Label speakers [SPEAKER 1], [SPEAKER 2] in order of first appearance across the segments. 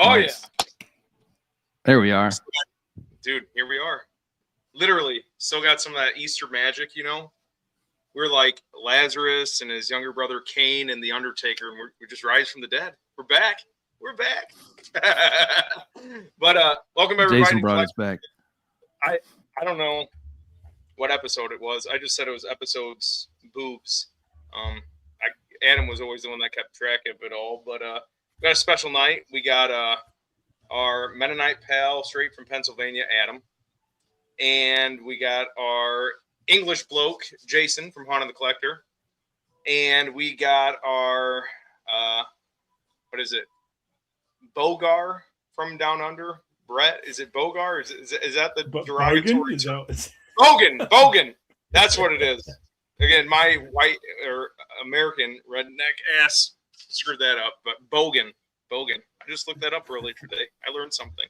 [SPEAKER 1] Oh, nice. Yeah.
[SPEAKER 2] There we are.
[SPEAKER 1] Dude, here we are. Literally, still got some of that Easter magic, you know? We're like Lazarus and his younger brother Cain and the Undertaker, and we just rise from the dead. We're back. We're back. But welcome everybody.
[SPEAKER 2] Jason brought us back.
[SPEAKER 1] I don't know what episode it was. I just said it was episodes boobs. Adam was always the one that kept track of it all. But we got a special night. We got our Mennonite pal straight from Pennsylvania, Adam. And we got our English bloke, Jason from Haunted the Collector. And we got our, what is it? Bogar from Down Under. Brett, is it Bogar? Is that the derogatory term? Bogan. That's what it is. Again, my white or American redneck ass screwed that up. But Bogan. I just looked that up earlier today. I learned something.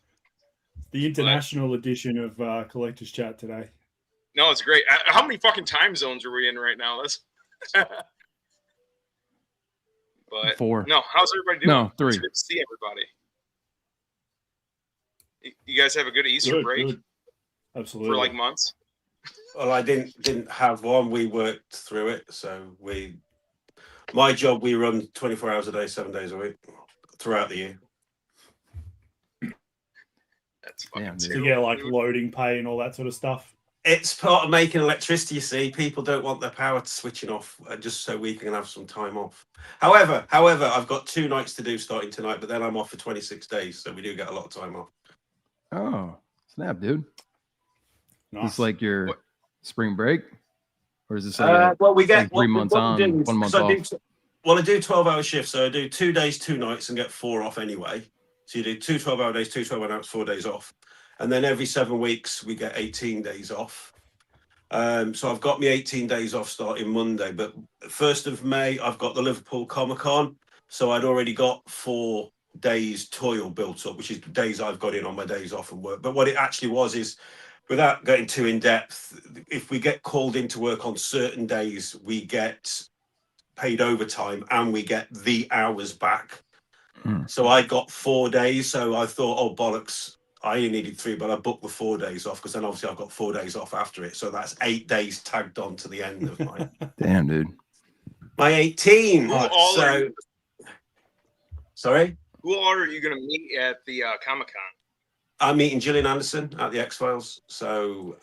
[SPEAKER 3] The international edition of Collector's Chat today.
[SPEAKER 1] No, it's great. How many fucking time zones are we in right now? But
[SPEAKER 2] 4.
[SPEAKER 1] No, how's everybody doing?
[SPEAKER 2] No, 3.
[SPEAKER 1] It's good to see everybody. You guys have a good Easter break?
[SPEAKER 3] Good. Absolutely.
[SPEAKER 1] For like months?
[SPEAKER 4] Well, I didn't have one. We worked through it. So my job, we run 24 hours a day, 7 days a week throughout the year.
[SPEAKER 1] That's fucking
[SPEAKER 3] to get like loading pay and all that sort of stuff.
[SPEAKER 4] It's part of making electricity, you see. People don't want their power switching off just so we can have some time off. However, I've got 2 nights to do starting tonight, but then I'm off for 26 days, so we do get a lot of time off.
[SPEAKER 2] Oh, snap, dude.
[SPEAKER 3] Nice.
[SPEAKER 2] It's like your spring break? Or is this like,
[SPEAKER 4] well, we get
[SPEAKER 2] like 3 months on, 1 month off?
[SPEAKER 4] I do 12-hour shifts, so I do 2 days, 2 nights, and get 4 off anyway. So you do 2 12-hour days, 2 12-hour nights, 4 days off. And then every 7 weeks, we get 18 days off. So I've got me 18 days off starting Monday. But 1st of May, I've got the Liverpool Comic-Con. So I'd already got 4 days toil built up, which is the days I've got in on my days off and work. But what it actually was is, without getting too in depth, if we get called into work on certain days, we get paid overtime and we get the hours back. So I got 4 days. So I thought, oh, bollocks. I only needed 3, but I booked the 4 days off because then obviously I've got 4 days off after it. So that's 8 days tagged on to the end of my
[SPEAKER 2] Damn, dude.
[SPEAKER 4] my 18. Sorry?
[SPEAKER 1] Who all are you going to meet at the Comic-Con?
[SPEAKER 4] I'm meeting Gillian Anderson at the X-Files. So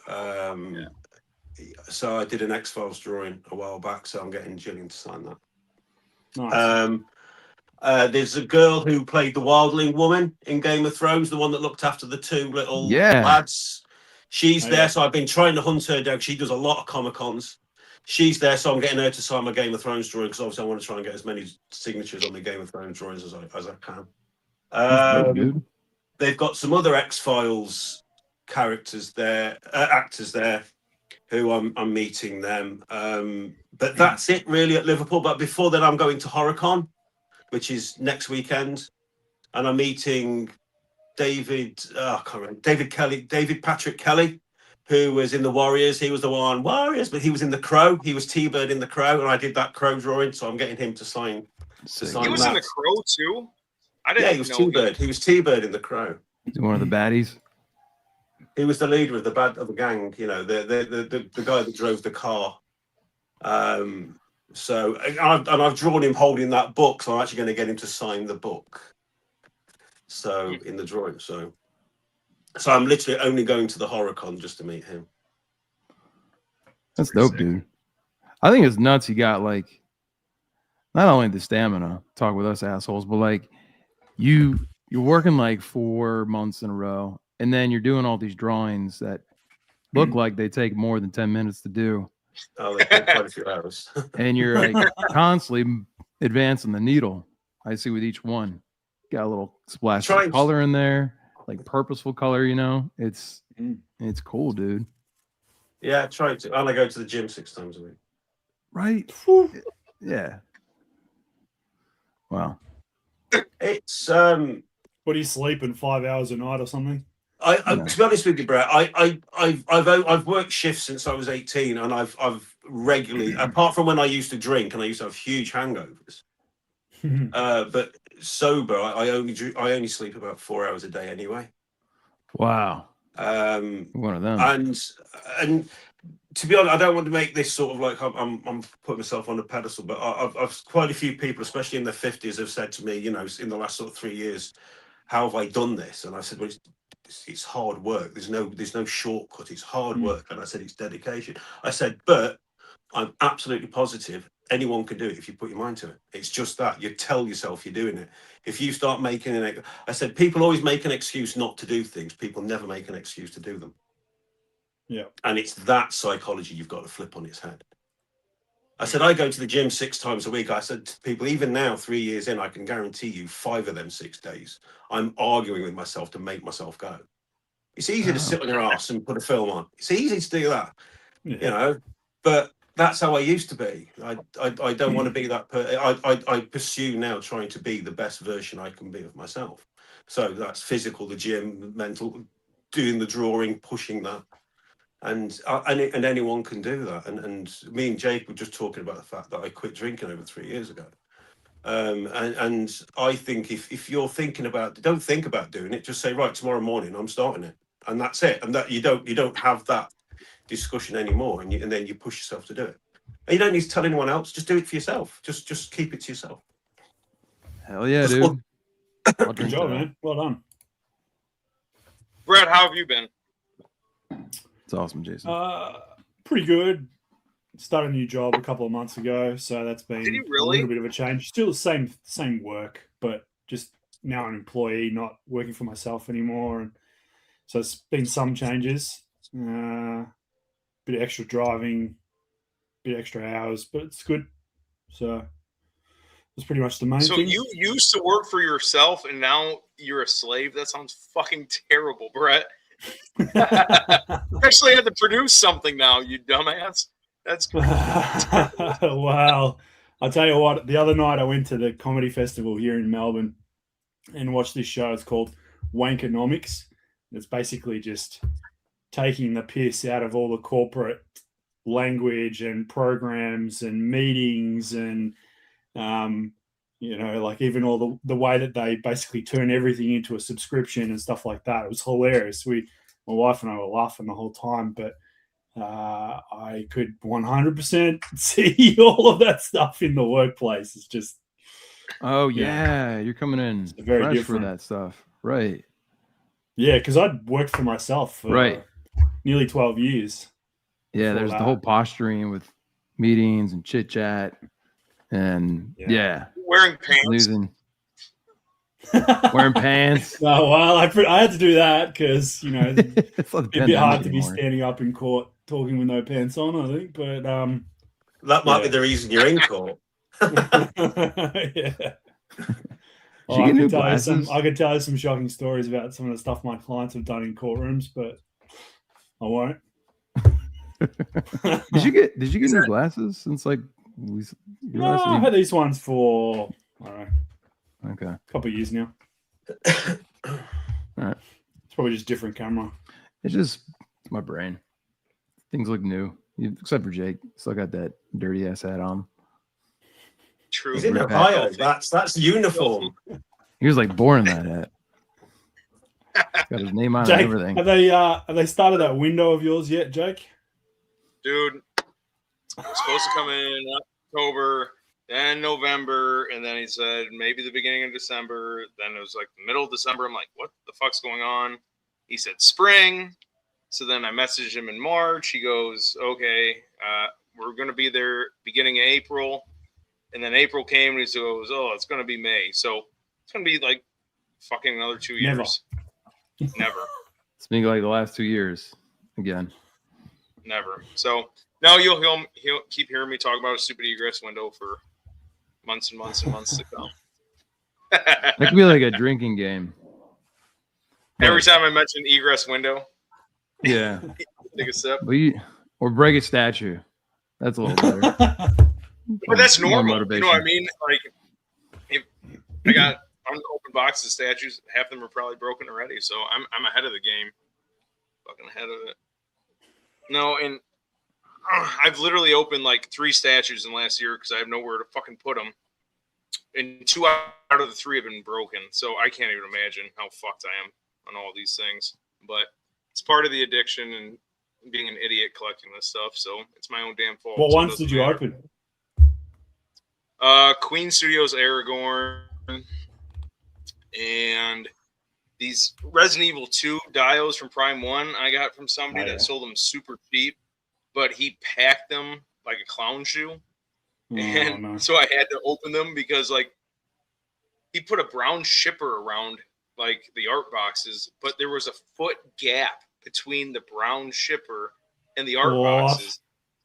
[SPEAKER 4] so I did an X-Files drawing a while back, so I'm getting Gillian to sign that.
[SPEAKER 3] Nice.
[SPEAKER 4] There's a girl who played the Wildling woman in Game of Thrones, the one that looked after the 2 little lads. She's there, so I've been trying to hunt her down. She does a lot of Comic-Cons. She's there, so I'm getting her to sign my Game of Thrones drawing because obviously I want to try and get as many signatures on the Game of Thrones drawings as I can. They've got some other X-Files characters there, actors there, who I'm meeting them. But that's it really at Liverpool. But before that, I'm going to HorrorCon, which is next weekend, and I'm meeting David Patrick Kelly, who was in the Warriors. He was the one Warriors, but he was in the Crow. He was T-Bird in the Crow, and I did that Crow drawing, so I'm getting him to sign.
[SPEAKER 1] He was in the Crow too. I didn't.
[SPEAKER 4] Yeah, he was T-Bird. He was T-Bird in the Crow.
[SPEAKER 2] He's one of the baddies.
[SPEAKER 4] He was the leader of the gang. You know, the guy that drove the car. So I've drawn him holding that book, so I'm actually going to get him to sign the book. So in the drawing, so I'm literally only going to the HorrorCon just to meet him.
[SPEAKER 2] That's dope, dude. I think it's nuts. You got like not only the stamina, talk with us assholes, but like you're working like 4 months in a row, and then you're doing all these drawings that look like they take more than 10 minutes to do.
[SPEAKER 4] Oh, they take quite a few hours.
[SPEAKER 2] And you're like constantly advancing the needle. I see with each one. Got a little splash of color in there, like purposeful color, you know. It's cool, dude.
[SPEAKER 4] Yeah, I try to. And I go to the gym 6 times a week.
[SPEAKER 2] Right? Yeah. Wow.
[SPEAKER 4] It's
[SPEAKER 3] what do you sleep in 5 hours a night or something?
[SPEAKER 4] To be honest with you, Brett, I've worked shifts since I was 18, and I've regularly, apart from when I used to drink and I used to have huge hangovers, but sober, I only sleep about 4 hours a day anyway.
[SPEAKER 2] Wow.
[SPEAKER 4] Um,
[SPEAKER 2] One of them.
[SPEAKER 4] and to be honest, I don't want to make this sort of like I'm putting myself on a pedestal, but I've quite a few people, especially in their 50s, have said to me, you know, in the last sort of 3 years, how have I done this? And I said, well, it's hard work. There's no shortcut. It's hard work. And I said, it's dedication. I said, but I'm absolutely positive anyone can do it if you put your mind to it. It's just that you tell yourself you're doing it. If you start making I said, people always make an excuse not to do things. People never make an excuse to do them.
[SPEAKER 3] Yeah.
[SPEAKER 4] And it's that psychology you've got to flip on its head. I said, I go to the gym 6 times a week. I said to people, even now, 3 years in, I can guarantee you 5 of them 6 days, I'm arguing with myself to make myself go. It's easy to sit on your ass and put a film on. It's easy to do that, you know, but that's how I used to be. I don't want to be that I pursue now trying to be the best version I can be of myself. So that's physical, the gym, mental, doing the drawing, pushing that. And anyone can do that. And me and Jake were just talking about the fact that I quit drinking over 3 years ago. And I think if you're thinking about, don't think about doing it, just say, right, tomorrow morning I'm starting it, and that's it. And that you don't have that discussion anymore, and then you push yourself to do it. And you don't need to tell anyone else. Just do it for yourself. Just keep it to yourself.
[SPEAKER 2] Hell yeah, dude.
[SPEAKER 3] Good job, man. Well done.
[SPEAKER 1] Brett, how have you been?
[SPEAKER 2] It's awesome, Jason.
[SPEAKER 3] Pretty good. Started a new job a couple of months ago, so that's been
[SPEAKER 1] Did you
[SPEAKER 3] a
[SPEAKER 1] really?
[SPEAKER 3] little bit of a change. Still the same work, but just now an employee, not working for myself anymore. And so it's been some changes. Bit of extra driving, bit of extra hours, but it's good. So that's pretty much the main
[SPEAKER 1] So
[SPEAKER 3] thing.
[SPEAKER 1] you used to work for yourself, and now you're a slave? That sounds fucking terrible, Brett. You actually had to produce something now, you dumbass. That's
[SPEAKER 3] Wow. I'll tell you what, the other night I went to the comedy festival here in Melbourne and watched this show. It's called Wankonomics. It's basically just taking the piss out of all the corporate language and programs and meetings and, you know, like even all the way that they basically turn everything into a subscription and stuff like that. It was hilarious. My wife and I were laughing the whole time, but I could 100% see all of that stuff in the workplace. It's just,
[SPEAKER 2] oh yeah, you're coming in
[SPEAKER 3] very
[SPEAKER 2] fresh
[SPEAKER 3] different
[SPEAKER 2] for that stuff, right?
[SPEAKER 3] Yeah, because I'd worked for myself for nearly 12 years.
[SPEAKER 2] Yeah, there's the whole posturing with meetings and chit chat, and
[SPEAKER 1] wearing pants.
[SPEAKER 2] Wearing pants.
[SPEAKER 3] Oh well, I had to do that because you know
[SPEAKER 2] it's
[SPEAKER 3] a bit hard to be standing up in court talking with no pants on. I think, but
[SPEAKER 4] that might be the reason you're in court.
[SPEAKER 3] Yeah. Oh, I could tell you some shocking stories about some of the stuff my clients have done in courtrooms, but I won't.
[SPEAKER 2] Did you get new glasses since like
[SPEAKER 3] I've had these ones for I don't know.
[SPEAKER 2] Okay.
[SPEAKER 3] A couple of years now.
[SPEAKER 2] All right.
[SPEAKER 3] It's probably just different camera.
[SPEAKER 2] It's my brain. Things look new, except for Jake. Still got that dirty ass hat on.
[SPEAKER 1] True.
[SPEAKER 4] He's in Ohio. That's uniform.
[SPEAKER 2] He was like born in that hat. Got his name on
[SPEAKER 3] Jake,
[SPEAKER 2] and everything.
[SPEAKER 3] Have they started that window of yours yet, Jake?
[SPEAKER 1] Dude, it's supposed to come in October, then November, and then he said maybe the beginning of December. Then it was like the middle of December. I'm like, what the fuck's going on? He said spring. So then I messaged him in March. He goes, okay, we're going to be there beginning of April. And then April came and he goes, oh, it's going to be May. So it's going to be like fucking another 2 years. Never.
[SPEAKER 2] It's been like the last 2 years again.
[SPEAKER 1] Never. So now he'll keep hearing me talk about a stupid egress window for months and months and months to come.
[SPEAKER 2] That could be like a drinking game.
[SPEAKER 1] Every time I mention egress window,
[SPEAKER 2] yeah,
[SPEAKER 1] take a sip.
[SPEAKER 2] Or break a statue. That's a little better.
[SPEAKER 1] But that's normal. You know what I mean? Like, if I got unopened boxes of statues, half of them are probably broken already. So I'm ahead of the game. Fucking ahead of it. No, and I've literally opened like 3 statues in the last year because I have nowhere to fucking put them. and 2 out of the 3 have been broken. So I can't even imagine how fucked I am on all these things. But it's part of the addiction and being an idiot collecting this stuff. So it's my own damn fault.
[SPEAKER 3] What
[SPEAKER 1] so
[SPEAKER 3] ones did you open?
[SPEAKER 1] Queen Studios Aragorn and these Resident Evil 2 dials from Prime 1 I got from somebody that sold them super cheap, but he packed them like a clown shoe. And so I had to open them because like he put a brown shipper around like the art boxes, but there was a foot gap between the brown shipper and the art boxes.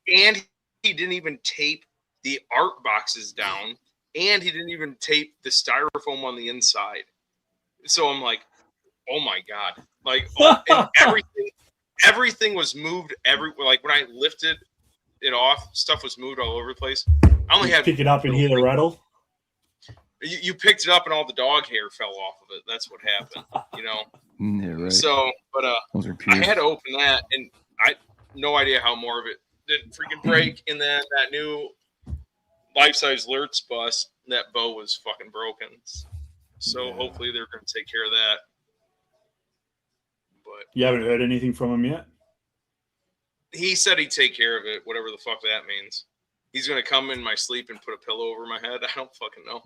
[SPEAKER 1] And he didn't even tape the art boxes down, and he didn't even tape the styrofoam on the inside. So I'm like, oh my God. Like and everything was moved like when I lifted it off, stuff was moved all over the place. I only had
[SPEAKER 3] pick it up and hear the rattle.
[SPEAKER 1] You picked it up and all the dog hair fell off of it. That's what happened, you know.
[SPEAKER 2] Yeah, right.
[SPEAKER 1] So, but I had to open that, and I no idea how more of it didn't freaking break. And then that new life-size Lurtz bus, that bow was fucking broken. So hopefully they're going to take care of that. But
[SPEAKER 3] you haven't heard anything from him yet?
[SPEAKER 1] He said he'd take care of it, whatever the fuck that means. He's going to come in my sleep and put a pillow over my head. I don't fucking know.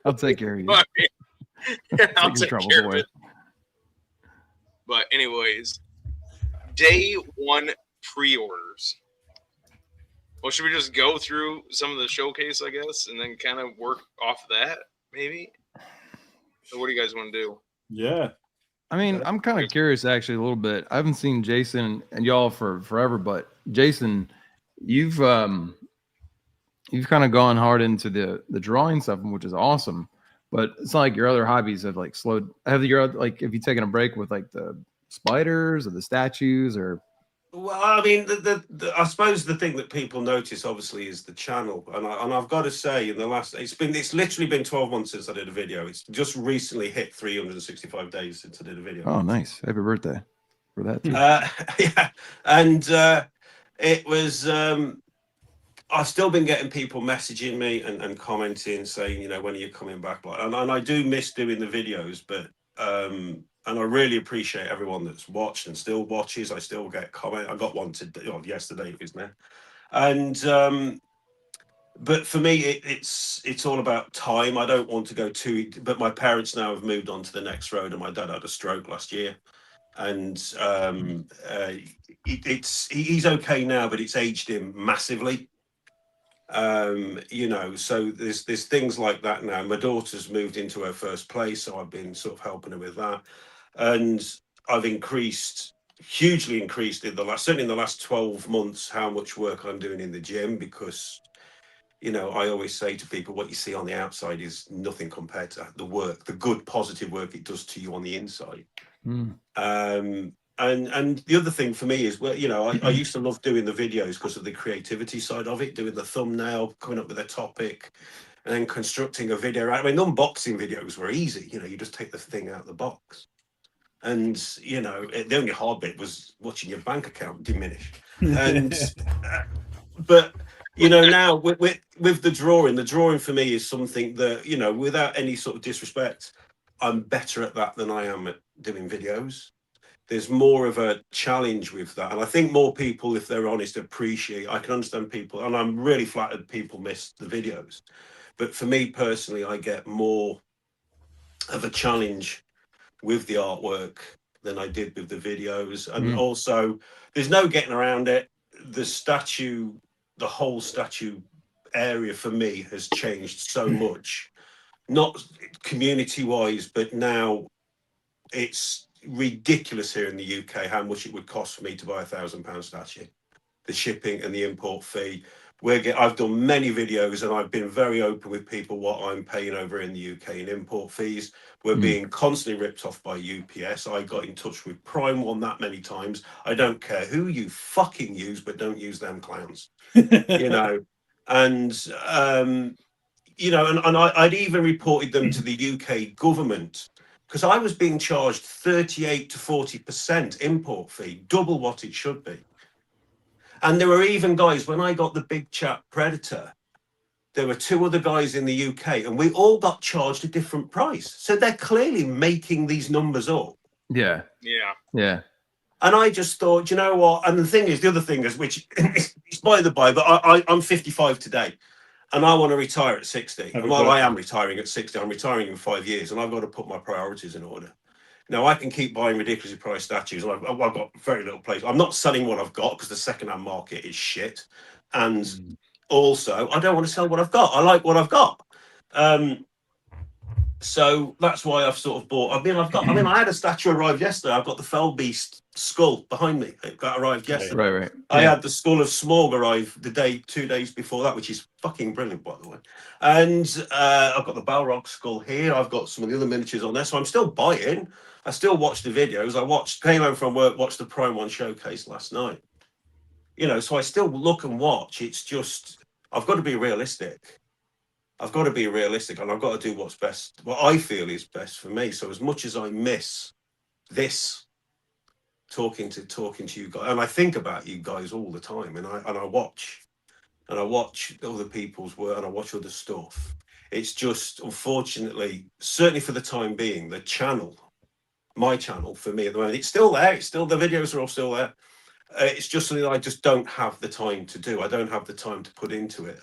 [SPEAKER 2] I'll take care of you.
[SPEAKER 1] I'll take care of it. But anyways, day 1 pre-orders. Well, should we just go through some of the showcase, I guess, and then kind of work off that, maybe? So what do you guys want to do?
[SPEAKER 3] Yeah.
[SPEAKER 2] I mean, I'm kind of curious, actually, a little bit. I haven't seen Jason and y'all for forever, but Jason, you've kind of gone hard into the drawing stuff, which is awesome. But it's not like your other hobbies have like slowed. Have you taken a break with like the spiders or the statues or?
[SPEAKER 4] Well, I mean, I suppose the thing that people notice obviously is the channel, and I've got to say, in the last, it's literally been 12 months since I did a video. It's just recently hit 365 days since I did a video.
[SPEAKER 2] Oh, nice! Happy birthday for that too.
[SPEAKER 4] Yeah, and it was. I've still been getting people messaging me and commenting, saying, you know, when are you coming back? And I do miss doing the videos, but. And I really appreciate everyone that's watched and still watches. I still get comment. I got one yesterday, isn't it? And but for me, it's all about time. I don't want to go too. But my parents now have moved on to the next road, and my dad had a stroke last year, and he's okay now, but it's aged him massively. You know, so there's things like that now. My daughter's moved into her first place, so I've been sort of helping her with that. And I've hugely increased certainly in the last 12 months, how much work I'm doing in the gym, because, you know, I always say to people, what you see on the outside is nothing compared to the work, the good, positive work it does to you on the inside. And the other thing for me is, well, you know, I used to love doing the videos because of the creativity side of it, doing the thumbnail, coming up with a topic, and then constructing a video. I mean, unboxing videos were easy. You know, you just take the thing out of the box. And, you know, the only hard bit was watching your bank account diminish. And, but, you know, now with the drawing for me is something that, you know, without any sort of disrespect, I'm better at that than I am at doing videos. There's more of a challenge with that. And I think more people, if they're honest, appreciate. I can understand people, and I'm really flattered people miss the videos. But for me personally, I get more of a challenge with the artwork than I did with the videos. And also, there's no getting around it. The whole statue area for me has changed so much. Not community-wise, but now it's ridiculous here in the UK how much it would cost for me to buy £1,000 statue. The shipping and the import fee. I've done many videos and I've been very open with people what I'm paying over in the UK in import fees. We're being constantly ripped off by UPS. I got in touch with Prime One that many times. I don't care who you fucking use, but don't use them clowns. You know, and you know, and I'd even reported them to the UK government because I was being charged 38 to 40% import fee, double what it should be. And there were even guys, when I got the big chat Predator, there were 2 other guys in the UK, and we all got charged a different price. So they're clearly making these numbers up.
[SPEAKER 2] Yeah.
[SPEAKER 1] Yeah.
[SPEAKER 2] Yeah.
[SPEAKER 4] And I just thought, you know what? And the other thing is, which it's by the by, but I'm 55 today, and I want to retire at 60.
[SPEAKER 3] Have a
[SPEAKER 4] Well, I
[SPEAKER 3] birthday.
[SPEAKER 4] am retiring at 60. I'm retiring in 5 years, and I've got to put my priorities in order. Now, I can keep buying ridiculously priced statues, and I've got very little place. I'm not selling what I've got because the second-hand market is shit. And also, I don't want to sell what I've got. I like what I've got. So that's why I've sort of bought. I had a statue arrive yesterday. I've got the Fell Beast skull behind me. It got arrived yesterday.
[SPEAKER 2] Right.
[SPEAKER 4] I had the skull of Smorg arrive 2 days before that, which is fucking brilliant, by the way. And I've got the Balrog skull here. I've got some of the other miniatures on there. So I'm still buying. I still watch the videos. Came home from work, watched the Prime 1 showcase last night. You know, so I still look and watch. It's just, I've got to be realistic. I've got to be realistic, and I've got to do what's best, what I feel is best for me. So as much as I miss this, talking to you guys, and I think about you guys all the time, and I watch other people's work, and I watch other stuff. It's just, unfortunately, certainly for the time being, the channel, my channel for me at the moment, it's still there. It's still, the videos are all still there. It's just something that I just don't have the time to do. I don't have the time to put into it.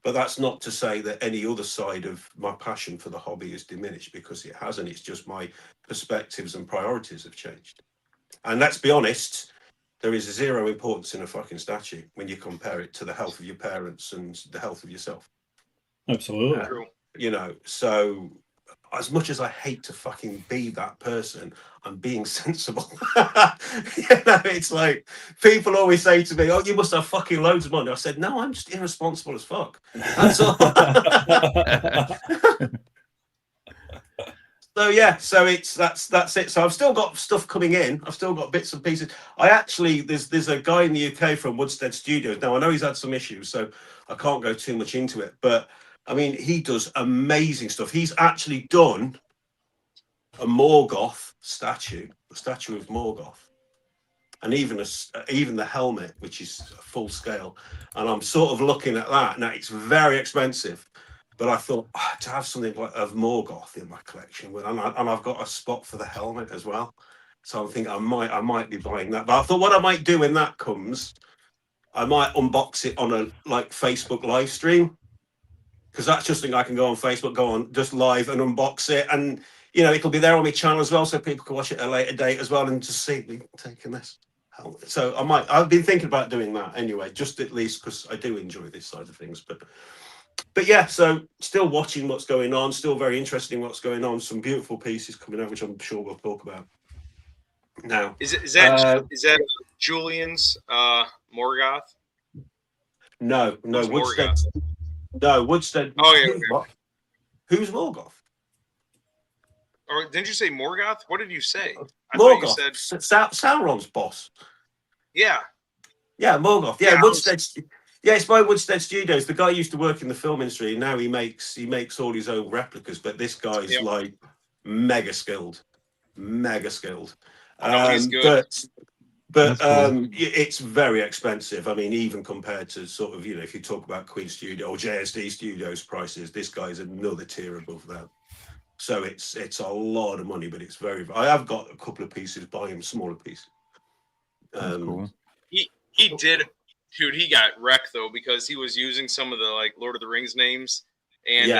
[SPEAKER 4] But that's not to say that any other side of my passion for the hobby is diminished, because it hasn't. It's just my perspectives and priorities have changed. And let's be honest, there is zero importance in a fucking statue when you compare it to the health of your parents and the health of yourself.
[SPEAKER 3] Absolutely.
[SPEAKER 1] True.
[SPEAKER 4] You know, so as much as I hate to fucking be that person, I'm being sensible. You know, it's like, people always say to me, "Oh, you must have fucking loads of money." I said, "No, I'm just irresponsible as fuck." That's all. So yeah, so that's it. So I've still got stuff coming in. I've still got bits and pieces. There's a guy in the UK from Woodstead Studios. Now I know he's had some issues, so I can't go too much into it. But I mean, he does amazing stuff. He's actually done a Morgoth statue, a statue of Morgoth, and even the helmet, which is full scale. And I'm sort of looking at that now. It's very expensive, but I thought, to have something like of Morgoth in my collection, and I've got a spot for the helmet as well. So I'm thinking I might be buying that. But I thought what I might do when that comes, I might unbox it on a Facebook live stream, because that's just something I can go on Facebook, go on just live and unbox it, and you know, it'll be there on my channel as well, so people can watch it at a later date as well and just see me taking this. So I've been thinking about doing that anyway, just at least because I do enjoy this side of things. But yeah, so still watching what's going on, still very interested in what's going on. Some beautiful pieces coming out, which I'm sure we'll talk about now.
[SPEAKER 1] Is that Julian's Morgoth?
[SPEAKER 4] No,
[SPEAKER 1] Who's
[SPEAKER 4] Woodstead.
[SPEAKER 1] Morgoth?
[SPEAKER 4] No, Woodstead.
[SPEAKER 1] Oh yeah.
[SPEAKER 4] Who's Morgoth?
[SPEAKER 1] Or didn't you say Morgoth? What did you say? I
[SPEAKER 4] Morgoth.
[SPEAKER 1] thought you said
[SPEAKER 4] Sauron's boss.
[SPEAKER 1] yeah.
[SPEAKER 4] Yeah, Morgoth. Yeah,
[SPEAKER 1] Yeah,
[SPEAKER 4] Woodstead. Yeah, it's by Woodstead Studios. The guy used to work in the film industry, and now he makes all his own replicas. But this guy's like mega skilled.
[SPEAKER 1] He's good.
[SPEAKER 4] But
[SPEAKER 2] Cool.
[SPEAKER 4] it's very expensive. I mean, even compared to sort of, you know, if you talk about Queen Studio or JSD Studios prices, this guy's another tier above that. So it's a lot of money, but it's very. I have got a couple of pieces by him, smaller pieces.
[SPEAKER 2] That's cool.
[SPEAKER 1] He did, dude. He got wrecked though, because he was using some of the like Lord of the Rings names, and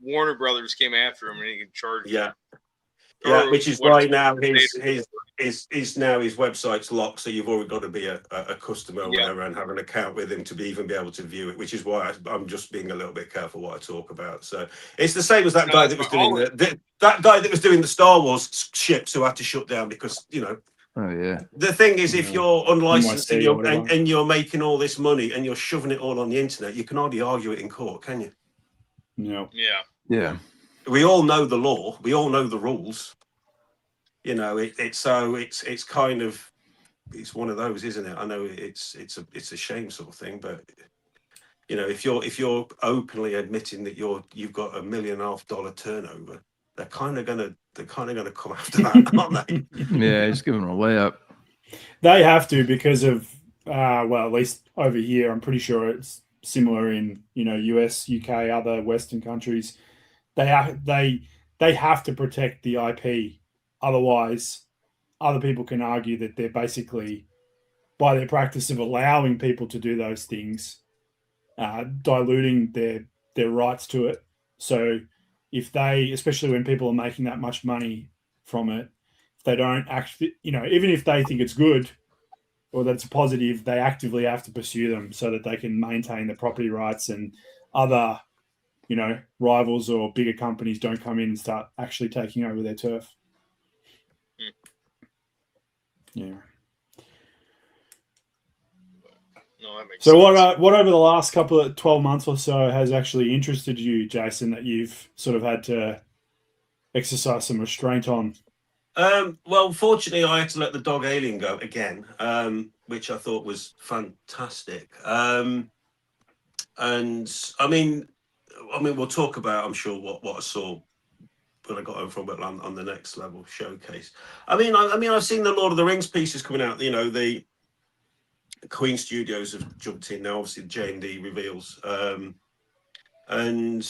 [SPEAKER 1] Warner Brothers came after him and he charged.
[SPEAKER 4] Yeah,
[SPEAKER 1] Or
[SPEAKER 4] which is
[SPEAKER 1] what-
[SPEAKER 4] why now his website's locked, so you've already got to be a customer or whatever and have an account with him to even be able to view it. Which is why I'm just being a little bit careful what I talk about. So it's the same as that guy that was doing that guy that was doing the Star Wars ships who had to shut down because, you know.
[SPEAKER 2] Oh yeah.
[SPEAKER 4] The thing is, if you're unlicensed and
[SPEAKER 3] NYC or
[SPEAKER 4] and you're making all this money and you're shoving it all on the internet, you can hardly argue it in court, can you?
[SPEAKER 3] No.
[SPEAKER 2] Yeah.
[SPEAKER 4] We all know the law. We all know the rules. You know, it's kind of, it's one of those, isn't it? I know it's a shame sort of thing, but you know, if you're openly admitting that you've got $1.5 million turnover, they're kind of gonna come after that, aren't they?
[SPEAKER 2] Yeah, just give them a layup.
[SPEAKER 3] They have to because of well, at least over here, I'm pretty sure it's similar in US, UK, other Western countries. They have to protect the IP, otherwise, other people can argue that they're basically, by their practice of allowing people to do those things, diluting their rights to it. So if they, especially when people are making that much money from it, if they don't actually, even if they think it's good or that it's positive, they actively have to pursue them so that they can maintain the property rights, and other, rivals or bigger companies don't come in and start actually taking over their turf. Yeah.
[SPEAKER 1] No, that makes
[SPEAKER 3] So
[SPEAKER 1] sense.
[SPEAKER 3] what over the last couple of 12 months or so has actually interested you, Jason, that you've sort of had to exercise some restraint on?
[SPEAKER 4] Well, fortunately, I had to let the dog Alien go again, which I thought was fantastic. And I mean, we'll talk about, I'm sure, what I saw when I got home from it on the next level showcase. I mean, I've seen the Lord of the Rings pieces coming out. The Queen Studios have jumped in now. Obviously, the J&D reveals, and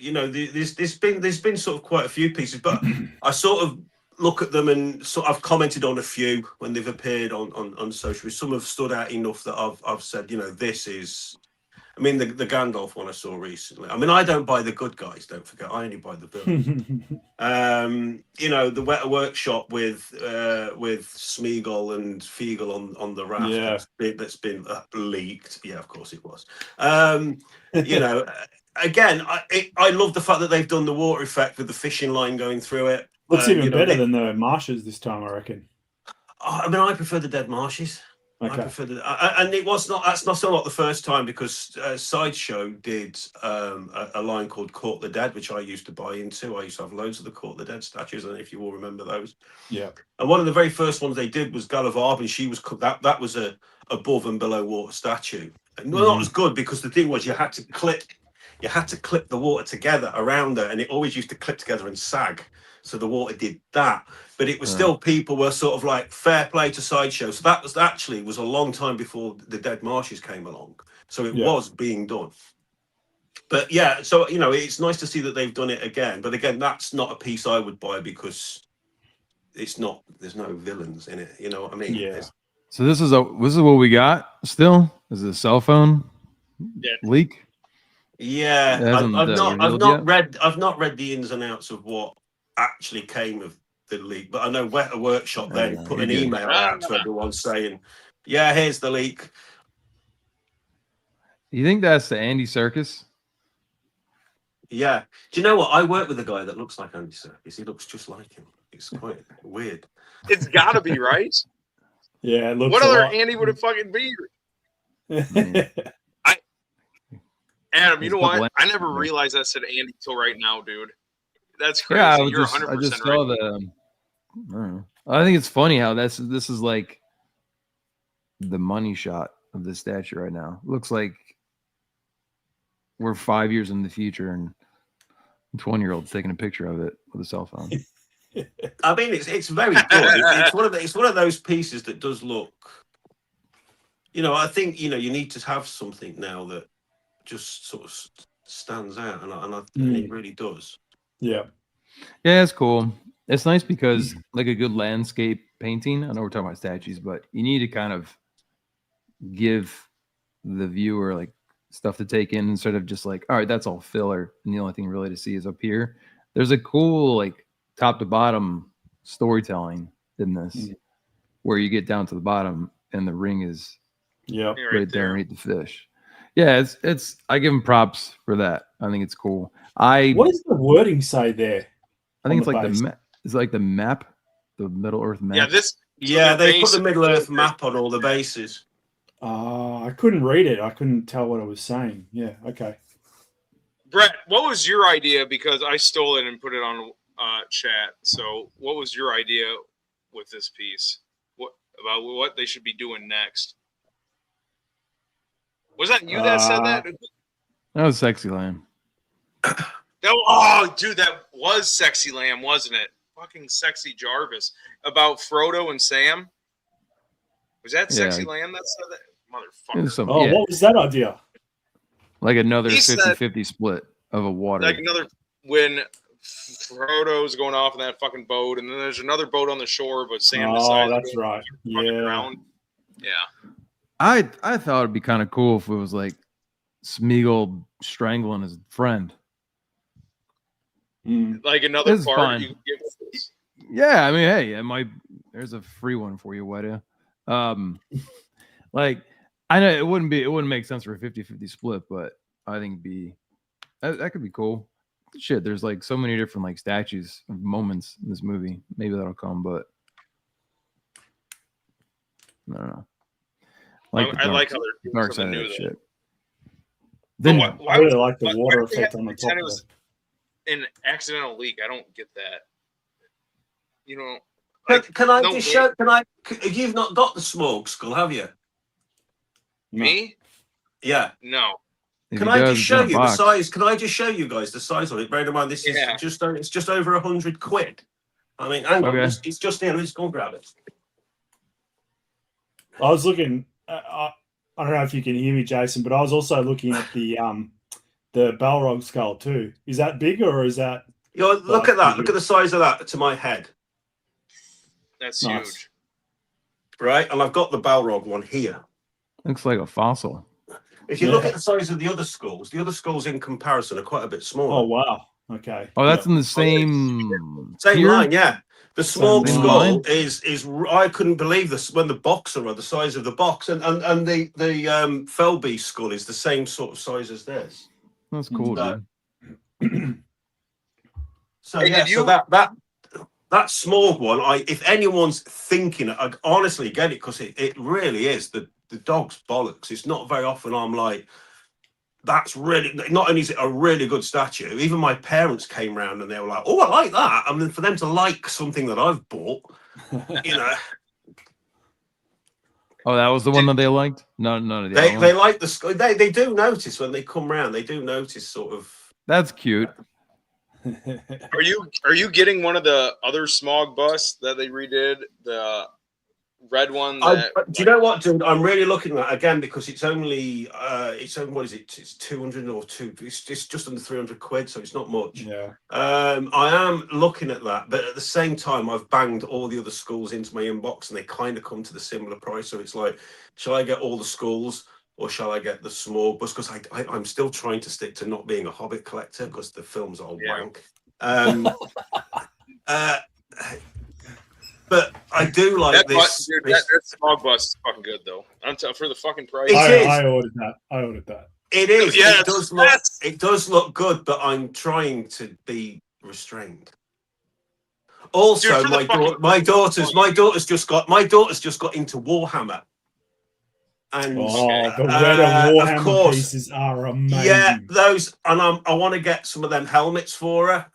[SPEAKER 4] there's been sort of quite a few pieces, but I sort of look at them and I've commented on a few when they've appeared on social. Some have stood out enough that I've said, this is. I mean, the Gandalf one I saw recently. I mean, I don't buy the good guys. Don't forget, I only buy the villains. The Weta Workshop with Smeagol and Feagle on the raft.
[SPEAKER 3] Yeah.
[SPEAKER 4] That's been leaked. Yeah, of course it was. Again, I love the fact that they've done the water effect with the fishing line going through it.
[SPEAKER 3] Looks even better than the marshes this time, I reckon.
[SPEAKER 4] I mean, I prefer the dead marshes. Okay. I prefer and it was not. That's not the first time, because Sideshow did a line called "Court the Dead," which I used to buy into. I used to have loads of the Court the Dead statues. I don't know if you all remember those.
[SPEAKER 3] Yeah.
[SPEAKER 4] And one of the very first ones they did was Galavarb, and she was that was a above and below water statue. And not as good, because the thing was you had to clip the water together around her, and it always used to clip together and sag. So the water did that, but it was still, people were sort of like, fair play to Sideshow. So that was a long time before the Dead Marshes came along. So it was being done. But yeah, so it's nice to see that they've done it again. But again, that's not a piece I would buy, because there's no villains in it. You know what I mean?
[SPEAKER 3] Yeah.
[SPEAKER 2] So this is what we got still? Is it a cell phone leak?
[SPEAKER 4] Yeah, I've not read the ins and outs of what actually came of the leak, but I know Weta Workshop then put an email out to everyone saying, "Yeah, here's the leak."
[SPEAKER 2] You think that's the Andy Serkis?
[SPEAKER 4] Yeah. Do you know what? I work with a guy that looks like Andy Serkis. He looks just like him. It's quite weird.
[SPEAKER 1] It's got to be, right?
[SPEAKER 3] Yeah. It looks
[SPEAKER 1] what other Andy would it fucking be? Adam, you know what? I never realized that said Andy till right now, dude. That's crazy.
[SPEAKER 2] Yeah,
[SPEAKER 1] You're 100%
[SPEAKER 2] I just
[SPEAKER 1] right.
[SPEAKER 2] saw the. I think it's funny how this is like the money shot of the statue right now. Looks like we're 5 years in the future, and a 20-year-old's taking a picture of it with a cell phone.
[SPEAKER 4] I mean, it's very good. It's one of those pieces that does look. I think you need to have something now that just sort of stands out, and it really does.
[SPEAKER 3] Yeah.
[SPEAKER 2] Yeah, it's cool. It's nice because like a good landscape painting, I know we're talking about statues, but you need to kind of give the viewer like stuff to take in instead of just like, all right, that's all filler, and the only thing really to see is up here. There's a cool like top to bottom storytelling in this, where you get down to the bottom and the ring is right there underneath the fish. Yeah, it's I give him props for that. I think it's cool.
[SPEAKER 3] What does the wording say there?
[SPEAKER 2] I think it's like it's like the map, the Middle Earth map.
[SPEAKER 1] Yeah,
[SPEAKER 4] they put the Middle Earth map on all the bases.
[SPEAKER 3] I couldn't read it. I couldn't tell what it was saying. Yeah, okay.
[SPEAKER 1] Brett, what was your idea? Because I stole it and put it on chat. So, what was your idea with this piece? About what they should be doing next? Was that you that said that?
[SPEAKER 2] That was Sexy Lamb.
[SPEAKER 1] Oh, dude, that was Sexy Lamb, wasn't it? Fucking Sexy Jarvis. About Frodo and Sam. Was that Sexy Lamb that said that? Motherfucker.
[SPEAKER 3] What was that idea?
[SPEAKER 2] Like another
[SPEAKER 1] He said-
[SPEAKER 2] 50-50 split of a water.
[SPEAKER 1] Like another when Frodo's going off in that fucking boat, and then there's another boat on the shore, but Sam decides.
[SPEAKER 3] Oh, that's right. Yeah.
[SPEAKER 1] Around. Yeah.
[SPEAKER 2] I thought it'd be kind of cool if it was like Smeagol strangling his friend.
[SPEAKER 1] Like another
[SPEAKER 2] It's
[SPEAKER 1] part
[SPEAKER 2] fine.
[SPEAKER 1] you can give us.
[SPEAKER 2] Yeah, I mean, hey, it might. There's a free one for you, Weta. Like I know it wouldn't make sense for a 50-50 split, but I think that could be cool. Shit, there's like so many different like statues of moments in this movie. Maybe that'll come, but I don't know.
[SPEAKER 1] I like how they're doing
[SPEAKER 2] dark
[SPEAKER 1] something
[SPEAKER 2] side
[SPEAKER 1] new.
[SPEAKER 2] of that shit.
[SPEAKER 1] Then
[SPEAKER 2] Then
[SPEAKER 3] I really like the
[SPEAKER 1] why
[SPEAKER 3] water
[SPEAKER 1] would they
[SPEAKER 3] effect
[SPEAKER 1] have
[SPEAKER 3] on the
[SPEAKER 1] to pretend
[SPEAKER 3] top
[SPEAKER 1] it
[SPEAKER 3] of
[SPEAKER 1] was an accidental leak? I don't get that. You know, like,
[SPEAKER 4] Can I
[SPEAKER 1] no
[SPEAKER 4] just
[SPEAKER 1] way.
[SPEAKER 4] show? You've not got the smog skull, have you?
[SPEAKER 1] Me?
[SPEAKER 4] Yeah.
[SPEAKER 1] No.
[SPEAKER 2] if
[SPEAKER 4] Can
[SPEAKER 2] he
[SPEAKER 4] I
[SPEAKER 2] does,
[SPEAKER 4] just
[SPEAKER 2] it's
[SPEAKER 4] show
[SPEAKER 2] in a
[SPEAKER 4] you the
[SPEAKER 2] box.
[SPEAKER 4] size? Can I just show you guys the size of it? Bear in mind, this is
[SPEAKER 1] Yeah.
[SPEAKER 4] just over 100 quid. I mean, hang on,
[SPEAKER 2] Okay.
[SPEAKER 4] it's just here. Let's go and grab it.
[SPEAKER 3] I was looking. I don't know if you can hear me, Jason, but I was also looking at the Balrog skull too. Is that big or is that?
[SPEAKER 4] You know, look at that. Look at the size of that to my head.
[SPEAKER 1] That's
[SPEAKER 3] Nice.
[SPEAKER 1] huge.
[SPEAKER 4] Right, and I've got the Balrog one here.
[SPEAKER 2] Looks like a fossil.
[SPEAKER 4] If you look at the size of the other skulls in comparison are quite a bit smaller.
[SPEAKER 3] Oh wow. Okay.
[SPEAKER 2] Oh, that's
[SPEAKER 3] Yep.
[SPEAKER 2] in the same
[SPEAKER 4] Same line, yeah. The small
[SPEAKER 3] Same
[SPEAKER 4] skull
[SPEAKER 2] line.
[SPEAKER 4] is I couldn't believe this when the boxer are the size of the box, and the Felby skull is the same sort of size as this.
[SPEAKER 2] That's cool,
[SPEAKER 4] So-
[SPEAKER 2] dude.
[SPEAKER 4] So
[SPEAKER 1] Hey,
[SPEAKER 4] yeah,
[SPEAKER 1] did
[SPEAKER 4] so
[SPEAKER 1] you-
[SPEAKER 4] that small one, if anyone's thinking, I honestly get it because it really is the dog's bollocks. It's not very often I'm like, that's really, not only is it a really good statue, even my parents came round and they were like, oh, I like that. I mean, for them to like something that I've bought, you know,
[SPEAKER 2] Oh, that was the one that they liked? No, none of the
[SPEAKER 4] they
[SPEAKER 2] other ones.
[SPEAKER 4] like the skull. They do notice when they come round. They do notice sort of.
[SPEAKER 2] That's cute.
[SPEAKER 1] Are you getting one of the other smog busts that they redid? The red one that
[SPEAKER 4] Do you know what, dude? I'm really looking at that again because it's only what is it? It's 200 or two. It's just under 300 quid, so it's not much.
[SPEAKER 3] Yeah.
[SPEAKER 4] I am looking at that, but at the same time, I've banged all the other schools into my inbox, and they kind of come to the similar price. So it's like, shall I get all the schools or shall I get the small bus? Because I'm still trying to stick to not being a Hobbit collector because the films are wank. But I do like
[SPEAKER 1] that
[SPEAKER 4] this.
[SPEAKER 1] bus, dude, that smog bus is fucking good though. For the fucking price.
[SPEAKER 3] I ordered that.
[SPEAKER 4] It is.
[SPEAKER 1] Yeah,
[SPEAKER 4] it does look good, but I'm trying to be restrained. Also,
[SPEAKER 1] Dude,
[SPEAKER 4] my daughter's just got into Warhammer. And
[SPEAKER 3] the Weta
[SPEAKER 4] of
[SPEAKER 3] Warhammer
[SPEAKER 4] course,
[SPEAKER 3] pieces are amazing.
[SPEAKER 4] yeah, those, and I want to get some of them helmets for her.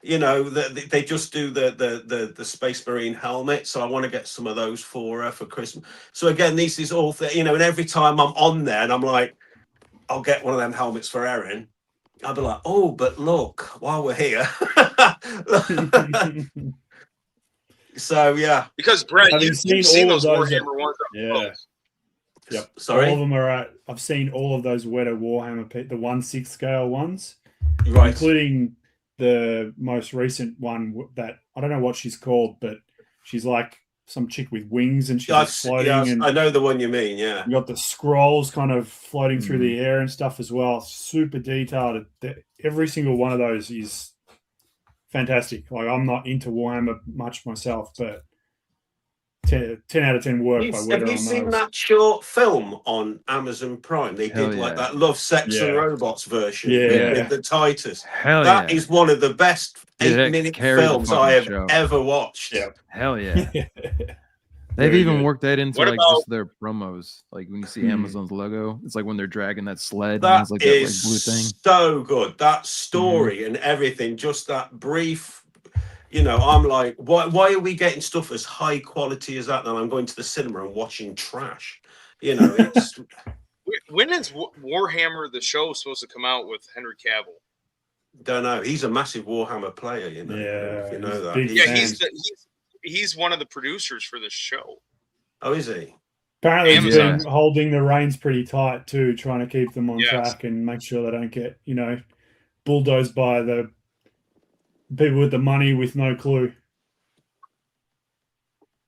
[SPEAKER 4] You know, they just do the Space Marine helmet, so I want to get some of those for her for Christmas. So again, this is all you know, and every time I'm on there and I'm like, I'll get one of them helmets for Erin. I'll be like, oh, but look, while we're here. So yeah,
[SPEAKER 1] because Brett,
[SPEAKER 3] Having
[SPEAKER 1] you've
[SPEAKER 3] seen
[SPEAKER 1] seen
[SPEAKER 3] all of
[SPEAKER 1] those
[SPEAKER 3] those
[SPEAKER 1] Warhammer ones.
[SPEAKER 3] Yeah. Yep.
[SPEAKER 4] Sorry?
[SPEAKER 3] All of them are at. I've seen all of those Weta Warhammer, the 1/6 scale ones,
[SPEAKER 4] right.
[SPEAKER 3] including the most recent one that I don't know what she's called, but she's like some chick with wings and she's like floating. And
[SPEAKER 4] I know the one you mean. Yeah.
[SPEAKER 3] you got the scrolls kind of floating through the air and stuff as well. Super detailed. Every single one of those is fantastic. Like, I'm not into Warhammer much myself, but 10 out of 10 work by Weta.
[SPEAKER 4] Have you seen that short film on Amazon Prime? They did like that Love, Sex and Robots version with the Titus. That is one of the best 8-minute films I have ever watched.
[SPEAKER 3] Yeah.
[SPEAKER 2] Hell yeah. They've even worked that into just their promos. Like when you see Amazon's logo, it's like when they're dragging that sled.
[SPEAKER 4] That
[SPEAKER 2] and it's like
[SPEAKER 4] is
[SPEAKER 2] that, like, blue thing.
[SPEAKER 4] So good. That story and everything, just that brief. You know, I'm like, why are we getting stuff as high quality as that? And I'm going to the cinema and watching trash. You know, it's.
[SPEAKER 1] When is Warhammer the show supposed to come out with Henry Cavill?
[SPEAKER 4] Don't know. He's a massive Warhammer player. You know, if you know that.
[SPEAKER 1] Yeah, he's one of the producers for this show.
[SPEAKER 4] Oh, is he?
[SPEAKER 3] Apparently, he's
[SPEAKER 1] Amazon.
[SPEAKER 3] been holding the reins pretty tight too, trying to keep them on
[SPEAKER 1] Yes.
[SPEAKER 3] track and make sure they don't get, bulldozed by the people with the money with no clue.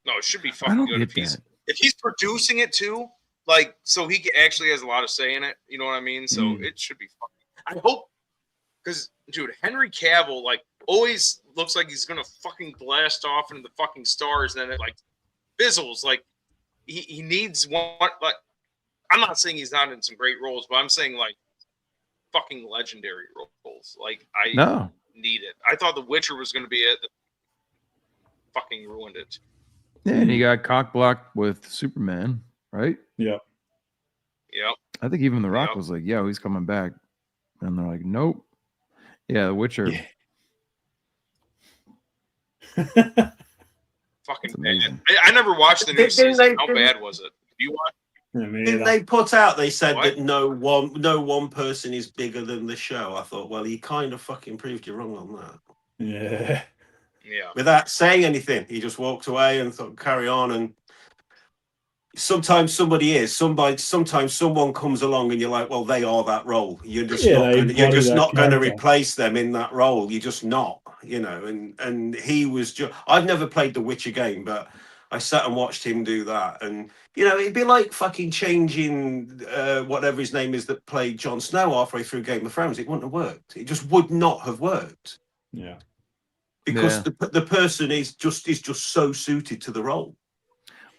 [SPEAKER 1] No, it should be
[SPEAKER 2] I
[SPEAKER 1] fucking
[SPEAKER 2] don't
[SPEAKER 1] good
[SPEAKER 2] get that.
[SPEAKER 1] if he's producing it too. Like, so he actually has a lot of say in it. You know what I mean? So it should be fucking. I hope, because dude, Henry Cavill like always looks like he's gonna fucking blast off into the fucking stars, and then it like fizzles. Like he needs one. Like, I'm not saying he's not in some great roles, but I'm saying like fucking legendary roles. Like I need it. I thought The Witcher was gonna be it. Fucking ruined it.
[SPEAKER 2] Yeah, and you got cock blocked with Superman, right?
[SPEAKER 3] Yeah.
[SPEAKER 1] Yep.
[SPEAKER 2] I think even The Rock was like, "Yeah, he's coming back," and they're like, "Nope." Yeah, The Witcher.
[SPEAKER 3] Yeah.
[SPEAKER 1] Fucking bad. I never watched the new season. How bad was it? You watch?
[SPEAKER 4] Didn't they put out? They said that no one person is bigger than the show. I thought, well, he kind of fucking proved you wrong on that.
[SPEAKER 3] Yeah.
[SPEAKER 1] Yeah.
[SPEAKER 4] Without saying anything, he just walked away and thought, carry on. And sometimes somebody is. Sometimes someone comes along and you're like, well, they are that role. You're just not going to replace them in that role. You're just not, And he was just. I've never played the Witcher game, but I sat and watched him do that, and it'd be like fucking changing whatever his name is that played Jon Snow halfway through Game of Thrones. It wouldn't have worked. It just would not have worked.
[SPEAKER 3] Yeah.
[SPEAKER 4] Because the person is just so suited to the role.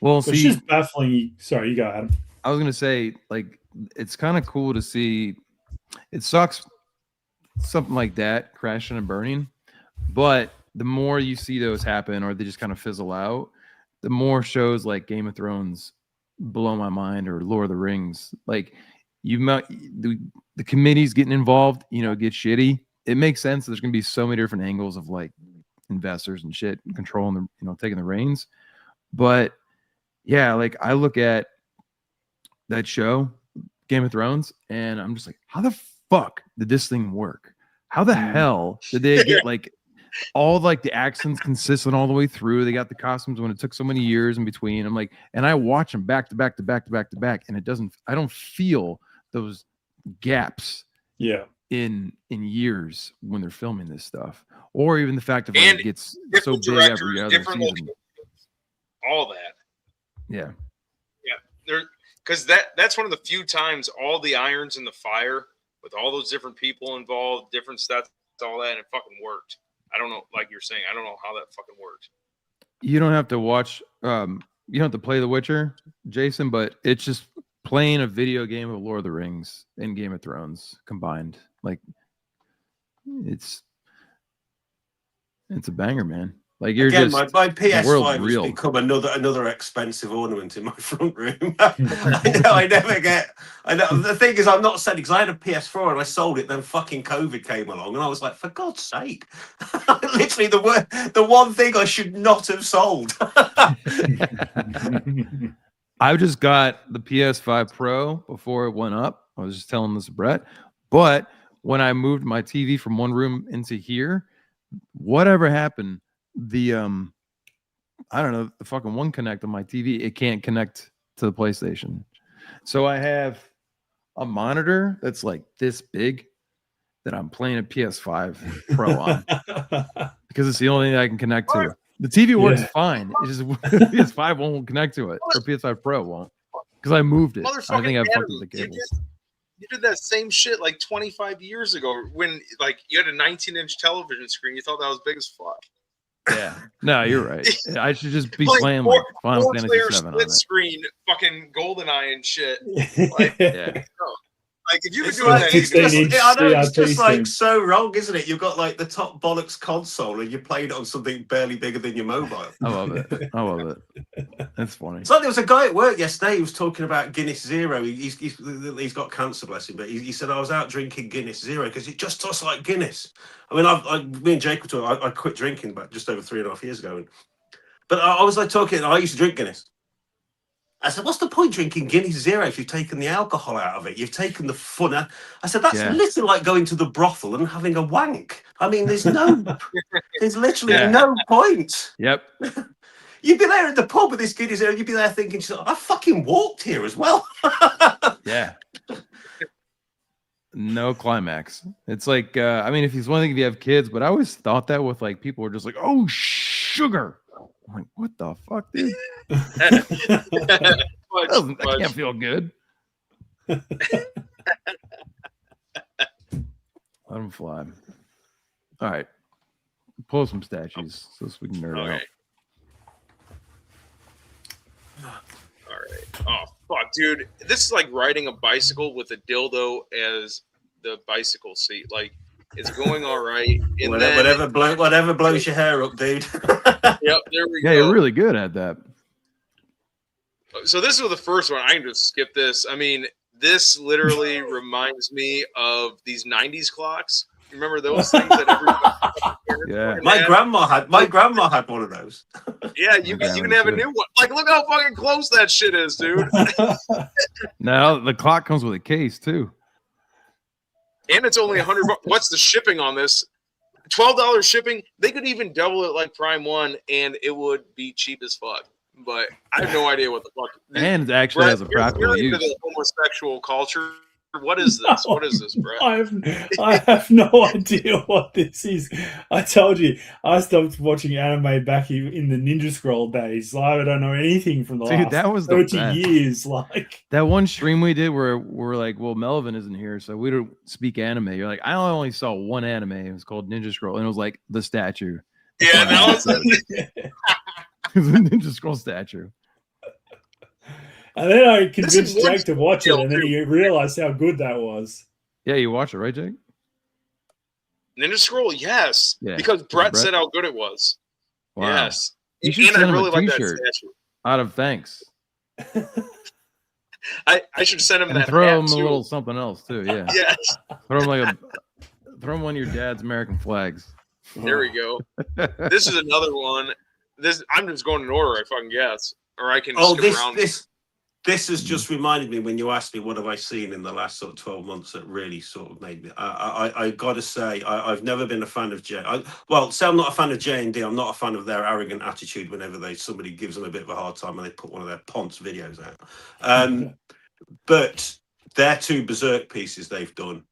[SPEAKER 2] Well,
[SPEAKER 3] it's just baffling. Sorry, you go, Adam.
[SPEAKER 2] I was gonna say, like, it's kind of cool to see. It sucks, something like that crashing and burning, but the more you see those happen, or they just kind of fizzle out, the more shows like Game of Thrones blow my mind, or Lord of the Rings. Like, the committees getting involved, get shitty. It makes sense. There's gonna be so many different angles of like investors and shit controlling the taking the reins. But yeah, like I look at that show, Game of Thrones, and I'm just like, how the fuck did this thing work? How the hell did they get like all like the accents consistent all the way through? They got the costumes when it took so many years in between. I'm like, and I watch them back to back to back to back to back, and I don't feel those gaps.
[SPEAKER 3] Yeah.
[SPEAKER 2] In years when they're filming this stuff, or even the fact that it gets so big every other season.
[SPEAKER 1] All that.
[SPEAKER 2] Yeah.
[SPEAKER 1] There, because that's one of the few times all the irons in the fire with all those different people involved, different stats, all that, and it fucking worked. I don't know, like you're saying, I don't know how that fucking worked.
[SPEAKER 2] You don't have to watch. You don't have to play The Witcher, Jason, but it's just playing a video game of Lord of the Rings and Game of Thrones combined. Like, it's a banger, man. Like, you're
[SPEAKER 4] again,
[SPEAKER 2] just
[SPEAKER 4] my PS5 has become another expensive ornament in my front room. I never get. I know the thing is, I'm not selling because I had a PS4 and I sold it. Then fucking COVID came along, and I was like, for God's sake! Literally the one thing I should not have sold.
[SPEAKER 2] I just got the PS5 Pro before it went up. I was just telling this to Brett, but when I moved my TV from one room into here, whatever happened, the I don't know, the fucking One Connect on my TV, it can't connect to the PlayStation. So I have a monitor that's like this big that I'm playing a PS5 Pro on because it's the only thing I can connect to. The TV works fine. It's just PS5 won't connect to it, or PS5 Pro won't, because I moved it. I think I fucked with the cables.
[SPEAKER 1] You did that same shit like 25 years ago when like you had a 19-inch television screen. You thought that was big as fuck.
[SPEAKER 2] Yeah. No, you're right. I should just be playing like Final Fantasy 7 on it.
[SPEAKER 1] Screen, fucking GoldenEye and shit. Like,
[SPEAKER 2] yeah.
[SPEAKER 1] Like if you were doing that,
[SPEAKER 4] it's just like so wrong, isn't it? You've got like the top bollocks console and you're playing it on something barely bigger than your mobile.
[SPEAKER 2] I love it. That's funny.
[SPEAKER 4] So there was a guy at work yesterday who was talking about Guinness Zero. He's got cancer, bless him, but he said I was out drinking Guinness Zero because it just tastes like Guinness. I mean, me and Jake were talking. I quit drinking about just over 3.5 years ago, but I was like talking. I used to drink Guinness. I said, what's the point drinking Guinness Zero if you've taken the alcohol out of it? You've taken the fun. I said, that's literally like going to the brothel and having a wank. I mean, there's literally no point.
[SPEAKER 2] Yep.
[SPEAKER 4] You'd be there at the pub with this kid, and you'd be there thinking, I fucking walked here as well.
[SPEAKER 2] Yeah. No climax. It's like, I mean, if it's one thing if you have kids, but I always thought that with like people were just like, oh, sugar. I'm like, what the fuck, dude? That can't feel good. Let them fly. All right. Pull some statues so we can nerd out.
[SPEAKER 1] All right. Oh, fuck, dude. This is like riding a bicycle with a dildo as the bicycle seat. Like, it's going all right. And
[SPEAKER 4] whatever blows your hair up, dude.
[SPEAKER 1] Yep, there we go.
[SPEAKER 2] Yeah, you're really good at that.
[SPEAKER 1] So this was the first one. I can just skip this. I mean, this literally reminds me of these 90s clocks. Remember those things that everybody
[SPEAKER 2] Yeah.
[SPEAKER 4] My grandma had one of those.
[SPEAKER 1] Yeah, you can have a new one. Like, look how fucking close that shit is, dude.
[SPEAKER 2] Now the clock comes with a case too.
[SPEAKER 1] And it's only $100. What's the shipping on this? $12 shipping. They could even double it like Prime One, and it would be cheap as fuck. But I have no idea what the fuck.
[SPEAKER 2] And it actually has a practical
[SPEAKER 1] you're
[SPEAKER 2] use.
[SPEAKER 1] into the homosexual culture. What is this? What is this, Brett?
[SPEAKER 3] I have no idea what this is. I told you, I stopped watching anime back in the Ninja Scroll days. I don't know anything from the last
[SPEAKER 2] that was
[SPEAKER 3] 30
[SPEAKER 2] best.
[SPEAKER 3] years. Like
[SPEAKER 2] that one stream we did where we're like, well, Melvin isn't here, so we don't speak anime. You're like, I only saw one anime. It was called Ninja Scroll, and it was like the statue.
[SPEAKER 1] Yeah, that was
[SPEAKER 2] it was a Ninja Scroll statue.
[SPEAKER 3] And then I convinced Jake to watch it, and then he realized how good that was.
[SPEAKER 2] Yeah, you watched it, right, Jake?
[SPEAKER 1] Ninja Scroll, yes.
[SPEAKER 2] Yeah.
[SPEAKER 1] Because Brett said how good it was.
[SPEAKER 2] Wow.
[SPEAKER 1] Yes.
[SPEAKER 2] You should
[SPEAKER 1] and
[SPEAKER 2] send
[SPEAKER 1] I
[SPEAKER 2] him
[SPEAKER 1] really
[SPEAKER 2] a
[SPEAKER 1] like that
[SPEAKER 2] t-shirt
[SPEAKER 1] statue.
[SPEAKER 2] out of thanks.
[SPEAKER 1] I should send him
[SPEAKER 2] And
[SPEAKER 1] that
[SPEAKER 2] throw
[SPEAKER 1] hat
[SPEAKER 2] him
[SPEAKER 1] too.
[SPEAKER 2] a little something else too. Yeah.
[SPEAKER 1] Yes.
[SPEAKER 2] Throw him one of your dad's American flags.
[SPEAKER 1] There we go. This is another one. I'm just going in order, I fucking guess. Or I can skip around.
[SPEAKER 4] This has just reminded me when you asked me what have I seen in the last sort of 12 months that really sort of made me. I got to say, I've never been a fan of J. Say I'm not a fan of J&D. I'm not a fan of their arrogant attitude whenever somebody gives them a bit of a hard time and they put one of their Ponce videos out. But their two Berserk pieces they've done,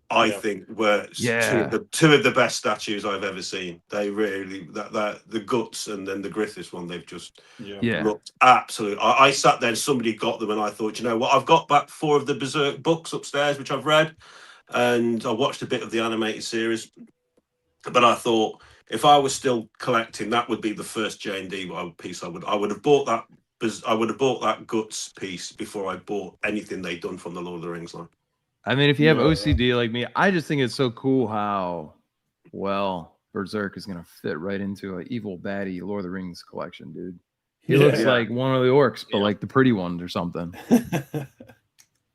[SPEAKER 4] I think were two of the best statues I've ever seen. They really the guts and then the Griffiths one, they've just looked absolute. I sat there and somebody got them and I thought, you know what, I've got back 4 of the Berserk books upstairs which I've read, and I watched a bit of the animated series. But I thought if I was still collecting, that would be the first J&D piece I would have bought that. I would have bought that guts piece before I bought anything they'd done from the Lord of the Rings line.
[SPEAKER 2] I mean, if you have OCD like me, I just think it's so cool how well Berserk is going to fit right into an evil baddie Lord of the Rings collection, dude. He looks like one of the orcs, but like the pretty ones or something.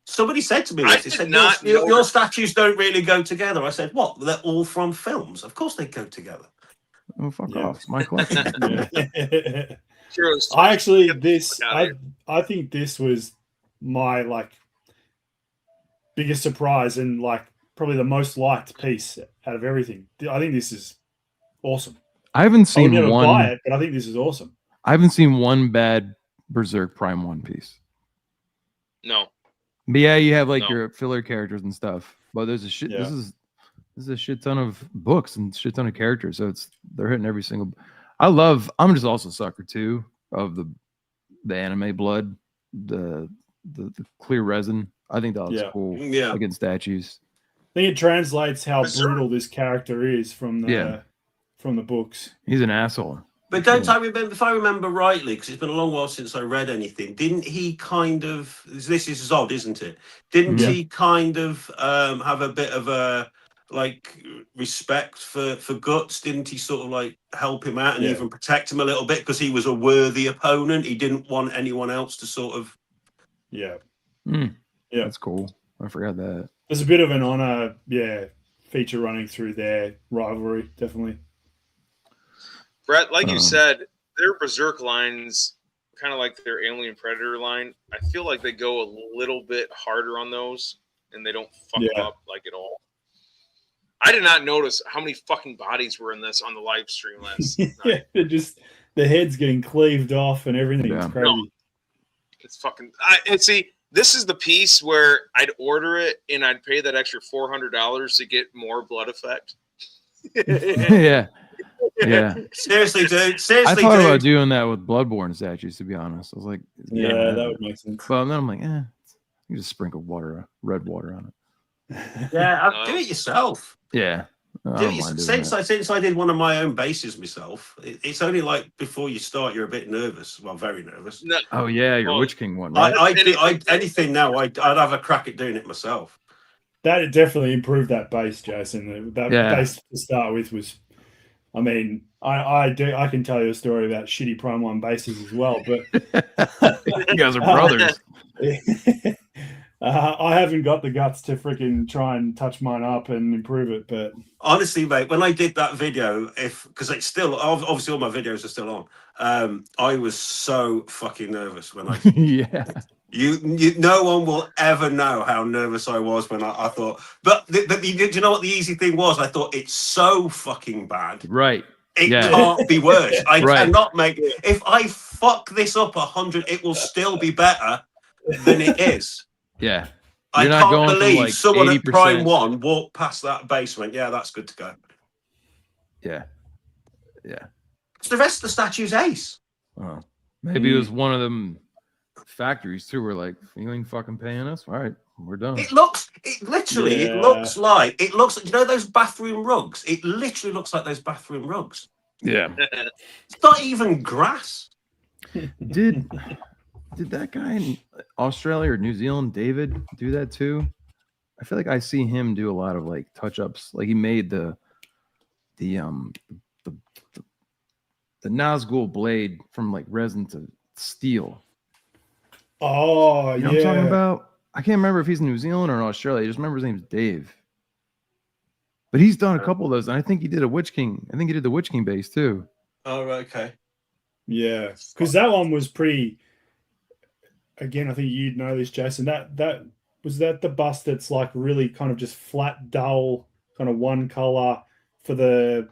[SPEAKER 4] Somebody said to me this, they said, your statues don't really go together. I said, what? They're all from films. Of course they go together.
[SPEAKER 2] Oh, fuck off. It's my collection.
[SPEAKER 3] I think this was my biggest surprise and probably the most liked piece out of everything. I think this is awesome.
[SPEAKER 2] I haven't seen
[SPEAKER 3] I'll never
[SPEAKER 2] one
[SPEAKER 3] buy it, but I think this is awesome.
[SPEAKER 2] I haven't seen one bad Berserk Prime 1 piece.
[SPEAKER 1] No.
[SPEAKER 2] But yeah, you have your filler characters and stuff. But there's a shit this is a shit ton of books and shit ton of characters. So they're hitting every single. I'm just also a sucker too of the anime blood, the clear resin. I think that looks cool. Yeah. Against statues.
[SPEAKER 3] I think it translates how brutal this character is from the books.
[SPEAKER 2] He's an asshole.
[SPEAKER 4] But don't I remember, if I remember rightly, because it's been a long while since I read anything, didn't he kind of, this is odd, isn't it? Didn't he kind of have a bit of a, respect for Guts? Didn't he sort of help him out and even protect him a little bit because he was a worthy opponent? He didn't want anyone else to sort of...
[SPEAKER 3] Yeah.
[SPEAKER 2] Yeah, that's cool. I forgot that.
[SPEAKER 3] There's a bit of an honor, feature running through their rivalry, definitely.
[SPEAKER 1] Brett, like you said, their Berserk lines, kind of like their Alien Predator line, I feel like they go a little bit harder on those, and they don't fuck them up at all. I did not notice how many fucking bodies were in this on the live stream last night.
[SPEAKER 3] They're the head's getting cleaved off and everything.
[SPEAKER 2] Yeah.
[SPEAKER 3] It's crazy.
[SPEAKER 1] No. It's fucking. And see, this is the piece where I'd order it and I'd pay that extra $400 to get more blood effect.
[SPEAKER 2] Yeah. Yeah.
[SPEAKER 4] Seriously, dude.
[SPEAKER 2] I
[SPEAKER 4] Seriously,
[SPEAKER 2] thought
[SPEAKER 4] dude.
[SPEAKER 2] about doing that with Bloodborne statues, to be honest. I was like,
[SPEAKER 3] Yeah, that would make sense.
[SPEAKER 2] But then I'm like, you just sprinkle water, red water on it.
[SPEAKER 4] Yeah, do it yourself.
[SPEAKER 2] Yeah. I
[SPEAKER 4] Do
[SPEAKER 2] don't
[SPEAKER 4] it,
[SPEAKER 2] mind doing that.
[SPEAKER 4] since I did one of my own bases myself, it's only like before you start, you're a bit nervous. Well, very nervous.
[SPEAKER 1] No,
[SPEAKER 2] Oh yeah, your
[SPEAKER 1] Well,
[SPEAKER 2] Witch King one, right?
[SPEAKER 4] Anything now, I'd have a crack at doing it myself.
[SPEAKER 3] That definitely improved that base, Jason. That base to start with was, I mean, I can tell you a story about shitty Prime 1 bases as well, but
[SPEAKER 2] You guys are brothers.
[SPEAKER 3] I haven't got the guts to freaking try and touch mine up and improve it. But
[SPEAKER 4] honestly, mate, when I did that video, because it's still obviously all my videos are still on, I was so fucking nervous when I.
[SPEAKER 2] Yeah.
[SPEAKER 4] No one will ever know how nervous I was when I thought. But do you know what the easy thing was? I thought it's so fucking bad.
[SPEAKER 2] Right.
[SPEAKER 4] It can't be worse. I
[SPEAKER 2] Right.
[SPEAKER 4] cannot make. If I fuck this up 100, it will still be better than it is.
[SPEAKER 2] Yeah.
[SPEAKER 4] I
[SPEAKER 2] You're not
[SPEAKER 4] can't
[SPEAKER 2] going from,
[SPEAKER 4] believe
[SPEAKER 2] like,
[SPEAKER 4] someone at
[SPEAKER 2] 80%.
[SPEAKER 4] Prime 1 walked past that base and went, yeah, that's good to go.
[SPEAKER 2] Yeah. Yeah.
[SPEAKER 4] So the rest of the statue's ace.
[SPEAKER 2] Oh. Maybe it was one of them factories too. We're like, you ain't fucking paying us. All right, we're done.
[SPEAKER 4] It looks like you know those bathroom rugs? It literally looks like those bathroom rugs.
[SPEAKER 2] Yeah.
[SPEAKER 4] It's not even grass.
[SPEAKER 2] Did that guy in Australia or New Zealand, David, do that too? I feel like I see him do a lot of like touch-ups. Like he made the Nazgul blade from like resin to steel.
[SPEAKER 3] oh
[SPEAKER 2] You know what I'm talking about? I can't remember if he's in New Zealand or in Australia. I just remember his name's Dave. But he's done a couple of those, and I think he did a Witch King. I think he did the Witch King base too.
[SPEAKER 4] Oh, right, okay.
[SPEAKER 3] Yeah, because that one was pretty. Again, I think you'd know this, Jason. That was that the bust that's like really kind of just flat, dull, kind of one color for the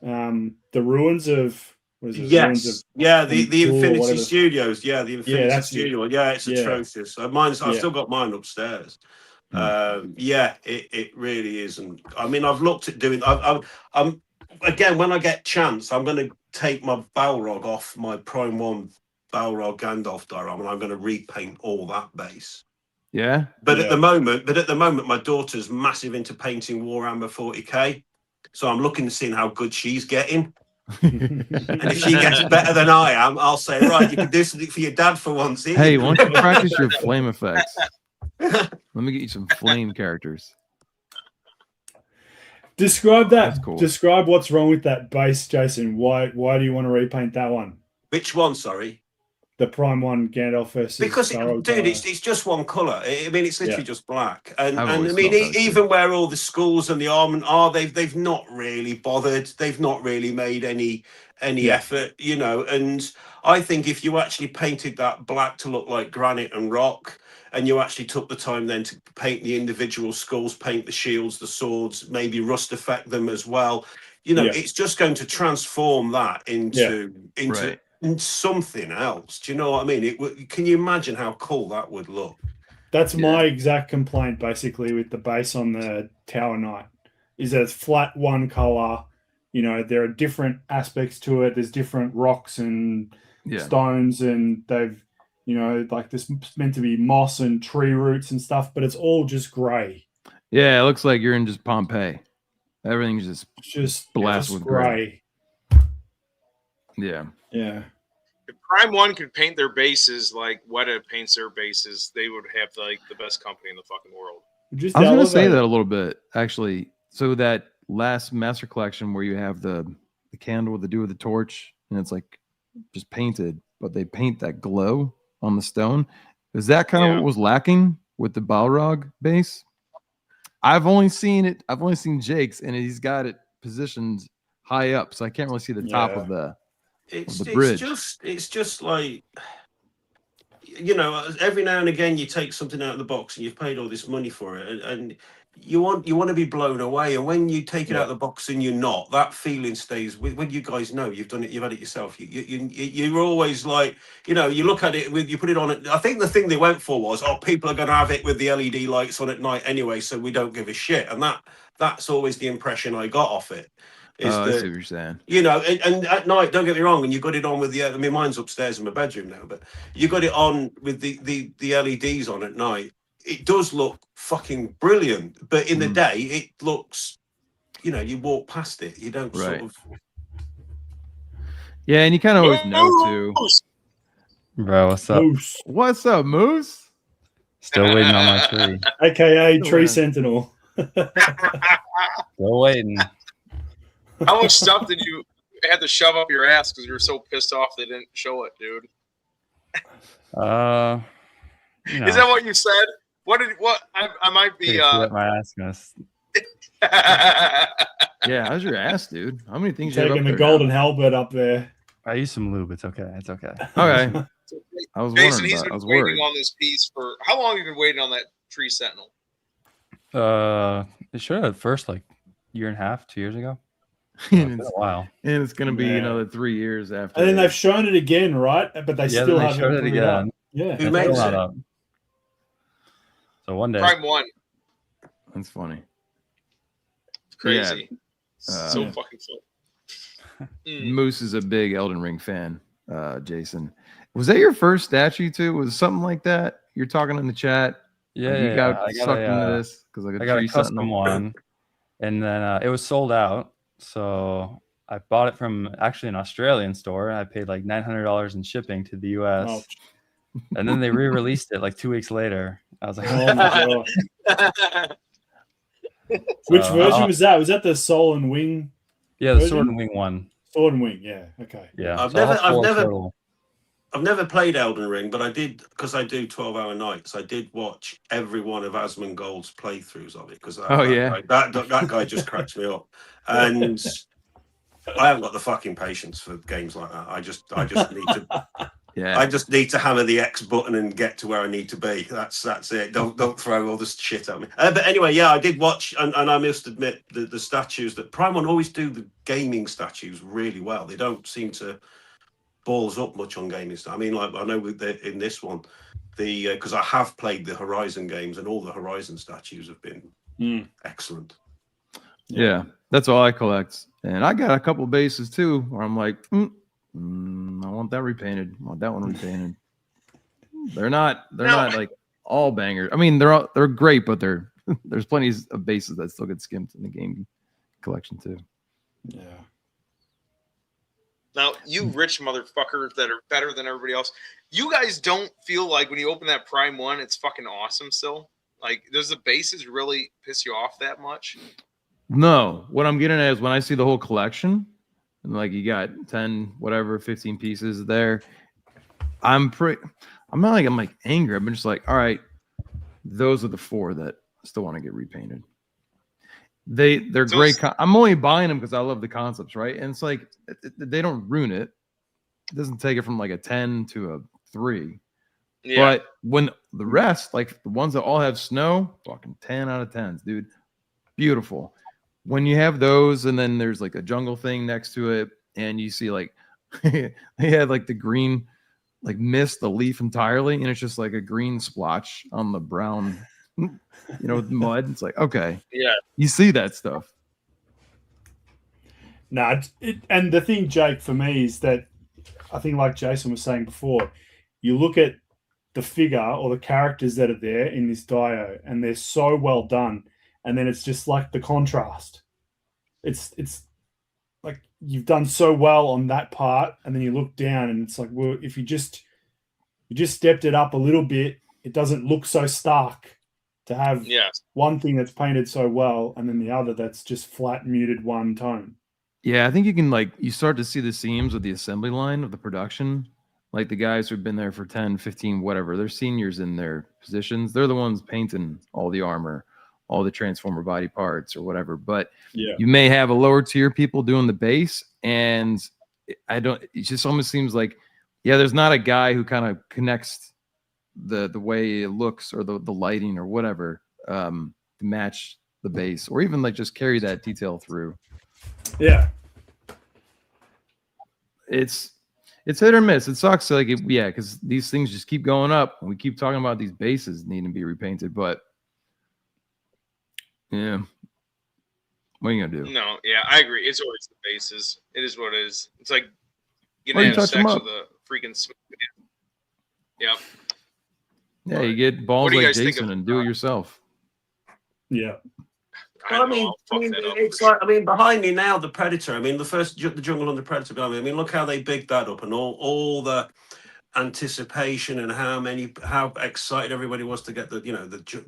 [SPEAKER 3] ruins of what is it?
[SPEAKER 4] Yes,
[SPEAKER 3] Ruins of,
[SPEAKER 4] the Infinity
[SPEAKER 3] whatever.
[SPEAKER 4] Studios. Yeah, the Infinity
[SPEAKER 3] that's
[SPEAKER 4] Studio. Yeah, it's atrocious. I've still got mine upstairs. It really isn't. I mean, I've looked at doing. I'm again when I get chance, I'm going to take my Balrog off my Prime 1 Balrog Gandalf diorama, and I'm going to repaint all that base.
[SPEAKER 2] Yeah.
[SPEAKER 4] But at the moment, my daughter's massive into painting Warhammer 40k, so I'm looking to see how good she's getting. And if she gets better than I am, I'll say, right, you can do something for your dad for once.
[SPEAKER 2] Hey, why don't you practice your flame effects? Let me get you some flame characters.
[SPEAKER 3] Describe that.
[SPEAKER 2] That's cool.
[SPEAKER 3] Describe what's wrong with that base, Jason. Why do you want to repaint that one?
[SPEAKER 4] Which one? Sorry.
[SPEAKER 3] The Prime 1 Gandalf versus
[SPEAKER 4] Because
[SPEAKER 3] Balrog
[SPEAKER 4] dude,
[SPEAKER 3] diorama.
[SPEAKER 4] it's just one color. I mean, it's literally just black. And
[SPEAKER 2] I've
[SPEAKER 4] I
[SPEAKER 2] always
[SPEAKER 4] mean,
[SPEAKER 2] thought that was
[SPEAKER 4] even where all the schools and the armament are, they've not really bothered. They've not really made any effort, you know. And I think if you actually painted that black to look like granite and rock, and you actually took the time then to paint the individual skulls, paint the shields, the swords, maybe rust effect them as well, you know, it's just going to transform that into
[SPEAKER 2] Right.
[SPEAKER 4] something else. Do you know what I mean? Can you imagine how cool that would look?
[SPEAKER 3] That's my exact complaint, basically, with the base on the Tower Knight, is that it's flat one color. You know, there are different aspects to it. There's different rocks and stones, and they've, you know, like this meant to be moss and tree roots and stuff, but it's all just gray.
[SPEAKER 2] Yeah, it looks like you're in just Pompeii. Everything's just blasted with gray. Yeah.
[SPEAKER 3] Yeah.
[SPEAKER 1] If Prime 1 could paint their bases like Weta paints their bases, they would have like the best company in the fucking world.
[SPEAKER 3] Just
[SPEAKER 2] I was going to say that a little bit, actually. So that last Master Collection where you have the candle with the torch, and it's like just painted, but they paint that glow on the stone. Is that kind of what was lacking with the Balrog base? I've only seen Jake's, and he's got it positioned high up, so I can't really see the top of the bridge.
[SPEAKER 4] It's just like, you know, every now and again you take something out of the box and you've paid all this money for it, and you want to be blown away, and when you take it out of the box and you're not, that feeling stays with. When you guys know you've done it, you've had it yourself. You're always like, you know, you look at it with, you put it on it. I think the thing they went for was, oh, people are going to have it with the LED lights on at night anyway, so we don't give a shit. And that's always the impression I got off it. Is
[SPEAKER 2] I see
[SPEAKER 4] that,
[SPEAKER 2] what you're saying.
[SPEAKER 4] you know, and at night, don't get me wrong, and you got it on with the. I mean, mine's upstairs in my bedroom now, but you got it on with the LEDs on at night. It does look fucking brilliant, but in the day, it looks, you know, you walk past it, you don't sort of.
[SPEAKER 2] Yeah, and you kind of always know too.
[SPEAKER 5] Bro, what's up?
[SPEAKER 3] Moose,
[SPEAKER 2] What's up, Moose?
[SPEAKER 5] Still waiting on my tree.
[SPEAKER 3] aka Tree Sentinel.
[SPEAKER 5] Still waiting.
[SPEAKER 1] How much stuff did you had to shove up your ass because you were so pissed off they didn't show it, dude?
[SPEAKER 5] You know,
[SPEAKER 1] Is that what you said? What I might be
[SPEAKER 5] my ass gonna
[SPEAKER 2] Yeah, how's your ass, dude? How many things you
[SPEAKER 3] Taking
[SPEAKER 2] have
[SPEAKER 3] the
[SPEAKER 2] up there
[SPEAKER 3] golden halberd up there.
[SPEAKER 5] I use some lube. It's okay. It's okay.
[SPEAKER 2] now? Okay. I was
[SPEAKER 1] Jason,
[SPEAKER 2] wondering
[SPEAKER 1] he's
[SPEAKER 2] about it. I
[SPEAKER 1] been
[SPEAKER 2] was
[SPEAKER 1] waiting
[SPEAKER 2] worried.
[SPEAKER 1] on this piece for how long have you been waiting on that Tree Sentinel?
[SPEAKER 5] It should have first like year and a half, 2 years ago.
[SPEAKER 2] And
[SPEAKER 5] It's been
[SPEAKER 2] it's,
[SPEAKER 5] a while.
[SPEAKER 2] and it's gonna be
[SPEAKER 3] Yeah.
[SPEAKER 2] another 3 years after.
[SPEAKER 3] And then they've shown it again, right? But they still
[SPEAKER 5] then they
[SPEAKER 3] haven't
[SPEAKER 5] showed it
[SPEAKER 3] put it up.
[SPEAKER 5] again.
[SPEAKER 3] Yeah.
[SPEAKER 4] Who
[SPEAKER 5] It's
[SPEAKER 4] makes
[SPEAKER 5] still not
[SPEAKER 4] it?
[SPEAKER 5] up. So one day,
[SPEAKER 1] Prime 1.
[SPEAKER 2] That's funny.
[SPEAKER 1] It's crazy.
[SPEAKER 2] Yeah.
[SPEAKER 1] So
[SPEAKER 3] Yeah.
[SPEAKER 1] fucking fun.
[SPEAKER 2] Moose is a big Elden Ring fan. Jason, was that your first statue too? Was it something like that? You're talking in the chat.
[SPEAKER 5] yeah,
[SPEAKER 2] You
[SPEAKER 5] yeah,
[SPEAKER 2] got
[SPEAKER 5] I
[SPEAKER 2] sucked
[SPEAKER 5] got
[SPEAKER 2] into
[SPEAKER 5] a,
[SPEAKER 2] this because like
[SPEAKER 5] I got
[SPEAKER 2] tree
[SPEAKER 5] a custom
[SPEAKER 2] sentinel.
[SPEAKER 5] one, and then it was sold out. So I bought it from actually an Australian store. I paid like $900 in shipping to the US,
[SPEAKER 3] Oh,
[SPEAKER 5] and then they re-released it like 2 weeks later. I was like,
[SPEAKER 3] oh my God. Which
[SPEAKER 5] So,
[SPEAKER 3] version was that? Was that the Soul and Wing?
[SPEAKER 5] yeah, the
[SPEAKER 3] version?
[SPEAKER 5] Sword and Wing one.
[SPEAKER 3] Sword and Wing, yeah. Okay.
[SPEAKER 5] Yeah,
[SPEAKER 4] I've
[SPEAKER 5] so I'll
[SPEAKER 4] never-
[SPEAKER 5] have
[SPEAKER 4] I've
[SPEAKER 5] four
[SPEAKER 4] never-
[SPEAKER 5] total.
[SPEAKER 4] I've never played Elden Ring, but I did, because I do 12-hour nights. I did watch every one of Asmongold's playthroughs of it because that guy just cracks me up, and I haven't got the fucking patience for games like that. I just need to.
[SPEAKER 2] Yeah.
[SPEAKER 4] I just need to hammer the X button and get to where I need to be. That's it. Don't throw all this shit at me. But anyway, yeah, I did watch, and I must admit the statues that Prime One always do the gaming statues really well. They don't seem to balls up much on gaming stuff. I mean, like I know in this one, because I have played the Horizon games, and all the Horizon statues have been excellent.
[SPEAKER 2] Yeah, that's all I collect. And I got a couple bases too where I'm like, I want that repainted. I want that one repainted. They're not like all bangers. I mean, they're great, but there's plenty of bases that still get skimped in the game collection too.
[SPEAKER 3] Yeah.
[SPEAKER 1] Now, you rich motherfuckers that are better than everybody else, you guys don't feel like when you open that Prime 1, it's fucking awesome still? Like, does the bases really piss you off that much?
[SPEAKER 2] No, what I'm getting at is when I see the whole collection, and like you got 10, whatever, 15 pieces there, I'm not like I'm like angry. I'm just like, all right, those are the 4 that I still want to get repainted. They're
[SPEAKER 1] So
[SPEAKER 2] great. I'm only buying them because I love the concepts, right? And it's like they don't ruin it. It doesn't take it from like a 10 to a 3.
[SPEAKER 1] Yeah.
[SPEAKER 2] But when the rest, like the ones that all have snow, fucking 10 out of 10s, dude. Beautiful. When you have those, and then there's like a jungle thing next to it, and you see like they had like the green, like missed the leaf entirely, and it's just like a green splotch on the brown, with mud. It's like, okay,
[SPEAKER 1] Yeah.
[SPEAKER 2] you see that stuff.
[SPEAKER 3] No, and the thing, Jake, for me is that I think, like Jason was saying before, you look at the figure or the characters that are there in this dio, and they're so well done, and then it's just like the contrast. It's like you've done so well on that part, and then you look down, and it's like, well, if you just stepped it up a little bit, it doesn't look so stark to have one thing that's painted so well, and then the other that's just flat, muted one tone.
[SPEAKER 2] Yeah, I think you can you start to see the seams of the assembly line of the production. Like the guys who've been there for 10, 15, whatever, they're seniors in their positions. They're the ones painting all the armor, all the Transformer body parts or whatever. But you may have a lower tier people doing the base, and it just almost seems like, there's not a guy who kind of connects the way it looks or the lighting or whatever to match the base, or even like just carry that detail through.
[SPEAKER 3] Yeah.
[SPEAKER 2] It's hit or miss. It sucks. Like, because these things just keep going up. And we keep talking about these bases needing to be repainted, but yeah, what are you gonna do?
[SPEAKER 1] No, yeah, I agree. It's always the bases. It is what it is. It's like
[SPEAKER 2] Or
[SPEAKER 1] getting
[SPEAKER 2] you
[SPEAKER 1] have
[SPEAKER 2] touch 'em
[SPEAKER 1] sex
[SPEAKER 2] up.
[SPEAKER 1] with a freaking. Yep.
[SPEAKER 2] Yeah, you get balls
[SPEAKER 1] What do you
[SPEAKER 2] like
[SPEAKER 1] guys think
[SPEAKER 2] Jason
[SPEAKER 1] of-
[SPEAKER 2] and do it yourself.
[SPEAKER 3] Yeah.
[SPEAKER 4] Well, I mean, it's like, behind me now, the Predator. I mean, the Jungle Hunter Predator behind me. I mean, look how they bigged that up, and all the anticipation and how excited everybody was to get the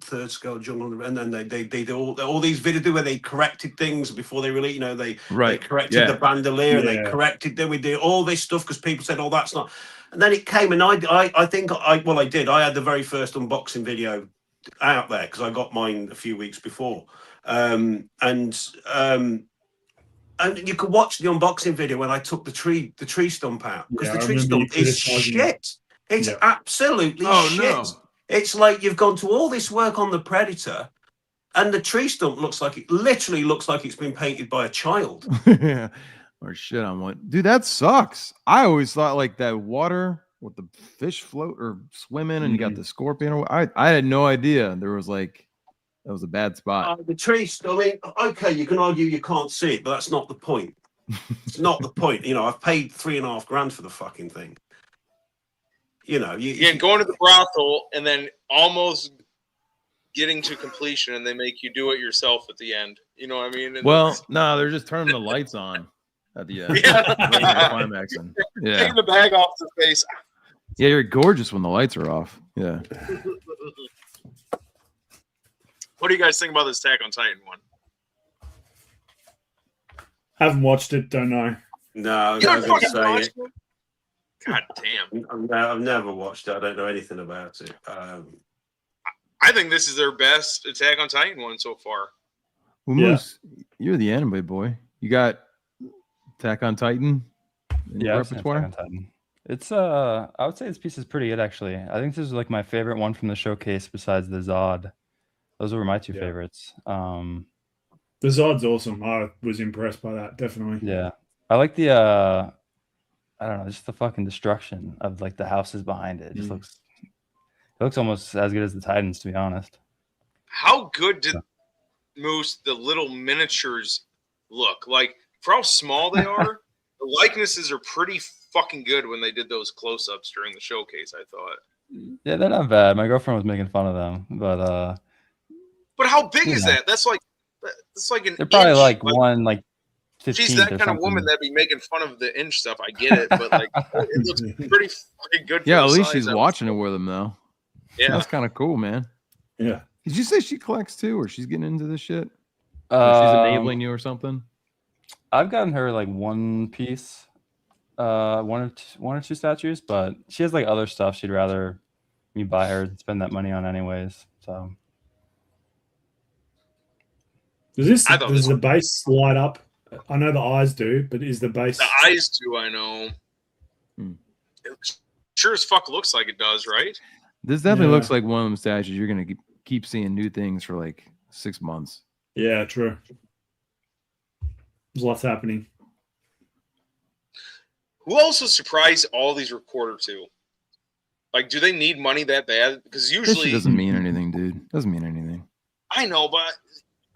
[SPEAKER 4] third scale Jungle Hunter, and then they did all these videos where they corrected things before they released. They corrected the bandolier, and they corrected. Then we did all this stuff because people said, "Oh, that's not." And then it came, and I think I did. I had the very first unboxing video out there because I got mine a few weeks before. And you could watch the unboxing video when I took the tree stump out, because the tree stump is shit. It's absolutely shit.
[SPEAKER 2] No.
[SPEAKER 4] It's like you've gone to all this work on the Predator, and the tree stump literally looks like it's been painted by a child.
[SPEAKER 2] Yeah. Or shit on what, dude, that sucks. I always thought like that water with the fish float or swim in, and you got the scorpion. Or I had no idea there was like that was a bad spot.
[SPEAKER 4] The tree stump. I mean, okay, you can argue you can't see it, but that's not the point. It's not the point. I've paid $3.5 grand for the fucking thing.
[SPEAKER 1] Going to the brothel and then almost getting to completion, and they make you do it yourself at the end. You know what I mean? And
[SPEAKER 2] no, they're just turning the lights on at the end.
[SPEAKER 1] Yeah.
[SPEAKER 2] Climaxing. Yeah.
[SPEAKER 1] Taking the bag off the face.
[SPEAKER 2] Yeah, you're gorgeous when the lights are off. Yeah.
[SPEAKER 1] What do you guys think about this Attack on Titan one?
[SPEAKER 3] Haven't watched it. Don't know.
[SPEAKER 4] No,
[SPEAKER 1] You
[SPEAKER 4] I
[SPEAKER 1] haven't
[SPEAKER 4] was
[SPEAKER 1] fucking
[SPEAKER 4] gonna
[SPEAKER 1] watched
[SPEAKER 4] say
[SPEAKER 1] it? God damn.
[SPEAKER 4] I've never watched it. I don't know anything about it.
[SPEAKER 1] I think this is their best Attack on Titan one so far.
[SPEAKER 2] Well, Moose, you're the anime boy. You got Attack on Titan in your
[SPEAKER 5] I've seen Attack
[SPEAKER 2] repertoire?
[SPEAKER 5] on Titan. It's I would say this piece is pretty good actually. I think this is like my favorite one from the showcase besides the Zod. Those were my two favorites.
[SPEAKER 3] The Zod's awesome. I was impressed by that, definitely.
[SPEAKER 5] Yeah. I like the I don't know, just the fucking destruction of like the houses behind it. It just looks almost as good as the Titans, to be honest.
[SPEAKER 1] How good did Moose, the little miniatures, look? Like, for how small they are, the likenesses are pretty fucking good when they did those close-ups during the showcase, I thought.
[SPEAKER 5] Yeah, they're not bad. My girlfriend was making fun of them, but
[SPEAKER 1] how big is that? That's like an
[SPEAKER 5] they're probably
[SPEAKER 1] inch.
[SPEAKER 5] like 1 15.
[SPEAKER 1] She's that kind of woman that'd be making fun of the inch stuff. I get it, but like it looks pretty fucking good.
[SPEAKER 2] Yeah, at least she's watching it with him though.
[SPEAKER 1] Yeah,
[SPEAKER 2] that's kind of cool, man.
[SPEAKER 3] Yeah.
[SPEAKER 2] Did you say she collects too, or she's getting into this shit? Or she's enabling you or something?
[SPEAKER 5] I've gotten her like one piece, one or two statues, but she has like other stuff she'd rather me buy her and spend that money on anyways. So
[SPEAKER 3] does the base light up? I know the eyes do, but is the base?
[SPEAKER 1] The eyes do, I know. It sure as fuck looks like it does, right?
[SPEAKER 2] This definitely looks like one of them statues. You're gonna keep seeing new things for like 6 months.
[SPEAKER 3] Yeah, true. There's lots happening.
[SPEAKER 1] Who also surprised all these recorder to? Like, do they need money that bad? Because usually
[SPEAKER 2] it doesn't mean anything, dude. Doesn't mean anything.
[SPEAKER 1] I know, but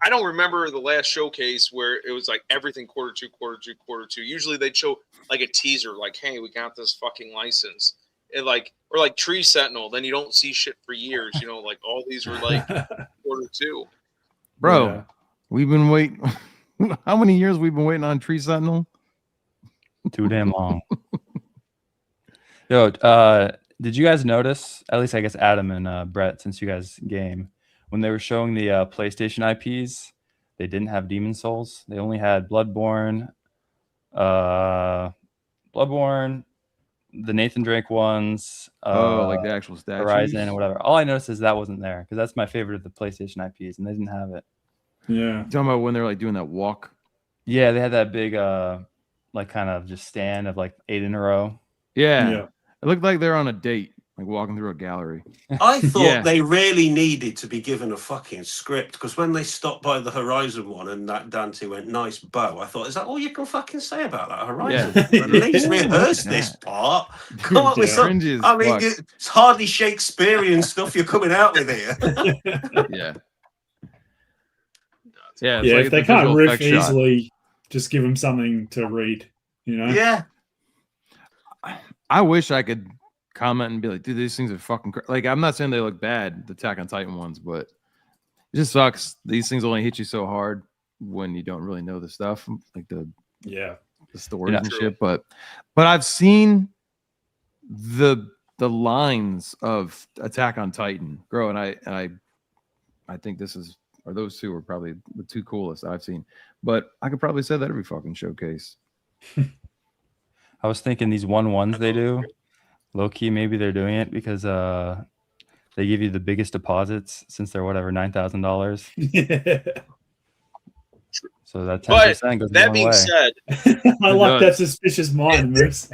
[SPEAKER 1] I don't remember the last showcase where it was like everything quarter two. Usually they'd show like a teaser, like, "Hey, we got this fucking license." And like, or like Tree Sentinel. Then you don't see shit for years. Like all these were like quarter two.
[SPEAKER 2] Bro, we've been waiting. How many years we've been waiting on Tree Sentinel?
[SPEAKER 5] Too damn long. Yo, did you guys notice? At least I guess Adam and Brett, since you guys game, when they were showing the PlayStation IPs, they didn't have Demon Souls. They only had Bloodborne, the Nathan Drake ones.
[SPEAKER 2] Like the actual statues?
[SPEAKER 5] Horizon or whatever. All I noticed is that wasn't there because that's my favorite of the PlayStation IPs, and they didn't have it.
[SPEAKER 3] Yeah.
[SPEAKER 2] Talking about when they're like doing that walk.
[SPEAKER 5] Yeah, they had that big like kind of just stand of like 8 in a row.
[SPEAKER 2] Yeah. It looked like they're on a date. like walking through a gallery.
[SPEAKER 4] I thought
[SPEAKER 2] Yeah.
[SPEAKER 4] they really needed to be given a fucking script, because when they stopped by the Horizon one and that Dante went, nice bow, I thought, is that all you can fucking say about that Horizon?
[SPEAKER 3] Yeah.
[SPEAKER 4] At least
[SPEAKER 3] Yeah.
[SPEAKER 4] rehearse
[SPEAKER 2] Look at
[SPEAKER 4] this
[SPEAKER 2] that.
[SPEAKER 4] part. Come up with
[SPEAKER 3] Yeah.
[SPEAKER 4] some.
[SPEAKER 2] Cringy as
[SPEAKER 4] I mean,
[SPEAKER 2] fuck.
[SPEAKER 4] it's hardly Shakespearean stuff you're coming out with here.
[SPEAKER 2] Yeah. Yeah, it's
[SPEAKER 3] Yeah,
[SPEAKER 2] like
[SPEAKER 3] if they
[SPEAKER 2] the
[SPEAKER 3] can't
[SPEAKER 2] visual
[SPEAKER 3] riff
[SPEAKER 2] effects shot.
[SPEAKER 3] easily, just give them something to read. You know?
[SPEAKER 4] Yeah.
[SPEAKER 2] I wish I could comment and be like, dude, these things are fucking like, I'm not saying they look bad, the Attack on Titan ones, but it just sucks. These things only hit you so hard when you don't really know the stuff, like the stories
[SPEAKER 5] Yeah.
[SPEAKER 2] and
[SPEAKER 1] True.
[SPEAKER 2] shit. But I've seen the lines of Attack on Titan grow, and I think those two are probably the two coolest I've seen. But I could probably say that every fucking showcase.
[SPEAKER 5] I was thinking these 1-1s they do, low key, maybe they're doing it because they give you the biggest deposits since they're whatever $9,000.
[SPEAKER 3] Yeah.
[SPEAKER 5] So that 10%
[SPEAKER 1] But
[SPEAKER 5] goes a
[SPEAKER 1] that
[SPEAKER 5] long
[SPEAKER 1] being
[SPEAKER 5] way.
[SPEAKER 1] said,
[SPEAKER 3] I
[SPEAKER 2] It
[SPEAKER 3] like that
[SPEAKER 2] does.
[SPEAKER 3] suspicious mind, Moose.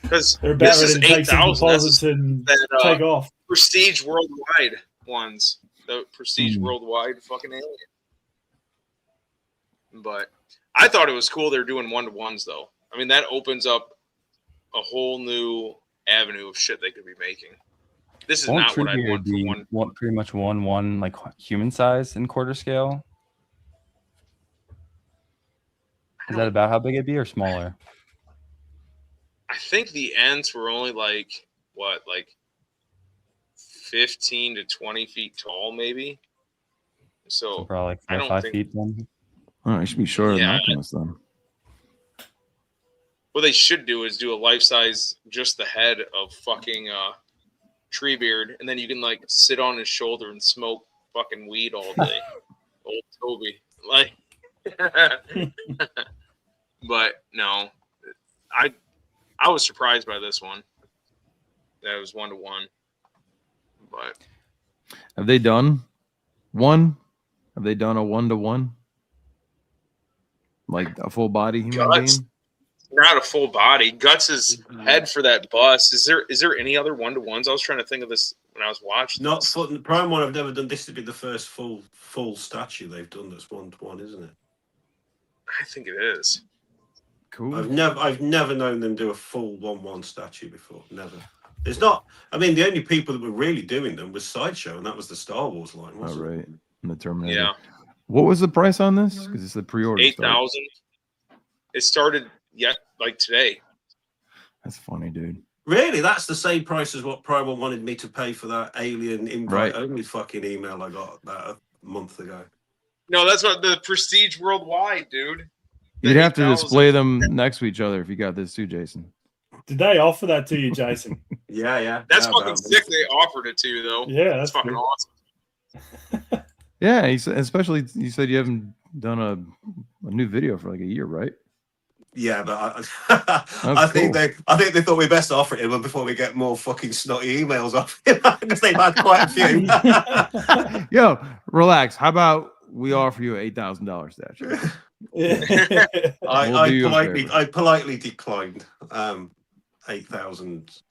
[SPEAKER 1] because
[SPEAKER 3] They're about
[SPEAKER 1] this is
[SPEAKER 3] ready to take some
[SPEAKER 1] 8,000. That's
[SPEAKER 3] deposits and
[SPEAKER 1] that
[SPEAKER 3] take off.
[SPEAKER 1] Prestige Worldwide ones. The Prestige
[SPEAKER 2] Mhm.
[SPEAKER 1] Worldwide fucking alien. But I thought it was cool they're doing 1-to-1s though. I mean, that opens up a whole new avenue of shit they could be making. This is
[SPEAKER 5] Won't
[SPEAKER 1] not what I'd
[SPEAKER 5] Treebeard
[SPEAKER 1] want for
[SPEAKER 5] be
[SPEAKER 1] one.
[SPEAKER 5] pretty much 1-1 like human size in quarter scale? Is that about how big it'd be or smaller?
[SPEAKER 1] I think the ends were only like 15 to 20 feet tall, maybe.
[SPEAKER 5] So
[SPEAKER 1] So
[SPEAKER 5] probably like 4
[SPEAKER 1] I
[SPEAKER 5] or
[SPEAKER 1] don't
[SPEAKER 5] 5
[SPEAKER 1] think-
[SPEAKER 5] feet then.
[SPEAKER 2] Oh, I should be shorter than
[SPEAKER 1] Yeah.
[SPEAKER 2] Optimus then.
[SPEAKER 1] what they should do is do a life size, just the head of fucking Treebeard, and then you can like sit on his shoulder and smoke fucking weed all day. Old Toby, like. But no, I was surprised by this one. That it was 1-to-1. But
[SPEAKER 2] Have they done one? Have they done a 1-to-1? Like a full body human
[SPEAKER 1] Guts.
[SPEAKER 2] being?
[SPEAKER 1] not a full body. Guts' head for that bus. Is there any other 1-to-1s? I was trying to think of this when I was watching.
[SPEAKER 4] Not
[SPEAKER 1] this.
[SPEAKER 4] for the Prime one. I've never done. This would be the first full statue they've done that's 1-to-1, isn't it?
[SPEAKER 1] I think it is.
[SPEAKER 2] Cool.
[SPEAKER 4] I've never known them do a full 1-1 statue before. Never. It's not. I mean, the only people that were really doing them was Sideshow, and that was the Star Wars line.
[SPEAKER 2] Oh,
[SPEAKER 4] Wasn't
[SPEAKER 2] right. And the Terminator.
[SPEAKER 1] Yeah,
[SPEAKER 2] What was the price on this? Because it's the pre-order.
[SPEAKER 1] 8,000. It started like today.
[SPEAKER 2] That's funny, dude.
[SPEAKER 4] Really, that's the same price as what Prime One wanted me to pay for that alien invite
[SPEAKER 2] Right.
[SPEAKER 4] only fucking email I got about a month ago.
[SPEAKER 1] No, that's what the Prestige Worldwide, dude. The
[SPEAKER 2] You'd have to
[SPEAKER 1] 8,000.
[SPEAKER 2] display them next to each other if you got this too, Jason.
[SPEAKER 3] Did they offer that to you, Jason?
[SPEAKER 4] Yeah.
[SPEAKER 1] That's
[SPEAKER 4] Yeah,
[SPEAKER 1] fucking
[SPEAKER 4] but-
[SPEAKER 1] sick. They offered it to you though.
[SPEAKER 3] Yeah,
[SPEAKER 1] That's
[SPEAKER 3] that's
[SPEAKER 1] fucking
[SPEAKER 3] cool.
[SPEAKER 1] awesome.
[SPEAKER 2] Yeah, he said, especially you said you haven't done a new video for like a year, right?
[SPEAKER 4] Yeah, but I think they thought we best offer it to him before we get more fucking snotty emails off him because they've had quite a few.
[SPEAKER 2] Yo, relax. How about we offer you an $8,000 statue? We'll do you a favor.
[SPEAKER 4] I politely declined 8,000,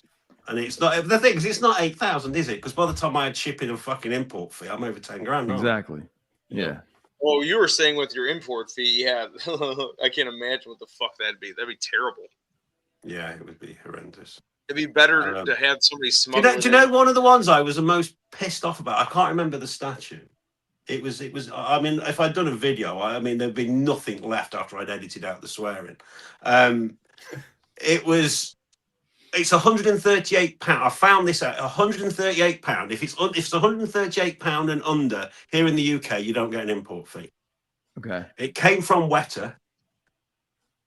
[SPEAKER 4] and it's not the thing is it's not 8,000, is it? Because by the time I had shipping and fucking import fee, I'm over 10 grand. aren't I?
[SPEAKER 2] Exactly. Yeah.
[SPEAKER 1] Well, you were saying with your import fee, yeah. I can't imagine what the fuck that'd be. That'd be terrible.
[SPEAKER 4] Yeah, it would be horrendous.
[SPEAKER 1] It'd be better to have somebody
[SPEAKER 4] Do
[SPEAKER 1] smuggle.
[SPEAKER 4] you know one of the ones I was the most pissed off about? I can't remember the statue. It was. I mean, if I'd done a video, I mean, there'd be nothing left after I'd edited out the swearing. It's 138 pound. I found this at 138 pound. If it's 138 pound and under here in the UK, you don't get an import fee.
[SPEAKER 2] Okay.
[SPEAKER 4] It came from Weta,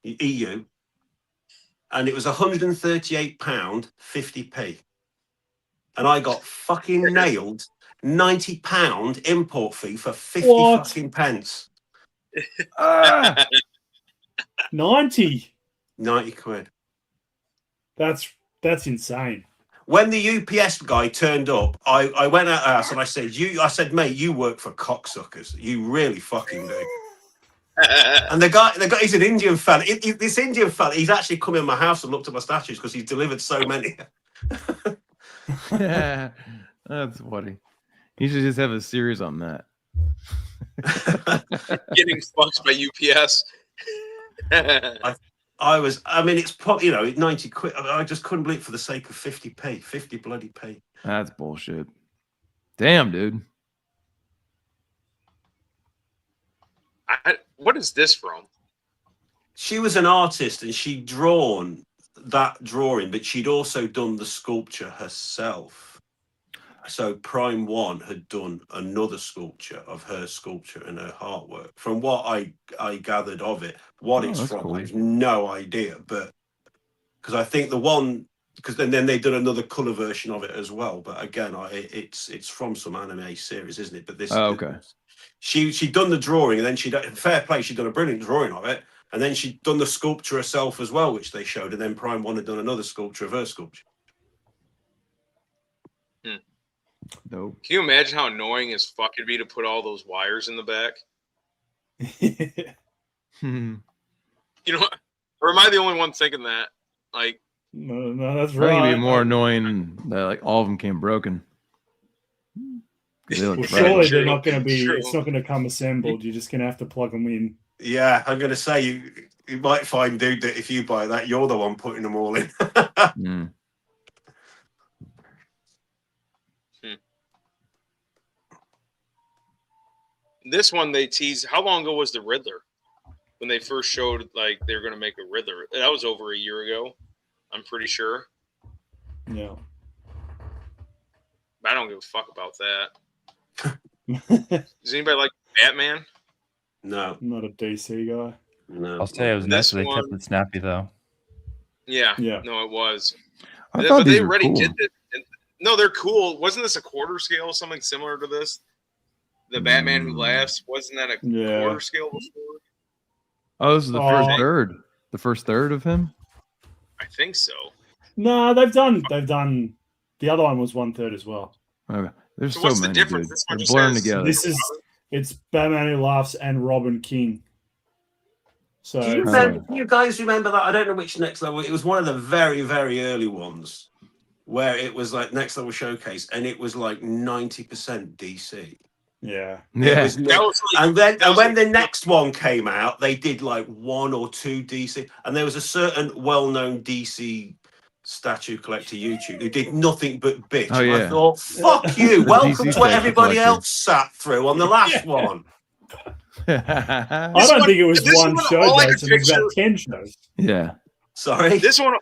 [SPEAKER 4] EU, and it was 138 pound 50p, and I got fucking nailed. 90 pound import fee for 50
[SPEAKER 3] What?
[SPEAKER 4] fucking pence.
[SPEAKER 2] Ah!
[SPEAKER 3] 90.
[SPEAKER 4] 90 quid.
[SPEAKER 3] That's insane.
[SPEAKER 4] When the UPS guy turned up, I went out and I said, mate, you work for cocksuckers. You really fucking do. And the guy, he's an Indian fella. This Indian fella, he's actually come in my house and looked at my statues because he's delivered so many.
[SPEAKER 2] Yeah, that's funny. You should just have a series on that.
[SPEAKER 1] Getting fucked by UPS.
[SPEAKER 4] I mean, it's probably, 90 quid. I just couldn't believe it for the sake of 50p, 50 bloody p.
[SPEAKER 2] That's bullshit. Damn, dude.
[SPEAKER 1] What is this from?
[SPEAKER 4] She was an artist and she'd drawn that drawing, but she'd also done the sculpture herself. So Prime One had done another sculpture of her sculpture and her artwork. From what I gathered of it, what it's from,
[SPEAKER 2] cool.
[SPEAKER 4] I have no idea. But because I think the one, because then they did another color version of it as well. But again, it's from some anime series, isn't it? But this,
[SPEAKER 2] okay.
[SPEAKER 4] She'd done the drawing, and then fair play, she'd done a brilliant drawing of it, and then she'd done the sculpture herself as well, which they showed, and then Prime One had done another sculpture of her sculpture.
[SPEAKER 2] Nope.
[SPEAKER 1] Can you imagine how annoying as fuck it'd be to put all those wires in the back? You know, or am I the only one thinking that? Like,
[SPEAKER 3] No, that's
[SPEAKER 2] I
[SPEAKER 3] right.
[SPEAKER 2] think it'd be more annoying that like all of them came broken. They look
[SPEAKER 3] Well,
[SPEAKER 2] bright.
[SPEAKER 3] surely
[SPEAKER 1] True,
[SPEAKER 3] they're not going to be.
[SPEAKER 1] true.
[SPEAKER 3] It's not going to come assembled. You're just going to have to plug them in.
[SPEAKER 4] Yeah, I'm going to say you might find, dude, that if you buy that, you're the one putting them all in.
[SPEAKER 2] Mm.
[SPEAKER 1] this one they teased. How long ago was the Riddler? When they first showed like they were going to make a Riddler. That was over a year ago. I'm pretty sure.
[SPEAKER 3] Yeah.
[SPEAKER 1] I don't give a fuck about that. Does anybody like Batman?
[SPEAKER 4] No,
[SPEAKER 3] I'm not a DC guy.
[SPEAKER 4] no.
[SPEAKER 5] I'll say it was nice
[SPEAKER 1] This
[SPEAKER 5] that they kept
[SPEAKER 1] one-
[SPEAKER 5] it snappy though.
[SPEAKER 1] Yeah.
[SPEAKER 3] Yeah.
[SPEAKER 1] No, it was.
[SPEAKER 2] I
[SPEAKER 1] But
[SPEAKER 2] thought
[SPEAKER 1] they
[SPEAKER 2] these were
[SPEAKER 1] already
[SPEAKER 2] cool.
[SPEAKER 1] did it. No, they're cool. Wasn't this a quarter scale, something similar to this? The Batman Who Laughs, wasn't that a
[SPEAKER 3] Yeah.
[SPEAKER 1] quarter scale before?
[SPEAKER 2] Oh, this is the first
[SPEAKER 3] Oh.
[SPEAKER 2] third. The first third of him.
[SPEAKER 1] I think so.
[SPEAKER 3] No, they've done. The other one was 1/3 as well.
[SPEAKER 2] Okay. There's
[SPEAKER 1] So
[SPEAKER 2] so
[SPEAKER 1] what's the
[SPEAKER 2] many.
[SPEAKER 1] difference?
[SPEAKER 2] Dude.
[SPEAKER 1] This one
[SPEAKER 2] They're
[SPEAKER 1] just
[SPEAKER 2] blurring
[SPEAKER 1] has-
[SPEAKER 2] together.
[SPEAKER 3] It's Batman Who Laughs and Robin King. So
[SPEAKER 4] Do you guys remember that? I don't know which Next Level. It was one of the very, very early ones where it was like Next Level Showcase, and it was like 90% DC.
[SPEAKER 3] yeah,
[SPEAKER 4] It
[SPEAKER 2] Yeah.
[SPEAKER 4] was
[SPEAKER 1] That was like,
[SPEAKER 4] and then
[SPEAKER 1] that was
[SPEAKER 4] when
[SPEAKER 1] like-
[SPEAKER 4] the next one came out, they did like 1 or 2 DC, and there was a certain well-known DC statue collector YouTube who did nothing but bitch.
[SPEAKER 2] Oh,
[SPEAKER 4] And I
[SPEAKER 2] yeah.
[SPEAKER 4] thought, fuck you.
[SPEAKER 2] The
[SPEAKER 4] Welcome
[SPEAKER 2] DC
[SPEAKER 4] to what
[SPEAKER 2] statue
[SPEAKER 4] everybody
[SPEAKER 2] collector.
[SPEAKER 4] else sat through on the last one.
[SPEAKER 3] I
[SPEAKER 1] This
[SPEAKER 3] don't
[SPEAKER 1] one-
[SPEAKER 3] think it was
[SPEAKER 1] this
[SPEAKER 3] one
[SPEAKER 1] one,
[SPEAKER 3] show,
[SPEAKER 1] all I
[SPEAKER 3] Jason.
[SPEAKER 1] could
[SPEAKER 3] It was about
[SPEAKER 1] picture-
[SPEAKER 3] 10 shows.
[SPEAKER 2] Yeah.
[SPEAKER 4] Sorry.
[SPEAKER 1] This one,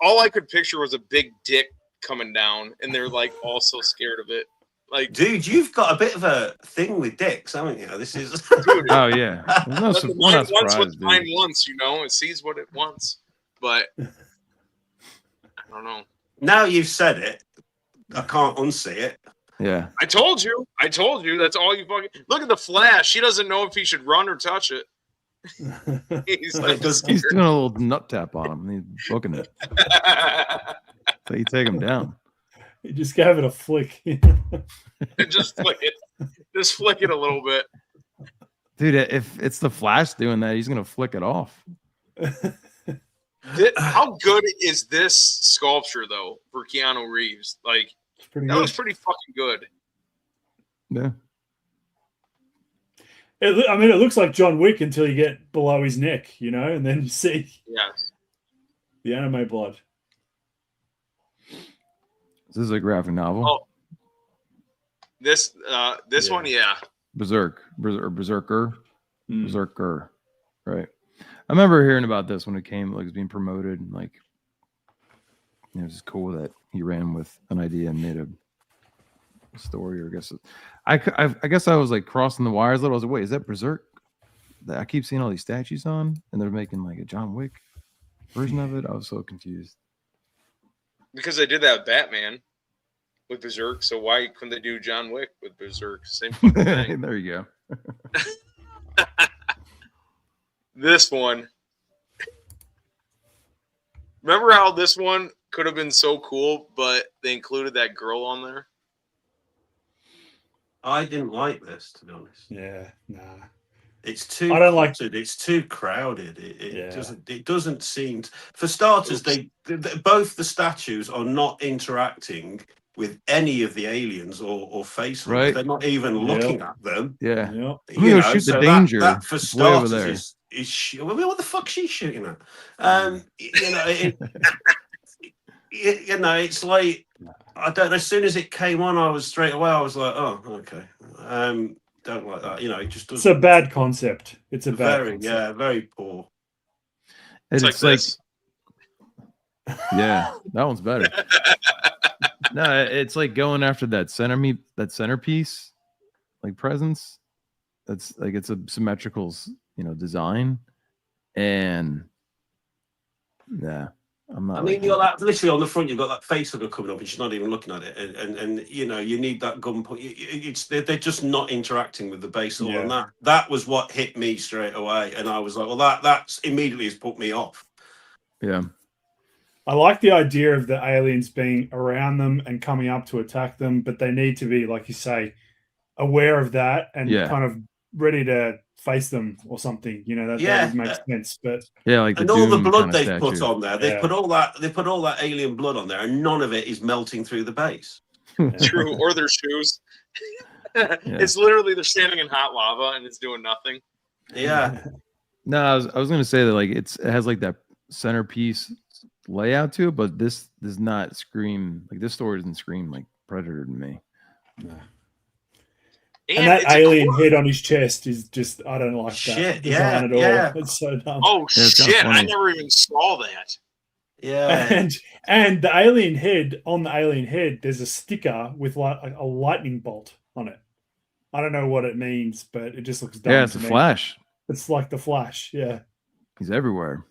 [SPEAKER 1] all I could picture was a big dick coming down, and they're like all so scared of it. Like,
[SPEAKER 4] Dude, you've got a bit of a thing with dicks, haven't you? This is
[SPEAKER 1] dude,
[SPEAKER 2] Oh yeah. There's no,
[SPEAKER 1] the
[SPEAKER 2] we're
[SPEAKER 1] mind
[SPEAKER 2] not
[SPEAKER 1] wants
[SPEAKER 2] surprised,
[SPEAKER 1] what the mind
[SPEAKER 2] dude.
[SPEAKER 1] wants, it sees what it wants. But I don't know.
[SPEAKER 4] now you've said it. I can't unsee it.
[SPEAKER 2] Yeah.
[SPEAKER 1] I told you. That's all you fucking look at the Flash. He doesn't know if he should run or touch it. He's
[SPEAKER 4] But it does-
[SPEAKER 2] He's doing a little nut tap on him. He's booking it. So you take him down.
[SPEAKER 3] He just gave it a flick.
[SPEAKER 1] Just flick it. Just flick it a little bit.
[SPEAKER 2] Dude, if it's the Flash doing that, he's gonna flick it off.
[SPEAKER 1] How good is this sculpture though for Keanu Reeves? Like
[SPEAKER 3] It's pretty
[SPEAKER 1] that
[SPEAKER 3] good.
[SPEAKER 1] was pretty fucking good.
[SPEAKER 2] Yeah.
[SPEAKER 3] It looks like John Wick until you get below his neck, and then you see
[SPEAKER 1] Yeah.
[SPEAKER 3] the anime blood.
[SPEAKER 2] This is a graphic novel.
[SPEAKER 1] Oh. This
[SPEAKER 3] Yeah.
[SPEAKER 1] one, yeah.
[SPEAKER 2] Berserker.
[SPEAKER 3] Mm.
[SPEAKER 2] Berserker. Right. I remember hearing about this when it came, like it was being promoted, and like it was just cool that he ran with an idea and made a story, or I guess I was like crossing the wires a little. I was like, wait, is that Berserk that I keep seeing all these statues on, and they're making like a John Wick version of it? I was so confused.
[SPEAKER 1] Because they did that with Batman with Berserk, so why couldn't they do John Wick with Berserk? Same fucking thing.
[SPEAKER 2] There you go.
[SPEAKER 1] This one. Remember how this one could have been so cool, but they included that girl on there?
[SPEAKER 4] I didn't like this, to be honest.
[SPEAKER 3] Yeah, nah.
[SPEAKER 4] It's too
[SPEAKER 3] I don't like-
[SPEAKER 4] cluttered, it's too crowded. It
[SPEAKER 3] Yeah.
[SPEAKER 4] doesn't seem for starters, they both the statues are not interacting with any of the aliens or face hunters.
[SPEAKER 2] Right.
[SPEAKER 4] They're not even looking at them.
[SPEAKER 2] Yeah.
[SPEAKER 3] Yep.
[SPEAKER 2] I'm gonna go shoot the danger.
[SPEAKER 4] That for
[SPEAKER 2] It's way over
[SPEAKER 4] starters
[SPEAKER 2] there.
[SPEAKER 4] is what the fuck's she shooting at? You know, you know, it's like I don't know. As soon as it came on, I was straight away. I was like, oh, okay. Don't like that. You know, it just
[SPEAKER 3] It's
[SPEAKER 4] doesn't.
[SPEAKER 3] a bad concept. It's a bad
[SPEAKER 4] Very,
[SPEAKER 3] concept.
[SPEAKER 4] yeah, very poor.
[SPEAKER 2] And
[SPEAKER 1] It's like this.
[SPEAKER 2] yeah, that one's better. No, it's like going after that centerpiece, like presence. That's like it's a symmetrical, design, and yeah, I'm not.
[SPEAKER 4] I mean, you're like literally on the front. You've got that face hugger coming up, and she's not even looking at it. And you know, you need that gun point. They're just not interacting with the base at all. And that was what hit me straight away. And I was like, well, that's immediately has put me off.
[SPEAKER 2] Yeah.
[SPEAKER 3] I like the idea of the aliens being around them and coming up to attack them, but they need to be, like you say, aware of that and kind of ready to face them or something. You know, that would make sense. But
[SPEAKER 2] like
[SPEAKER 4] and all the blood they've put on there, they put all that alien blood on there, and none of it is melting through the base.
[SPEAKER 1] True, or their shoes. It's literally they're standing in hot lava and it's doing nothing.
[SPEAKER 4] Yeah.
[SPEAKER 2] No, I was gonna say that like it has like that centerpiece layout to it, but this does not scream like this story doesn't scream like Predator to me.
[SPEAKER 3] No. And that alien head on his chest is just I don't like that design at all.
[SPEAKER 4] Yeah.
[SPEAKER 3] It's so dumb.
[SPEAKER 1] Oh shit! I never even saw that.
[SPEAKER 4] Yeah.
[SPEAKER 3] And the alien head, on the alien head, there's a sticker with like a lightning bolt on it. I don't know what it means, but it just looks dumb.
[SPEAKER 2] Yeah, it's a Flash.
[SPEAKER 3] It's like the Flash. Yeah.
[SPEAKER 2] He's everywhere.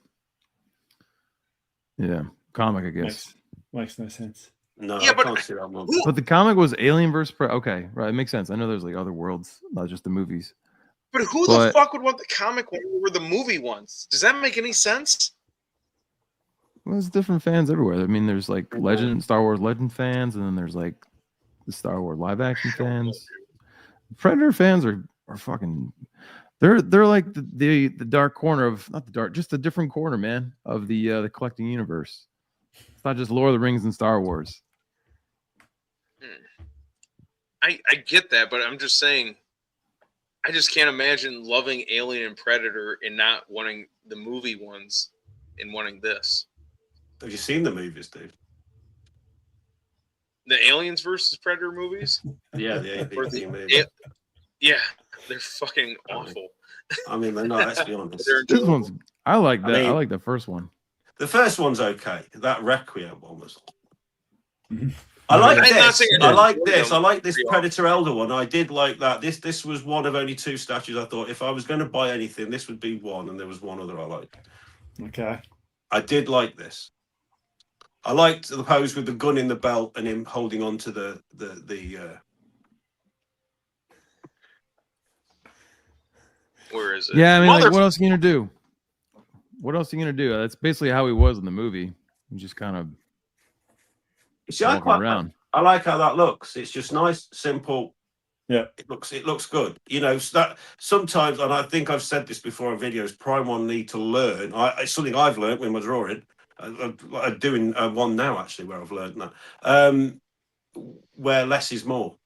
[SPEAKER 2] Yeah. Comic, I guess.
[SPEAKER 3] Makes no sense.
[SPEAKER 4] No,
[SPEAKER 1] yeah,
[SPEAKER 4] I can't see that one.
[SPEAKER 2] But the comic was Alien versus okay, right. It makes sense. I know there's like other worlds, not just the movies.
[SPEAKER 1] But who the fuck would want the comic one over the movie ones? Does that make any sense?
[SPEAKER 2] Well, there's different fans everywhere. I mean, there's like Star Wars Legend fans, and then there's like the Star Wars live action fans. Predator fans are fucking. They're like the dark corner of not the dark, just a different corner, man, of the collecting universe. It's not just Lord of the Rings and Star Wars.
[SPEAKER 1] I get that, but I'm just saying, I just can't imagine loving Alien and Predator and not wanting the movie ones and wanting this.
[SPEAKER 4] Have you seen the movies, dude?
[SPEAKER 1] The Aliens versus Predator movies?
[SPEAKER 4] Yeah, the ABC movies.
[SPEAKER 1] Yeah, they're fucking awful.
[SPEAKER 4] I mean, they're not. Let's be honest.
[SPEAKER 2] This one's. I like that. I like the first one.
[SPEAKER 4] The first one's okay. That Requiem one was. I like this. I like this Predator Elder one. I did like that. This was one of only two statues. I thought if I was going to buy anything, this would be one, and there was one other I liked.
[SPEAKER 3] Okay.
[SPEAKER 4] I did like this. I liked the pose with the gun in the belt and him holding on to the
[SPEAKER 1] Where is it?
[SPEAKER 2] Yeah, I mean, like, what else are you gonna do? What else are you gonna do? That's basically how he was in the movie. He just kind of walking around.
[SPEAKER 4] I like how that looks. It's just nice, simple.
[SPEAKER 3] Yeah,
[SPEAKER 4] it looks good. You know, that sometimes, and I think I've said this before in videos. Prime One need to learn. It's something I've learned when we're drawing. I'm doing one now actually where I've learned that. Where less is more.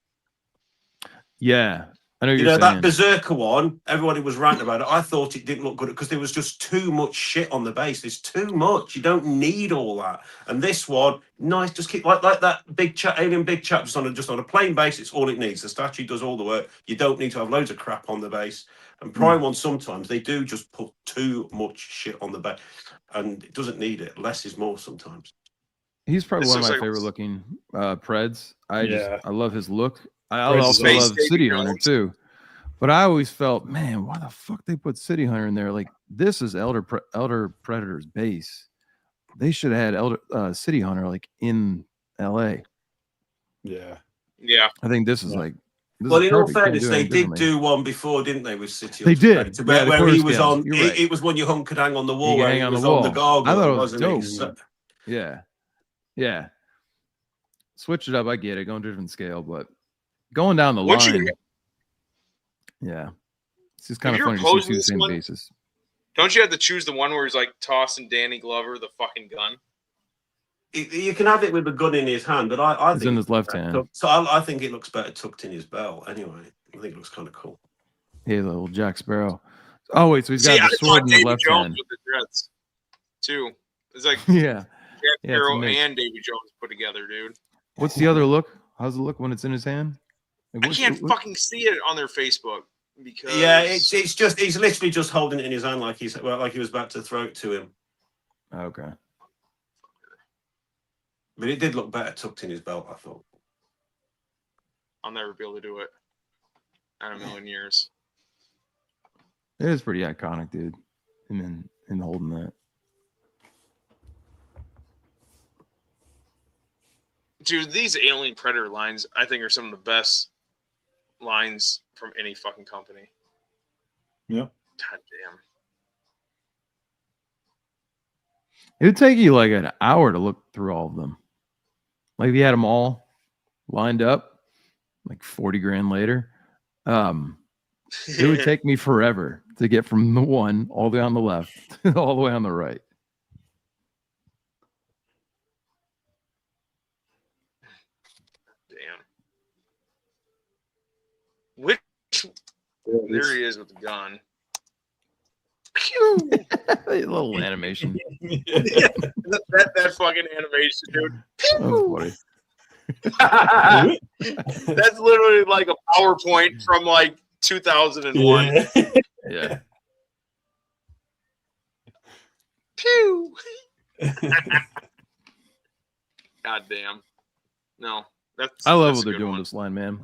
[SPEAKER 2] Yeah. I know you're saying.
[SPEAKER 4] That Berserker one, everybody was ranting about it. I thought it didn't look good because there was just too much shit on the base. There's too much. You don't need all that. And this one, nice, just keep like that alien big chap just on a plain base. It's all it needs. The statue does all the work. You don't need to have loads of crap on the base. And Prime One, sometimes they do just put too much shit on the base, and it doesn't need it. Less is more sometimes.
[SPEAKER 2] He's probably one of my favorite looking Preds. I love his look. I also love City Hunter too, but I always felt, man, why the fuck they put City Hunter in there? Like, this is Elder Predator's base. They should have had City Hunter like in LA.
[SPEAKER 3] Yeah.
[SPEAKER 2] I think this is like.
[SPEAKER 4] Well, in all fairness, they did do one before, didn't they? With City
[SPEAKER 2] Hunter. They did.
[SPEAKER 4] Where he was on. It was one you could hang on the wall. Where he was on the gargoyle.
[SPEAKER 2] I thought it was dope. Yeah. Switch it up. I get it. Going different scale, but. Going down the line, It's just kind
[SPEAKER 1] If
[SPEAKER 2] of
[SPEAKER 1] you're
[SPEAKER 2] funny to see
[SPEAKER 1] posing
[SPEAKER 2] two the
[SPEAKER 1] this
[SPEAKER 2] same
[SPEAKER 1] one-
[SPEAKER 2] bases.
[SPEAKER 1] Don't you have to choose the one where he's like tossing Danny Glover the fucking gun?
[SPEAKER 4] You can have it with the gun in his hand, but I
[SPEAKER 2] It's
[SPEAKER 4] think
[SPEAKER 2] in his left hand.
[SPEAKER 4] So I think it looks better tucked in his belt. Anyway, I think it looks kind of cool.
[SPEAKER 2] Hey, little Jack Sparrow. Oh wait, so he's
[SPEAKER 1] See,
[SPEAKER 2] got
[SPEAKER 1] I
[SPEAKER 2] the
[SPEAKER 1] thought
[SPEAKER 2] sword in the
[SPEAKER 1] Davy
[SPEAKER 2] left
[SPEAKER 1] Jones
[SPEAKER 2] hand.
[SPEAKER 1] with the dreads too. It's like
[SPEAKER 2] Yeah.
[SPEAKER 1] Jack
[SPEAKER 2] Yeah, it's a
[SPEAKER 1] Sparrow
[SPEAKER 2] mix.
[SPEAKER 1] and Davy Jones put together, dude.
[SPEAKER 2] What's the other look? How's it look when it's in his hand? Like,
[SPEAKER 1] I
[SPEAKER 2] what's-
[SPEAKER 1] can't
[SPEAKER 2] what-
[SPEAKER 1] fucking see it on their Facebook because
[SPEAKER 4] Yeah, it's just he's literally just holding it in his hand like he was about to throw it to him.
[SPEAKER 2] Okay.
[SPEAKER 4] But it did look better tucked in his belt, I thought.
[SPEAKER 1] I'll never be able to do it in a million years.
[SPEAKER 2] It is pretty iconic, dude. And then holding that.
[SPEAKER 1] Dude, these Alien Predator lines, I think, are some of the best lines from any fucking company.
[SPEAKER 3] Yep.
[SPEAKER 1] God damn.
[SPEAKER 2] It would take you like an hour to look through all of them. Like if you had them all lined up, like 40 grand later. It would take me forever to get from the one all the way on the left all the way on the right.
[SPEAKER 1] Damn. Which there he is with the gun. Pew!
[SPEAKER 2] A little animation.
[SPEAKER 1] that fucking animation, dude.
[SPEAKER 2] That was funny.
[SPEAKER 1] That's literally like a PowerPoint from like 2001.
[SPEAKER 3] Yeah.
[SPEAKER 2] Yeah.
[SPEAKER 1] Pew! God damn. No.
[SPEAKER 2] I love
[SPEAKER 1] that's
[SPEAKER 2] what
[SPEAKER 1] a
[SPEAKER 2] they're
[SPEAKER 1] good
[SPEAKER 2] doing
[SPEAKER 1] one.
[SPEAKER 2] with this line, man.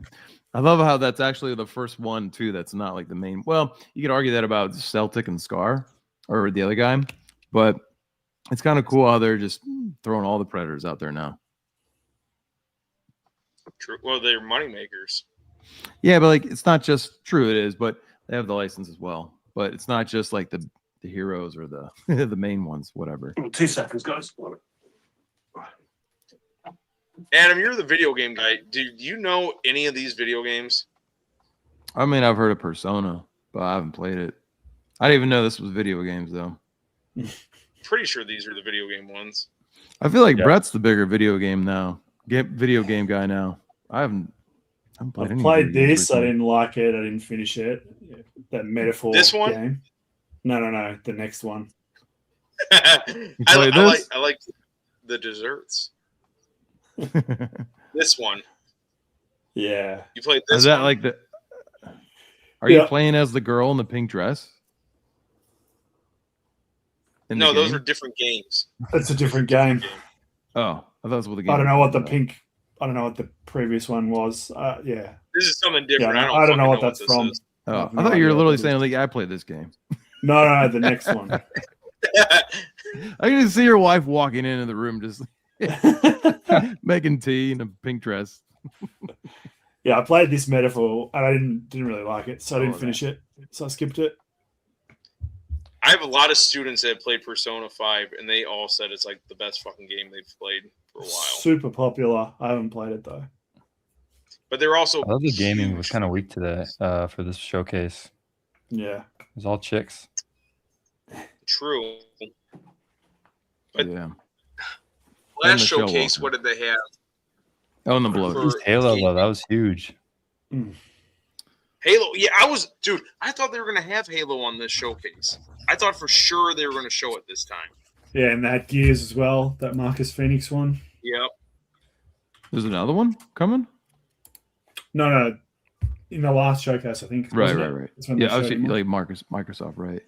[SPEAKER 2] I love how that's actually the first one too. That's not like the main. Well, you could argue that about Celtic and Scar or the other guy, but it's kind of cool how they're just throwing all the Predators out there now.
[SPEAKER 1] True. Well, they're money makers.
[SPEAKER 2] Yeah, but like it's not just true. It is, but they have the license as well. But it's not just like the heroes or the the main ones. Whatever.
[SPEAKER 4] 2 seconds, guys.
[SPEAKER 1] Adam, you're the video game guy. Do you know any of these video games?
[SPEAKER 2] I mean, I've heard of Persona, but I haven't played it. I didn't even know this was video games though.
[SPEAKER 1] Pretty sure these are the video game ones.
[SPEAKER 2] I feel like
[SPEAKER 5] Yeah.
[SPEAKER 2] Brett's the bigger video game game guy now. I haven't played
[SPEAKER 3] I
[SPEAKER 2] any
[SPEAKER 3] played
[SPEAKER 2] video games
[SPEAKER 3] this. I
[SPEAKER 2] recently.
[SPEAKER 3] didn't like it. I didn't finish it. That metaphor
[SPEAKER 1] This one?
[SPEAKER 3] game. No. The next one.
[SPEAKER 1] I
[SPEAKER 2] played this?
[SPEAKER 1] like the desserts. This one.
[SPEAKER 3] Yeah.
[SPEAKER 1] You played this
[SPEAKER 2] Is that
[SPEAKER 1] one?
[SPEAKER 2] like the? Are you
[SPEAKER 3] Yeah.
[SPEAKER 2] playing as the girl in the pink dress? In the
[SPEAKER 1] No, those
[SPEAKER 2] game?
[SPEAKER 1] are different games.
[SPEAKER 3] It's a different game.
[SPEAKER 2] Oh, I thought that was what the game.
[SPEAKER 3] I don't
[SPEAKER 2] was
[SPEAKER 3] know what the
[SPEAKER 2] about.
[SPEAKER 3] pink. I don't know what the previous one was. Yeah.
[SPEAKER 1] This is something
[SPEAKER 3] Yeah.
[SPEAKER 1] different.
[SPEAKER 3] I don't know what
[SPEAKER 1] fucking
[SPEAKER 3] that's
[SPEAKER 1] this
[SPEAKER 3] from.
[SPEAKER 1] is.
[SPEAKER 2] Oh,
[SPEAKER 3] have
[SPEAKER 2] I
[SPEAKER 3] no
[SPEAKER 2] thought you were
[SPEAKER 3] idea what
[SPEAKER 2] literally
[SPEAKER 3] it is.
[SPEAKER 2] saying like I played this game.
[SPEAKER 3] No, the next one.
[SPEAKER 2] I can just see your wife walking into the room just making tea in a pink dress.
[SPEAKER 3] Yeah, I played this metaphor and I didn't really like it, so I didn't
[SPEAKER 2] Oh,
[SPEAKER 3] finish it. So I skipped it.
[SPEAKER 1] I have a lot of students that played Persona 5, and they all said it's like the best fucking game they've played for a while.
[SPEAKER 3] Super popular. I haven't played it though.
[SPEAKER 1] But they're also
[SPEAKER 5] I love the gaming was
[SPEAKER 1] huge.
[SPEAKER 5] kind of weak today for this showcase.
[SPEAKER 3] Yeah.
[SPEAKER 5] It was all chicks.
[SPEAKER 1] True. But-
[SPEAKER 2] Yeah.
[SPEAKER 1] Last
[SPEAKER 2] Michelle
[SPEAKER 1] showcase,
[SPEAKER 2] Walker.
[SPEAKER 1] what did they have?
[SPEAKER 2] Oh, and the bloat.
[SPEAKER 1] For-
[SPEAKER 5] Just Halo though, that was huge.
[SPEAKER 1] Halo. Yeah, I thought they were going to have Halo on this showcase. I thought for sure they were going to show it this time.
[SPEAKER 3] Yeah, and that Gears as well. That Marcus Phoenix one.
[SPEAKER 1] Yep.
[SPEAKER 2] There's another one coming.
[SPEAKER 3] No. In the last showcase, I think.
[SPEAKER 2] Right.
[SPEAKER 3] wasn't it? That's when
[SPEAKER 2] Yeah,
[SPEAKER 3] they
[SPEAKER 2] I
[SPEAKER 3] showed
[SPEAKER 2] was
[SPEAKER 3] him off.
[SPEAKER 2] like Microsoft, right?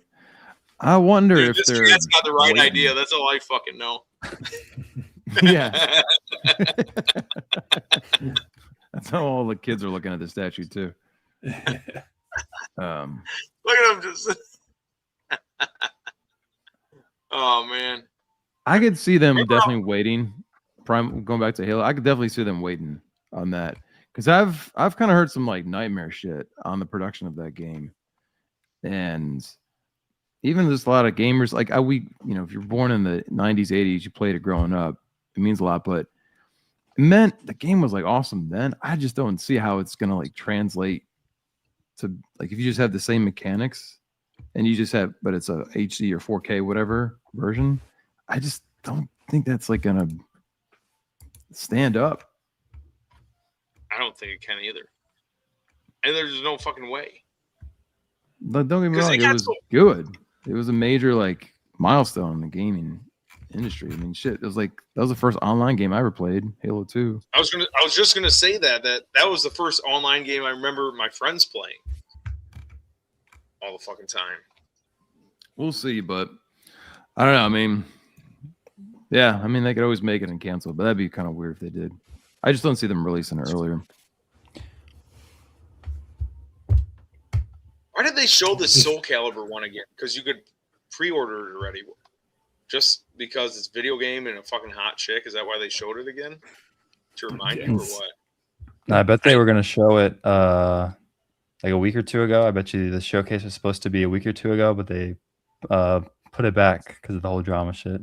[SPEAKER 2] I wonder
[SPEAKER 1] Dude,
[SPEAKER 2] if
[SPEAKER 1] this
[SPEAKER 2] they're.
[SPEAKER 1] cat's got the right
[SPEAKER 2] waiting.
[SPEAKER 1] idea. That's all I fucking know.
[SPEAKER 2] Yeah, that's how all the kids are looking at the statue too.
[SPEAKER 1] Look at him just. Oh man.
[SPEAKER 2] I could see them
[SPEAKER 1] Remember
[SPEAKER 2] definitely waiting. Going back to Halo, I could definitely see them waiting on that because I've kind of heard some like nightmare shit on the production of that game, and even there's a lot of gamers like if you're born in the 90s, 80s, you played it growing up, it means a lot, but it meant the game was like awesome then. I just don't see how it's gonna like translate to like if you just have the same mechanics and you just have, but it's a HD or 4K whatever version. I just don't think that's like gonna stand up.
[SPEAKER 1] I don't think it can either. And there's no fucking way.
[SPEAKER 2] But don't get me
[SPEAKER 1] 'Cause
[SPEAKER 2] wrong,
[SPEAKER 1] it
[SPEAKER 2] it
[SPEAKER 1] got
[SPEAKER 2] was
[SPEAKER 1] so-
[SPEAKER 2] good. It was a major like milestone in the gaming industry. I mean, shit, it was like that was the first online game I ever played, Halo 2.
[SPEAKER 1] I was just gonna say that was the first online game I remember my friends playing all the fucking time.
[SPEAKER 2] We'll see, but I don't know. I mean, yeah, I mean they could always make it and cancel it, but that'd be kind of weird if they did. I just don't see them releasing it earlier.
[SPEAKER 1] Why did they show the Soul Calibur one again? Because you could pre-order it already. Just because it's video game and a fucking hot chick? Is that why they showed it again? To remind you or what?
[SPEAKER 5] I bet they were going to show it like a week or two ago. I bet you the showcase was supposed to be a week or two ago, but they put it back because of the whole drama shit.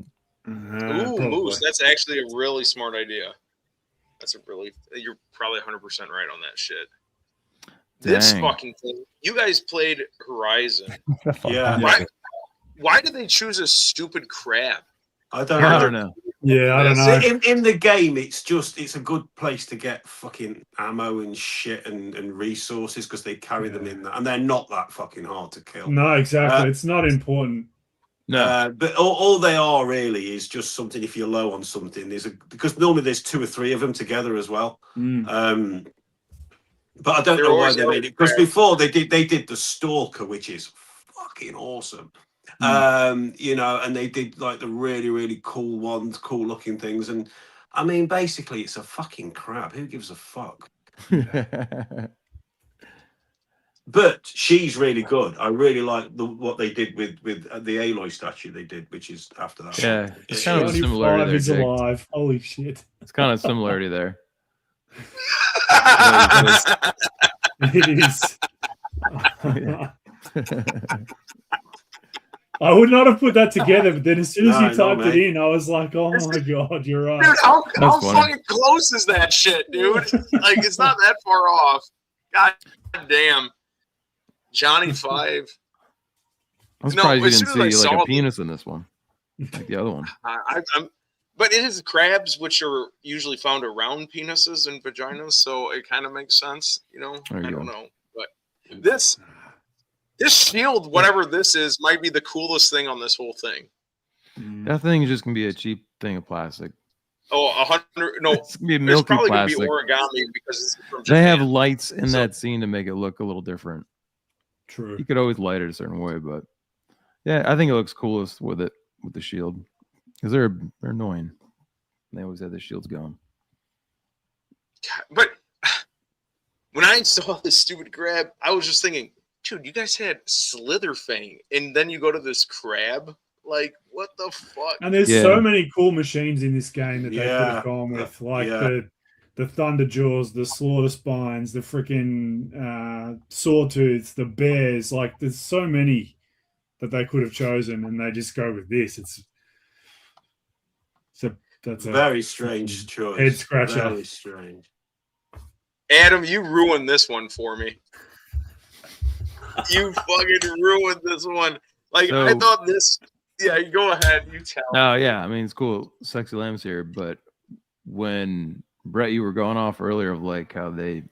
[SPEAKER 1] Ooh, Moose, that's actually a really smart idea. You're probably 100% right on that shit. This
[SPEAKER 2] Dang.
[SPEAKER 1] fucking thing. You guys played Horizon.
[SPEAKER 4] Yeah.
[SPEAKER 1] Why did they choose a stupid crab?
[SPEAKER 4] I don't
[SPEAKER 2] I
[SPEAKER 4] know.
[SPEAKER 2] don't know.
[SPEAKER 3] Yeah, I don't know.
[SPEAKER 4] In the game, it's a good place to get fucking ammo and shit and resources because they carry them in there, and they're not that fucking hard to kill.
[SPEAKER 3] No, exactly. It's not important.
[SPEAKER 2] No.
[SPEAKER 4] But all they are really is just something. If you're low on something, because normally there's 2 or 3 of them together as well.
[SPEAKER 3] Mm.
[SPEAKER 4] But I don't
[SPEAKER 1] They're
[SPEAKER 4] know why
[SPEAKER 1] always
[SPEAKER 4] they made it, because before they did the Stalker, which is fucking awesome. You know, and they did like the really, really cool ones, cool looking things. And I mean, basically, it's a fucking crab. Who gives a fuck? But she's really good. I really like what they did with the Aloy statue they did, which is after that.
[SPEAKER 2] Yeah, it's kind of a
[SPEAKER 3] 25
[SPEAKER 2] similarity there,
[SPEAKER 3] is
[SPEAKER 2] Jake.
[SPEAKER 3] alive. Holy shit.
[SPEAKER 2] It's kind of similarity there.
[SPEAKER 3] It is. I would not have put that together, but then as soon as you typed it in, I was like, oh my god, you're right.
[SPEAKER 1] Dude, how
[SPEAKER 2] funny.
[SPEAKER 1] fucking close is that shit, dude? Like, it's not that far off. God damn. Johnny 5.
[SPEAKER 2] I'm surprised you
[SPEAKER 1] as
[SPEAKER 2] didn't
[SPEAKER 1] soon as
[SPEAKER 2] see
[SPEAKER 1] I
[SPEAKER 2] like
[SPEAKER 1] saw
[SPEAKER 2] a penis in this one, like the other one.
[SPEAKER 1] But it is crabs, which are usually found around penises and vaginas, so it kind of makes sense, you know?
[SPEAKER 2] There you
[SPEAKER 1] I
[SPEAKER 2] go.
[SPEAKER 1] don't know. But this shield, whatever this is, might be the coolest thing on this whole thing.
[SPEAKER 2] That thing is just gonna be a cheap thing of plastic.
[SPEAKER 1] Oh, 100. No,
[SPEAKER 2] It's gonna be
[SPEAKER 1] there's
[SPEAKER 2] milky
[SPEAKER 1] probably
[SPEAKER 2] plastic.
[SPEAKER 1] going to be origami because it's from
[SPEAKER 2] They have
[SPEAKER 1] Japan.
[SPEAKER 2] lights in
[SPEAKER 1] So-
[SPEAKER 2] that scene to make it look a little different.
[SPEAKER 3] True.
[SPEAKER 2] You could always light it a certain way, but yeah, I think it looks coolest with the shield because they're annoying. They always have the shields going.
[SPEAKER 1] But when I saw this stupid crab, I was just thinking, dude, you guys had Slitherfang, and then you go to this crab? Like, what the fuck?
[SPEAKER 3] And there's
[SPEAKER 2] Yeah.
[SPEAKER 3] so many cool machines in this game that they could
[SPEAKER 4] Yeah.
[SPEAKER 3] have gone with, like
[SPEAKER 4] Yeah.
[SPEAKER 3] the Thunder Jaws, the Slaughter Spines, the freaking Sawtooths, the Bears. Like, there's so many that they could have chosen, and they just go with this. That's a
[SPEAKER 4] Very strange choice.
[SPEAKER 3] head scratcher.
[SPEAKER 4] Very strange.
[SPEAKER 1] Adam, you ruined this one for me. You fucking ruined this one. Like,
[SPEAKER 2] So-
[SPEAKER 1] I thought this. Yeah, you go ahead. You tell.
[SPEAKER 2] Oh yeah, I mean it's cool. Sexy Lamb's here, but when Brett, you were going off earlier of like how they,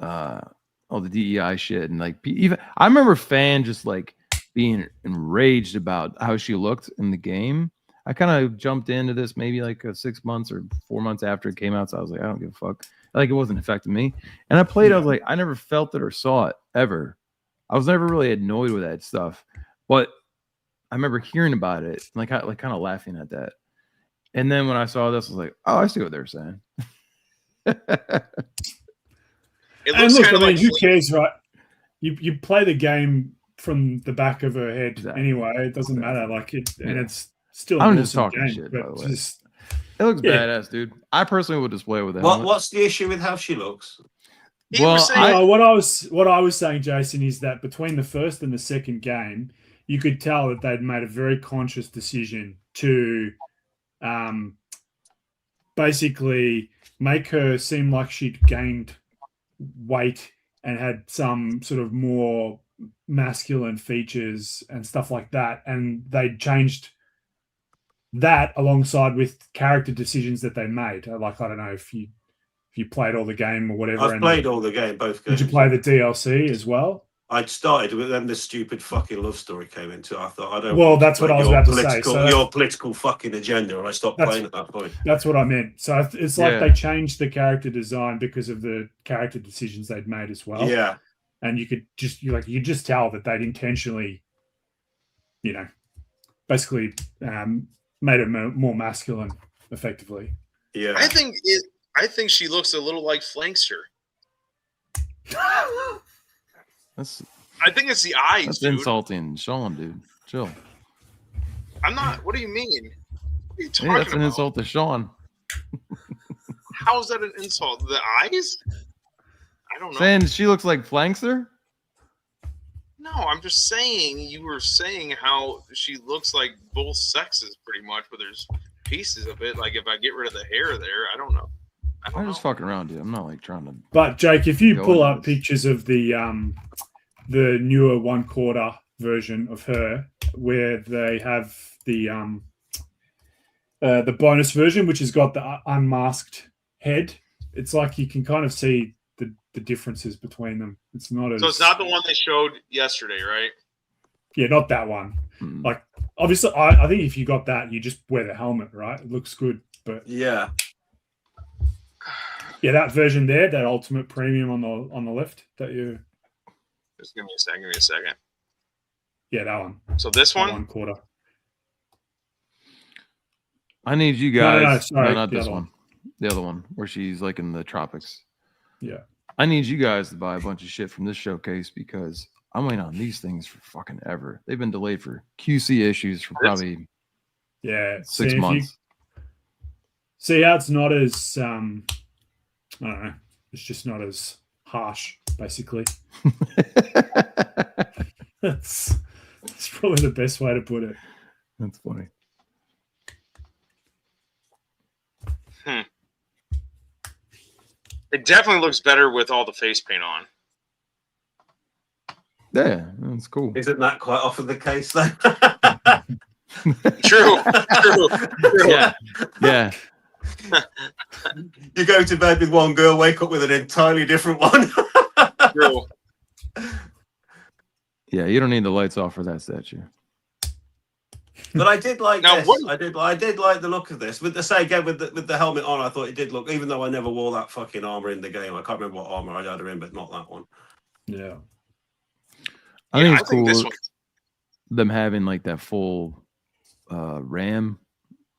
[SPEAKER 2] all the DEI shit and like even I remember Fan just like being enraged about how she looked in the game. I kind of jumped into this maybe like 6 months or 4 months after it came out, so I was like, I don't give a fuck. Like it wasn't affecting me, and I played. I was like, I never felt it or saw it ever. I was never really annoyed with that stuff, but I remember hearing about it, like kind of laughing at that. And then when I saw this, I was like, oh, I see what they're saying.
[SPEAKER 1] It
[SPEAKER 3] And
[SPEAKER 1] looks
[SPEAKER 3] look,
[SPEAKER 1] kind
[SPEAKER 3] I
[SPEAKER 1] of
[SPEAKER 3] mean,
[SPEAKER 1] like
[SPEAKER 3] who cares, right? You play the game from the back of her head
[SPEAKER 2] Exactly.
[SPEAKER 3] anyway. It doesn't matter. Like it, and
[SPEAKER 2] Yeah.
[SPEAKER 3] it's still.
[SPEAKER 2] I'm
[SPEAKER 3] an
[SPEAKER 2] just
[SPEAKER 3] awesome
[SPEAKER 2] talking
[SPEAKER 3] game,
[SPEAKER 2] shit,
[SPEAKER 3] but
[SPEAKER 2] by the way.
[SPEAKER 3] just
[SPEAKER 2] It looks
[SPEAKER 3] Yeah.
[SPEAKER 2] badass, dude. I personally would display it with that.
[SPEAKER 4] What's the issue with how she looks?
[SPEAKER 1] He was saying-
[SPEAKER 3] No, what I was saying, Jason, is that between the first and the second game, you could tell that they'd made a very conscious decision to basically make her seem like she'd gained weight and had some sort of more masculine features and stuff like that. And they changed that alongside with character decisions that they made. Like, I don't know if you played all the game or whatever.
[SPEAKER 4] I've played all the game, both games.
[SPEAKER 3] Did you play the DLC as well?
[SPEAKER 4] I'd started with then the stupid fucking love story came into. I thought I don't.
[SPEAKER 3] Well,
[SPEAKER 4] want to
[SPEAKER 3] that's what
[SPEAKER 4] play
[SPEAKER 3] I was
[SPEAKER 4] your
[SPEAKER 3] about to say.
[SPEAKER 4] political-
[SPEAKER 3] So
[SPEAKER 4] your political fucking agenda, and I stopped playing at that point.
[SPEAKER 3] That's what I meant. So it's like
[SPEAKER 2] Yeah.
[SPEAKER 3] they changed the character design because of the character decisions they'd made as well.
[SPEAKER 4] Yeah,
[SPEAKER 3] And you could just tell that they'd intentionally, basically made it more masculine, effectively.
[SPEAKER 4] yeah.
[SPEAKER 1] I think she looks a little like Flankster.
[SPEAKER 2] That's
[SPEAKER 1] I think it's the eyes,
[SPEAKER 2] that's
[SPEAKER 1] dude.
[SPEAKER 2] insulting, Sean, dude. Chill.
[SPEAKER 1] I'm not. What do you mean? What are you talking
[SPEAKER 2] Hey, that's an
[SPEAKER 1] about?
[SPEAKER 2] insult to Sean.
[SPEAKER 1] How is that an insult? The eyes? I don't know.
[SPEAKER 2] Saying she looks like Flankster?
[SPEAKER 1] No, I'm just saying. You were saying how she looks like both sexes, pretty much, but there's pieces of it. Like if I get rid of the hair there, I don't know.
[SPEAKER 2] I'm just fucking around, dude. I'm not like trying to.
[SPEAKER 3] But Jake, if you
[SPEAKER 2] Go
[SPEAKER 3] pull
[SPEAKER 2] on,
[SPEAKER 3] up
[SPEAKER 2] Liz.
[SPEAKER 3] pictures of the newer 1/4 version of her, where they have the bonus version, which has got the unmasked head, it's like you can kind of see the differences between them. It's not as
[SPEAKER 1] So it's not the one they showed yesterday, right?
[SPEAKER 3] yeah, not that one.
[SPEAKER 2] Mm.
[SPEAKER 3] Like obviously, I think if you got that, you just wear the helmet, right? It looks good, but
[SPEAKER 4] Yeah.
[SPEAKER 3] yeah, that version there, that ultimate premium on the left, that you
[SPEAKER 1] Just give me a second. Give me a second.
[SPEAKER 3] yeah, that one,
[SPEAKER 1] So this
[SPEAKER 3] that
[SPEAKER 1] one?
[SPEAKER 3] 1/4.
[SPEAKER 2] I need you
[SPEAKER 3] No,
[SPEAKER 2] guys.
[SPEAKER 3] sorry,
[SPEAKER 2] not
[SPEAKER 3] the
[SPEAKER 2] this
[SPEAKER 3] other
[SPEAKER 2] one. The other one, where she's like in the tropics.
[SPEAKER 3] Yeah.
[SPEAKER 2] I need you guys to buy a bunch of shit from this showcase because I'm waiting on these things for fucking ever. They've been delayed for QC issues for probably
[SPEAKER 3] Yeah,
[SPEAKER 2] 6
[SPEAKER 3] see,
[SPEAKER 2] months.
[SPEAKER 3] See how it's not as I don't know. It's just not as harsh, basically. That's probably the best way to put it.
[SPEAKER 2] That's funny.
[SPEAKER 1] It definitely looks better with all the face paint on.
[SPEAKER 2] Yeah, that's cool.
[SPEAKER 4] Isn't that quite often the case though?
[SPEAKER 1] True.
[SPEAKER 2] Yeah, yeah.
[SPEAKER 4] You go to bed with one girl, wake up with an entirely different one.
[SPEAKER 1] True.
[SPEAKER 2] Yeah, you don't need the lights off for that statue.
[SPEAKER 4] But I did like
[SPEAKER 1] Now,
[SPEAKER 4] this.
[SPEAKER 1] what-
[SPEAKER 4] I did like the look of this. With the helmet on, I thought it did look. Even though I never wore that fucking armor in the game, I can't remember what armor I had her in, but not that one.
[SPEAKER 3] Yeah.
[SPEAKER 2] I think
[SPEAKER 1] Yeah,
[SPEAKER 2] it's cool
[SPEAKER 1] this one.
[SPEAKER 2] them having like that full ram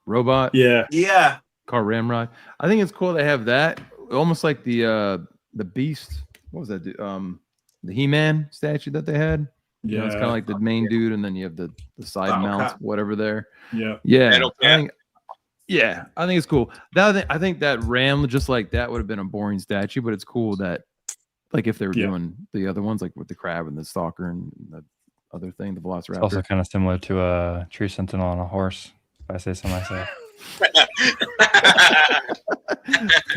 [SPEAKER 2] robot
[SPEAKER 3] Yeah.
[SPEAKER 4] Yeah,
[SPEAKER 2] car ramrod. I think it's cool they have that, almost like the beast. What was that? The He-Man statue that they had. You know, it's kind of like the main dude, and then you have the side
[SPEAKER 4] Battle
[SPEAKER 2] mounts,
[SPEAKER 4] Cat.
[SPEAKER 2] whatever there.
[SPEAKER 3] Yeah.
[SPEAKER 2] Yeah,
[SPEAKER 1] Battle Cat.
[SPEAKER 2] I think it's cool. I think that ram just like that would have been a boring statue, but it's cool that like if they were doing the other ones, like with the crab and the stalker and the other thing, the
[SPEAKER 5] It's
[SPEAKER 2] velociraptor.
[SPEAKER 5] also kind of similar to a tree sentinel on a horse, if I say so myself.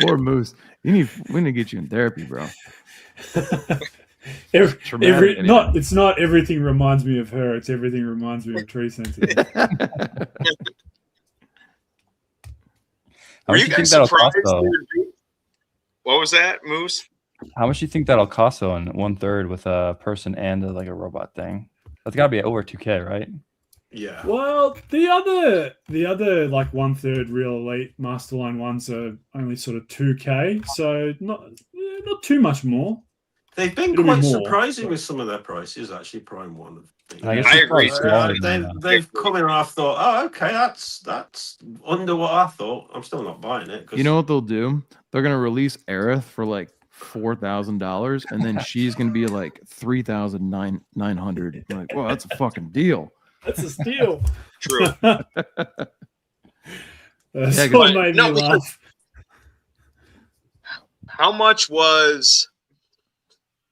[SPEAKER 2] Poor Moose. We need to get you in therapy, bro.
[SPEAKER 3] Every it's not everything reminds me of her. It's everything reminds me of Tree Sensitive.
[SPEAKER 5] How
[SPEAKER 1] Were
[SPEAKER 5] much
[SPEAKER 1] you
[SPEAKER 5] do you think
[SPEAKER 1] guys
[SPEAKER 5] that'll cost
[SPEAKER 1] surprised?
[SPEAKER 5] though?
[SPEAKER 1] What was that, Moose?
[SPEAKER 5] How much do you think that'll cost though in 1/3 with a person and like a robot thing? That's got to be over 2K, right?
[SPEAKER 4] yeah.
[SPEAKER 3] Well, the other like 1/3 real elite Masterline ones are only sort of 2K, so not too much more.
[SPEAKER 4] They've been
[SPEAKER 3] It'll be
[SPEAKER 4] quite
[SPEAKER 3] more,
[SPEAKER 4] surprising
[SPEAKER 3] but-
[SPEAKER 4] with some of their prices. Actually, Prime One.
[SPEAKER 5] I guess
[SPEAKER 1] I
[SPEAKER 5] it's
[SPEAKER 1] agree.
[SPEAKER 5] probably smaller than
[SPEAKER 4] They've come in and I've thought, oh, okay, that's under what I thought. I'm still not buying it. 'cause
[SPEAKER 2] You know what they'll do? They're gonna release Aerith for like $4,000, and then she's gonna be like $3,900. Like, well, that's a fucking deal.
[SPEAKER 3] That's a steal.
[SPEAKER 1] True.
[SPEAKER 3] That's
[SPEAKER 2] Yeah,
[SPEAKER 3] what made
[SPEAKER 1] no,
[SPEAKER 3] me laugh.
[SPEAKER 1] How much was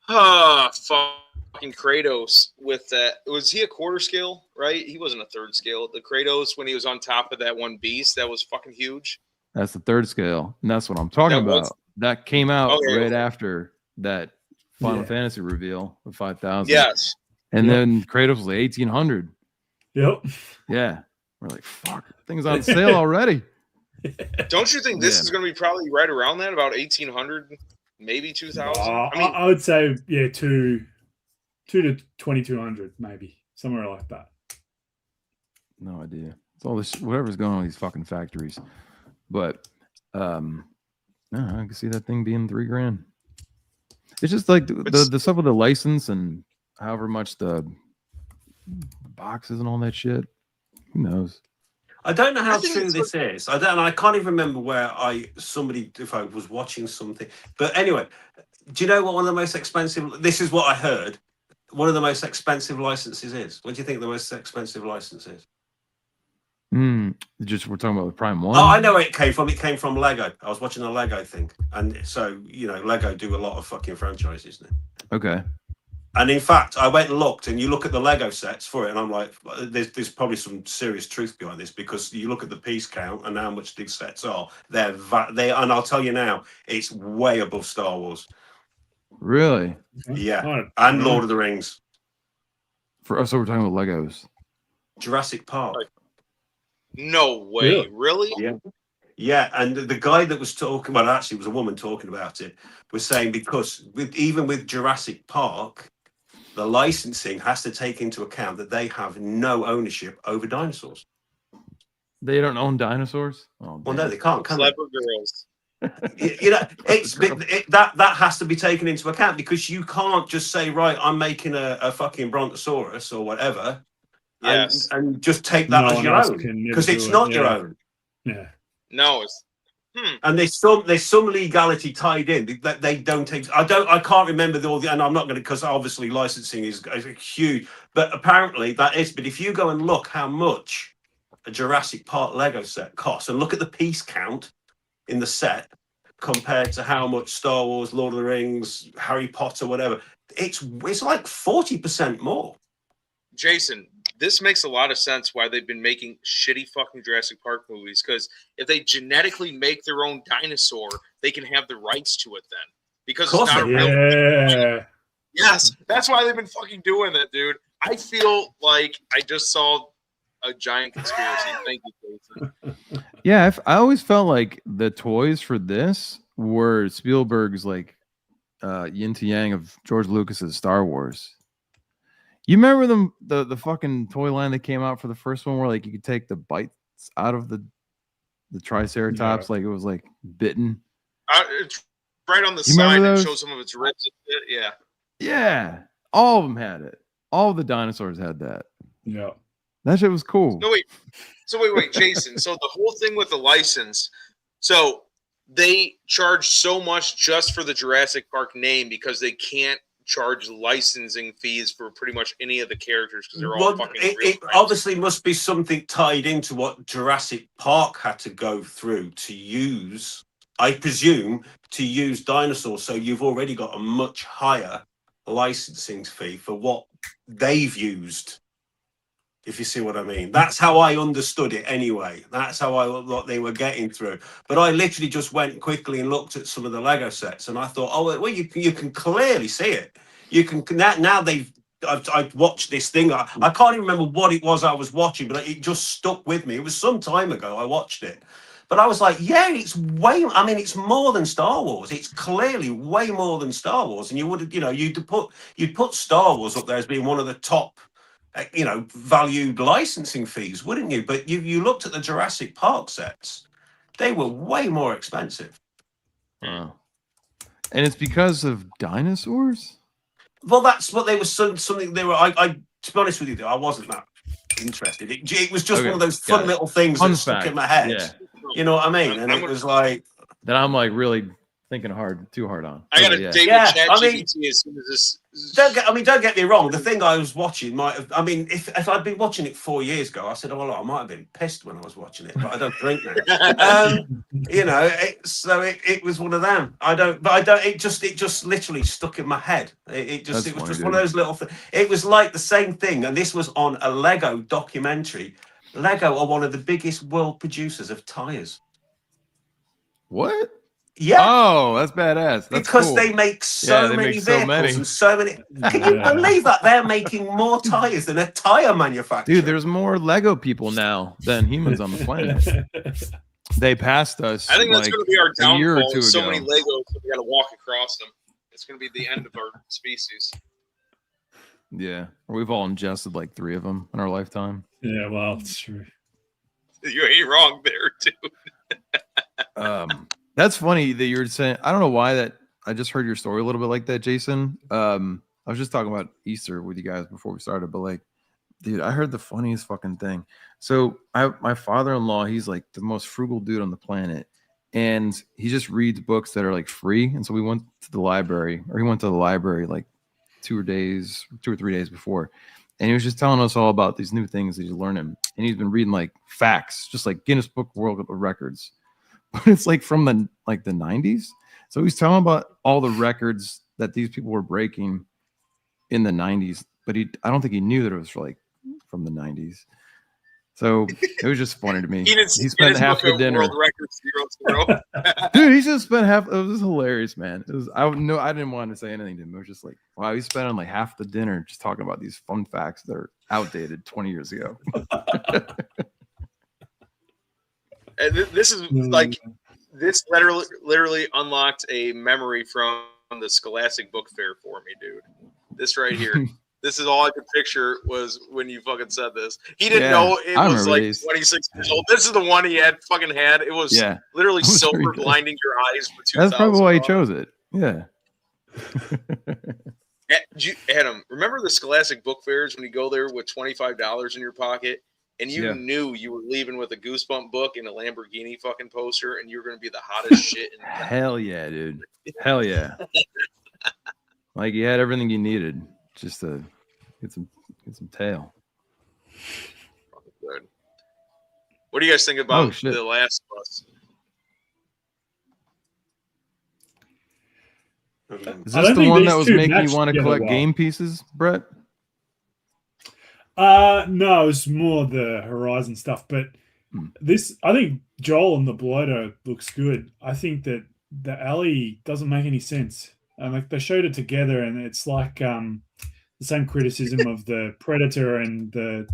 [SPEAKER 1] fucking Kratos with that? Was he a quarter scale, right? He wasn't a third scale. The Kratos when he was on top of that one beast, that was fucking huge.
[SPEAKER 2] That's the third scale, and that's what I'm talking
[SPEAKER 1] That was-
[SPEAKER 2] about. That came out
[SPEAKER 1] Okay.
[SPEAKER 2] right after that Final
[SPEAKER 3] Yeah.
[SPEAKER 2] Fantasy reveal of 5,000.
[SPEAKER 1] Yes.
[SPEAKER 2] And
[SPEAKER 3] Yep.
[SPEAKER 2] then Kratos was like 1,800.
[SPEAKER 3] Yep.
[SPEAKER 2] Yeah. We're like, fuck, thing's on sale already.
[SPEAKER 1] Don't you think this
[SPEAKER 2] Yeah.
[SPEAKER 1] is going to be probably right around that, about 1,800, maybe 2,000? I mean,
[SPEAKER 3] I would say, yeah, two to 2,200, maybe somewhere like that.
[SPEAKER 2] No idea. It's all this, whatever's going on with these fucking factories. But, no, I can see that thing being $3,000. It's just like the stuff with the license and however much the boxes and all that shit. Who knows?
[SPEAKER 4] I don't know how
[SPEAKER 1] I think
[SPEAKER 4] true
[SPEAKER 1] it's
[SPEAKER 4] this is. I can't even remember where if I was watching something. But anyway, do you know what one of the most expensive? This is what I heard. One of the most expensive licenses is. What do you think the most expensive license is?
[SPEAKER 2] Just we're talking about the Prime 1.
[SPEAKER 4] Oh, I know where it came from. It came from Lego. I was watching a Lego thing, and so Lego do a lot of fucking franchises now.
[SPEAKER 2] Okay.
[SPEAKER 4] And in fact, I went and looked, and you look at the Lego sets for it, and I'm like, there's probably some serious truth behind this, because you look at the piece count and how much these sets are. And I'll tell you now, it's way above Star Wars.
[SPEAKER 2] Really?
[SPEAKER 4] Yeah, and Lord of the Rings.
[SPEAKER 2] For us, so we're talking about Legos.
[SPEAKER 4] Jurassic Park.
[SPEAKER 1] no way. Really?
[SPEAKER 4] Yeah. Yeah, and the guy that was talking, well, actually, it was a woman talking about it, was saying because even with Jurassic Park, the licensing has to take into account that they have no ownership over dinosaurs.
[SPEAKER 2] They don't own dinosaurs? Oh,
[SPEAKER 4] Well, no, they can't. Can
[SPEAKER 1] Clever girls.
[SPEAKER 4] they? That has to be taken into account, because you can't just say, right, I'm making a fucking Brontosaurus or whatever,
[SPEAKER 1] Yes.
[SPEAKER 4] and just take that
[SPEAKER 3] No
[SPEAKER 4] as
[SPEAKER 3] one
[SPEAKER 4] your
[SPEAKER 3] else
[SPEAKER 4] own,
[SPEAKER 3] can
[SPEAKER 4] because
[SPEAKER 3] do
[SPEAKER 4] it's
[SPEAKER 3] it,
[SPEAKER 4] not your
[SPEAKER 3] yeah.
[SPEAKER 4] own.
[SPEAKER 3] Yeah.
[SPEAKER 1] No, it's
[SPEAKER 4] And there's some legality tied in that they don't take. I can't remember and I'm not going to, because obviously licensing is huge, but apparently that is. But if you go and look how much a Jurassic Park Lego set costs, and look at the piece count in the set compared to how much Star Wars, Lord of the Rings, Harry Potter, whatever, it's like 40% more.
[SPEAKER 1] Jason, this makes a lot of sense why they've been making shitty fucking Jurassic Park movies, because if they genetically make their own dinosaur, they can have the rights to it then. Because it's not a real.
[SPEAKER 3] Yeah.
[SPEAKER 1] Yes, that's why they've been fucking doing that, dude. I feel like I just saw a giant conspiracy. Thank you, Jason.
[SPEAKER 2] Yeah, I always felt like the toys for this were Spielberg's like yin to yang of George Lucas's Star Wars. You remember them the fucking toy line that came out for the first one, where like you could take the bites out of the Triceratops, like it was like bitten.
[SPEAKER 1] It's right on the
[SPEAKER 2] You remember
[SPEAKER 1] side. It
[SPEAKER 2] those?
[SPEAKER 1] shows some of its ribs. Yeah.
[SPEAKER 2] Yeah, all of them had it. All of the dinosaurs had that.
[SPEAKER 3] Yeah.
[SPEAKER 2] That shit was cool.
[SPEAKER 1] No, wait. So wait, Jason. So the whole thing with the license, so they charge so much just for the Jurassic Park name because they can't charge licensing fees for pretty much any of the characters because they're all fucking real
[SPEAKER 4] it
[SPEAKER 1] names.
[SPEAKER 4] obviously must be something tied into what Jurassic Park had to go through to use, I presume, to use dinosaurs. So you've already got a much higher licensing fee for what they've used, if you see what I mean. That's how I understood it anyway. That's how what they were getting through. But I literally just went quickly and looked at some of the Lego sets, and I thought, oh, well, you can clearly see it. You can now I've watched this thing. I can't even remember what it was I was watching, but it just stuck with me. It was some time ago I watched it. But I was like, yeah, it's it's more than Star Wars. It's clearly way more than Star Wars. And you would, you'd put Star Wars up there as being one of the top, valued licensing fees, wouldn't you? But you looked at the Jurassic Park sets, they were way more expensive.
[SPEAKER 2] Wow. And it's because of dinosaurs?
[SPEAKER 4] Well, that's what they were, something they were, to be honest with you, I wasn't that interested. It was just
[SPEAKER 2] Okay,
[SPEAKER 4] one of those
[SPEAKER 2] got
[SPEAKER 4] fun
[SPEAKER 2] it.
[SPEAKER 4] little things
[SPEAKER 2] Fun
[SPEAKER 4] that stuck
[SPEAKER 2] fact.
[SPEAKER 4] in my head.
[SPEAKER 2] Yeah.
[SPEAKER 4] You know what I mean? And it was like,
[SPEAKER 2] That I'm like really thinking too hard on.
[SPEAKER 1] I got
[SPEAKER 2] Okay,
[SPEAKER 1] a
[SPEAKER 2] yeah.
[SPEAKER 1] date
[SPEAKER 4] Yeah,
[SPEAKER 1] with
[SPEAKER 4] I mean-
[SPEAKER 1] ChatGPT as soon as this.
[SPEAKER 4] don't get me wrong. The thing I was watching might have. I mean, if I'd been watching it 4 years ago, I said, "Oh, well, I might have been pissed when I was watching it, but I don't drink now." It was one of them. I don't. It just literally stuck in my head. It was
[SPEAKER 2] That's funny,
[SPEAKER 4] just
[SPEAKER 2] dude.
[SPEAKER 4] one of those little things. It was like the same thing, and this was on a Lego documentary. Lego are one of the biggest world producers of tires.
[SPEAKER 2] What?
[SPEAKER 4] Yeah,
[SPEAKER 2] Oh, that's badass. That's
[SPEAKER 4] because
[SPEAKER 2] cool.
[SPEAKER 4] they make so
[SPEAKER 2] they
[SPEAKER 4] many
[SPEAKER 2] make so
[SPEAKER 4] vehicles
[SPEAKER 2] many.
[SPEAKER 4] and so many. Can you
[SPEAKER 3] Yeah.
[SPEAKER 4] believe that they're making more tires than a tire manufacturer?
[SPEAKER 2] Dude, there's more Lego people now than humans on the planet. They passed us.
[SPEAKER 1] I think that's
[SPEAKER 2] like
[SPEAKER 1] going to be our
[SPEAKER 2] a year or
[SPEAKER 1] downfall.
[SPEAKER 2] two
[SPEAKER 1] So
[SPEAKER 2] ago.
[SPEAKER 1] many Legos that we got to walk across them. It's going to be the end of our species.
[SPEAKER 2] Yeah, we've all ingested like 3 of them in our lifetime.
[SPEAKER 3] Yeah, well, it's true.
[SPEAKER 1] You ain't wrong there, too.
[SPEAKER 2] That's funny that you're saying. I don't know why that. I just heard your story a little bit like that, Jason. I was just talking about Easter with you guys before we started, but like, dude, I heard the funniest fucking thing. So my father-in-law, he's like the most frugal dude on the planet, and he just reads books that are like free. And so we went to the library, or he went to the library like 2 or 3 days before, and he was just telling us all about these new things that he's learning. And he's been reading like facts, just like Guinness Book World Records, but it's like from the 90s. So he's telling about all the records that these people were breaking in the 90s, but I don't think he knew that it was like from the 90s. So it was just funny to me. He spent half the dinner.
[SPEAKER 1] World Records 0-0.
[SPEAKER 2] Dude, he just spent half. It was hilarious, man. It was. I didn't want to say anything to him. It was just like, wow, he spent like half the dinner just talking about these fun facts that are outdated 20 years ago.
[SPEAKER 1] And this is like, this literally unlocked a memory from the Scholastic Book Fair for me, dude. This right here. This is all I could picture was when you fucking said this. He didn't know it was like 26 years old. This is the one he had. It was literally silver blinding your eyes for 2,000.
[SPEAKER 2] That's probably why he chose it. Yeah.
[SPEAKER 1] Adam, remember the Scholastic Book Fairs when you go there with $25 in your pocket and you knew you were leaving with a Goosebump book and a Lamborghini fucking poster and you were going to be the hottest shit in the
[SPEAKER 2] Hell yeah, dude. Hell yeah. Like you had everything you needed just to get some tail.
[SPEAKER 1] Good. What do you guys think about The Last of Us?
[SPEAKER 2] Is this the one that was making you want to collect game pieces, Brett?
[SPEAKER 3] No, it was more the Horizon stuff. But this, I think Joel and the bloater looks good. I think that the Ellie doesn't make any sense. Like they showed it together, and it's like the same criticism of the Predator and the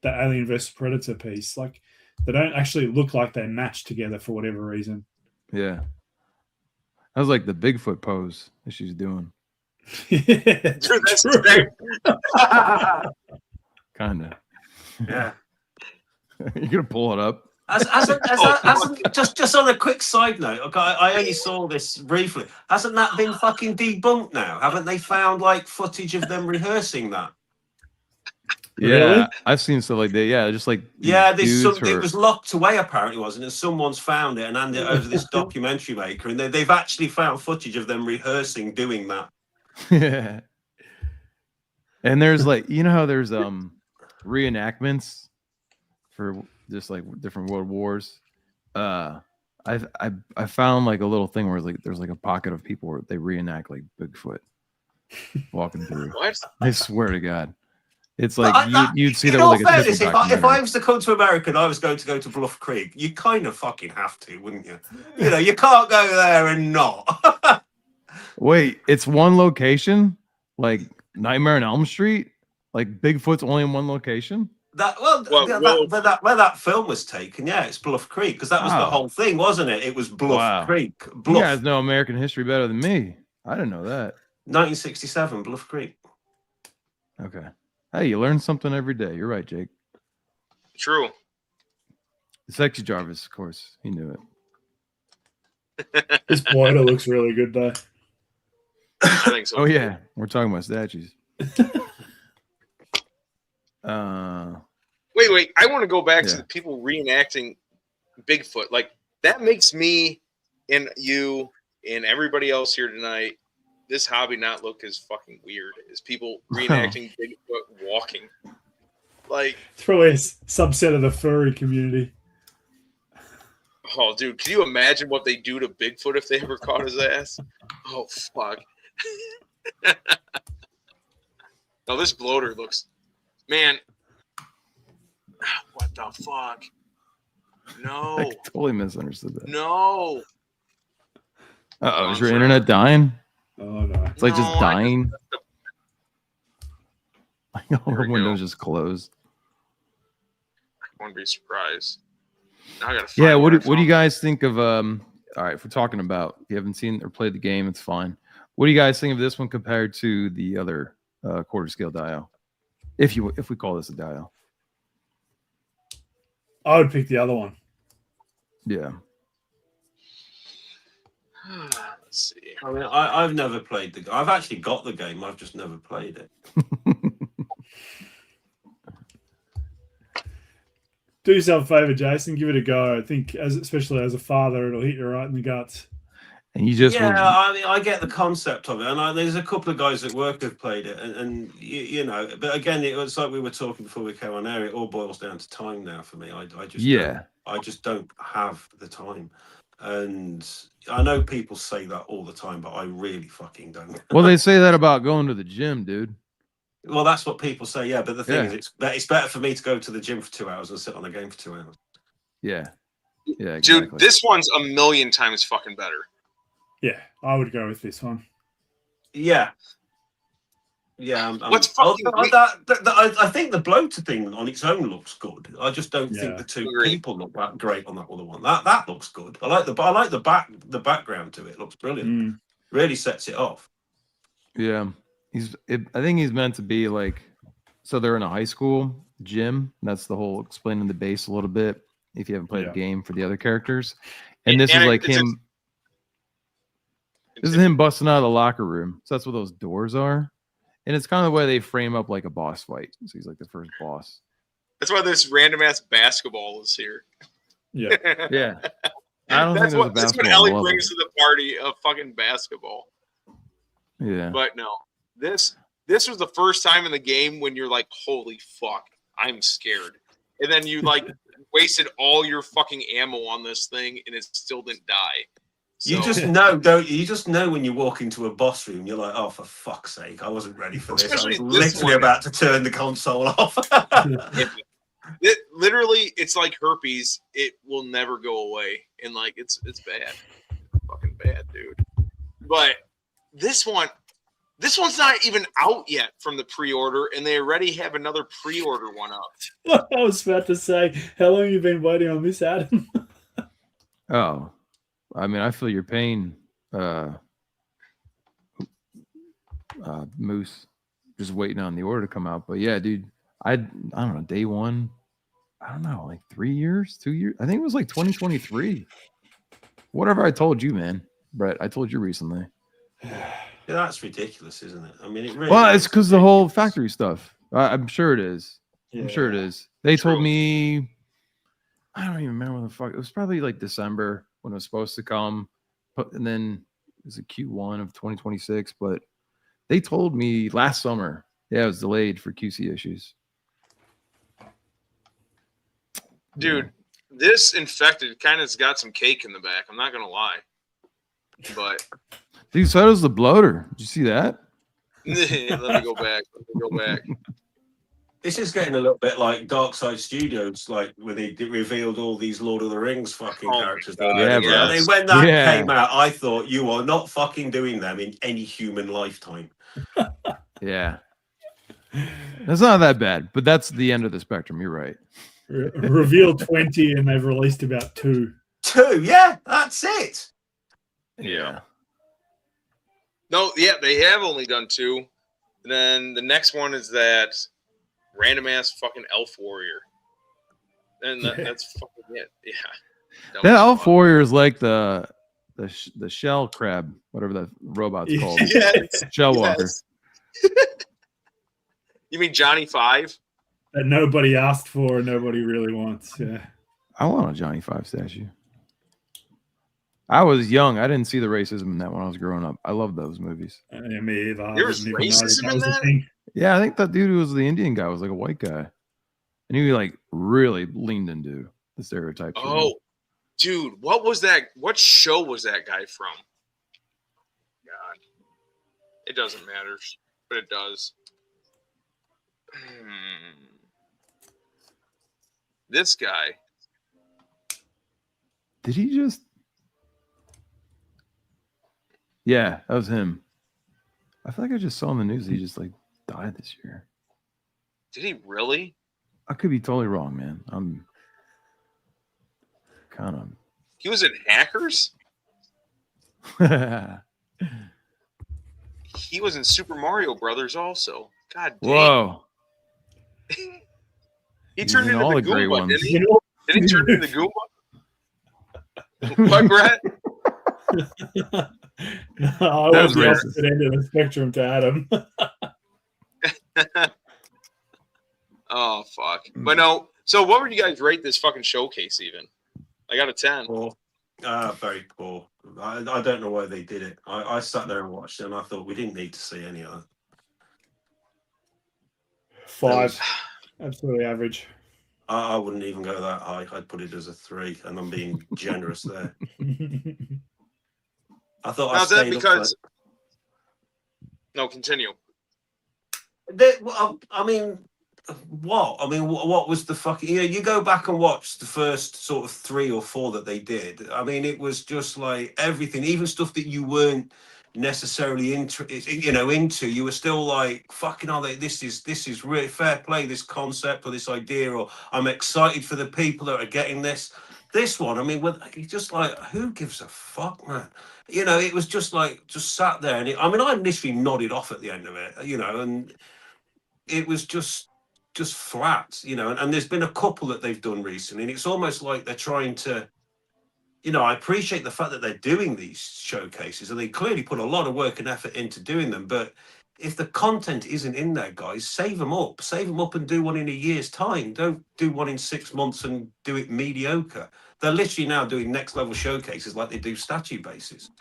[SPEAKER 3] Alien vs Predator piece. Like they don't actually look like they match together for whatever reason.
[SPEAKER 2] Yeah. That was like the Bigfoot pose that she's doing.
[SPEAKER 3] Yeah,
[SPEAKER 1] Dude, that's
[SPEAKER 3] true.
[SPEAKER 2] Kind of.
[SPEAKER 4] Yeah.
[SPEAKER 2] You're gonna pull it up.
[SPEAKER 4] Just on a quick side note, okay, I only saw this briefly. Hasn't that been fucking debunked now? Haven't they found like footage of them rehearsing that?
[SPEAKER 2] Yeah,
[SPEAKER 3] really?
[SPEAKER 2] I've seen stuff like that. Yeah, just like
[SPEAKER 4] it was locked away apparently, wasn't it? Someone's found it and handed it over to this documentary maker, and they've actually found footage of them rehearsing doing that.
[SPEAKER 2] Yeah. And there's like, you know how there's reenactments for just like different world wars. I found like a little thing where like there's like a pocket of people where they reenact like Bigfoot walking through.
[SPEAKER 1] What?
[SPEAKER 2] I swear to God. It's like you'd see that with like
[SPEAKER 4] fairness, if I was to come to America and I was going to go to Bluff Creek, you kind of fucking have to, wouldn't you? You know, you can't go there and not.
[SPEAKER 2] Wait, it's one location? Like Nightmare on Elm Street? Like Bigfoot's only in one location?
[SPEAKER 4] Where that film was taken, yeah, it's Bluff Creek, because that was the whole thing, wasn't it? It was Bluff Creek.
[SPEAKER 2] You guys know American history better than me. I didn't know that.
[SPEAKER 4] 1967, Bluff Creek.
[SPEAKER 2] Okay. Hey, you learn something every day. You're right, Jake.
[SPEAKER 1] True.
[SPEAKER 2] Sexy Jarvis, of course. He knew
[SPEAKER 3] it. This bloater looks really good, though.
[SPEAKER 1] I think so.
[SPEAKER 2] Oh, yeah. We're talking about statues.
[SPEAKER 1] Wait. I want to go back to the people reenacting Bigfoot. Like, that makes me and you and everybody else here tonight, this hobby not look as fucking weird as people reenacting Bigfoot walking. Like,
[SPEAKER 3] it's probably a subset of the furry community.
[SPEAKER 1] Oh, dude, can you imagine what they do to Bigfoot if they ever caught his ass? Oh, fuck. No, this bloater looks... Man. What the fuck? No.
[SPEAKER 2] I totally misunderstood that.
[SPEAKER 1] No.
[SPEAKER 2] Uh-oh, is your internet dying?
[SPEAKER 3] Oh no.
[SPEAKER 2] It's like just
[SPEAKER 1] No,
[SPEAKER 2] dying. All
[SPEAKER 1] There
[SPEAKER 2] the
[SPEAKER 1] we
[SPEAKER 2] windows
[SPEAKER 1] go.
[SPEAKER 2] just closed.
[SPEAKER 1] I wouldn't be surprised. Now I gotta
[SPEAKER 2] Yeah,
[SPEAKER 1] find
[SPEAKER 2] what
[SPEAKER 1] where I
[SPEAKER 2] do you
[SPEAKER 1] found
[SPEAKER 2] guys think of all right, if we're talking about if you haven't seen or played the game, it's fine. What do you guys think of this one compared to the other quarter scale dial? If we call this a dial.
[SPEAKER 3] I would pick the other one.
[SPEAKER 2] Yeah.
[SPEAKER 1] Let's see.
[SPEAKER 4] I mean, I've never played the. I've actually got the game. I've just never played it.
[SPEAKER 3] Do yourself a favor, Jason. Give it a go. I think, especially as a father, it'll hit you right in the guts.
[SPEAKER 2] And you just
[SPEAKER 4] Yeah, I mean, I get the concept of it, and there's a couple of guys at work who've played it, and you know, but again, it was like we were talking before we came on air. It all boils down to time now for me. I just I just don't have the time, and I know people say that all the time, but I really fucking don't.
[SPEAKER 2] Well, they say that about going to the gym, dude.
[SPEAKER 4] Well, that's what people say, yeah. But the thing
[SPEAKER 2] Yeah.
[SPEAKER 4] is, it's better for me to go to the gym for 2 hours and sit on a game for 2 hours.
[SPEAKER 2] Yeah. Yeah, exactly.
[SPEAKER 1] Dude, this one's a million times fucking better.
[SPEAKER 3] Yeah, I would go with this one.
[SPEAKER 4] Yeah. Yeah,
[SPEAKER 1] What's fucking
[SPEAKER 4] I think the bloater thing on its own looks good. I just don't think
[SPEAKER 3] Yeah.
[SPEAKER 4] the two
[SPEAKER 1] Agreed.
[SPEAKER 4] people look that great on that other one. That looks good. I like the background to it. It looks brilliant.
[SPEAKER 3] Mm.
[SPEAKER 4] Really sets it off.
[SPEAKER 2] Yeah. I think he's meant to be like, so they're in a high school gym. That's the whole explaining the base a little bit if you haven't played
[SPEAKER 3] Yeah.
[SPEAKER 2] the game for the other characters. And this
[SPEAKER 1] And
[SPEAKER 2] is like
[SPEAKER 1] it's
[SPEAKER 2] him. This is him busting out of the locker room. So that's what those doors are. And it's kind of the way they frame up like a boss fight. So he's like the first boss.
[SPEAKER 1] That's why this random ass basketball is here.
[SPEAKER 3] Yeah.
[SPEAKER 2] Yeah. I don't think
[SPEAKER 1] That's
[SPEAKER 2] there's a
[SPEAKER 1] what
[SPEAKER 2] basketball
[SPEAKER 1] Ellie
[SPEAKER 2] level.
[SPEAKER 1] brings to the party, a fucking basketball.
[SPEAKER 2] Yeah.
[SPEAKER 1] But no, this was the first time in the game when you're like, holy fuck, I'm scared. And then you like wasted all your fucking ammo on this thing and it still didn't die.
[SPEAKER 4] You
[SPEAKER 1] So-
[SPEAKER 4] just know, don't you? You just know when you walk into a boss room, you're like, oh, for fuck's sake, I wasn't ready for this.
[SPEAKER 1] Especially
[SPEAKER 4] I was
[SPEAKER 1] this
[SPEAKER 4] literally
[SPEAKER 1] one.
[SPEAKER 4] about to turn the console off.
[SPEAKER 1] Literally, it's like herpes. It will never go away, and like it's bad, fucking bad, dude. But this one's not even out yet from the pre-order, and they already have another pre-order one up.
[SPEAKER 3] I was about to say, how long have you been waiting on this, Adam?
[SPEAKER 2] Oh, I mean, I feel your pain, Moose. Just waiting on the order to come out. But yeah, dude, I don't know, day one. I don't know, like 3 years, 2 years. I think it was like 2023. Whatever I told you, man, Brett. I told you recently.
[SPEAKER 4] Yeah, that's ridiculous, isn't it? I mean, it really.
[SPEAKER 2] Well, it's
[SPEAKER 4] is
[SPEAKER 2] because the whole
[SPEAKER 4] ridiculous.
[SPEAKER 2] factory stuff. I'm sure it is. I'm sure it is. They told
[SPEAKER 1] True.
[SPEAKER 2] me. I don't even remember when the fuck. It was probably like December when it was supposed to come, and then it was a Q1 of 2026. But they told me last summer. Yeah, it was delayed for QC issues.
[SPEAKER 1] Dude, this infected kind of's got some cake in the back. I'm not gonna lie, but
[SPEAKER 2] Dude, so does the bloater. Did you see that?
[SPEAKER 1] let me go back.
[SPEAKER 4] This is getting a little bit like Dark Side Studios, like when they revealed all these Lord of the Rings fucking
[SPEAKER 1] Oh my
[SPEAKER 4] characters.
[SPEAKER 1] God,
[SPEAKER 2] yeah,
[SPEAKER 4] Yeah,
[SPEAKER 2] bro.
[SPEAKER 4] I mean, when that
[SPEAKER 2] Yeah.
[SPEAKER 4] came out, I thought you are not fucking doing them in any human lifetime.
[SPEAKER 2] Yeah. That's not that bad, but that's the end of the spectrum. You're right.
[SPEAKER 3] Revealed 20 and they've released about 2.
[SPEAKER 4] 2, yeah, that's it.
[SPEAKER 1] Yeah. No, yeah, they have only done 2. And then the next one is that random ass fucking elf warrior. And that's fucking it. Yeah.
[SPEAKER 2] That
[SPEAKER 1] was
[SPEAKER 2] elf
[SPEAKER 1] fun.
[SPEAKER 2] warrior is like the shell crab, whatever the robot's called.
[SPEAKER 1] Yes.
[SPEAKER 2] Shell walker.
[SPEAKER 1] Yes. You mean Johnny 5?
[SPEAKER 3] That nobody asked for and nobody really wants. Yeah.
[SPEAKER 2] I want a Johnny 5 statue. I was young. I didn't see the racism in that when I was growing up. I loved those movies.
[SPEAKER 3] Yeah, me either. I
[SPEAKER 1] There was
[SPEAKER 3] didn't even know
[SPEAKER 1] racism in
[SPEAKER 3] was a
[SPEAKER 1] that?
[SPEAKER 3] thing.
[SPEAKER 2] Yeah, I think that dude who was the Indian guy was like a white guy. And he like really leaned into the stereotypes.
[SPEAKER 1] Oh, dude, what was that? What show was that guy from? God, it doesn't matter, but it does. This guy.
[SPEAKER 2] Did he just Yeah, that was him. I feel like I just saw in the news he just like died this year.
[SPEAKER 1] Did he really?
[SPEAKER 2] I could be totally wrong, man. I'm kind of.
[SPEAKER 1] He was in Hackers? He was in Super Mario Brothers also. God damn.
[SPEAKER 2] Whoa.
[SPEAKER 1] He
[SPEAKER 2] He's
[SPEAKER 1] turned
[SPEAKER 2] in
[SPEAKER 1] into
[SPEAKER 2] all
[SPEAKER 1] the
[SPEAKER 2] the great
[SPEAKER 1] Goomba,
[SPEAKER 2] ones.
[SPEAKER 1] didn't he?
[SPEAKER 3] You know,
[SPEAKER 1] Did he turn into the Goomba? What, Brett?
[SPEAKER 3] No, I
[SPEAKER 2] That
[SPEAKER 3] was
[SPEAKER 2] was
[SPEAKER 3] the
[SPEAKER 2] racist.
[SPEAKER 3] opposite end of the spectrum to Adam.
[SPEAKER 1] Oh, fuck. But no, so what would you guys rate this fucking showcase even? I got a 10.
[SPEAKER 4] Poor. Very poor. I don't know why they did it. I sat there and watched it, and I thought we didn't need to see any of it.
[SPEAKER 3] 5, absolutely average.
[SPEAKER 4] I wouldn't even go that high. I'd put it as a 3, and I'm being generous there. I thought
[SPEAKER 1] Now,
[SPEAKER 4] I
[SPEAKER 1] is that
[SPEAKER 4] stayed
[SPEAKER 1] because... No, continue.
[SPEAKER 4] I mean, what? I mean, what was the fucking? You go back and watch the first sort of 3 or 4 that they did. I mean, it was just like everything, even stuff that you weren't necessarily into. You were still like, fucking, are they? This is really fair play. This concept or this idea, or I'm excited for the people that are getting this. This one, I mean, it's just like, who gives a fuck, man? It was just like, just sat there, and I literally nodded off at the end of it, and it was just flat, and there's been a couple that they've done recently, and it's almost like they're trying to, I appreciate the fact that they're doing these showcases, and they clearly put a lot of work and effort into doing them, but if the content isn't in there, guys, save them up and do one in a year's time. Don't do one in 6 months and do it mediocre. They're literally now doing next level showcases like they do statue bases.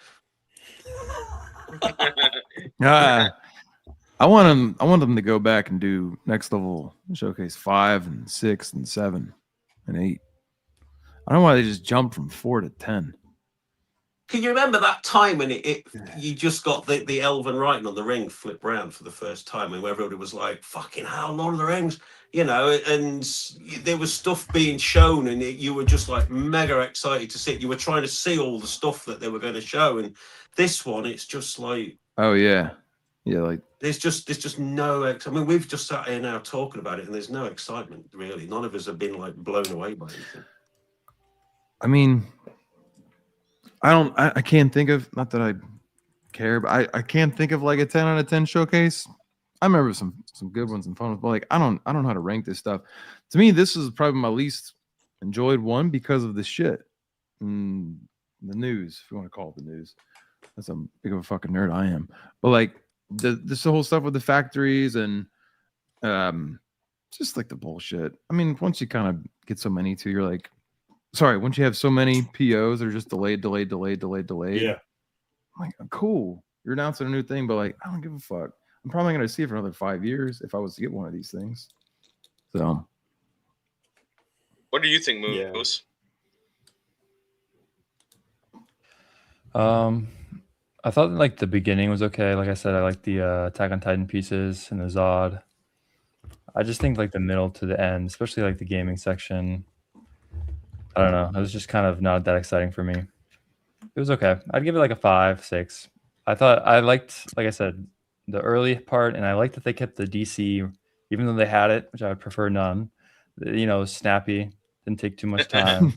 [SPEAKER 2] I want them to go back and do next level showcase 5 and 6 and 7 and 8. I don't know why they just jumped from 4 to 10.
[SPEAKER 4] Can you remember that time when you just got the elven writing on the ring flip round for the first time, and everybody was like, fucking hell, Lord of the Rings, and there was stuff being shown, and you were just like mega excited to see it. You were trying to see all the stuff that they were going to show, and this one, it's just like,
[SPEAKER 2] oh yeah, like
[SPEAKER 4] there's just no we've just sat here now talking about it, and there's no excitement really. None of us have been like blown away by anything.
[SPEAKER 2] I mean, I can't think of, not that I care, but I can't think of like a 10 out of 10 showcase. I remember some good ones and fun ones, but like I don't know how to rank this stuff. To me, this is probably my least enjoyed one because of the shit. The news, if you want to call it the news. That's how big of a fucking nerd I am. But like this whole stuff with the factories and just like the bullshit. I mean, once you kind of get so many too, you're like, sorry, once you have so many POs that are just delayed.
[SPEAKER 3] Yeah.
[SPEAKER 2] I'm like, cool. You're announcing a new thing, but like, I don't give a fuck. I'm probably going to see it for another 5 years if I was to get one of these things. So,
[SPEAKER 1] what do you think, Moose?
[SPEAKER 5] I thought like the beginning was okay. Like I said, I like the Attack on Titan pieces and the Zod. I just think like the middle to the end, especially like the gaming section, I don't know. It was just kind of not that exciting for me. It was okay. I'd give it like a 5, 6. I liked, like I said, the early part, and I liked that they kept the DC, even though they had it, which I would prefer none. Snappy, didn't take too much time.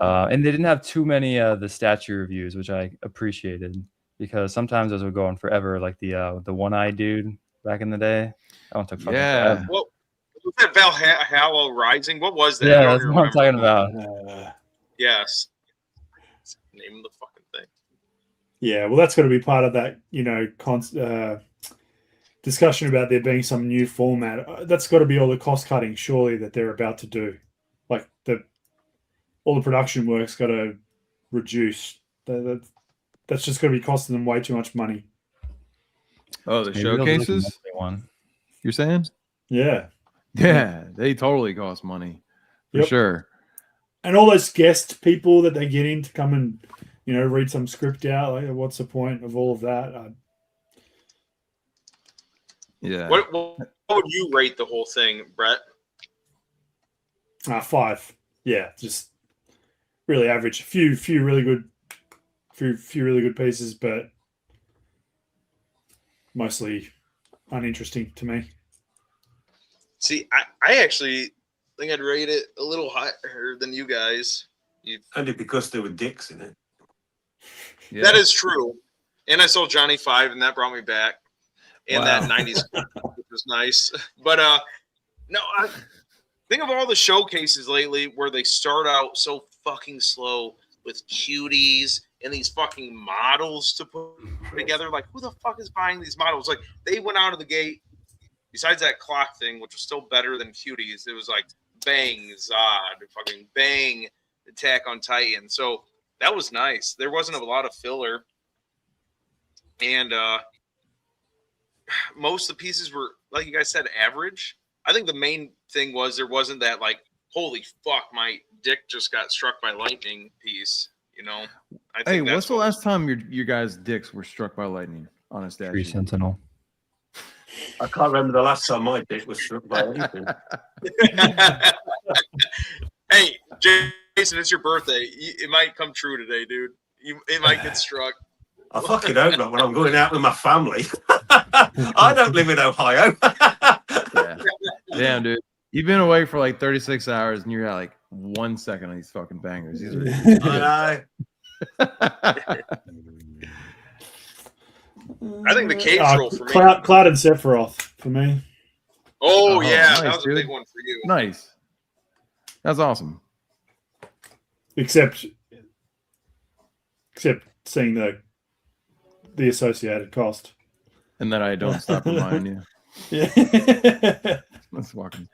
[SPEAKER 5] And they didn't have too many the statue reviews, which I appreciated, because sometimes those would go on forever, like the one-eyed dude back in the day. That one took fucking forever.
[SPEAKER 1] Well, was that Valhalla Rising? What was that?
[SPEAKER 5] Yeah, that's what I'm talking about.
[SPEAKER 1] Yes. Name the fucking thing.
[SPEAKER 3] Yeah, well, that's got to be part of that, discussion about there being some new format. That's got to be all the cost cutting, surely, that they're about to do. Like all the production work's got to reduce. That's just going to be costing them way too much money.
[SPEAKER 2] Oh, the
[SPEAKER 5] Maybe they'll do, like, a
[SPEAKER 2] showcases?
[SPEAKER 5] monthly one.
[SPEAKER 2] You're saying?
[SPEAKER 3] Yeah.
[SPEAKER 2] Yeah, they totally cost money for sure.
[SPEAKER 3] And all those guest people that they get in to come and, read some script out. Like, what's the point of all of that?
[SPEAKER 2] Yeah.
[SPEAKER 1] What would you rate the whole thing, Brett?
[SPEAKER 3] 5. Yeah, just really average. Few really good pieces, but mostly uninteresting to me.
[SPEAKER 1] See, I actually think I'd rate it a little higher than you guys.
[SPEAKER 4] Only because there were dicks in it.
[SPEAKER 2] Yeah.
[SPEAKER 1] That is true. And I saw Johnny 5, and that brought me back. And
[SPEAKER 2] Wow.
[SPEAKER 1] that 90s, which was nice. But no, I think of all the showcases lately where they start out so fucking slow with cuties and these fucking models to put together. Like, who the fuck is buying these models? Like, they went out of the gate. Besides that clock thing, which was still better than cuties, it was like bang Zod, fucking bang Attack on Titan. So that was nice. There wasn't a lot of filler, and most of the pieces were, like you guys said, average. I think the main thing was there wasn't that like, holy fuck, my dick just got struck by lightning piece. You know. I think
[SPEAKER 2] Hey, what's the last time your guys' dicks were struck by lightning on a statue?
[SPEAKER 5] Tree Sentinel.
[SPEAKER 4] I can't remember the last time my dick was struck by anything.
[SPEAKER 1] Hey, Jason, it's your birthday. It might come true today, dude. It might get struck.
[SPEAKER 4] I fucking hope not when I'm going out with my family. I don't live in Ohio.
[SPEAKER 2] Yeah. Damn, dude. You've been away for like 36 hours and you're at like 1 second on these fucking bangers. These are
[SPEAKER 4] I know.
[SPEAKER 1] I think the cage roll for me.
[SPEAKER 3] Cloud and Sephiroth for me.
[SPEAKER 1] Oh,
[SPEAKER 2] Oh,
[SPEAKER 1] yeah,
[SPEAKER 2] nice,
[SPEAKER 1] that was
[SPEAKER 2] dude.
[SPEAKER 1] a big one for you.
[SPEAKER 2] Nice. That's awesome.
[SPEAKER 3] Except seeing the associated cost.
[SPEAKER 2] And that I don't stop reminding you.
[SPEAKER 3] Yeah.
[SPEAKER 2] Let's walk in.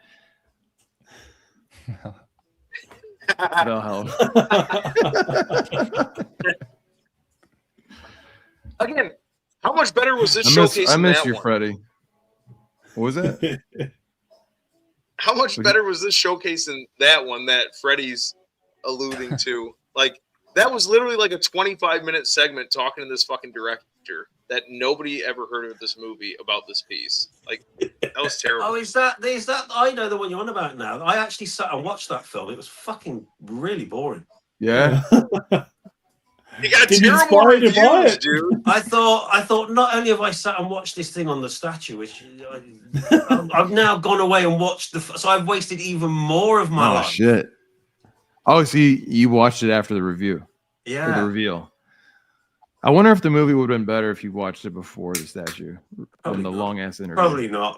[SPEAKER 2] That'll help.
[SPEAKER 1] Again, how much better was this showcase
[SPEAKER 2] I
[SPEAKER 1] than
[SPEAKER 2] miss
[SPEAKER 1] that
[SPEAKER 2] you,
[SPEAKER 1] one?
[SPEAKER 2] Freddie. What was that?
[SPEAKER 1] How much better was this showcase than that one that Freddie's alluding to? Like, that was literally like a 25-minute segment talking to this fucking director that nobody ever heard of this movie about this piece. Like, that was terrible.
[SPEAKER 4] Oh, is that? I know the one you're on about now. I actually sat and watched that film. It was fucking really boring.
[SPEAKER 2] Yeah.
[SPEAKER 1] You got
[SPEAKER 3] Didn't
[SPEAKER 1] terrible
[SPEAKER 3] inspire you to buy
[SPEAKER 1] reviews,
[SPEAKER 3] it.
[SPEAKER 1] dude.
[SPEAKER 4] I thought not only have I sat and watched this thing on the statue, which I've now gone away and watched so I've wasted even more of my
[SPEAKER 2] Oh,
[SPEAKER 4] life.
[SPEAKER 2] shit. Oh, see, you watched it after the review. Or the
[SPEAKER 4] Yeah,
[SPEAKER 2] reveal. I wonder if the movie would have been better if you watched it before the statue
[SPEAKER 4] Probably
[SPEAKER 2] and the
[SPEAKER 4] not.
[SPEAKER 2] long ass interview.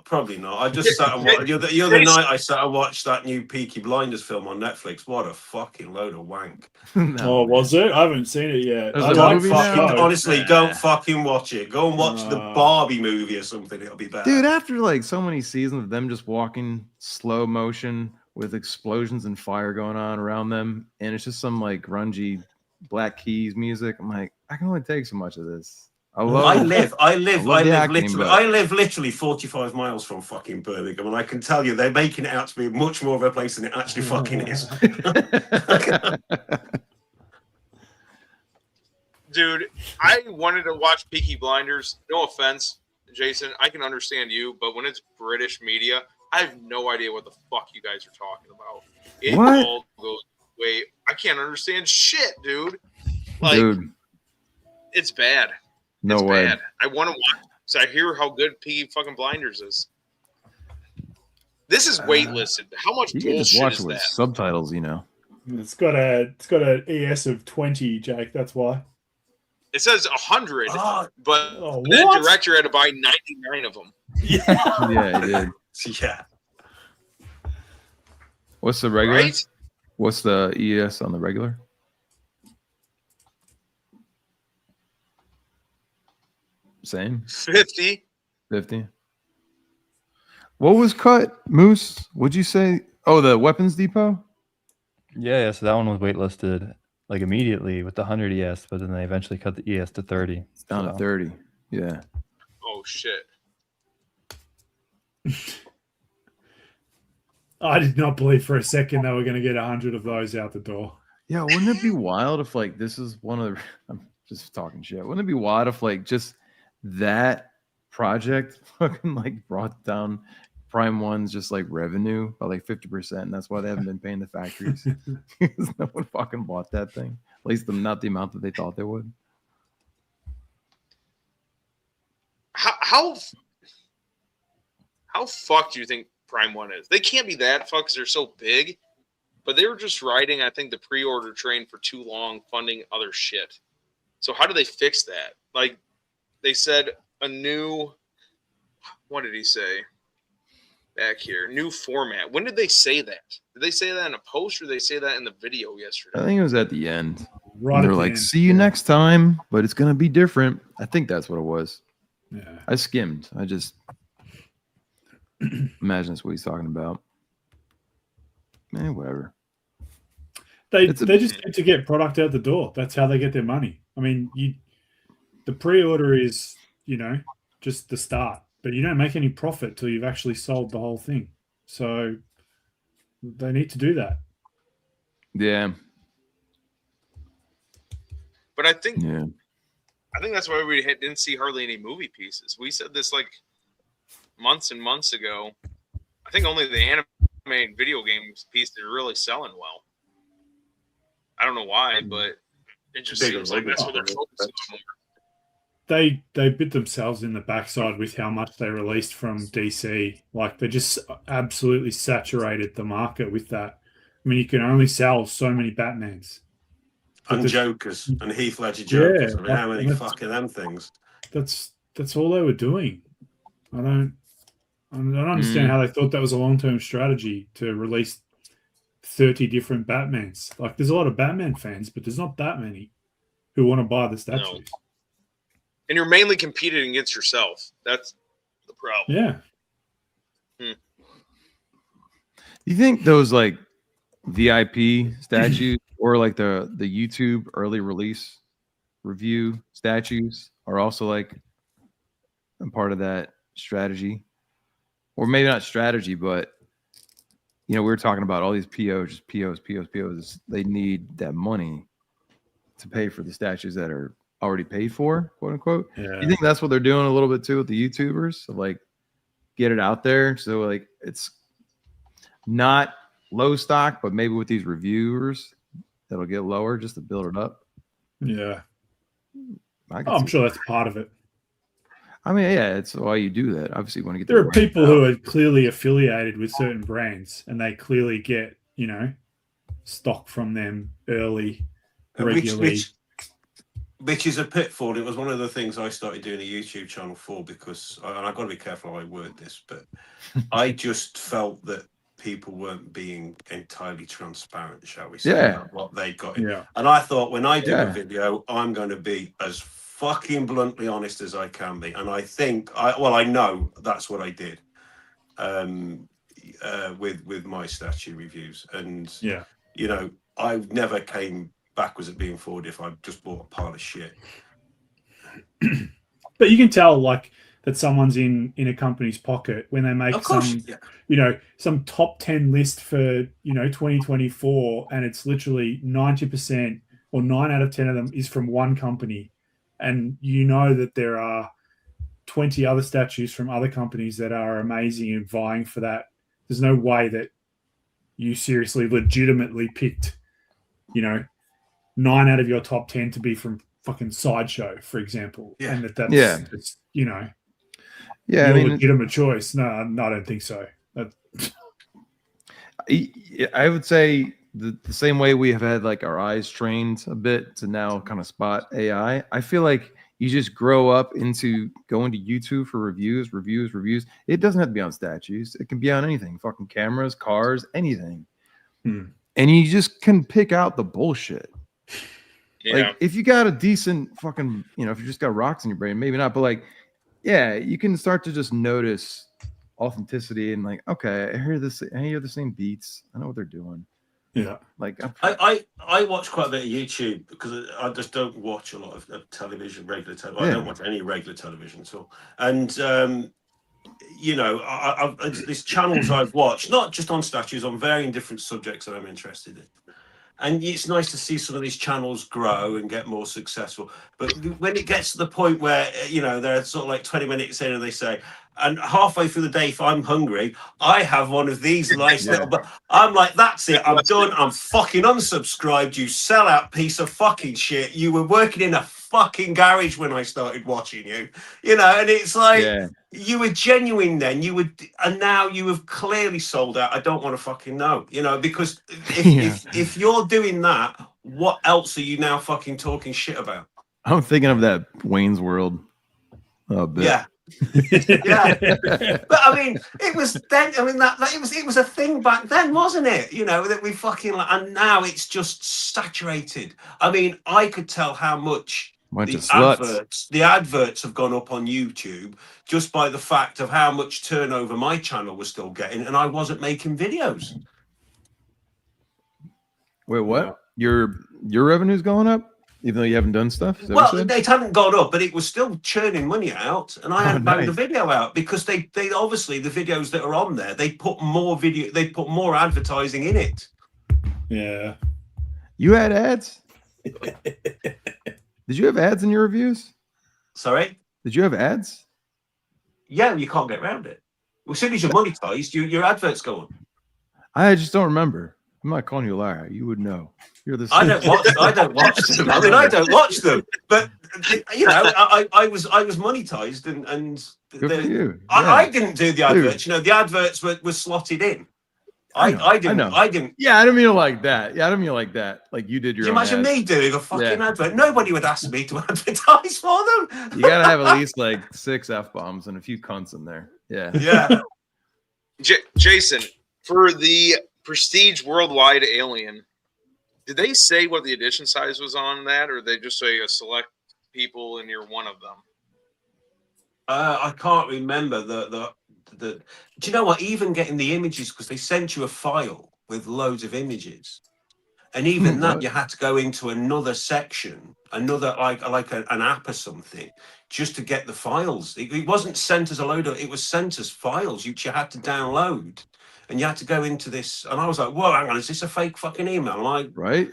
[SPEAKER 4] Probably not. I just sat and watched the other night. I sat and watched that new Peaky Blinders film on Netflix. What a fucking load of wank!
[SPEAKER 2] No,
[SPEAKER 3] Oh, was it? I haven't seen it yet.
[SPEAKER 2] There's
[SPEAKER 3] I
[SPEAKER 2] a
[SPEAKER 3] like
[SPEAKER 2] movie
[SPEAKER 3] fucking
[SPEAKER 2] now?
[SPEAKER 4] Honestly, don't fucking watch it. Go and watch the
[SPEAKER 3] No.
[SPEAKER 4] Barbie movie or something. It'll be better.
[SPEAKER 2] dude, after like so many seasons of them just walking slow motion with explosions and fire going on around them, and it's just some like grungy Black Keys music, I'm like, I can only take so much of this. I
[SPEAKER 4] live
[SPEAKER 2] the acting, but-
[SPEAKER 4] I live literally 45 miles from fucking Birmingham, and I can tell you they're making it out to be much more of a place than it actually fucking is.
[SPEAKER 1] Dude, I wanted to watch Peaky Blinders. No offense, Jason. I can understand you, but when it's British media, I have no idea what the fuck you guys are talking about. It
[SPEAKER 2] What?
[SPEAKER 1] all goes way. I can't understand shit, dude. Like,
[SPEAKER 2] Dude,
[SPEAKER 1] it's bad.
[SPEAKER 2] no
[SPEAKER 1] It's
[SPEAKER 2] way.
[SPEAKER 1] bad. I want to watch because I hear how good Peaky fucking Blinders is. This is waitlisted. How much
[SPEAKER 2] You can just
[SPEAKER 1] bullshit
[SPEAKER 2] watch
[SPEAKER 1] is
[SPEAKER 2] it with
[SPEAKER 1] that?
[SPEAKER 2] subtitles, you know.
[SPEAKER 3] It's got an ES of 20, Jake. That's why.
[SPEAKER 1] It says 100,
[SPEAKER 4] Oh,
[SPEAKER 1] but
[SPEAKER 3] Oh,
[SPEAKER 1] the
[SPEAKER 3] what?
[SPEAKER 1] director had to buy 99 of them.
[SPEAKER 2] Yeah, he did.
[SPEAKER 4] yeah.
[SPEAKER 2] What's the regular?
[SPEAKER 1] Right?
[SPEAKER 2] What's the ES on the regular? Same,
[SPEAKER 1] 50.
[SPEAKER 2] 50. What was cut, Moose? Would you say? Oh, the weapons depot.
[SPEAKER 5] Yeah, so that one was waitlisted like immediately with the 100 ES, but then they eventually cut the ES to 30.
[SPEAKER 2] It's down to
[SPEAKER 5] So-
[SPEAKER 2] 30. Yeah.
[SPEAKER 1] Oh, shit.
[SPEAKER 3] I did not believe for a second they were going to get 100 of those out the door.
[SPEAKER 2] Yeah, wouldn't it be wild if like this is one of the I'm just talking shit. Wouldn't it be wild if like just that project fucking like brought down Prime One's just like revenue by like 50%, and that's why they haven't been paying the factories. Because no one fucking bought that thing. At least not the amount that they thought they would.
[SPEAKER 1] how fucked do you think Prime 1 is? They can't be that fucked because they're so big, but they were just riding, I think, the pre-order train for too long, funding other shit. So how do they fix that? Like, they said a new, what did he say back here? New format. When did they say that? Did they say that in a post or did they say that in the video yesterday?
[SPEAKER 2] I think it was at the end.
[SPEAKER 3] Right.
[SPEAKER 2] They're
[SPEAKER 3] at the
[SPEAKER 2] like,
[SPEAKER 3] end.
[SPEAKER 2] see you next time, but it's going to be different. I think that's what it was.
[SPEAKER 3] Yeah.
[SPEAKER 2] I skimmed. I just imagine that's what he's talking about. Whatever.
[SPEAKER 3] They just need to get product out the door. That's how they get their money. I mean, the pre-order is, just the start, but you don't make any profit till you've actually sold the whole thing. So they need to do that.
[SPEAKER 2] Yeah.
[SPEAKER 1] But I think that's why we didn't see hardly any movie pieces. We said this like months and months ago. I think only the animated video games pieces are really selling well. I don't know why, but it just seems like that's what they're focusing on more.
[SPEAKER 3] They bit themselves in the backside with how much they released from DC. Like, they just absolutely saturated the market with that. I mean, you can only sell so many Batmans.
[SPEAKER 4] And Jokers and Heath Ledger Jokers. I mean, how many fucking them things?
[SPEAKER 3] That's all they were doing. I don't understand how they thought that was a long-term strategy to release 30 different Batmans. Like, there's a lot of Batman fans, but there's not that many who want to buy the statues.
[SPEAKER 1] No. And you're mainly competing against yourself. That's the problem.
[SPEAKER 3] Yeah.
[SPEAKER 2] You think those like VIP statues or like the YouTube early release review statues are also like a part of that strategy? Or maybe not strategy, but we were talking about all these POs. They need that money to pay for the statues that are already paid for, quote unquote.
[SPEAKER 3] Yeah.
[SPEAKER 2] You think that's what they're doing a little bit too with the YouTubers? So like get it out there. So like it's not low stock, but maybe with these reviewers that'll get lower just to build it up.
[SPEAKER 3] Yeah. I'm sure that's part of it.
[SPEAKER 2] I mean, yeah, it's why you do that. Obviously, you want to get
[SPEAKER 3] there are people who are clearly affiliated with certain brands and they clearly get, stock from them early, regularly.
[SPEAKER 4] Which is a pitfall. It was one of the things I started doing a YouTube channel for because, and I've got to be careful how I word this, but I just felt that people weren't being entirely transparent, shall we say, about what they got in.
[SPEAKER 3] Yeah.
[SPEAKER 4] And I thought when I do a video, I'm going to be as fucking bluntly honest as I can be. And I think, I know that's what I did with my statue reviews. And, I never came backwards at being forward if I just bought a pile of shit.
[SPEAKER 3] But you can tell like that someone's in a company's pocket when they make some top 10 list for 2024 and it's literally 90% or 9 out of 10 of them is from one company, and that there are 20 other statues from other companies that are amazing and vying for that. There's no way that you seriously legitimately picked 9 out of your top 10 to be from fucking Sideshow, for example. Yeah. And that's your legitimate choice. No, I don't think so.
[SPEAKER 2] I would say the same way we have had like our eyes trained a bit to now kind of spot AI. I feel like you just grow up into going to YouTube for reviews. It doesn't have to be on statues. It can be on anything, fucking cameras, cars, anything. And you just can pick out the bullshit. Yeah. Like if you got a decent fucking, if you just got rocks in your brain, maybe not, but like, yeah, you can start to just notice authenticity and like, okay, I hear the same beats. I know what they're doing.
[SPEAKER 3] Yeah.
[SPEAKER 2] Like
[SPEAKER 4] I watch quite a bit of YouTube because I just don't watch a lot of television, regular television. I don't watch any regular television at all. And these channels I've watched, not just on statues, on varying different subjects that I'm interested in. And it's nice to see some of these channels grow and get more successful. But when it gets to the point where, they're sort of like 20 minutes in and they say, And halfway through the day, if I'm hungry, I have one of these nice little. But I'm like, that's it. I'm done. I'm fucking unsubscribed. You sellout piece of fucking shit. You were working in a fucking garage when I started watching you, you know. And it's like you were genuine then. You would, and now you have clearly sold out. I don't want to fucking know, you know, because if you're doing that, what else are you now fucking talking shit about?
[SPEAKER 2] I'm thinking of that Wayne's World. Bit.
[SPEAKER 4] Yeah. Yeah, but I mean, it was then. I mean, that it was a thing back then, wasn't it? You know, that we fucking like, and now it's just saturated. I mean, I could tell how much the adverts have gone up on YouTube just by the fact of how much turnover my channel was still getting, and I wasn't making videos.
[SPEAKER 2] Wait, what? Your revenue's going up? Even though you haven't done stuff?
[SPEAKER 4] Well, it hadn't gone up, but it was still churning money out, and I hadn't banged the video out because they obviously the videos that are on there, they put more advertising in it.
[SPEAKER 3] Yeah.
[SPEAKER 2] You had ads? Did you have ads in your reviews?
[SPEAKER 4] Sorry?
[SPEAKER 2] Did you have ads?
[SPEAKER 4] Yeah, you can't get around it. Well, as soon as you're monetized, your adverts go on.
[SPEAKER 2] I just don't remember. I'm not calling you a liar. You would know. You're the
[SPEAKER 4] I don't watch them. I mean, I don't watch them. But you know, I was monetized and
[SPEAKER 2] good for you.
[SPEAKER 4] I didn't do the adverts. You know, the adverts were slotted in. I didn't.
[SPEAKER 2] Yeah, I didn't mean it like that. Yeah, I didn't mean it like that. Like you did your.
[SPEAKER 4] Do you imagine me doing a fucking advert? Nobody would ask me to advertise for them.
[SPEAKER 2] You gotta have at least like 6 F-bombs and a few cunts in there. Yeah.
[SPEAKER 4] Yeah.
[SPEAKER 1] Jason, for the Prestige Worldwide Alien, did they say what the edition size was on that, or they just say a select people and you're one of them?
[SPEAKER 4] I can't remember the. Do you know what? Even getting the images, because they sent you a file with loads of images, and even that you had to go into another section, another like an app or something, just to get the files. It wasn't sent as a load of. It was sent as files you had to download. And you had to go into this, and I was like, "Whoa, hang on, is this a fake fucking email?" Like,
[SPEAKER 2] right?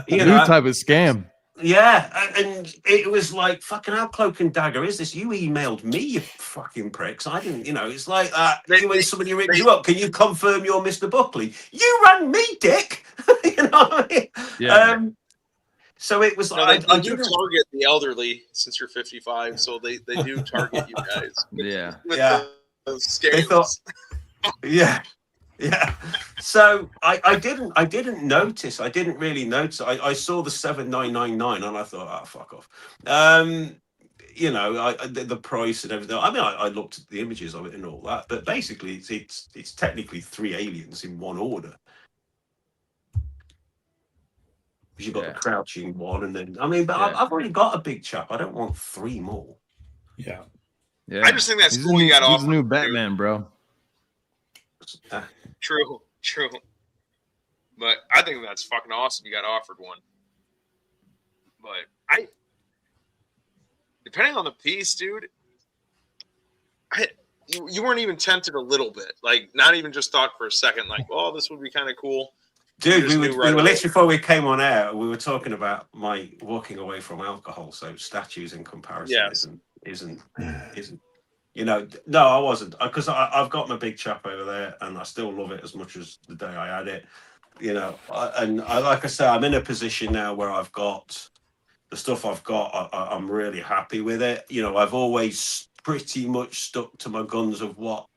[SPEAKER 4] You
[SPEAKER 2] New
[SPEAKER 4] know,
[SPEAKER 2] type of scam.
[SPEAKER 4] Yeah, and it was like, "Fucking how cloak and dagger is this? You emailed me, you fucking pricks. I didn't, you know." It's like when somebody rings you up, can you confirm you're Mr. Buckley? You rang me, dick. You know what I mean?
[SPEAKER 2] Yeah.
[SPEAKER 4] So it was.
[SPEAKER 1] No, they do target the elderly since you're 55, so they do target you guys.
[SPEAKER 2] Yeah.
[SPEAKER 1] Those scams.
[SPEAKER 4] They thought. Yeah. So I didn't notice. I didn't really notice. I saw the 7999 and I thought, oh, fuck off. You know, the price and everything. I mean, I looked at the images of it and all that, but basically, it's technically 3 aliens in one order. Because you've got the crouching one, and then I've already got a big chap. I don't want 3 more.
[SPEAKER 3] Yeah.
[SPEAKER 1] I just think that's cool. You got
[SPEAKER 2] he's a new Batman, bro.
[SPEAKER 1] True. But I think that's fucking awesome. You got offered one. But depending on the piece, dude, you weren't even tempted a little bit. Like, not even just thought for a second, like, oh, this would be kind of cool.
[SPEAKER 4] Dude, we were literally before we came on air, we were talking about my walking away from alcohol. So statues in comparison isn't. You know, no, I wasn't, because I've got my big chap over there, and I still love it as much as the day I had it. You know, like I say, I'm in a position now where I've got the stuff I've got. I'm really happy with it. You know, I've always pretty much stuck to my guns of what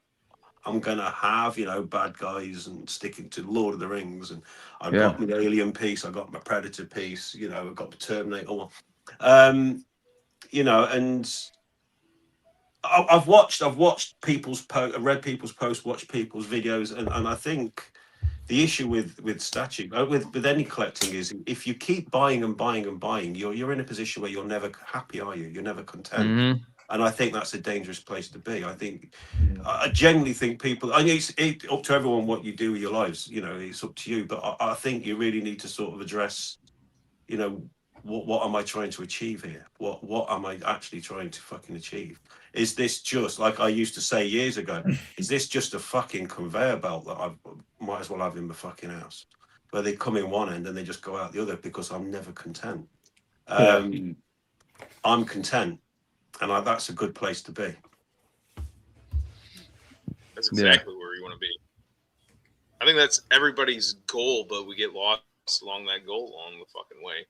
[SPEAKER 4] I'm gonna have. You know, bad guys and sticking to Lord of the Rings, and I've got my Alien piece, I got my Predator piece. You know, I've got the Terminator one. You know, and I've watched people's read people's posts, watched people's videos, and I think the issue with statue with any collecting is if you keep buying and buying and buying, you're in a position where you're never happy, are you? You're never content. Mm-hmm. And I think that's a dangerous place to be. I generally think people. I mean, it's up to everyone what you do with your lives. You know, it's up to you. But I think you really need to sort of address, you know, what am I trying to achieve here? What am I actually trying to fucking achieve? Is this just, like I used to say years ago, is this just a fucking conveyor belt that I might as well have in my fucking house, where they come in one end and they just go out the other, because I'm never content. I'm content, and that's a good place to be.
[SPEAKER 1] That's exactly where you want to be. I think that's everybody's goal, but we get lost along that goal along the fucking way.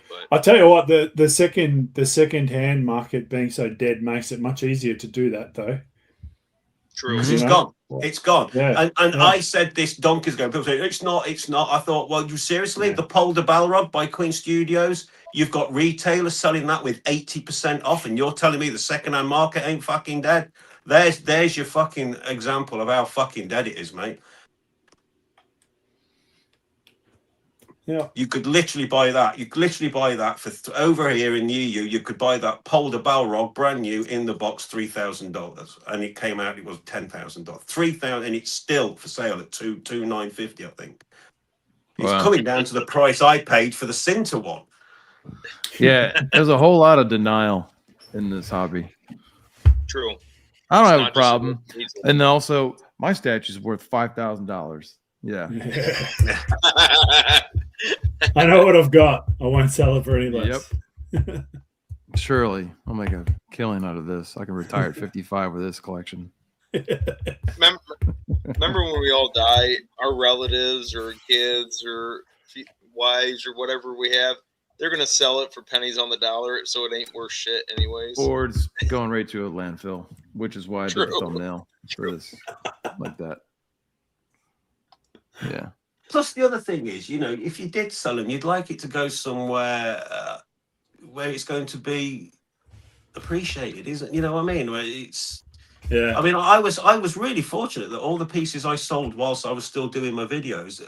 [SPEAKER 1] But
[SPEAKER 3] I'll tell you what, the second hand market being so dead makes it much easier to do that, though.
[SPEAKER 1] true.
[SPEAKER 4] Because
[SPEAKER 3] You
[SPEAKER 4] it's
[SPEAKER 3] know?
[SPEAKER 4] gone. It's gone.
[SPEAKER 3] Yeah,
[SPEAKER 4] And
[SPEAKER 3] yeah.
[SPEAKER 4] I said this donkeys ago. People say, it's not. I thought, well, you seriously?
[SPEAKER 3] Yeah.
[SPEAKER 4] The Polder Balrog by Queen Studios, you've got retailers selling that with 80% off, and you're telling me the second-hand market ain't fucking dead? There's your fucking example of how fucking dead it is, mate.
[SPEAKER 3] Yeah.
[SPEAKER 4] You could literally buy that. You could literally buy that for over here in EU. You could buy that Polder Balrog brand new in the box, $3,000, and it came out. It was $10,000, $3,000, and it's still for sale at $2,950. I think it's
[SPEAKER 2] Wow.
[SPEAKER 4] coming down to the price I paid for the Cinta one.
[SPEAKER 2] Yeah, there's a whole lot of denial in this hobby.
[SPEAKER 1] True.
[SPEAKER 2] I don't
[SPEAKER 1] It's
[SPEAKER 2] have a
[SPEAKER 1] not just
[SPEAKER 2] problem.
[SPEAKER 1] reason.
[SPEAKER 2] And then also, my statue's worth $5,000. Yeah.
[SPEAKER 3] I know what I've got. I won't sell it for any less.
[SPEAKER 2] Surely, I'll make a killing out of this. I can retire at 55 with this collection.
[SPEAKER 1] Remember when we all die, our relatives or kids or wives or whatever we have, they're going to sell it for pennies on the dollar, so it ain't worth shit anyways.
[SPEAKER 2] Or it's going right to a landfill, which is why I did the
[SPEAKER 1] True.
[SPEAKER 2] thumbnail for this, like that. Yeah.
[SPEAKER 4] Plus, the other thing is, if you did sell them, you'd like it to go somewhere where it's going to be appreciated, isn't? You know what I mean? Where it's.
[SPEAKER 3] Yeah.
[SPEAKER 4] I mean, I was really fortunate that all the pieces I sold whilst I was still doing my videos,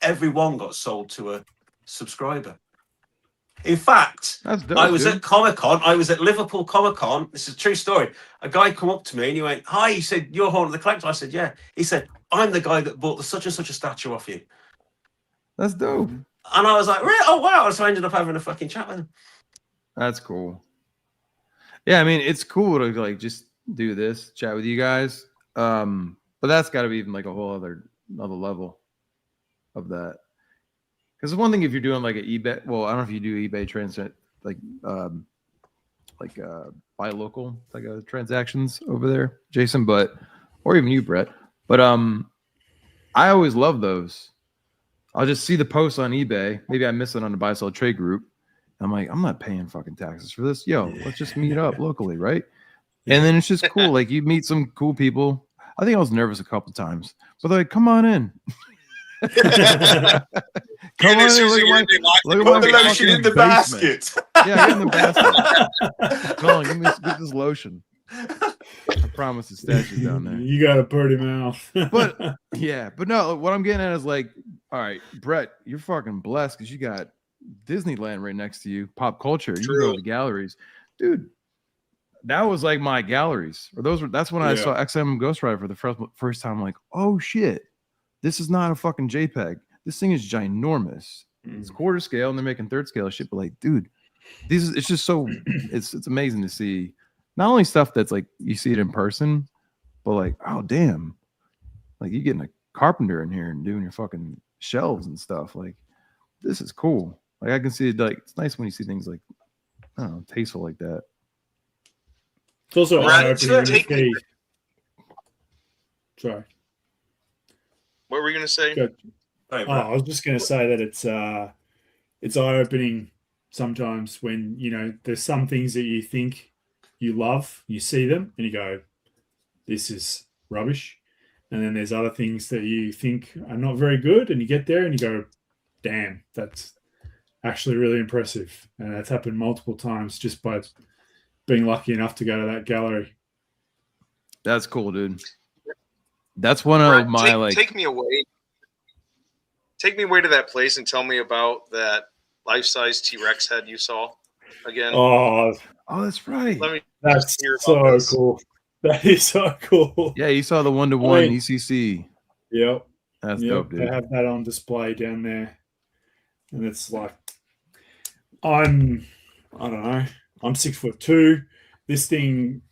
[SPEAKER 4] every one got sold to a subscriber. In fact,
[SPEAKER 2] That's dope,
[SPEAKER 4] I was
[SPEAKER 2] dude.
[SPEAKER 4] at Comic-Con. I was at Liverpool Comic-Con. This is a true story. A guy come up to me and he went, "Hi," he said, "You're Horn of the Collector." I said, "Yeah." He said, "I'm the guy that bought the such and such a statue off you."
[SPEAKER 2] That's dope.
[SPEAKER 4] And I was like, "Really? Oh, wow." So I ended up having a fucking chat with him.
[SPEAKER 2] That's cool. Yeah, I mean, it's cool to like just do this, chat with you guys. But that's got to be even like a whole other level of that. Because one thing if you're doing like an eBay, well, I don't know if you do eBay transit like buy local transactions over there, Jason, or even you, Brett. But I always love those. I'll just see the post on eBay. Maybe I miss it on the buy sell trade group. I'm like, I'm not paying fucking taxes for this. Yo, let's just meet up locally, right? And then it's just cool. Like you meet some cool people. I think I was nervous a couple times, but they're like, come on in. Come on in. Look at my
[SPEAKER 4] lotion in the
[SPEAKER 2] basement.
[SPEAKER 4] basket.
[SPEAKER 2] Yeah, get in the basket. Come on, get this lotion. I promise the statue down there.
[SPEAKER 3] You got a pretty mouth.
[SPEAKER 2] But no, what I'm getting at is like, all right, Brett, you're fucking blessed because you got Disneyland right next to you, pop culture. You can go to the galleries, dude. That was like my galleries, or that's when I saw XM Ghost Rider for the first time. I'm like, oh shit, this is not a fucking JPEG. This thing is ginormous. It's quarter scale, and they're making third scale shit. But like, dude, it's just so it's amazing to see. Not only stuff that's like you see it in person, but like, oh damn, like you getting a carpenter in here and doing your fucking shelves and stuff. Like, this is cool. Like I can see it. Like it's nice when you see things like, I don't know, tasteful like that.
[SPEAKER 3] It's also eye-opening. Sorry.
[SPEAKER 1] What were you gonna say?
[SPEAKER 3] I was just going to say that it's eye-opening sometimes when there's some things that you think you love, you see them and you go, this is rubbish, and then there's other things that you think are not very good, and you get there and you go, damn, that's actually really impressive. And that's happened multiple times just by being lucky enough to go to that gallery.
[SPEAKER 2] That's cool, dude. That's one of my
[SPEAKER 1] take me away. Take me away to that place and tell me about that life-size T-Rex head you saw again.
[SPEAKER 3] Oh,
[SPEAKER 2] that's right.
[SPEAKER 3] That's so cool. That is so cool.
[SPEAKER 2] Yeah, you saw the 1-to-1 ECC.
[SPEAKER 3] Yep.
[SPEAKER 2] That's dope, dude.
[SPEAKER 3] They have that on display down there. And it's like, I don't know, I'm 6'2". This thing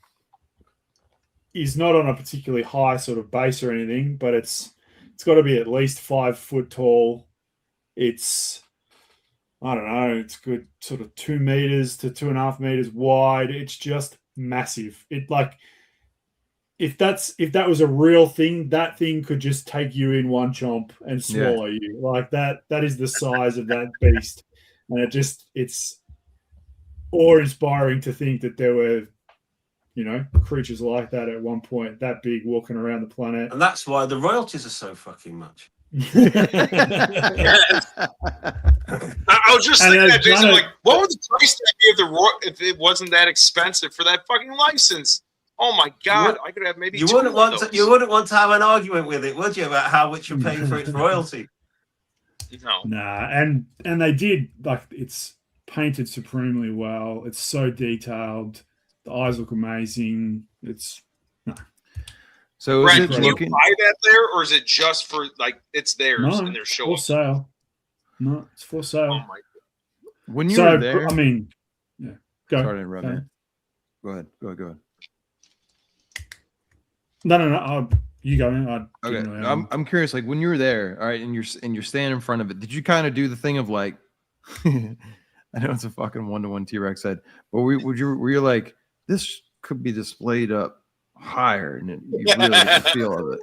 [SPEAKER 3] is not on a particularly high sort of base or anything, but it's got to be at least 5 foot tall. It's, I don't know, it's good sort of 2 meters to 2.5 meters wide. It's just massive. if that was a real thing, that thing could just take you in one chomp and swallow you. Like that is the size of that beast. And it's awe-inspiring to think that there were, creatures like that at one point, that big, walking around the planet.
[SPEAKER 4] And that's why the royalties are so fucking much.
[SPEAKER 1] I was just thinking that, Jason. Like, what would the price tag be if it wasn't that expensive for that fucking license? Oh my god, I could have maybe.
[SPEAKER 4] You wouldn't want to have an argument with it, would you, about how much you're paying for its royalty?
[SPEAKER 1] No.
[SPEAKER 3] Nah, and they did, like, it's painted supremely well. It's so detailed. The eyes look amazing.
[SPEAKER 2] So
[SPEAKER 1] Brad, can you buy that there, or is it just for, like, it's theirs and they're showing?
[SPEAKER 3] For sale. No, it's for sale.
[SPEAKER 1] Oh my god.
[SPEAKER 2] When you were there,
[SPEAKER 3] I mean, yeah. Go.
[SPEAKER 2] Sorry to interrupt, man. Go ahead.
[SPEAKER 3] No. You go in.
[SPEAKER 2] Okay. I'm curious. Like, when you were there, all right, and you're standing in front of it, did you kind of do the thing of like, I know it's a fucking 1-to-1 T-Rex head, but were you like, this could be displayed up higher, and you really get the feel of it,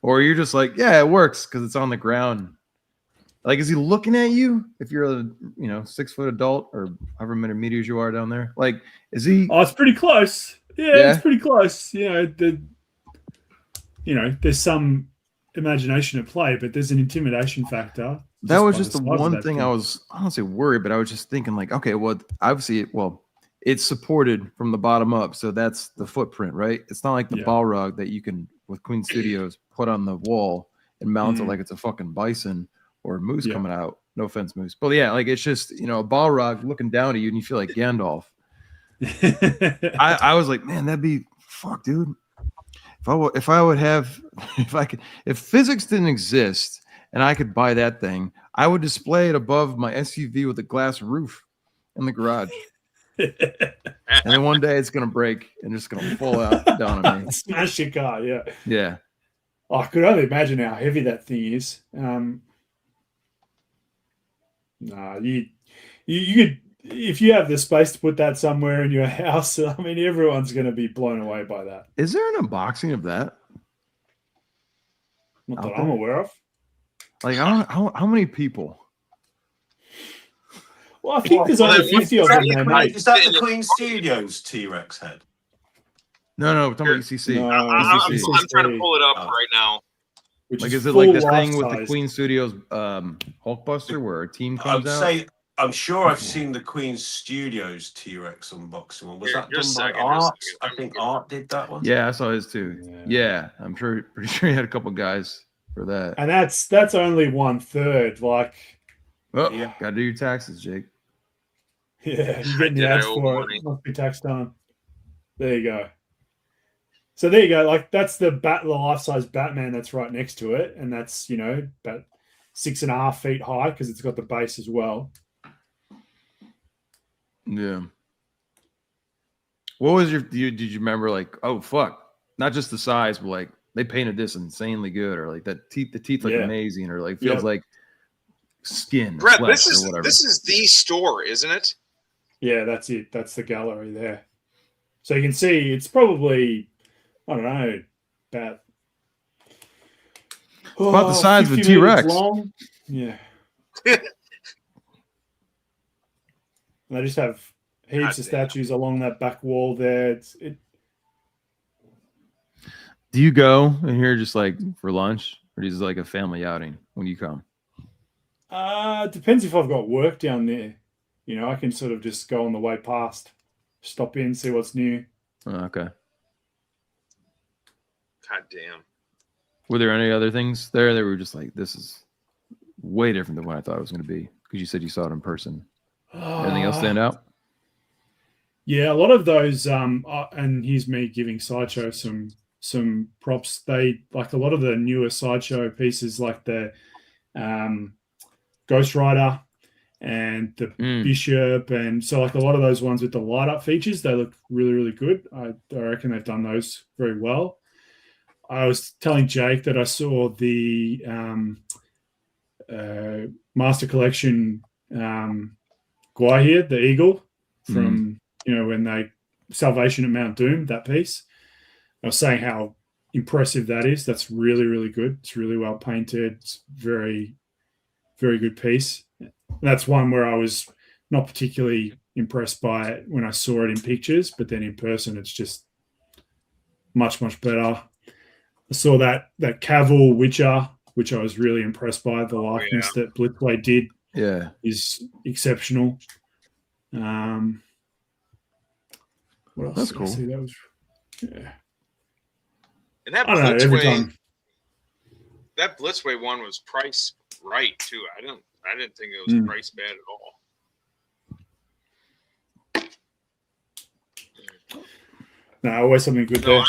[SPEAKER 2] or you're just like, yeah, it works because it's on the ground? Like, is he looking at you if you're a 6-foot adult or however many meters you are down there? Like, is he?
[SPEAKER 3] Oh, it's pretty close. Yeah, it's pretty close. There's some imagination at play, but there's an intimidation factor.
[SPEAKER 2] That was just the one thing I was honestly worried, but I was just thinking, like, okay, well, obviously, it's supported from the bottom up, so that's the footprint, right? It's not like the ball rug that you can, with Queen Studios, put on the wall and mount it like it's a fucking bison or a moose coming out. No offense, moose, but yeah, like, it's just a ball rug looking down at you, and you feel like Gandalf. I was like, man, that'd be fuck, dude. If physics didn't exist and I could buy that thing, I would display it above my SUV with a glass roof in the garage. And then one day it's gonna break and it's gonna fall out down on me.
[SPEAKER 3] Smash your car, yeah.
[SPEAKER 2] Yeah.
[SPEAKER 3] Oh, I could only imagine how heavy that thing is. You could, if you have the space to put that somewhere in your house, I mean, everyone's going to be blown away by that.
[SPEAKER 2] Is there an unboxing of that?
[SPEAKER 3] Not that I'm aware of.
[SPEAKER 2] Like, how many people?
[SPEAKER 3] Well, I think there's only 50 of them.
[SPEAKER 4] Is that the Queen Studios T-Rex head?
[SPEAKER 2] No, we're talking about ECC.
[SPEAKER 3] No,
[SPEAKER 1] I'm trying to pull it up right now.
[SPEAKER 2] Like, is it like the thing with the Queen Studios Hulkbuster where a team comes out?
[SPEAKER 4] I'm sure I've seen the Queen Studios T-Rex unboxing one. Was that done by Art? I think Art did that one.
[SPEAKER 2] Yeah, I saw his too. Yeah, I'm pretty sure he had a couple guys for that.
[SPEAKER 3] And that's only 1/3. Like,
[SPEAKER 2] gotta do your taxes, Jake.
[SPEAKER 3] Yeah, you're getting the ads for it. Must be tax time. There you go. So there you go. Like, that's the life-size Batman that's right next to it, and that's about 6.5 feet high because it's got the base as well.
[SPEAKER 2] Yeah. What was did you remember, like, oh fuck, not just the size, but like they painted this insanely good, or like the teeth look amazing, or like feels like skin.
[SPEAKER 1] Brett, this is the store, isn't it?
[SPEAKER 3] Yeah, that's it. That's the gallery there. So you can see it's probably, I don't know, about
[SPEAKER 2] the size of a T-Rex.
[SPEAKER 3] Long. Yeah. And they just have heaps of statues along that back wall there.
[SPEAKER 2] Do you go in here just like for lunch, or is it like a family outing when you come?
[SPEAKER 3] It depends if I've got work down there. I can sort of just go on the way past, stop in, see what's new.
[SPEAKER 2] Oh, okay.
[SPEAKER 1] God damn.
[SPEAKER 2] Were there any other things there that were just like, this is way different than what I thought it was going to be? Because you said you saw it in person. Anything else stand out?
[SPEAKER 3] Yeah, a lot of those, and here's me giving Sideshow some props. They, like, a lot of the newer Sideshow pieces, like the Ghost Rider and the Bishop, and so like a lot of those ones with the light up features, they look really, really good. I reckon they've done those very well. I was telling Jake that I saw the Master Collection Gwahir, the eagle from when they Salvation at Mount Doom, that piece. I was saying how impressive that is. That's really, really good. It's really well painted. It's very, very good piece. And that's one where I was not particularly impressed by it when I saw it in pictures, but then in person, it's just much, much better. I saw that Cavill Witcher, which I was really impressed by. The likeness that Blitzway did is exceptional. What else?
[SPEAKER 2] That's
[SPEAKER 3] did
[SPEAKER 2] cool.
[SPEAKER 3] I see? That was,
[SPEAKER 1] And that
[SPEAKER 3] I don't know. Every time.
[SPEAKER 1] That Blitzway one was priced right too. I didn't think it was priced bad at all.
[SPEAKER 3] No, always something good there.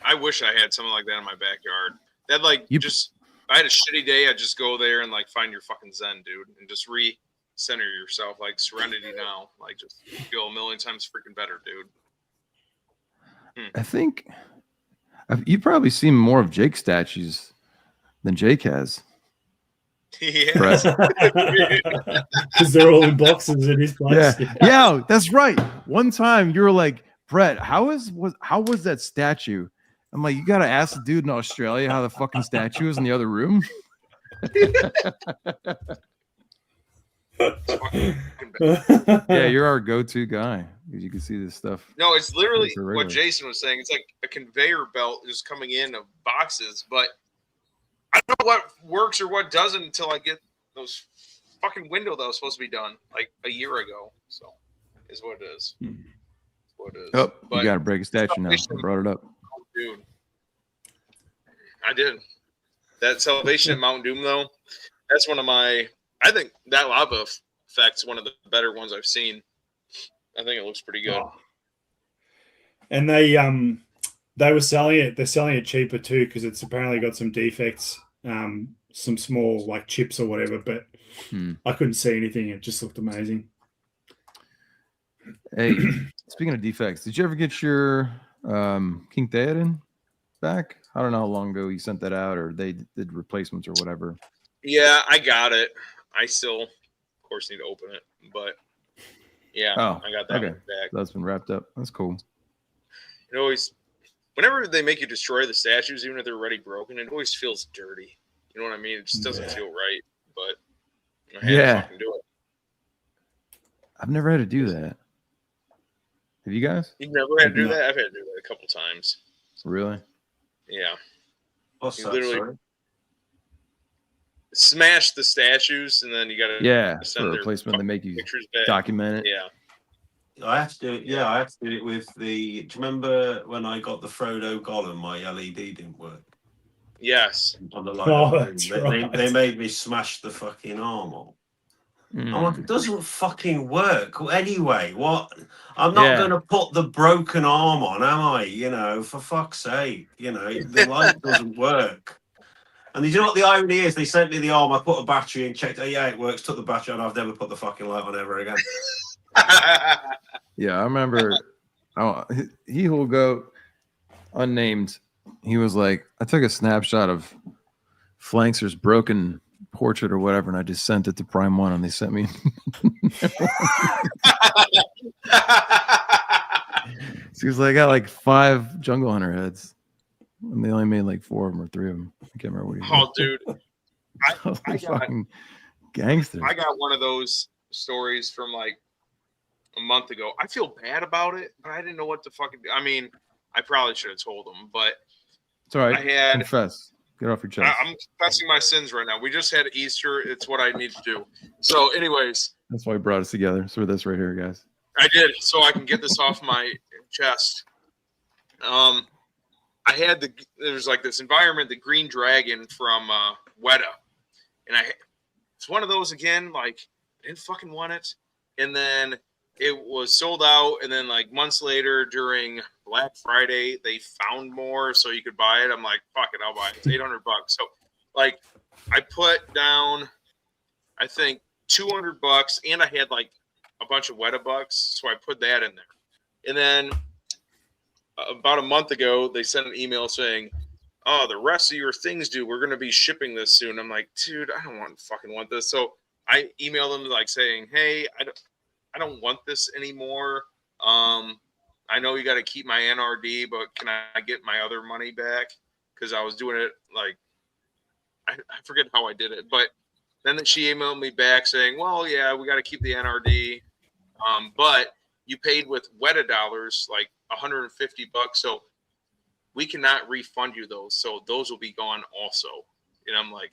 [SPEAKER 1] I wish I had something like that in my backyard. That if I had a shitty day, I'd just go there and like find your fucking zen, dude, and just recenter yourself, like Serenity now, like just feel a million times freaking better, dude.
[SPEAKER 2] I think you've probably seen more of Jake's statues than Jake has.
[SPEAKER 1] Yeah,
[SPEAKER 3] because they're all in boxes in his place.
[SPEAKER 2] Yeah, that's right. One time you were like, Brett, how was that statue? I'm like, you gotta ask the dude in Australia how the fucking statue is in the other room. Yeah, you're our go-to guy because you can see this stuff.
[SPEAKER 1] No, it's literally what Jason was saying. It's like a conveyor belt just coming in of boxes, but I don't know what works or what doesn't until I get those fucking window that was supposed to be done like a year ago. So, is what it is. What it is.
[SPEAKER 2] Oh, you got to break a statue now. I brought it up.
[SPEAKER 1] Dude, I did. That Salvation in Mount Doom, though, that's one of my. I think that lava effect's one of the better ones I've seen. I think it looks pretty good.
[SPEAKER 3] Oh. And they were selling it. They're selling it cheaper too because it's apparently got some defects, some small like chips or whatever. But I couldn't see anything. It just looked amazing.
[SPEAKER 2] Hey, speaking of defects, did you ever get your King Theoden back? I don't know how long ago you sent that out, or they did replacements or whatever.
[SPEAKER 1] Yeah, I got it. I still, of course, need to open it, but yeah, I got that one back.
[SPEAKER 2] That's been wrapped up. That's cool.
[SPEAKER 1] It always, whenever they make you destroy the statues, even if they're already broken, it always feels dirty. You know what I mean? It just doesn't feel right. But I had to fucking do it.
[SPEAKER 2] I've never had to do that. Have you guys?
[SPEAKER 1] You've never had to do that? I've had to do that a couple times.
[SPEAKER 2] Really?
[SPEAKER 1] Yeah.
[SPEAKER 4] What's
[SPEAKER 1] you
[SPEAKER 4] that,
[SPEAKER 1] literally
[SPEAKER 4] sorry?
[SPEAKER 1] smash the statues, and then you got to
[SPEAKER 2] send for replacement. They make you document it.
[SPEAKER 1] Yeah.
[SPEAKER 4] I have to do it. Yeah, I have to do it with the. Do you remember when I got the Frodo Gollum? My LED didn't work.
[SPEAKER 1] Yes.
[SPEAKER 4] On the light. They made me smash the fucking armor. I'm like, it doesn't fucking work anyway. What? I'm not going to put the broken arm on, am I? You know, for fuck's sake. You know, the light doesn't work. And you know what the irony is? They sent me the arm. I put a battery in, checked. Oh, yeah, it works. Took the battery on. I've never put the fucking light on ever again.
[SPEAKER 2] Yeah, I remember. He will go unnamed. He was like, I took a snapshot of Flankster's broken portrait or whatever, and I just sent it to Prime One, and they sent me. So he was like, I got like 5 Jungle Hunter heads, and they only made like 4 of them or 3 of them. I can't remember what he
[SPEAKER 1] Oh, dude.
[SPEAKER 2] I fucking gangster.
[SPEAKER 1] I got one of those stories from like a month ago. I feel bad about it, but I didn't know what to fucking do. I mean, I probably should have told them, but
[SPEAKER 2] it's all right.
[SPEAKER 1] I had
[SPEAKER 2] confess. Get off your chest.
[SPEAKER 1] I'm confessing my sins right now. We just had Easter. It's what I need to do. So, anyways.
[SPEAKER 2] That's why we brought us together. So this right here, guys.
[SPEAKER 1] I did, so I can get this off my chest. I had there's like this environment, the Green Dragon from Weta. And it's one of those again, like, I didn't fucking want it. And then it was sold out. And then like months later during Black Friday, they found more so you could buy it. I'm like, fuck it, I'll buy it. It's $800. So like I put down, I think $200 and I had like a bunch of Weta bucks. So I put that in there. And then about a month ago, they sent an email saying, oh, the rest of your things, dude, we're going to be shipping this soon. I'm like, dude, I don't fucking want this. So I emailed them like saying, hey, I don't want this anymore. I I know you got to keep my NRD, but can I get my other money back? Because I was doing it like, I forget how I did it. But then she emailed me back saying, well, yeah, we got to keep the NRD. But you paid with Weta dollars, like $150. So we cannot refund you those. So those will be gone also. And I'm like,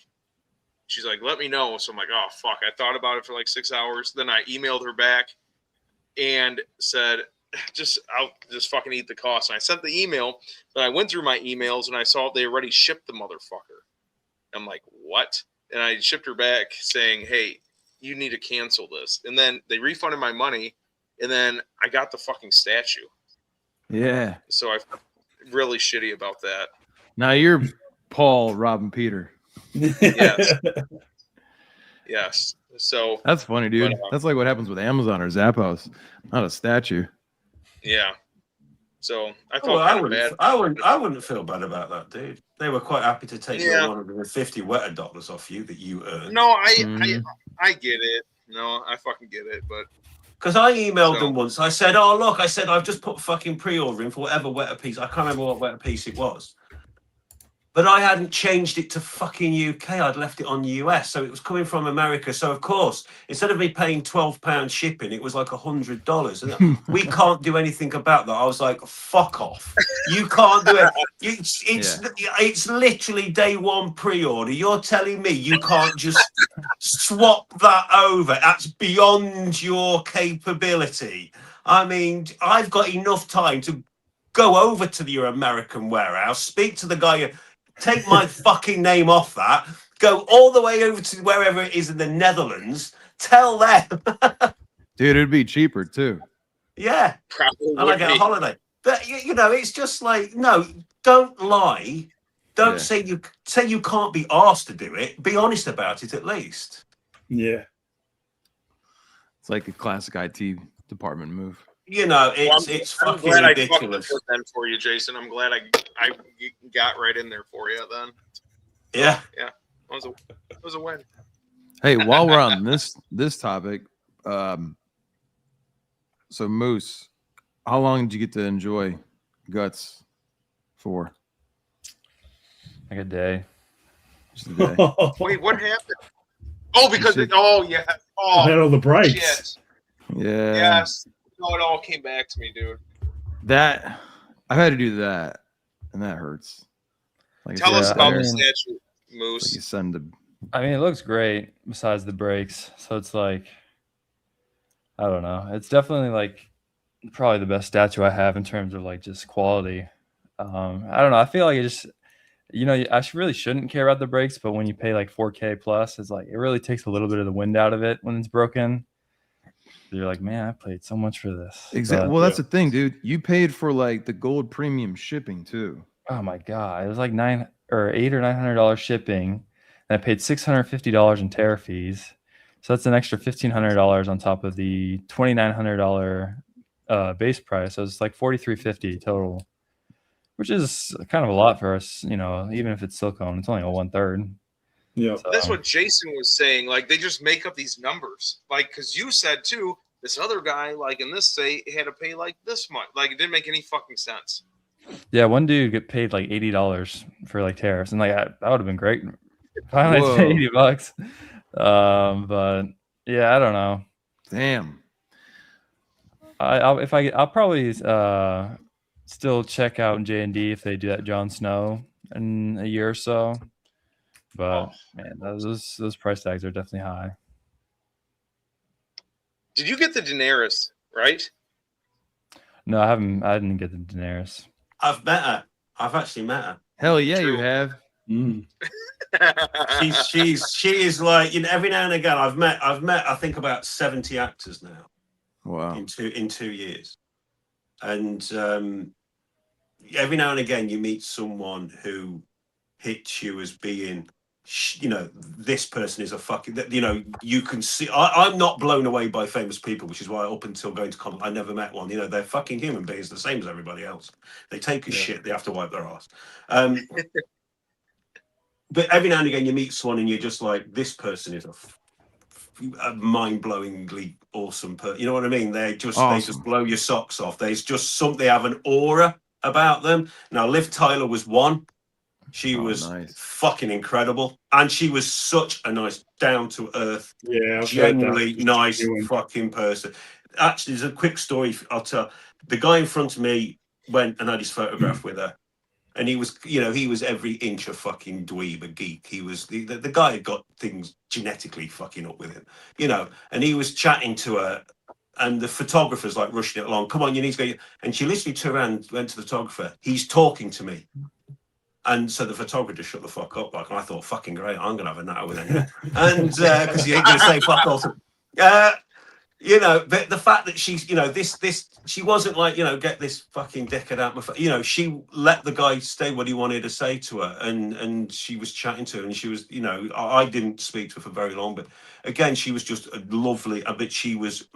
[SPEAKER 1] she's like, let me know. So I'm like, oh, fuck. I thought about it for like 6 hours. Then I emailed her back and said, I'll just fucking eat the cost. And I sent the email. Then I went through my emails and I saw they already shipped the motherfucker. I'm like, what? And I shipped her back saying, hey, you need to cancel this. And then they refunded my money. And then I got the fucking statue.
[SPEAKER 2] Yeah.
[SPEAKER 1] So I felt really shitty about that.
[SPEAKER 2] Now you're Paul, Rob, and Peter.
[SPEAKER 1] Yes. Yes. So
[SPEAKER 2] That's funny, dude.
[SPEAKER 1] But,
[SPEAKER 2] That's like what happens with Amazon or Zappos. Not a statue.
[SPEAKER 1] yeah. So I
[SPEAKER 4] Oh,
[SPEAKER 1] felt kind of bad.
[SPEAKER 4] I wouldn't feel bad about that, dude. They were quite happy to take
[SPEAKER 1] Yeah.
[SPEAKER 4] your $150 Weta dollars off you that you earned.
[SPEAKER 1] No, I get it. No, I fucking get it. But
[SPEAKER 4] because I emailed
[SPEAKER 1] So-
[SPEAKER 4] them once. I said, "Oh look," I said, "I've just put fucking pre-order in for whatever Weta piece. I can't remember what Weta piece it was, but I hadn't changed it to fucking UK. I'd left it on US, so it was coming from America. So of course, instead of me paying £12 shipping, it was like $100. And we can't do anything about that. I was like, fuck off. You can't do it. It's literally day one pre-order. You're telling me you can't just swap that over? That's beyond your capability. I mean, I've got enough time to go over to your American warehouse, speak to the guy, take my fucking name off that, go all the way over to wherever it is in the Netherlands, tell them.
[SPEAKER 2] Dude, it'd be cheaper too.
[SPEAKER 4] Yeah.
[SPEAKER 1] probably
[SPEAKER 4] And I
[SPEAKER 1] would
[SPEAKER 4] get a
[SPEAKER 1] be.
[SPEAKER 4] holiday. But you know, it's just like, no, don't lie. Don't
[SPEAKER 2] Yeah.
[SPEAKER 4] say you can't be asked to do it. Be honest about it at least.
[SPEAKER 3] Yeah.
[SPEAKER 2] It's like a classic IT department move.
[SPEAKER 4] You know,
[SPEAKER 1] Well,
[SPEAKER 4] it's
[SPEAKER 1] I'm
[SPEAKER 4] fucking
[SPEAKER 1] glad I
[SPEAKER 4] ridiculous.
[SPEAKER 1] fucked then for you, Jason. I'm glad I got right in there for you then.
[SPEAKER 4] Yeah.
[SPEAKER 1] It was a win.
[SPEAKER 2] Hey, while we're on this topic, so Moose, how long did you get to enjoy Guts for?
[SPEAKER 5] Like a day.
[SPEAKER 2] Just a day.
[SPEAKER 1] Wait, what happened? Oh, because
[SPEAKER 2] You said-
[SPEAKER 1] yeah.
[SPEAKER 3] I had
[SPEAKER 1] Oh,
[SPEAKER 3] all the breaks.
[SPEAKER 1] shit.
[SPEAKER 2] Yeah.
[SPEAKER 1] Yes. No, it all came back to me, dude.
[SPEAKER 2] That I've had to do that, and that hurts. Like
[SPEAKER 1] Tell
[SPEAKER 2] I
[SPEAKER 1] us
[SPEAKER 2] said,
[SPEAKER 1] about
[SPEAKER 5] I
[SPEAKER 1] the
[SPEAKER 5] mean-
[SPEAKER 1] statue,
[SPEAKER 2] like you
[SPEAKER 1] Moose.
[SPEAKER 2] send the
[SPEAKER 5] I mean, it looks great besides the brakes. So it's like, I don't know. It's definitely like probably the best statue I have in terms of like just quality. I don't know. I feel like it just, I really shouldn't care about the brakes, but when you pay like 4K plus, it's like it really takes a little bit of the wind out of it when it's broken. You're like, man, I paid so much for this.
[SPEAKER 2] exactly.
[SPEAKER 5] But,
[SPEAKER 2] Well, that's the thing, dude. You paid for like the gold premium shipping too.
[SPEAKER 5] oh my god, it was like $800 or $900 shipping, and I paid $650 in tariff fees. So that's an extra $1,500 on top of the $2,900 base price. So it's like $4,350 total, which is kind of a lot for us. Even if it's silicone, it's only a 1/3.
[SPEAKER 3] Yeah.
[SPEAKER 5] So,
[SPEAKER 1] That's what Jason was saying. Like, they just make up these numbers. Like, because you said, too, this other guy, like, in this state, had to pay, like, this much. Like, it didn't make any fucking sense.
[SPEAKER 5] yeah, one dude get paid like $80 for like tariffs, and like that would have been great. Finally,
[SPEAKER 2] Whoa.
[SPEAKER 5] it's $80. But yeah, I don't know.
[SPEAKER 2] Damn.
[SPEAKER 5] I'll probably still check out J&D if they do that Jon Snow in a year or so. But man, those price tags are definitely high.
[SPEAKER 1] Did you get the Daenerys, right?
[SPEAKER 5] No, I didn't get the Daenerys.
[SPEAKER 4] I've met her. I've actually met her.
[SPEAKER 2] Hell yeah,
[SPEAKER 1] True.
[SPEAKER 2] you have.
[SPEAKER 3] Mm.
[SPEAKER 4] She is like, every now and again I've met I think about 70 actors now
[SPEAKER 2] Wow.
[SPEAKER 4] in 2 years. And every now and again you meet someone who hits you as being, this person is a fucking, you can see, I'm not blown away by famous people, which is why up until going to Comic, I never met one. They're fucking human beings, the same as everybody else. They take a shit, they have to wipe their ass. But every now and again you meet someone and you're just like, this person is a a mind-blowingly awesome you know what I mean? They just
[SPEAKER 2] Awesome.
[SPEAKER 4] blow your socks off. There's just something, they have an aura about them. Now, Liv Tyler was one. She was
[SPEAKER 2] nice.
[SPEAKER 4] fucking incredible, and she was such a nice, down-to-earth,
[SPEAKER 3] Yeah, I've heard
[SPEAKER 4] genuinely
[SPEAKER 3] that.
[SPEAKER 4] nice
[SPEAKER 3] Genuine.
[SPEAKER 4] fucking person. Actually, there's a quick story I'll tell. The guy in front of me went and had his photograph with her. And he was, you know, he was every inch a fucking dweeb, a geek. He was the guy had got things genetically fucking up with him, you know. And he was chatting to her, and the photographer's like rushing it along. Come on, you need to go. And she literally turned around, went to the photographer. He's talking to me. And so the photographer just shut the fuck up. Like, and I thought, fucking great, I'm gonna have a natter with him. And because he ain't gonna say fuck all. You know, but the fact that she's, you know, this, she wasn't like, you know, get this fucking dickhead out my, you know, she let the guy say what he wanted to say to her, and she was chatting to her, and she was, you know, I didn't speak to her for very long, but again, she was just a lovely, but she was,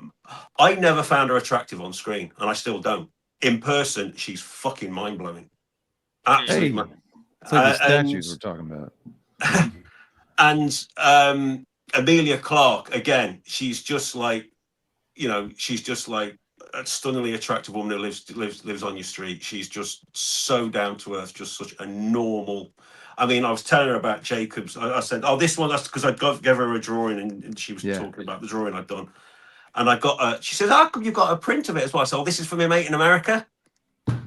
[SPEAKER 4] I never found her attractive on screen, and I still don't. In person, she's fucking mind blowing. Absolutely.
[SPEAKER 2] Hey, it's like the statues we're talking about.
[SPEAKER 4] And Amelia Clark, again, she's just like, you know, she's just like a stunningly attractive woman who lives on your street. She's just so down to earth, just such a normal. I mean, I was telling her about Jacob's. I said, "Oh, this one." That's because I gave her a drawing, and she was talking about the drawing I'd done. And I got. She says, "How come you've got a print of it as well?" I said, "Oh, this is for my mate in America."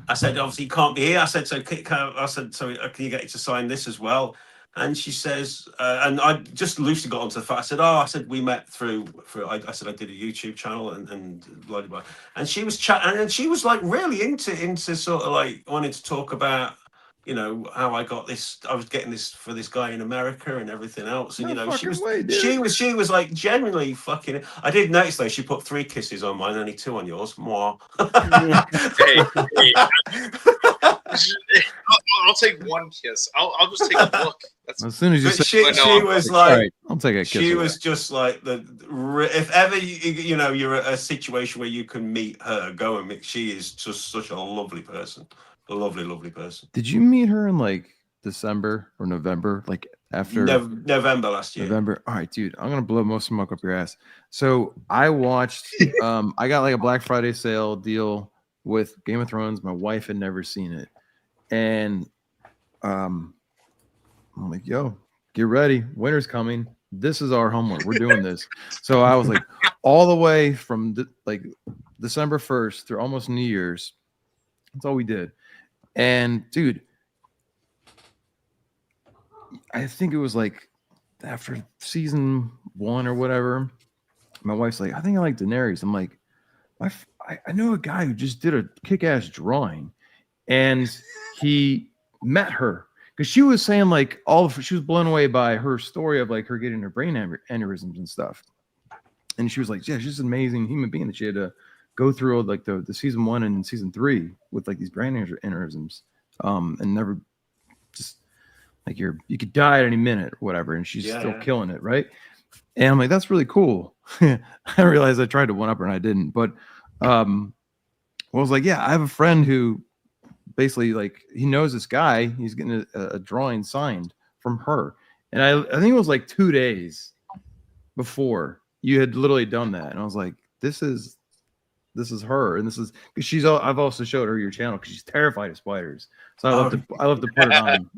[SPEAKER 4] I said, "Obviously, you can't be here." I said, "So can you get you to sign this as well?" And she says, and I just loosely got onto the fact. I said, we met through. I said I did a YouTube channel and blah blah blah. And she was chatting, and she was like really into sort of like wanting to talk about, you know, how I got this. I was getting this for this guy in America and everything else. And you know, she was like genuinely fucking. I did notice though, she put 3 kisses on mine, only 2 on yours. More.
[SPEAKER 1] Hey. I'll take 1 kiss. I'll just take a look.
[SPEAKER 2] As soon as you
[SPEAKER 4] she was like,
[SPEAKER 2] all right, I'll take a kiss.
[SPEAKER 4] She was just like if ever you know you're at a situation where you can meet her, go and meet. She is just such a lovely person, a lovely person.
[SPEAKER 2] Did you meet her in like December or November, like after
[SPEAKER 4] November last year?
[SPEAKER 2] November. All right, dude, I'm gonna blow most smoke up your ass. So I watched. I got like a Black Friday sale deal with Game of Thrones. My wife had never seen it, and I'm like, yo, get ready. Winter's coming. This is our homework. We're doing this. So I was like, all the way from like December 1st through almost New Year's. That's all we did. And dude, I think it was like after season 1 or whatever, my wife's like, I think I like Daenerys. I'm like, I know a guy who just did a kick-ass drawing, and he met her because she was saying like she was blown away by her story of like her getting her brain aneurysms and stuff, and she was like, yeah, she's an amazing human being that she had to go through like the season 1 and season 3 with like these brain aneurysms, and never just like you could die at any minute or whatever, and she's still killing it, right? And I'm like, that's really cool. I realized I tried to one up her and I didn't, but I was like, yeah, I have a friend who basically like he knows this guy. He's getting a drawing signed from her, and I think it was like 2 days before you had literally done that, and I was like, this is her, and this is because I've also showed her your channel because she's terrified of spiders, so I love to put it on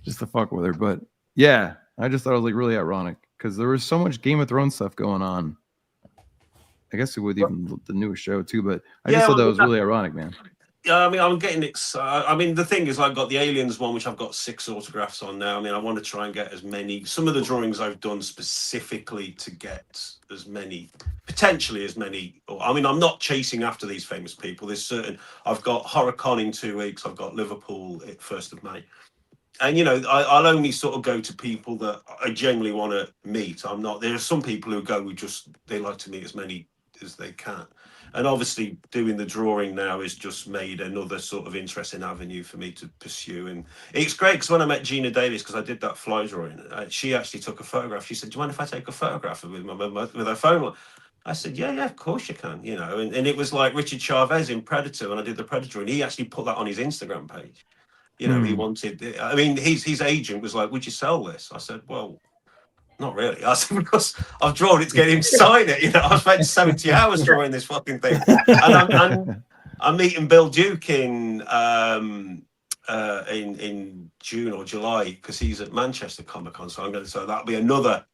[SPEAKER 2] just to fuck with her. But yeah, I just thought it was like really ironic because there was so much Game of Thrones stuff going on. I guess it would even the newest show too, but I just thought that was really ironic, man.
[SPEAKER 4] Yeah, I mean, I'm getting excited. I mean, the thing is, I've got the Aliens one, which I've got 6 autographs on now. I mean, I want to try and get as many. Some of the drawings I've done specifically to get as many, potentially as many. I mean, I'm not chasing after these famous people. There's certain. I've got HorrorCon in 2 weeks. I've got Liverpool at 1st of May. And, you know, I'll only sort of go to people that I genuinely want to meet. There are some people who go who they like to meet as many as they can. And obviously doing the drawing now has just made another sort of interesting avenue for me to pursue. And it's great because when I met Gina Davis, because I did that fly drawing, she actually took a photograph. She said, do you mind if I take a photograph with her phone? I said, yeah, of course you can, you know. And it was like Richard Chavez in Predator, when I did the Predator, and he actually put that on his Instagram page. You know, he wanted, I mean, his agent was like, would you sell this? I said, well, Not really. I said, because I've drawn it to get him to sign it. You know, I've spent 70 hours drawing this fucking thing. And I'm meeting Bill Duke in June or July because he's at Manchester Comic Con. So that'll be another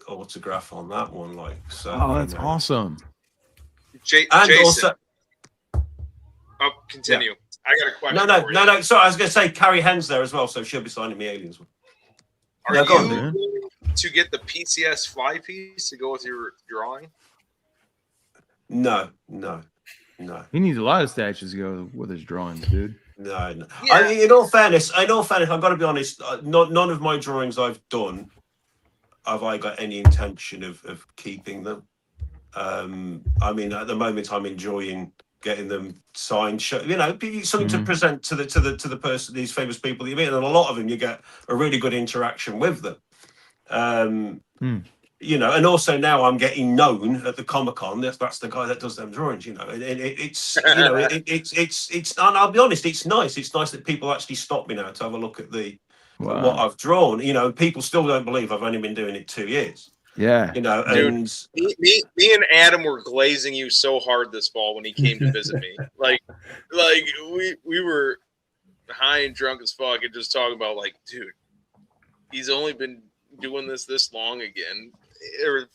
[SPEAKER 4] autograph on that one. Like, so.
[SPEAKER 2] Oh, that's awesome.
[SPEAKER 4] And
[SPEAKER 1] Jason.
[SPEAKER 4] also,
[SPEAKER 1] Oh, continue. Yeah. I got a question.
[SPEAKER 4] No. Sorry, I was going to say Carrie Hen's there as well, so she'll be signing me Aliens.
[SPEAKER 1] Are you going to get the PCS fly piece to go with your drawing?
[SPEAKER 4] No.
[SPEAKER 2] He needs a lot of statues to go with his drawings, dude.
[SPEAKER 4] No.
[SPEAKER 1] Yeah.
[SPEAKER 4] In all fairness, I've got to be honest. None of my drawings I've done have I got any intention of keeping them. I mean, at the moment, I'm enjoying getting them signed. You know, something to present to the person, these famous people you meet, and a lot of them you get a really good interaction with them. You know, and also now I'm getting known at the Comic-Con. That's the guy that does them drawings. You know, it's you know, it's. And I'll be honest, it's nice. It's nice that people actually stop me now to have a look at what I've drawn. You know, people still don't believe I've only been doing it 2 years.
[SPEAKER 2] Yeah,
[SPEAKER 4] you know,
[SPEAKER 1] dude,
[SPEAKER 4] and
[SPEAKER 1] me and Adam were glazing you so hard this fall when he came to visit me. Like we were high and drunk as fuck and just talking about like, dude, he's only been doing this long again.
[SPEAKER 2] It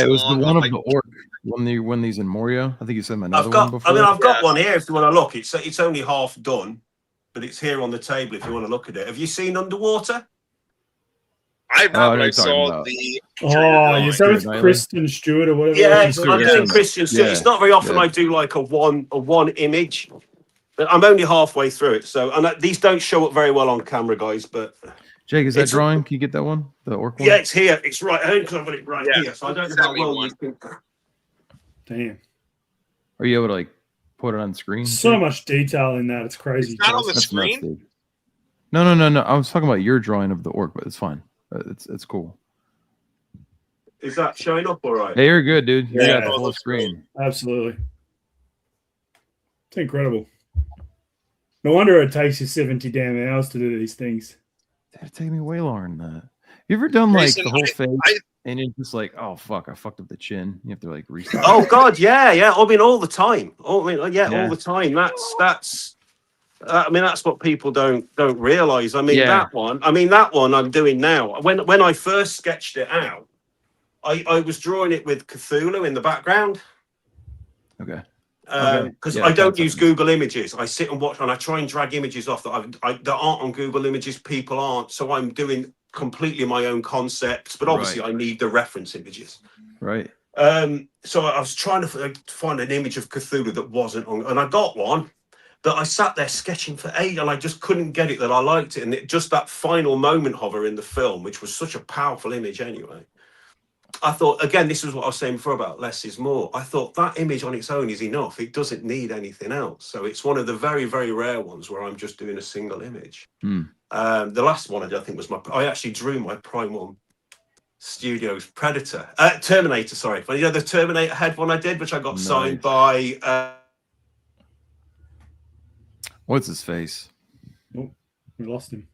[SPEAKER 2] was the one of the orc when these in Moria. I think you said another one before.
[SPEAKER 4] I mean, I've got one here if you want to look. It's only half done, but it's here on the table if you want to look at it. Have you seen Underwater?
[SPEAKER 1] I saw the.
[SPEAKER 3] Oh, you said it's Kristen Stewart or whatever.
[SPEAKER 4] Yeah, I'm doing Kristen Stewart.
[SPEAKER 2] Yeah.
[SPEAKER 4] It's not very often I do like a one image, but I'm only halfway through it. So, and these don't show up very well on camera, guys. But
[SPEAKER 2] Jake, is that drawing? Can you get that one? The orc one?
[SPEAKER 4] Yeah, it's here. It's right. I think I've got it right here. So I don't know how well you can.
[SPEAKER 3] Damn.
[SPEAKER 2] Are you able to like put it on screen?
[SPEAKER 3] So much detail in that. It's crazy.
[SPEAKER 1] It's not on the screen.
[SPEAKER 2] Nuts, no. I was talking about your drawing of the orc, but it's fine. It's cool.
[SPEAKER 4] Is that showing up all right?
[SPEAKER 2] Hey, you're good, dude. You
[SPEAKER 3] Yeah,
[SPEAKER 2] got the full screen.
[SPEAKER 3] Absolutely. It's incredible. No wonder it takes you 70 damn hours to do these things.
[SPEAKER 2] That'd take me way longer than that. You ever done like
[SPEAKER 1] Jason,
[SPEAKER 2] the whole face and it's just like, oh fuck, I fucked up the chin. You have to like restart.
[SPEAKER 4] Oh god, yeah. I mean, all the time. All the time. That's. I mean, that's what people don't realize. I mean, that one I'm doing now. When I first sketched it out, I was drawing it with Cthulhu in the background.
[SPEAKER 2] Okay.
[SPEAKER 4] Because I don't use Google Images. I sit and watch, and I try and drag images off that aren't on Google Images. People aren't, so I'm doing completely my own concepts. But obviously, I need the reference images.
[SPEAKER 2] Right.
[SPEAKER 4] So I was trying to find an image of Cthulhu that wasn't on, and I got one. But I sat there sketching for ages, and I just couldn't get it that I liked it. And just that final moment of her in the film, which was such a powerful image anyway. I thought, again, this is what I was saying before about less is more. I thought that image on its own is enough. It doesn't need anything else. So it's one of the very, very rare ones where I'm just doing a single image. The last one I did, I think, was I actually drew my Prime 1 Studios Terminator, sorry. But you know, the Terminator head one I did, which I got signed by...
[SPEAKER 2] What's his face?
[SPEAKER 3] Oh, we lost him.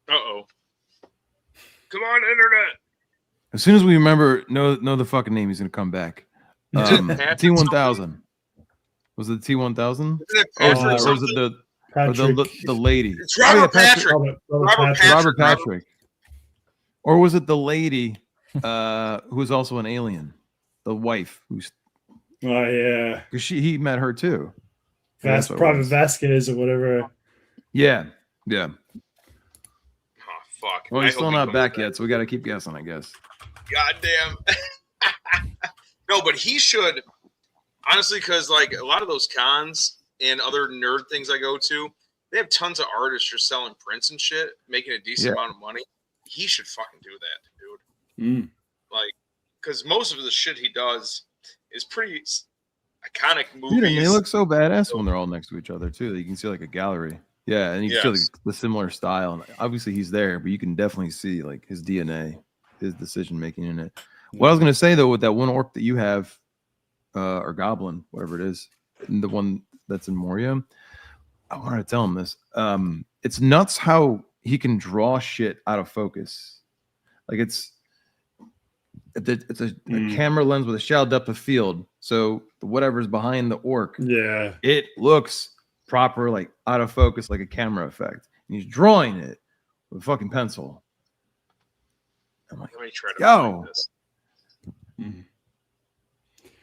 [SPEAKER 1] Uh-oh. Come on, internet.
[SPEAKER 2] As soon as we remember, know the fucking name, he's gonna come back. T1000. Was it the T1000? Or was it the lady?
[SPEAKER 1] It's Robert Patrick.
[SPEAKER 2] Robert Patrick. Or was it the lady who was also an alien? The wife who's.
[SPEAKER 3] Oh yeah.
[SPEAKER 2] Because he met her too.
[SPEAKER 3] Private Vasquez or whatever.
[SPEAKER 2] Yeah.
[SPEAKER 1] Oh fuck.
[SPEAKER 2] Well, he's still not back yet, so we got to keep guessing, I guess.
[SPEAKER 1] Goddamn. No, but he should honestly, because like a lot of those cons and other nerd things I go to, they have tons of artists just selling prints and shit, making a decent amount of money. He should fucking do that, dude. Like, because most of the shit he does is pretty iconic movies.
[SPEAKER 2] Dude, and they look so badass when they're all next to each other too. You can see like a gallery. Yeah, and you can see the similar style. And obviously he's there, but you can definitely see like his DNA, his decision making in it. What I was gonna say though, with that one orc that you have, or goblin, whatever it is, the one that's in Moria, I wanted to tell him this. It's nuts how he can draw shit out of focus. Like it's a camera lens with a shallow depth of field. So whatever's behind the orc, it looks proper, like out of focus, like a camera effect. And he's drawing it with a fucking pencil. I'm like,
[SPEAKER 1] Let me try to
[SPEAKER 2] yo,
[SPEAKER 1] find this.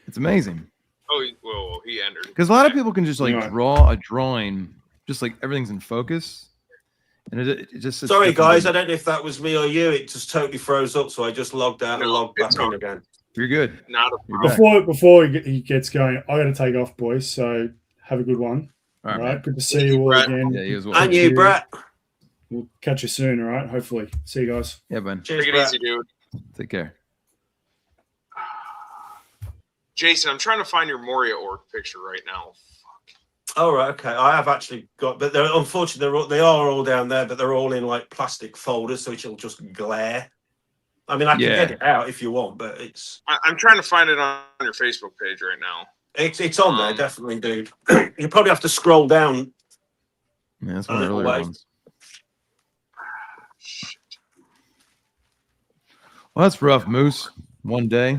[SPEAKER 2] It's amazing.
[SPEAKER 1] Oh, well, he entered.
[SPEAKER 2] Because a lot of people can just like draw a drawing, just like everything's in focus. And it just
[SPEAKER 4] sorry guys, I don't know if that was me or you. It just totally froze up, so I just logged out and logged back in again.
[SPEAKER 2] You're good.
[SPEAKER 1] Not
[SPEAKER 3] before he gets going, I got to take off, boys. So have a good one. All right. Good to see you all again.
[SPEAKER 2] Yeah, you as well.
[SPEAKER 4] And you, Brett.
[SPEAKER 3] We'll catch you soon. All right. Hopefully. See you guys.
[SPEAKER 2] Yeah, man.
[SPEAKER 4] Cheers,
[SPEAKER 1] Take it easy, dude.
[SPEAKER 2] Take care.
[SPEAKER 1] Jason, I'm trying to find your Moria orc picture right now.
[SPEAKER 4] Oh, right, okay. I have actually got, but they're unfortunately they are all down there, but they're all in like plastic folders, so it'll just glare. I mean, I can get it out if you want, but it's.
[SPEAKER 1] I'm trying to find it on your Facebook page right now.
[SPEAKER 4] It's on there, definitely, dude. You probably have to scroll down.
[SPEAKER 2] Yeah, that's one of the earlier ones. Well, that's rough, Moose. One day,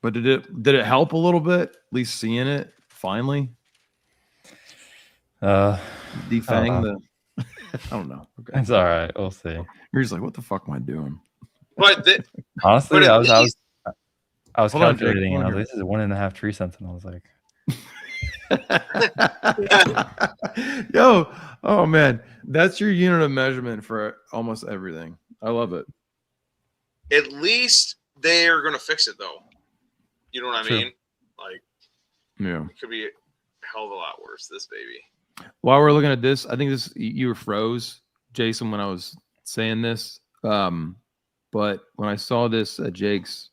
[SPEAKER 2] but did it help a little bit? At least seeing it finally. Defang the. I don't know. Okay.
[SPEAKER 5] It's all right. We'll see.
[SPEAKER 2] You're just like, what the fuck am I doing?
[SPEAKER 1] But
[SPEAKER 5] honestly,
[SPEAKER 1] but
[SPEAKER 5] I was
[SPEAKER 2] Hold on,
[SPEAKER 5] calculating,
[SPEAKER 2] Jake,
[SPEAKER 5] and I was like, this is 1.5 tree cents, and I was like,
[SPEAKER 2] yo, oh man, that's your unit of measurement for almost everything. I love it.
[SPEAKER 1] At least they're gonna fix it, though. You know what I mean? Like,
[SPEAKER 2] yeah,
[SPEAKER 1] it could be a hell of a lot worse. This baby.
[SPEAKER 2] While we're looking at this, I think you were froze, Jason, when I was saying this. But when I saw this at Jake's,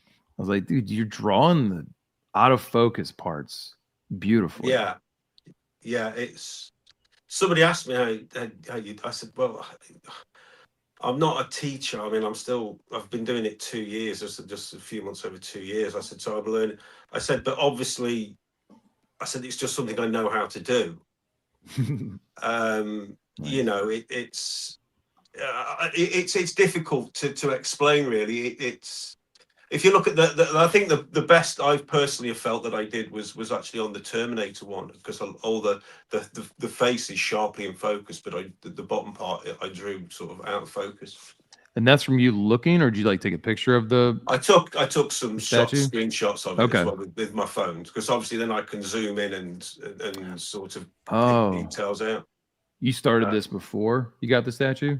[SPEAKER 2] I was like, dude, you're drawing the out of focus parts beautifully.
[SPEAKER 4] Yeah. It's somebody asked me how you. I said, well, I'm not a teacher. I mean, I've been doing it 2 years, just a few months over 2 years. I said, so I'm learning. I said, but obviously, I said it's just something I know how to do.
[SPEAKER 2] Nice.
[SPEAKER 4] You know, it's difficult to explain, really. It's if you look at I think the best I've personally felt that I did was actually on the Terminator one, because all the face is sharply in focus, but the bottom part I drew sort of out of focus.
[SPEAKER 2] And that's from you looking, or did you like take a picture of the?
[SPEAKER 4] I took some screenshots of it
[SPEAKER 2] as
[SPEAKER 4] well with my phone, because obviously then I can zoom in and sort of pick details out.
[SPEAKER 2] You started this before you got the statue?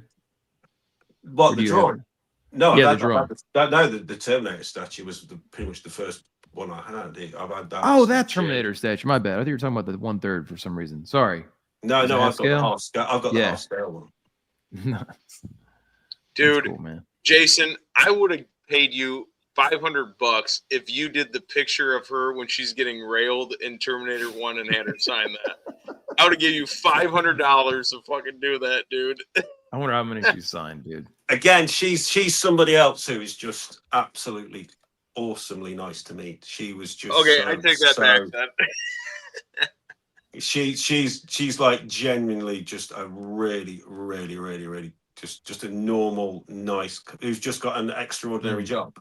[SPEAKER 4] What, the drawing? No,
[SPEAKER 2] yeah, the drawing.
[SPEAKER 4] The Terminator statue was pretty much the first one I had. I've had that.
[SPEAKER 2] Oh, that Terminator statue. My bad. I think you were talking about the 1/3 for some reason. Sorry.
[SPEAKER 4] No, I've got the half scale. I've got the half scale one.
[SPEAKER 1] Dude,
[SPEAKER 2] cool, man. Jason,
[SPEAKER 1] I would have paid you $500 if you did the picture of her when she's getting railed in Terminator 1 and had her sign that. I would have given you $500 to fucking do that, dude.
[SPEAKER 2] I wonder how many she signed, dude.
[SPEAKER 4] Again, she's somebody else who is just absolutely awesomely nice to meet. She was just
[SPEAKER 1] okay. I take that back. Then.
[SPEAKER 4] she's like genuinely just a really, really, really, really just a normal, nice, who's just got an extraordinary job,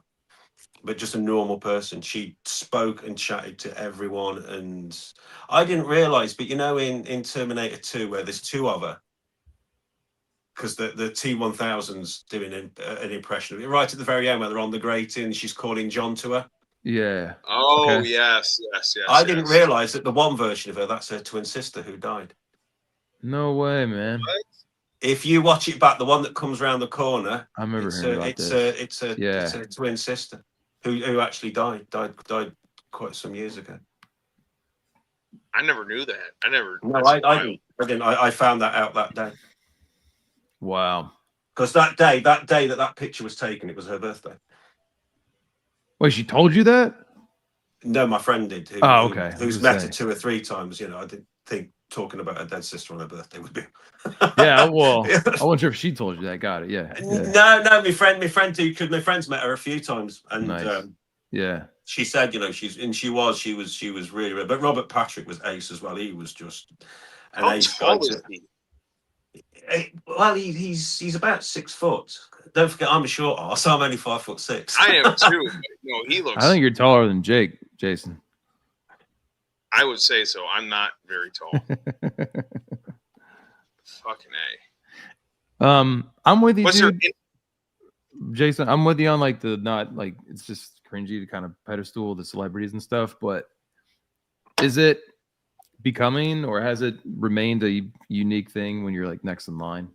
[SPEAKER 4] but just a normal person. She spoke and chatted to everyone, and I didn't realize, but you know, in Terminator 2, where there's two of her, because the T-1000's doing an impression of it right at the very end, where they're on the grating, she's calling John to her.
[SPEAKER 2] Yeah.
[SPEAKER 1] Oh, okay. Yes.
[SPEAKER 4] I didn't realize that the one version of her, that's her twin sister who died.
[SPEAKER 2] No way, man.
[SPEAKER 1] What?
[SPEAKER 4] If you watch it back, the one that comes around the corner,
[SPEAKER 2] I remember hearing about this.
[SPEAKER 4] It's a twin sister who actually died quite some years ago.
[SPEAKER 1] I never knew that.
[SPEAKER 4] No, I didn't. I found that out that day.
[SPEAKER 2] Wow.
[SPEAKER 4] Because that day that picture was taken, it was her birthday.
[SPEAKER 2] Wait, she told you that?
[SPEAKER 4] No, my friend did. Who's met her 2 or 3 times. You know, I didn't think talking about her dead sister on her birthday would be.
[SPEAKER 2] Yeah, well, I wasn't sure if she told you that. Got it. Yeah.
[SPEAKER 4] No, my friend too. Because my friend's met her a few times, and
[SPEAKER 2] nice. Yeah,
[SPEAKER 4] she said, you know, she was really. But Robert Patrick was ace as well. He was just an ace guy. Well, he's about 6 foot. Don't forget, I'm a short arse, so I'm only 5'6".
[SPEAKER 1] I am too. But, no, he looks.
[SPEAKER 2] I think you're taller than Jake, Jason.
[SPEAKER 1] I would say so. I'm not very tall. Fucking A.
[SPEAKER 2] I'm with you,
[SPEAKER 1] What's
[SPEAKER 2] dude.
[SPEAKER 1] your
[SPEAKER 2] Jason, I'm with you on like the not like it's just cringy to kind of pedestal the celebrities and stuff, but is it becoming or has it remained a unique thing when you're like next in line?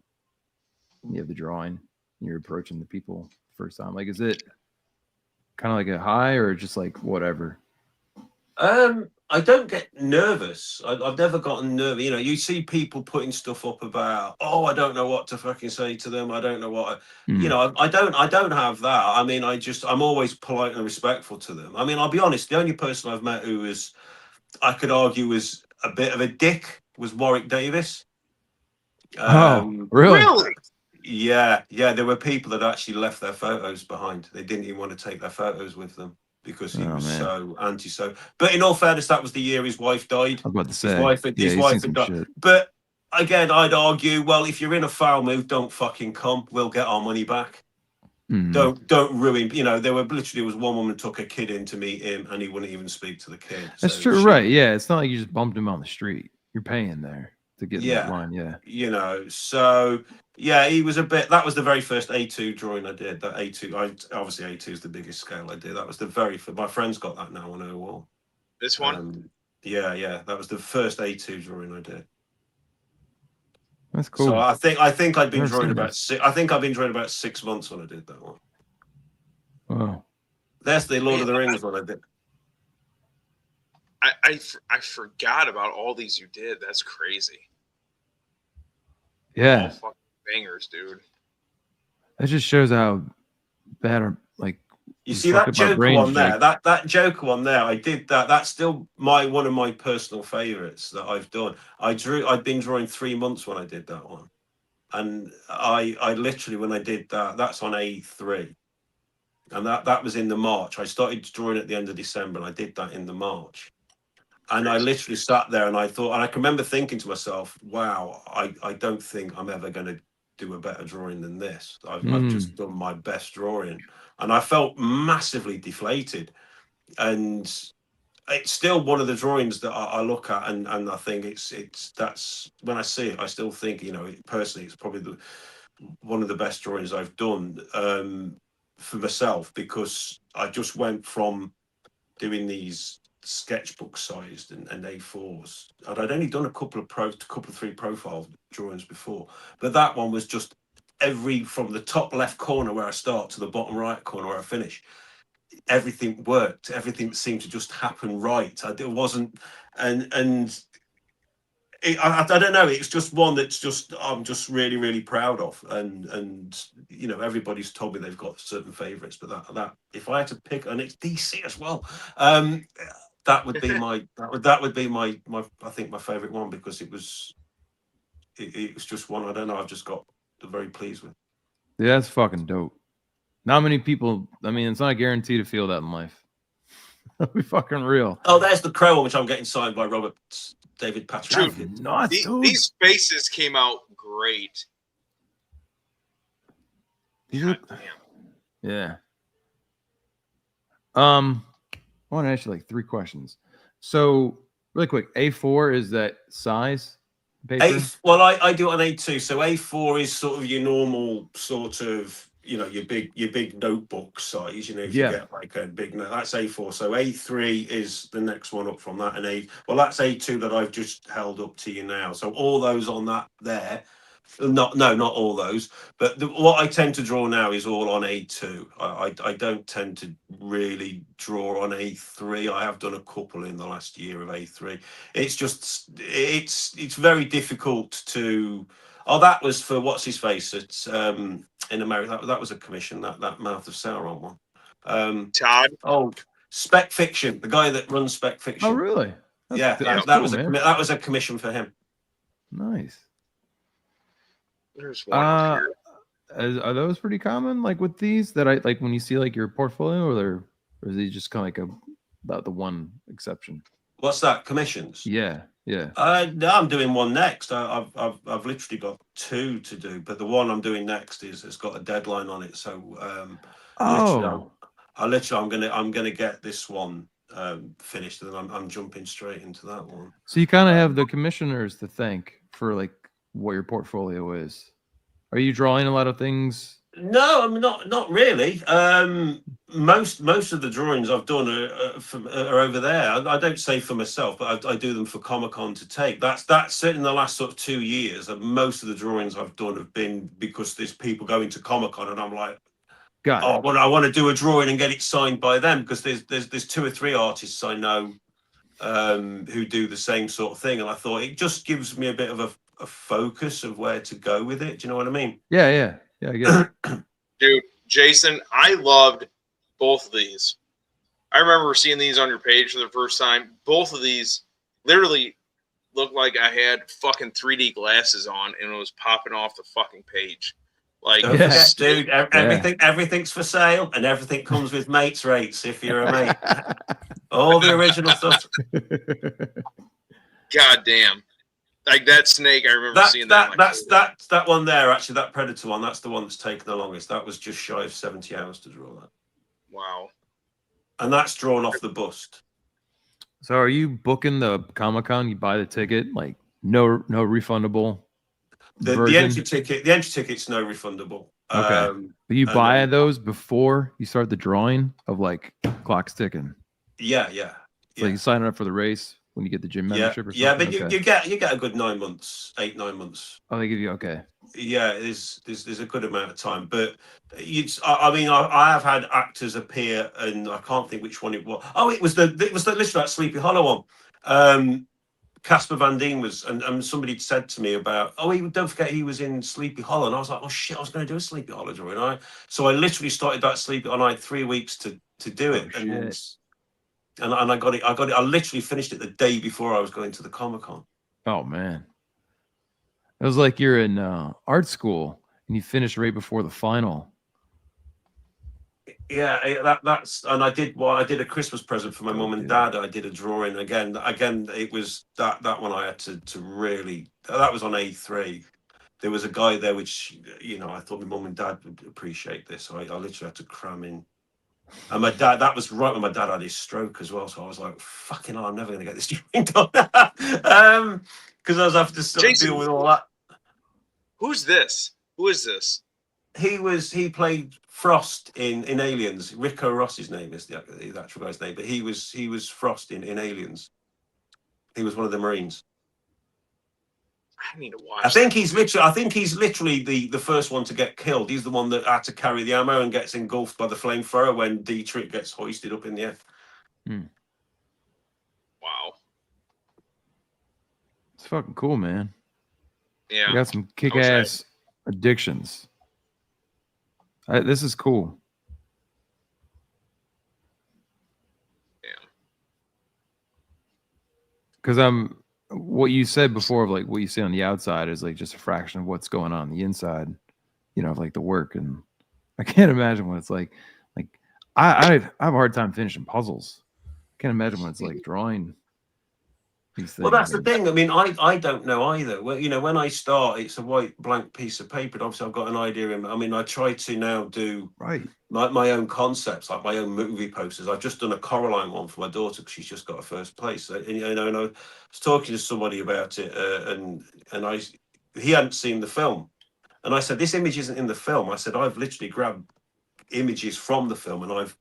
[SPEAKER 2] You have the drawing and you're approaching the people first time. Like, is it kind of like a high or just like whatever?
[SPEAKER 4] I don't get nervous. I've never gotten nervous. You know, you see people putting stuff up about, oh, I don't know what to fucking say to them. I don't know what. You know, I don't have that. I mean, I'm always polite and respectful to them. I mean, I'll be honest. The only person I've met who was, I could argue, was a bit of a dick was Warwick Davis.
[SPEAKER 2] Really?
[SPEAKER 1] really?
[SPEAKER 4] Yeah. There were people that actually left their photos behind. They didn't even want to take their photos with them because he was so anti-so. But in all fairness, that was the year his wife died.
[SPEAKER 2] I was about to say,
[SPEAKER 4] His wife had died.
[SPEAKER 2] Shit.
[SPEAKER 4] But again, I'd argue, well, if you're in a foul mood, don't fucking come. We'll get our money back. Don't ruin. You know, there was one woman took a kid in to meet him, and he wouldn't even speak to the kid.
[SPEAKER 2] That's true, right? Yeah, it's not like you just bumped him on the street. You're paying there to get in that line. Yeah,
[SPEAKER 4] you know, so. Yeah, he was a bit. That was the very first A2 drawing I did. That A2, obviously A2 is the biggest scale I did. That was the very first. My friend's got that now on her wall.
[SPEAKER 1] This one?
[SPEAKER 4] Yeah. That was the first A2 drawing I did.
[SPEAKER 2] That's cool.
[SPEAKER 4] So I think I'd been drawing about 6 months when I did that one.
[SPEAKER 2] Wow.
[SPEAKER 4] That's the Lord of the Rings one I did.
[SPEAKER 1] I forgot about all these you did. That's crazy.
[SPEAKER 2] Yeah.
[SPEAKER 1] All fucking bangers, dude.
[SPEAKER 2] That just shows how bad or like
[SPEAKER 4] you see that Joker one there. That Joker one there. I did that. That's still one of my personal favorites that I've done. I'd been drawing 3 months when I did that one, and I literally when I did that. That's on A3, and that was in the March. I started drawing at the end of December, and I did that in the March. And I literally sat there and I thought, and I can remember thinking to myself, wow, I don't think I'm ever going to do a better drawing than this. I've just done my best drawing. And I felt massively deflated. And it's still one of the drawings that I look at and I think that's when I see it, I still think, you know, personally, it's probably one of the best drawings I've done for myself, because I just went from doing these sketchbook sized and A4s, and I'd only done a couple of 3 profile drawings before, but that one was just from the top left corner where I start to the bottom right corner where I finish, everything worked. Everything seemed to just happen right. It wasn't, and I don't know. It's just one that's I'm just really, really proud of, and you know, everybody's told me they've got certain favourites, but that if I had to pick, and it's DC as well, that would be my I think my favourite one, because it was just one. I don't know. I've just got very pleased with.
[SPEAKER 2] Yeah, that's fucking dope. Not many people. I mean, it's not a guarantee to feel that in life. That'd be fucking real.
[SPEAKER 4] Oh, there's the Crow one, which I'm getting signed by David Patrick.
[SPEAKER 1] These faces came out great.
[SPEAKER 2] Yeah. I want to ask you like 3 questions. So, really quick, A4 is that size paper?
[SPEAKER 4] Well, I do it on A2. So A4 is sort of your normal sort of, you know, your big notebook size. You know, if you get like a big note, that's A4. So A3 is the next one up from that, and that's A2 that I've just held up to you now. So all those on that there. Not all those, but what I tend to draw now is all on A2. I don't tend to really draw on A3. I have done a couple in the last year of A3. It's just it's very difficult to. Oh, that was for what's his face? It's in America. That was a commission. That Mouth of Sauron one.
[SPEAKER 1] Todd.
[SPEAKER 4] Oh, Spec Fiction, the guy that runs Spec Fiction.
[SPEAKER 2] Oh, really?
[SPEAKER 4] That was a commission for him.
[SPEAKER 2] Nice.
[SPEAKER 1] There's one here.
[SPEAKER 2] Are those pretty common, like with these that I like when you see like your portfolio, or is it just kind of like about the one exception?
[SPEAKER 4] What's that? Commissions?
[SPEAKER 2] Yeah. Yeah.
[SPEAKER 4] No, I'm doing one next. I've literally got 2 to do, but the one I'm doing next has got a deadline on it. So literally, I'm gonna get this one finished, and then I'm jumping straight into that one.
[SPEAKER 2] So you kind of have the commissioners to thank for like what your portfolio is. Are you drawing a lot of things?
[SPEAKER 4] No, I'm not really. Most of the drawings I've done are over there. I don't say for myself, but I do them for Comic-Con to take. That's certainly in the last sort of 2 years. Most of the drawings I've done have been because there's people going to Comic-Con, and I'm like,
[SPEAKER 2] Got it.
[SPEAKER 4] I want to do a drawing and get it signed by them, because there's 2 or 3 artists I know who do the same sort of thing, and I thought it just gives me a bit of a focus of where to go with it. Do you know what I mean?
[SPEAKER 2] Yeah, I get it.
[SPEAKER 1] Dude, Jason, I loved both of these. I remember seeing these on your page for the first time. Both of these literally looked like I had fucking 3D glasses on and it was popping off the fucking page. Like,
[SPEAKER 4] Don't
[SPEAKER 2] Yes.
[SPEAKER 4] forget, dude, everything's for sale, and everything comes with mates rates if you're a mate. All the original stuff.
[SPEAKER 1] God damn. Like that snake, I remember seeing that.
[SPEAKER 4] That one there, actually, that Predator one, that's the one that's taken the longest. That was just shy of 70 hours to draw that.
[SPEAKER 1] Wow.
[SPEAKER 4] And that's drawn off the bust.
[SPEAKER 2] So are you booking the Comic-Con? You buy the ticket, like no refundable
[SPEAKER 4] The
[SPEAKER 2] version?
[SPEAKER 4] entry ticket's no refundable.
[SPEAKER 2] Okay. But you buy those before you start the drawing of like clock's ticking.
[SPEAKER 4] Yeah.
[SPEAKER 2] So you sign up for the race when you get the gym membership or something?
[SPEAKER 4] Yeah, but you get a good 9 months, 8-9 months.
[SPEAKER 2] Oh, they give you, okay.
[SPEAKER 4] Yeah, there's a good amount of time, but I have had actors appear, and I can't think which one it was. Oh, it was literally that Sleepy Hollow one. Casper Van Dien was, and somebody said to me about, don't forget he was in Sleepy Hollow, and I was like, oh shit, I was going to do a Sleepy Hollow drawing. So I literally started that Sleepy, and I had 3 weeks to do it, and I got it. I literally finished it the day before I was going to the Comic-Con.
[SPEAKER 2] Oh man, it was like you're in art school and you finish right before the final.
[SPEAKER 4] Yeah, that's, and I did a Christmas present for my mum and dad. I did a drawing again. It was that one I had to really. That was on A3. There was a guy there, which I thought my mum and dad would appreciate this. So I literally had to cram in. And my dad, that was right when my dad had his stroke as well. So I was like, fucking hell, I'm never going to get this drawing done. Because I was having to sort of deal with all that.
[SPEAKER 1] Who's this? Who is this?
[SPEAKER 4] He played Frost in Aliens. Rico Ross's name is the actual guy's name, but he was Frost in Aliens. He was one of the Marines.
[SPEAKER 1] I need to watch.
[SPEAKER 4] I think he's literally the first one to get killed. He's the one that had to carry the ammo and gets engulfed by the flamethrower when Dietrich gets hoisted up in the air.
[SPEAKER 1] Wow.
[SPEAKER 2] It's fucking cool, man.
[SPEAKER 1] Yeah.
[SPEAKER 2] You got some kick-ass addictions. This is cool.
[SPEAKER 1] Yeah.
[SPEAKER 2] Because what you said before of like what you see on the outside is like just a fraction of what's going on the inside, of like the work. And I can't imagine what it's like. Like I have a hard time finishing puzzles. I can't imagine what it's like drawing these things.
[SPEAKER 4] Well, that's the thing. I mean, I don't know either. Well, when I start, it's a white blank piece of paper. And obviously, I've got an idea. I try to now do my own concepts, like my own movie posters. I've just done a Coraline one for my daughter because she's just got a first place. And I was talking to somebody about it, and he hadn't seen the film, and I said, "This image isn't in the film." I said, "I've literally grabbed images from the film, and I've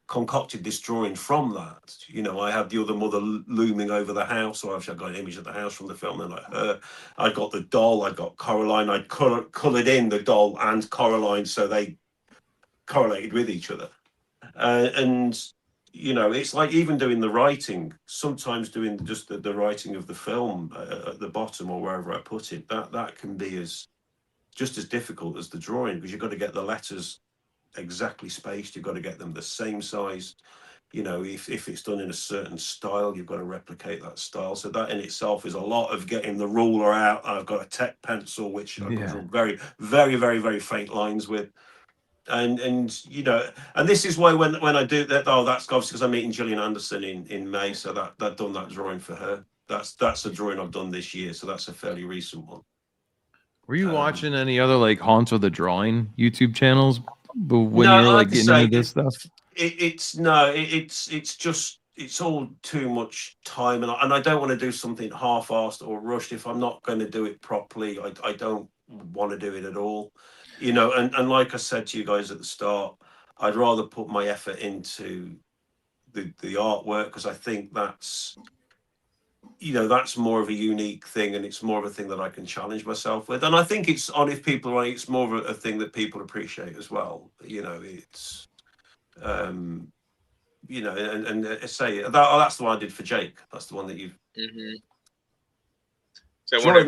[SPEAKER 4] concocted this drawing from that." I had the other mother looming over the house, so I've got an image of the house from the film, and like her. I got the doll, I got Coraline, I coloured in the doll and Coraline so they correlated with each other. It's like even doing the writing, sometimes doing just the writing of the film at the bottom or wherever I put it, that can be just as difficult as the drawing, because you've got to get the letters exactly spaced, you've got to get them the same size. If it's done in a certain style, you've got to replicate that style. So that in itself is a lot of getting the ruler out. I've got a tech pencil which I can draw very, very, very, very faint lines with. And this is why when I do that, that's obviously because I'm meeting Gillian Anderson in May, so that done that drawing for her. That's a drawing I've done this year, so that's a fairly recent one.
[SPEAKER 2] Were you watching any other like Haunts of the Drawing YouTube channels? But when
[SPEAKER 4] No,
[SPEAKER 2] you were
[SPEAKER 4] I
[SPEAKER 2] like
[SPEAKER 4] have to
[SPEAKER 2] getting
[SPEAKER 4] say,
[SPEAKER 2] into this stuff,
[SPEAKER 4] it's just it's all too much time, and I don't want to do something half-assed or rushed. If I'm not going to do it properly, I don't want to do it at all. You know, and like I said to you guys at the start, I'd rather put my effort into the artwork, because I think that's, you know, that's more of a unique thing, and it's more of a thing that I can challenge myself with. And I think it's on, if people are, it's more of a thing that people appreciate as well. You know, it's you know, and say that's the one I did for Jake. That's the one that you've
[SPEAKER 1] So
[SPEAKER 4] drawing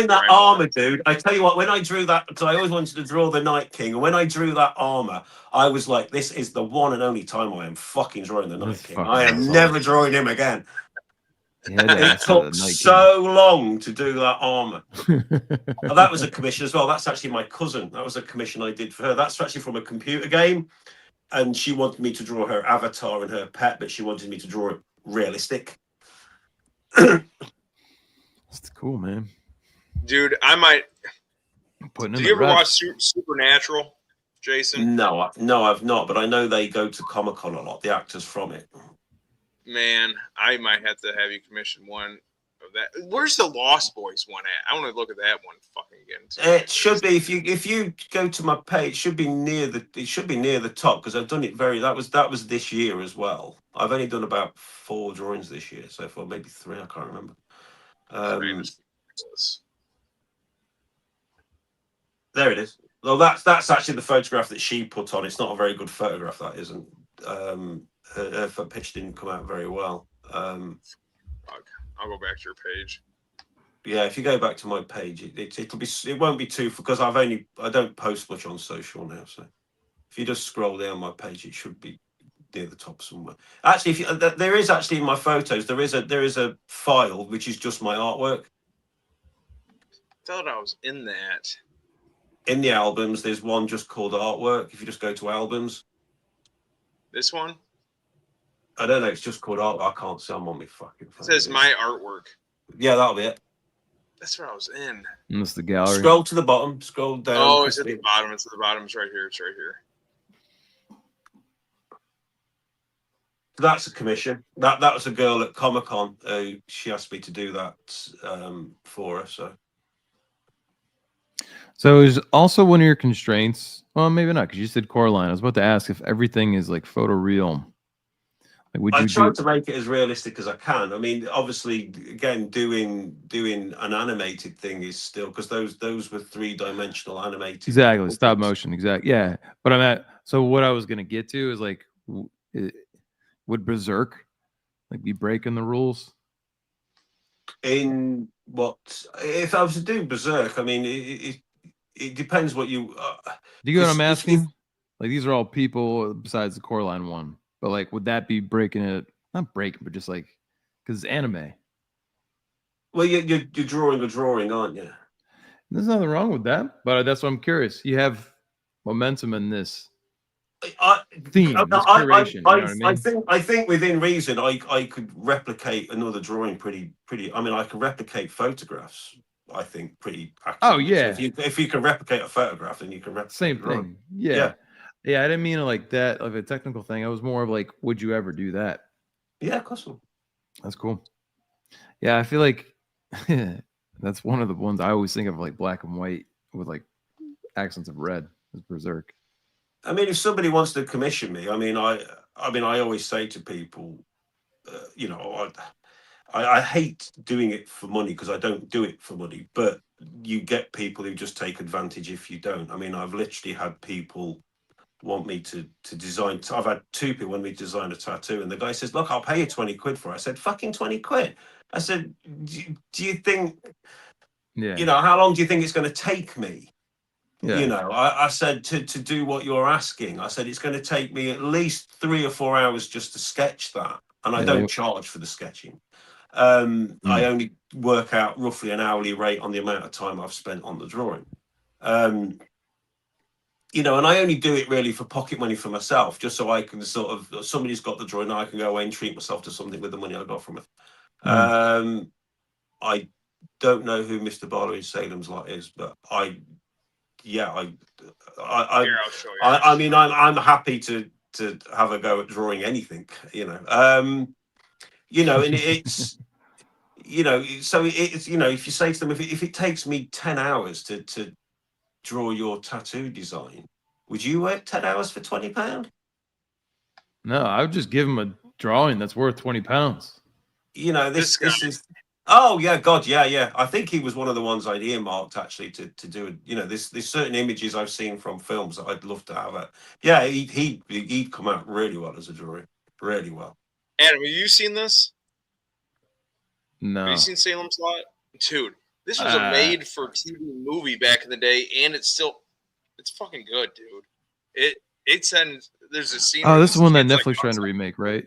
[SPEAKER 4] that armor, dude. I tell you what, when I drew that, because I always wanted to draw the Night King, and when I drew that armor, I was like, this is the one and only time I am fucking drawing the Night King. I am never drawing him again. It took so long to do that armor. That was a commission as well. That's actually my cousin. That was a commission I did for her. That's actually from a computer game, and she wanted me to draw her avatar and her pet, but she wanted me to draw it realistic.
[SPEAKER 2] That's cool, man.
[SPEAKER 1] Dude, I might.
[SPEAKER 2] Did
[SPEAKER 1] you ever watch Supernatural, Jason?
[SPEAKER 4] No, I've not, but I know they go to Comic-Con a lot, the actors from it.
[SPEAKER 1] Man, I might have to have you commission one of that. Where's the Lost Boys one at? I want to look at that one fucking again.
[SPEAKER 4] It should be, if you go to my page, it should be near the top, because I've done it that was this year as well. I've only done about 4 drawings this year so far, maybe 3, I can't remember. There it is. Well, that's actually the photograph that she put on. It's not a very good photograph, that isn't. Her pitch didn't come out very well.
[SPEAKER 1] I'll go back to your page.
[SPEAKER 4] Yeah, if you go back to my page, it won't be too, because I don't post much on social now. So if you just scroll down my page, it should be near the top somewhere. Actually, there is actually in my photos, there is a file which is just my artwork.
[SPEAKER 1] I thought I was in that.
[SPEAKER 4] In the albums, there's one just called artwork. If you just go to albums.
[SPEAKER 1] This one?
[SPEAKER 4] I don't know. It's just called art. I can't see. I'm on my fucking phone.
[SPEAKER 1] It says my artwork.
[SPEAKER 4] Yeah, that'll be it.
[SPEAKER 1] That's where I was in.
[SPEAKER 2] And that's the gallery.
[SPEAKER 4] Scroll to the bottom. Scroll down.
[SPEAKER 1] Oh, it's at the bottom. It's at the bottom. It's right here. It's right here.
[SPEAKER 4] That's a commission. That was a girl at Comic-Con. She asked me to do that for her.
[SPEAKER 2] So is also one of your constraints. Well, maybe not, because you said Coraline. I was about to ask if everything is like photoreal.
[SPEAKER 4] I try to make it as realistic as I can. I mean, obviously, again, doing an animated thing is still, because those were 3-dimensional animated.
[SPEAKER 2] Exactly, stop motion. Exactly, yeah. But I'm at. So what I was gonna get to is like, would Berserk like be breaking the rules?
[SPEAKER 4] In what? If I was to do Berserk, I mean, it depends what you.
[SPEAKER 2] Do you get what I'm asking? Like, these are all people besides the Coraline one. But like, would that be breaking it? Not breaking, but just like, because it's anime.
[SPEAKER 4] Well, you're drawing a drawing, aren't you?
[SPEAKER 2] There's nothing wrong with that, but that's what I'm curious. You have momentum in this theme, this curation. You know what I mean?
[SPEAKER 4] I think within reason, I could replicate another drawing pretty. I mean, I can replicate photographs. I think pretty accurately.
[SPEAKER 2] Oh yeah.
[SPEAKER 4] So if you can replicate a photograph, then you can replicate.
[SPEAKER 2] Same thing. Yeah. Yeah, I didn't mean it like that, like a technical thing. I was more of like, would you ever do that?
[SPEAKER 4] Yeah, of course.
[SPEAKER 2] That's cool. Yeah, I feel like that's one of the ones I always think of, like black and white with like accents of red, is Berserk.
[SPEAKER 4] I mean, if somebody wants to commission me, I mean, I always say to people, you know, I hate doing it for money, because I don't do it for money. But you get people who just take advantage if you don't. I mean, I've literally had people want me to design. I've had 2 people want me to design a tattoo, and the guy says, "Look, I'll pay you 20 quid for it." I said, "Fucking 20 quid." I said, "Do you think?
[SPEAKER 2] Yeah.
[SPEAKER 4] You know, how long do you think it's going to take me?"
[SPEAKER 2] Yeah.
[SPEAKER 4] You know, I said to do what you're asking. I said it's going to take me at least 3 or 4 hours just to sketch that, and I don't charge for the sketching. I only work out roughly an hourly rate on the amount of time I've spent on the drawing. You know, and I only do it really for pocket money for myself, just so I can sort of, somebody's got the drawing, I can go away and treat myself to something with the money I got from it. I don't know who Mr. Barlow in Salem's Lot is, but I
[SPEAKER 1] Here, I'll show you.
[SPEAKER 4] I mean, I'm happy to have a go at drawing anything, and it's, so it's, if you say to them, if it takes me 10 hours to draw your tattoo design, would you work 10 hours for £20?
[SPEAKER 2] No, I would just give him a drawing that's worth £20.
[SPEAKER 4] This is. Oh yeah, God, yeah. I think he was one of the ones I'd earmarked actually to do. There's certain images I've seen from films that I'd love to have. Yeah, he'd come out really well as a drawing, really well.
[SPEAKER 1] Adam, have you seen this?
[SPEAKER 2] No.
[SPEAKER 1] Have you seen Salem's Lot? Dude, this was a made-for-TV movie back in the day, and it's fucking good, dude. There's a scene.
[SPEAKER 2] Oh, this is one that Netflix trying to remake, right?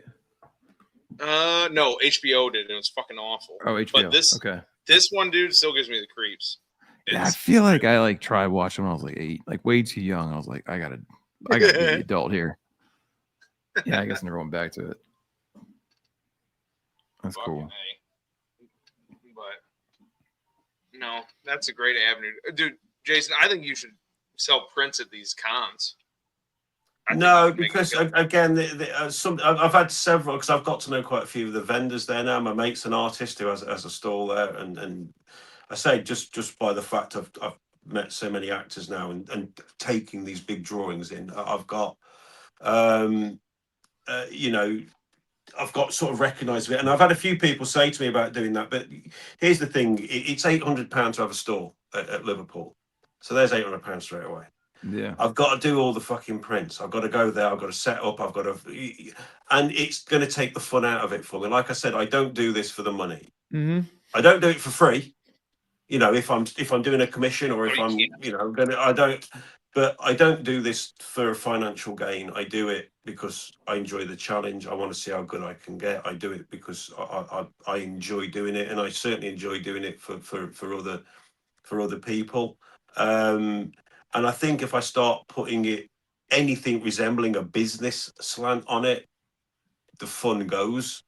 [SPEAKER 1] No, HBO did, and it was fucking awful.
[SPEAKER 2] Oh, HBO.
[SPEAKER 1] But this one, dude, still gives me the creeps.
[SPEAKER 2] Yeah, I feel like I tried watching when I was like 8, like way too young. I was like, I gotta be the adult here. Yeah, I guess I never went back to it. That's
[SPEAKER 1] Fucking
[SPEAKER 2] cool.
[SPEAKER 1] A. But no, that's a great avenue, dude. Jason, I think you should sell prints at these cons.
[SPEAKER 4] No, because again, I've had several, because I've got to know quite a few of the vendors there now. My mate's an artist who has a stall there, and I say just by the fact I've met so many actors now and taking these big drawings in, I've got I've got sort of recognised it, and I've had a few people say to me about doing that. But here's the thing: it's £800 to have a stall at Liverpool, so there's £800 straight away.
[SPEAKER 2] Yeah,
[SPEAKER 4] I've got to do all the fucking prints. I've got to go there. I've got to set up. I've got to, and it's going to take the fun out of it for me. Like I said, I don't do this for the money.
[SPEAKER 2] mm-hmm.
[SPEAKER 4] I don't do it for free. If I'm doing a commission, or if I'm I don't. But I don't do this for financial gain. I do it because I enjoy the challenge. I want to see how good I can get. I do it because I enjoy doing it, and I certainly enjoy doing it for other people. And I think if I start putting anything resembling a business slant on it, the fun goes.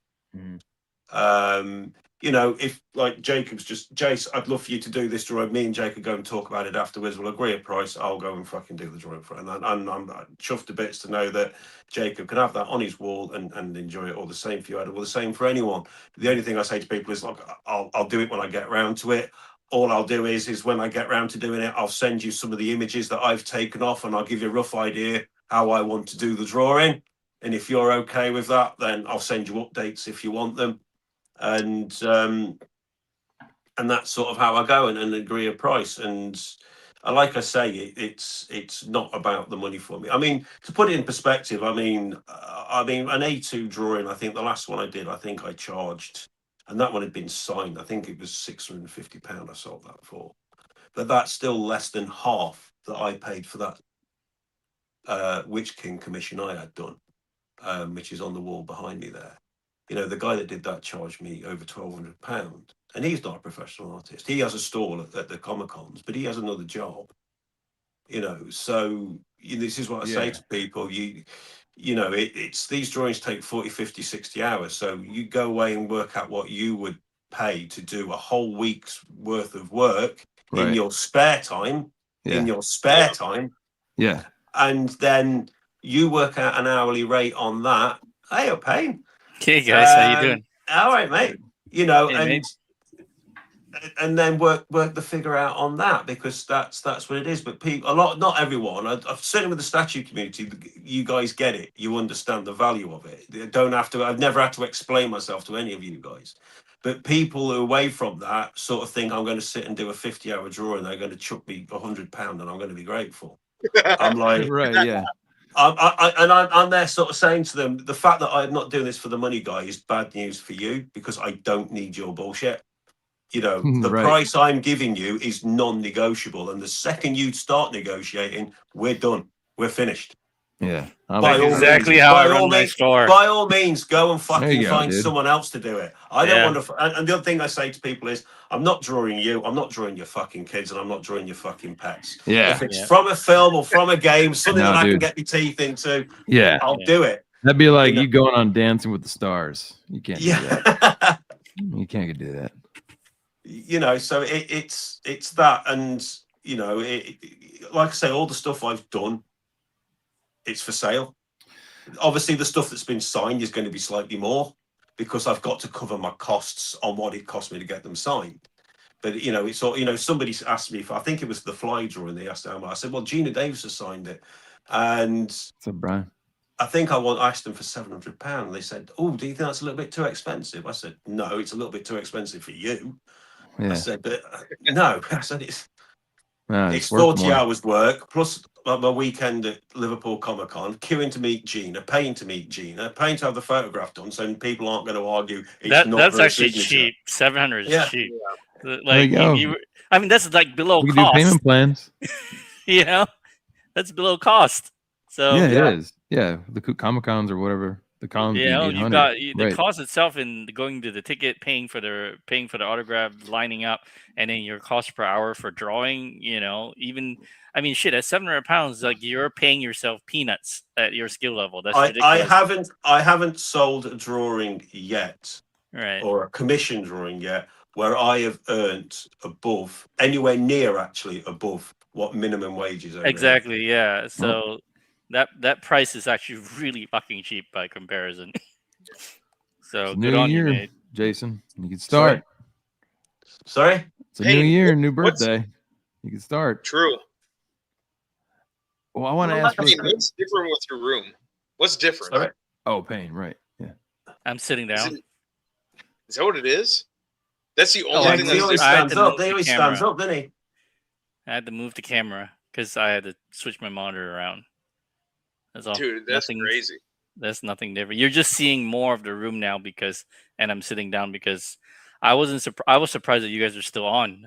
[SPEAKER 4] If like Jace, I'd love for you to do this drawing. Me and Jacob go and talk about it afterwards. We'll agree a price. I'll go and fucking do the drawing for it. And I'm chuffed to bits to know that Jacob can have that on his wall and enjoy it. All the same for you, Adam. All the same for anyone. The only thing I say to people is, look, I'll do it when I get around to it. All I'll do is when I get around to doing it, I'll send you some of the images that I've taken off, and I'll give you a rough idea how I want to do the drawing. And if you're okay with that, then I'll send you updates if you want them. And that's sort of how I go and agree a price. And like I say, it's not about the money for me. I mean, to put it in perspective, I mean an A2 drawing, I think the last one I did, I think I charged, and that one had been signed, I think it was £650 I sold that for. But that's still less than half that I paid for that Witch King commission I had done, which is on the wall behind me there. The guy that did that charged me over £1,200, and he's not a professional artist. He has a stall at the Comic-Cons, but he has another job. So this is what I say to people. It's these drawings take 40, 50, 60 hours. So you go away and work out what you would pay to do a whole week's worth of work in your spare time.
[SPEAKER 2] Yeah.
[SPEAKER 4] And then you work out an hourly rate on that. Hey, you're paying.
[SPEAKER 6] Okay, guys, how you doing?
[SPEAKER 4] All right, mate.
[SPEAKER 6] Hey,
[SPEAKER 4] and then work the figure out on that, because that's what it is. But people, not everyone. I've certainly with the statue community, you guys get it. You understand the value of it. You don't have to. I've never had to explain myself to any of you guys. But people who are away from that sort of think I'm going to sit and do a 50-hour drawing, they're going to chuck me £100, and I'm going to be grateful. I'm like,
[SPEAKER 2] right, yeah.
[SPEAKER 4] I'm there sort of saying to them, the fact that I'm not doing this for the money, guy, is bad news for you, because I don't need your bullshit. The price I'm giving you is non-negotiable, and the second you start negotiating, we're done. We're finished.
[SPEAKER 2] Yeah,
[SPEAKER 6] exactly how I run my store.
[SPEAKER 4] By all means, go and fucking find someone else to do it. I don't want to. And the other thing I say to people is, I'm not drawing you. I'm not drawing your fucking kids, and I'm not drawing your fucking pets.
[SPEAKER 2] Yeah.
[SPEAKER 4] If it's from a film or from a game, something that I can get my teeth into, I'll do it.
[SPEAKER 2] That'd be like you going on Dancing with the Stars. You can't do that. You can't do that.
[SPEAKER 4] You know, so it's that, and you know, like I say, all the stuff I've done, it's for sale. Obviously, the stuff that's been signed is going to be slightly more because I've got to cover my costs on what it cost me to get them signed. But you know, it's all, you know, somebody asked me if I think it was the fly drawing. They asked how much. I said, well, Gina Davis has signed it, and
[SPEAKER 2] So Brian,
[SPEAKER 4] I think I asked them for £700. They said, oh, do you think that's a little bit too expensive? I said, no, it's a little bit too expensive for you.
[SPEAKER 2] yeah,
[SPEAKER 4] I said, but no, I said it's
[SPEAKER 2] it's worth
[SPEAKER 4] 40
[SPEAKER 2] more.
[SPEAKER 4] hours work plus my weekend at Liverpool Comic Con, queuing to meet Gina, paying to meet Gina, paying to have the photograph done, so people aren't going to argue it's not
[SPEAKER 6] That's
[SPEAKER 4] her
[SPEAKER 6] actually
[SPEAKER 4] signature.
[SPEAKER 6] cheap. 700 is
[SPEAKER 4] Yeah.
[SPEAKER 6] cheap.
[SPEAKER 2] There
[SPEAKER 6] Like
[SPEAKER 2] you go.
[SPEAKER 6] I mean, that's like below
[SPEAKER 2] We can do
[SPEAKER 6] cost.
[SPEAKER 2] payment plans.
[SPEAKER 6] You know, that's below cost. So
[SPEAKER 2] Yeah, it
[SPEAKER 4] Yeah.
[SPEAKER 2] is. Yeah, the Comic Cons or whatever. The cons
[SPEAKER 6] you
[SPEAKER 2] being
[SPEAKER 6] know,
[SPEAKER 2] 800.
[SPEAKER 6] you've got the
[SPEAKER 2] Right.
[SPEAKER 6] cost itself in going to the ticket, paying for the autograph, lining up, and then your cost per hour for drawing. You know, even I mean, shit, at £700, like you're paying yourself peanuts at your skill level. That's ridiculous.
[SPEAKER 4] I haven't sold a drawing yet,
[SPEAKER 6] Right.
[SPEAKER 4] or a commission drawing yet, where I have earned above, anywhere near actually above what minimum wages are.
[SPEAKER 6] Exactly. Yeah. So that price is actually really fucking cheap by comparison. So
[SPEAKER 2] It's a
[SPEAKER 6] good
[SPEAKER 2] new
[SPEAKER 6] on you,
[SPEAKER 2] year,
[SPEAKER 6] mate.
[SPEAKER 2] Jason. You can start.
[SPEAKER 4] Sorry?
[SPEAKER 2] It's a
[SPEAKER 1] Hey,
[SPEAKER 2] new year, new
[SPEAKER 1] what's-
[SPEAKER 2] birthday. You can start.
[SPEAKER 1] True.
[SPEAKER 2] Well, I want to
[SPEAKER 4] Well,
[SPEAKER 2] ask
[SPEAKER 1] I
[SPEAKER 2] really
[SPEAKER 1] mean,
[SPEAKER 2] quick.
[SPEAKER 1] what's different with your room? What's different?
[SPEAKER 4] Sorry?
[SPEAKER 2] Oh, pain, right? Yeah.
[SPEAKER 6] I'm sitting
[SPEAKER 1] Is,
[SPEAKER 6] down.
[SPEAKER 1] is that what it is? That's the
[SPEAKER 6] Oh,
[SPEAKER 1] only
[SPEAKER 6] I
[SPEAKER 1] thing
[SPEAKER 6] see.
[SPEAKER 4] He
[SPEAKER 1] that's
[SPEAKER 4] always
[SPEAKER 6] I had
[SPEAKER 1] different.
[SPEAKER 6] to
[SPEAKER 4] stands up.
[SPEAKER 6] move
[SPEAKER 4] He
[SPEAKER 6] the
[SPEAKER 4] always
[SPEAKER 6] camera.
[SPEAKER 4] stands up, doesn't he?
[SPEAKER 6] I had to move the camera because I had to switch my monitor around. That's all.
[SPEAKER 1] Dude, that's
[SPEAKER 6] Nothing-
[SPEAKER 1] crazy.
[SPEAKER 6] That's nothing different. You're just seeing more of the room now and I'm sitting down because I wasn't I was surprised that you guys are still on.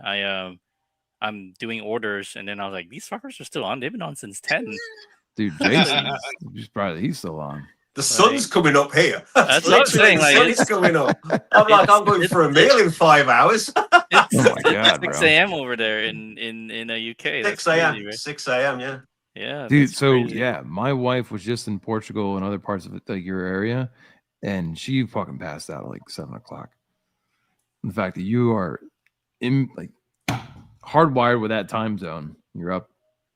[SPEAKER 6] I'm doing orders and then I was like, these fuckers are still on. They've been on since 10.
[SPEAKER 2] Dude, Jason, he's still on.
[SPEAKER 4] The sun's coming up here.
[SPEAKER 6] That's what I'm saying,
[SPEAKER 4] The
[SPEAKER 6] like,
[SPEAKER 4] sun is coming up. I'm like, I'm going for a meal in 5 hours.
[SPEAKER 6] It's,
[SPEAKER 2] Oh my
[SPEAKER 6] it's
[SPEAKER 2] God,
[SPEAKER 6] 6
[SPEAKER 2] bro.
[SPEAKER 6] a.m. over there in the UK.
[SPEAKER 4] 6
[SPEAKER 6] That's
[SPEAKER 4] a.m.
[SPEAKER 6] crazy, right?
[SPEAKER 4] 6 a.m. Yeah.
[SPEAKER 6] Yeah,
[SPEAKER 2] Dude,
[SPEAKER 6] that's
[SPEAKER 2] so
[SPEAKER 6] crazy.
[SPEAKER 2] yeah, my wife was just in Portugal and other parts of it, like your area, and she fucking passed out at like 7:00. The fact that you are in like hardwired with that time zone, you're up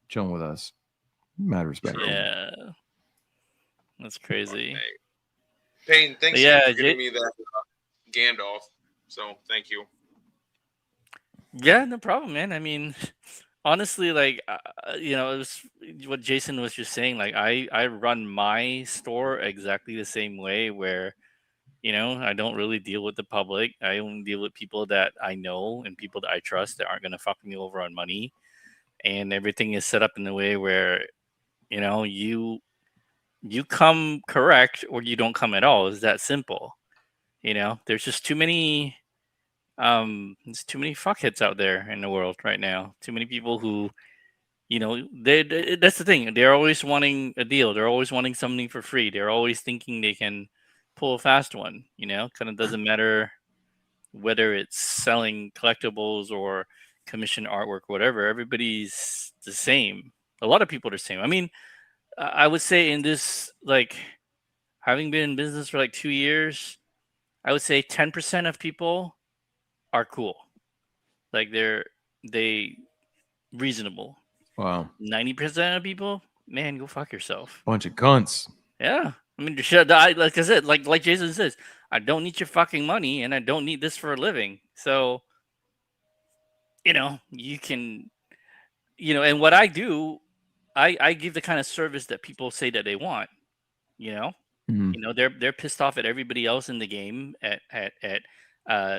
[SPEAKER 2] chilling with us. Mad respect.
[SPEAKER 6] Yeah, that's crazy.
[SPEAKER 1] Payne, thanks
[SPEAKER 6] Yeah,
[SPEAKER 1] for giving me that Gandalf. So thank you.
[SPEAKER 6] Yeah, no problem, man. I mean, honestly, like you know, it was what Jason was just saying. Like I run my store exactly the same way, where you know I don't really deal with the public. I only deal with people that I know and people that I trust that aren't gonna fuck me over on money. And everything is set up in a way where you know you come correct or you don't come at all. It's that simple. You know, there's just too many there's too many fuckheads out there in the world right now. Too many people who, you know, that's the thing. They're always wanting a deal. They're always wanting something for free. They're always thinking they can pull a fast one. You know, kind of doesn't matter whether it's selling collectibles or commission artwork, whatever. Everybody's the same. A lot of people are the same. I mean, I would say in this, like, having been in business for like 2 years, I would say 10% of people are cool. Like they reasonable.
[SPEAKER 2] Wow.
[SPEAKER 6] 90% of people, man, go fuck yourself.
[SPEAKER 2] Bunch of cunts.
[SPEAKER 6] Yeah. I mean, like I said, like Jason says, I don't need your fucking money and I don't need this for a living. So, you know, you can, you know, and what I do, I give the kind of service that people say that they want, you know?
[SPEAKER 2] Mhm.
[SPEAKER 6] You know, they're pissed off at everybody else in the game at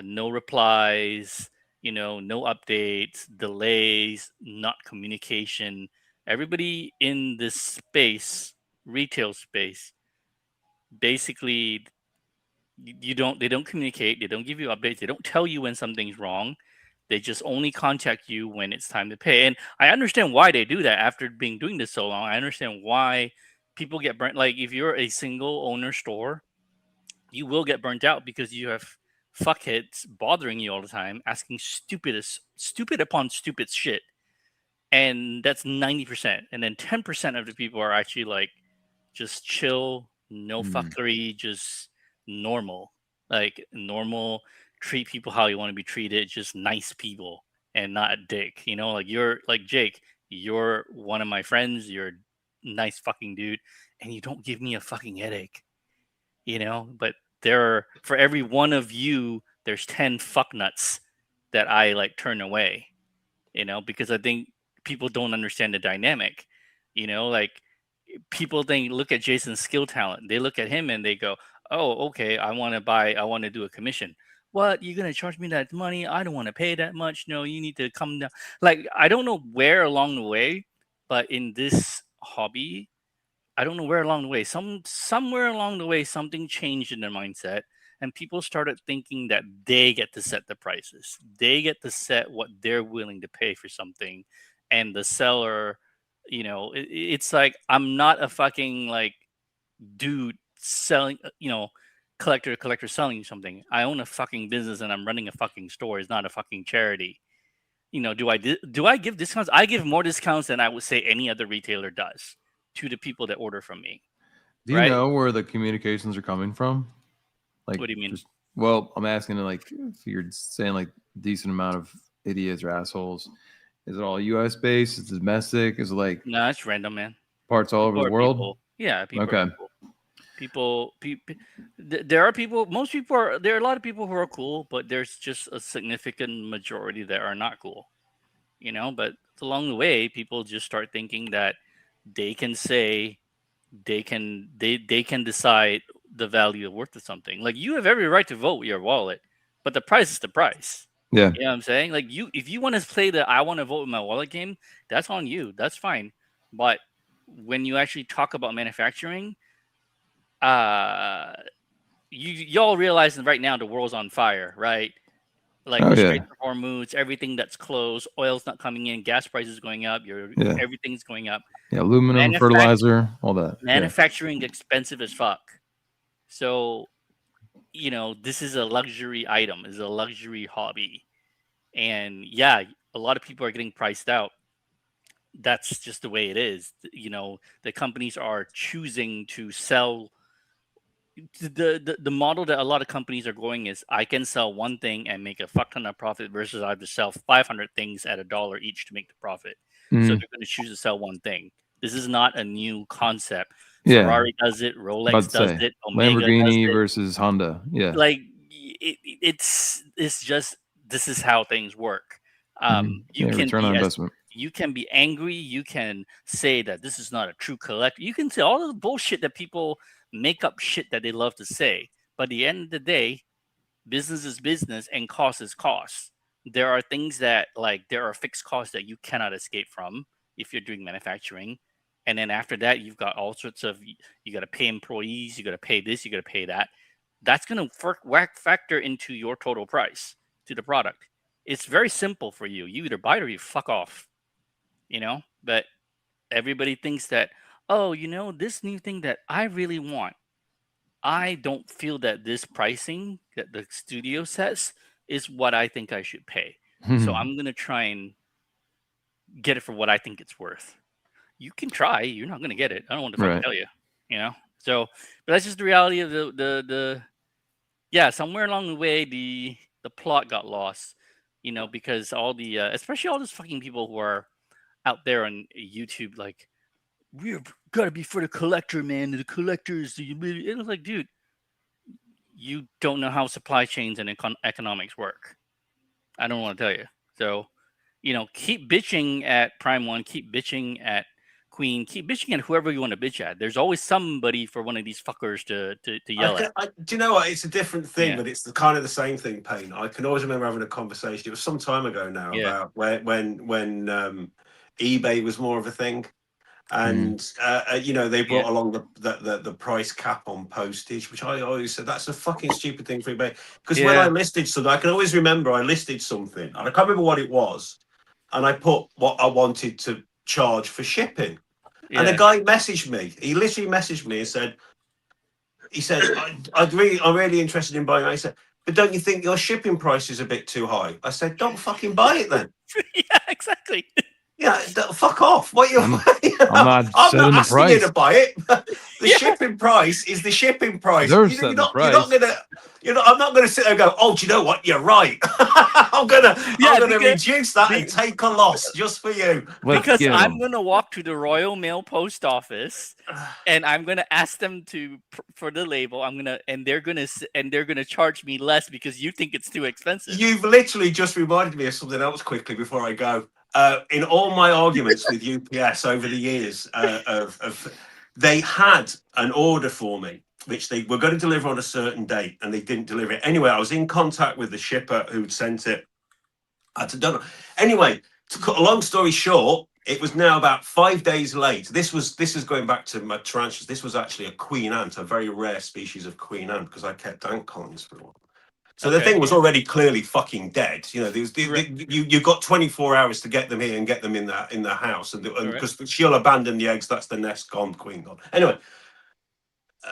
[SPEAKER 6] no replies, you know, no updates, delays, not communication. Everybody in this space, retail space, basically they don't communicate, they don't give you updates, they don't tell you when something's wrong. They just only contact you when it's time to pay. And I understand why they do that after doing this so long. I understand why people get burnt. Like if you're a single owner store, you will get burnt out because you have fuckheads bothering you all the time, asking stupid upon stupid shit. And that's 90%. And then 10% of the people are actually like just chill, no fuckery, just normal. Like normal treat people how you want to be treated, just nice people and not a dick. You know, like you're like Jake, you're one of my friends, you're a nice fucking dude, and you don't give me a fucking headache. You know, but for every one of you, there's 10 fucknuts that I like turn away, you know, because I think people don't understand the dynamic. You know, like people look at Jason's skill talent. They look at him and they go, "Oh, okay, I want to do a commission." What, you're gonna charge me that money? I don't want to pay that much. No, you need to come down. Like, I don't know where along the way, but in this hobby, I don't know where along the way, somewhere along the way, something changed in their mindset, and people started thinking that they get to set the prices. They get to set what they're willing to pay for something, and the seller, you know, it's like, I'm not a fucking like dude selling, collector selling you something. I own a fucking business and I'm running a fucking store. It's not a fucking charity. You know, do I give discounts? I give more discounts than I would say any other retailer does to the people that order from me.
[SPEAKER 2] Do you
[SPEAKER 6] Right?
[SPEAKER 2] know where the communications are coming from? Like,
[SPEAKER 6] What do you mean?
[SPEAKER 2] Well, I'm asking, like, if you're saying like decent amount of idiots or assholes, is it all U.S. based? Is it domestic? Is it like
[SPEAKER 6] No, it's random, man.
[SPEAKER 2] parts all over
[SPEAKER 6] People
[SPEAKER 2] the
[SPEAKER 6] are
[SPEAKER 2] world?
[SPEAKER 6] people. Yeah, people
[SPEAKER 2] Okay.
[SPEAKER 6] are people. There are people. Most people are. There are a lot of people who are cool, but there's just a significant majority that are not cool. You know, but along the way, people just start thinking that they can say they can decide the value of worth of something. Like, you have every right to vote with your wallet, but the price is the price.
[SPEAKER 2] Yeah.
[SPEAKER 6] You know what I'm saying? Like, if you want to play the I want to vote with my wallet game, that's on you. That's fine. But when you actually talk about manufacturing, y'all realize that right now the world's on fire, right? Like,
[SPEAKER 2] Oh,
[SPEAKER 6] the
[SPEAKER 2] yeah.
[SPEAKER 6] Straits of Hormuz, everything that's closed, oil's not coming in, gas prices going up,
[SPEAKER 2] Yeah.
[SPEAKER 6] everything's going up.
[SPEAKER 2] Yeah, aluminum, fertilizer, all that. Yeah.
[SPEAKER 6] Manufacturing expensive as fuck. So, you know, this is a luxury item, is a luxury hobby. And yeah, a lot of people are getting priced out. That's just the way it is. You know, the companies are choosing to sell. The model that a lot of companies are going is, I can sell one thing and make a fuck ton of profit versus I have to sell 500 things at $1 each to make the profit. So
[SPEAKER 2] Mhm.
[SPEAKER 6] they're going to choose to sell one thing. This is not a new concept.
[SPEAKER 2] Yeah.
[SPEAKER 6] Ferrari does it,
[SPEAKER 2] About
[SPEAKER 6] Rolex
[SPEAKER 2] to
[SPEAKER 6] does
[SPEAKER 2] say,
[SPEAKER 6] it, Omega does
[SPEAKER 2] Lamborghini
[SPEAKER 6] it.
[SPEAKER 2] versus Honda. Yeah.
[SPEAKER 6] Like, it's just, this is how things work.
[SPEAKER 2] Mhm.
[SPEAKER 6] You
[SPEAKER 2] Yeah,
[SPEAKER 6] can
[SPEAKER 2] return on investment.
[SPEAKER 6] you can be angry. You can say that this is not a true collector. You can say all of the bullshit that people make up shit that they love to say. But at the end of the day, business is business and cost is cost. There are things that, like, there are fixed costs that you cannot escape from if you're doing manufacturing. And then after that, you've got all sorts of, you got to pay employees, you got to pay this, you got to pay that. That's going to factor into your total price to the product. It's very simple for you. You either buy it or you fuck off, you know? But everybody thinks that, oh, you know, this new thing that I really want, I don't feel that this pricing that the studio sets is what I think I should pay. So I'm going to try and get it for what I think it's worth. You can try. You're not going to get it. I don't want to fucking
[SPEAKER 2] Right.
[SPEAKER 6] tell you, you know? So, but that's just the reality of the yeah, somewhere along the way, the plot got lost, you know, because all the, especially all those fucking people who are out there on YouTube, like, we've got to be for the collector, man. The collectors, it was like, dude, you don't know how supply chains and economics work. I don't want to tell you. So, you know, keep bitching at Prime One, keep bitching at Queen, keep bitching at whoever you want to bitch at. There's always somebody for one of these fuckers to yell at.
[SPEAKER 4] Do you know what? It's a different thing,
[SPEAKER 6] Yeah.
[SPEAKER 4] but it's kind of the same thing, Payne. I can always remember having a conversation. It was some time ago now
[SPEAKER 6] Yeah.
[SPEAKER 4] about when eBay was more of a thing, and you know, they brought along the price cap on postage, which I always said that's a fucking stupid thing for eBay. Because when I listed something, I can always remember I listed something, and I can't remember what it was, and I put what I wanted to charge for shipping. And the guy messaged me. He literally messaged me and said, I'm really interested in buying it. He said, but don't you think your shipping price is a bit too high? I said, don't fucking buy it then.
[SPEAKER 6] Yeah, exactly.
[SPEAKER 4] Yeah, fuck off. What you?
[SPEAKER 2] I'm not
[SPEAKER 4] I'm
[SPEAKER 2] setting
[SPEAKER 4] not
[SPEAKER 2] the
[SPEAKER 4] asking you
[SPEAKER 2] price.
[SPEAKER 4] to buy it. The shipping price is the shipping price.
[SPEAKER 2] They're
[SPEAKER 4] You're
[SPEAKER 2] setting
[SPEAKER 4] not.
[SPEAKER 2] the
[SPEAKER 4] You're not
[SPEAKER 2] price.
[SPEAKER 4] gonna. I'm not gonna sit there and go. Oh, do you know what? You're right. I'm gonna reduce that and take a loss just for you.
[SPEAKER 2] Let's
[SPEAKER 6] Because
[SPEAKER 2] get
[SPEAKER 6] I'm
[SPEAKER 2] 'em.
[SPEAKER 6] gonna walk to the Royal Mail Post Office, and I'm gonna ask them for the label. And they're gonna charge me less because you think it's too expensive.
[SPEAKER 4] You've literally just reminded me of something else quickly before I go. In all my arguments with UPS over the years, they had an order for me, which they were going to deliver on a certain date, and they didn't deliver it. Anyway, I was in contact with the shipper who'd sent it. I don't know. Anyway, to cut a long story short, it was now about 5 days late. This is going back to my tarantulas. This was actually a queen ant, a very rare species of queen ant, because I kept ant colonies for a while. So the thing was already clearly fucking dead. You know, you've got 24 hours to get them here and get them in the house, and because she'll abandon the eggs, that's the nest gone, queen gone. Anyway,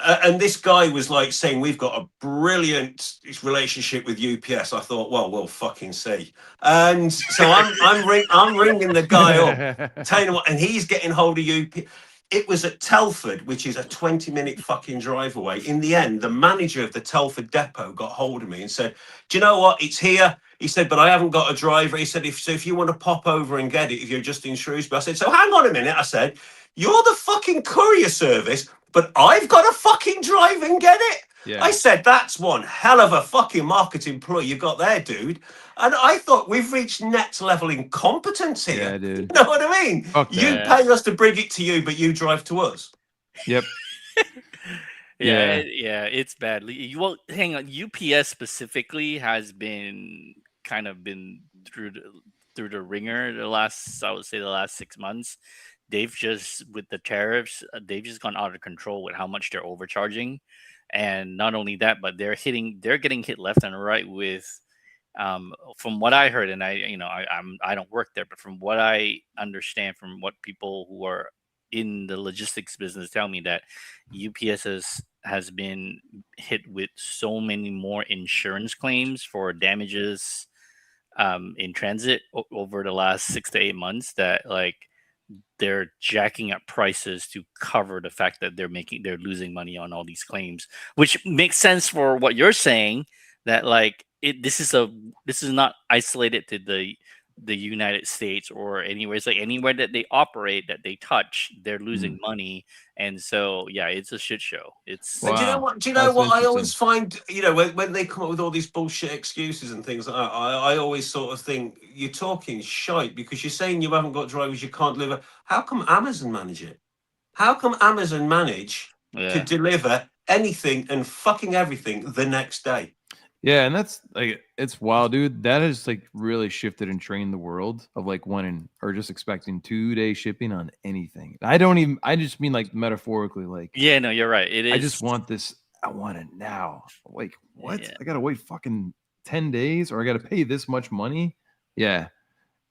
[SPEAKER 4] and this guy was like saying we've got a brilliant relationship with UPS. I thought, well, we'll fucking see. And so I'm ringing the guy up, telling him what, and he's getting hold of UPS. It was at Telford, which is a 20-minute fucking drive away. In the end, the manager of the Telford depot got hold of me and said, do you know what? It's here. He said, but I haven't got a driver. He said, if you want to pop over and get it, if you're just in Shrewsbury. I said, so hang on a minute. I said, you're the fucking courier service, but I've got to fucking drive and get it. Yeah. I said, that's one hell of a fucking marketing ploy you got there, dude. And I thought we've reached next level incompetence here.
[SPEAKER 2] Yeah, dude.
[SPEAKER 4] You know what I mean? You pay us to bring it to you, but you drive to us.
[SPEAKER 2] Yep.
[SPEAKER 6] It's bad. Well, hang on. UPS specifically has been through the ringer the last 6 months. They've just, with the tariffs, they've just gone out of control with how much they're overcharging. And not only that, but they're getting hit left and right with, from what I heard, and I don't work there, but from what I understand, from what people who are in the logistics business tell me, that UPS has been hit with so many more insurance claims for damages in transit over the last 6 to 8 months, that they're jacking up prices to cover the fact that they're losing money on all these claims, which makes sense for what you're saying, that this is not isolated to the United States or anywhere. It's anywhere that they operate, that they touch, they're losing money. And so, yeah, it's a shit show. It's
[SPEAKER 4] Do you know what I always find, when they come up with all these bullshit excuses and things like that, I always sort of think you're talking shite, because you're saying you haven't got drivers, you can't deliver. How come Amazon manage it? How come Amazon manage to deliver anything and fucking everything the next day?
[SPEAKER 2] Yeah, and that's it's wild, dude. That has really shifted and trained the world of wanting or just expecting 2-day shipping on anything. I just mean metaphorically,
[SPEAKER 6] yeah, no, you're right. It is.
[SPEAKER 2] I just want this. I want it now. What? Yeah. I gotta wait fucking 10 days, or I gotta pay this much money. Yeah,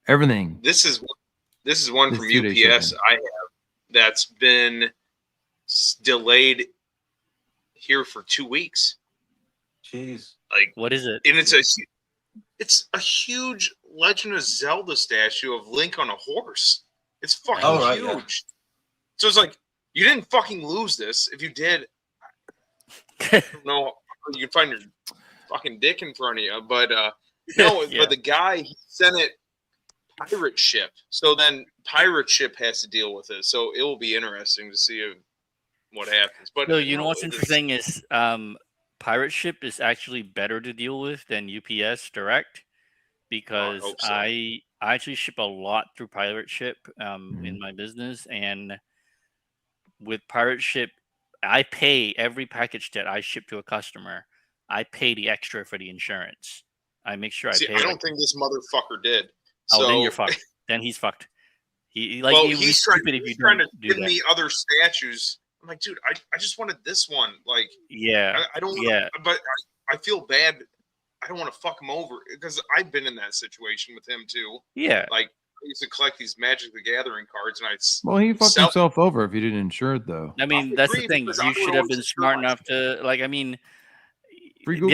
[SPEAKER 2] everything.
[SPEAKER 1] This is one from UPS I have that's been delayed here for 2 weeks.
[SPEAKER 4] Jeez.
[SPEAKER 6] What is it?
[SPEAKER 1] And it's a huge Legend of Zelda statue of Link on a horse. It's fucking huge. Yeah. So it's you didn't fucking lose this. If you did, I don't know, you can find your fucking dick in front of you. But no, but the guy, he sent it pirate ship. So then pirate ship has to deal with it. So it will be interesting to see what happens. But
[SPEAKER 6] no, you know what's interesting is pirate ship is actually better to deal with than UPS direct, because I actually ship a lot through pirate ship in my business, and with pirate ship, I pay every package that I ship to a customer. I pay the extra for the insurance. I make sure I pay.
[SPEAKER 1] I don't think this motherfucker did.
[SPEAKER 6] So then you're fucked. Then he's fucked. He's
[SPEAKER 1] trying to give me other statues. I'm like, dude, I just wanted this one. I don't want to, but I feel bad. I don't want to fuck him over, because I've been in that situation with him too.
[SPEAKER 6] Yeah.
[SPEAKER 1] I used to collect these Magic the Gathering cards, and
[SPEAKER 2] he fucked himself over if he didn't insure it, though.
[SPEAKER 6] I mean, that's the thing. You should have been smart enough to, the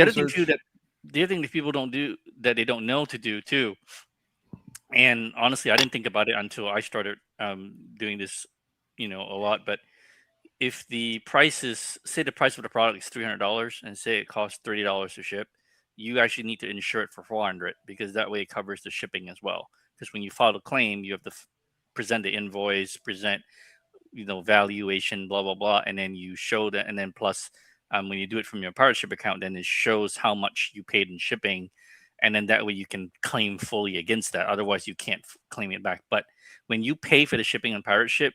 [SPEAKER 6] other thing that people don't do, that they don't know to do too, And honestly, I didn't think about it until I started doing this, a lot. But if the price is, say the price of the product is $300 and say it costs $30 to ship, you actually need to insure it for $400 because that way it covers the shipping as well. Because when you file a claim, you have to present the invoice, present valuation, blah blah blah, and then you show that, and then plus when you do it from your pirate ship account, then it shows how much you paid in shipping, and then that way you can claim fully against that. Otherwise, you can't claim it back. But when you pay for the shipping on pirate ship,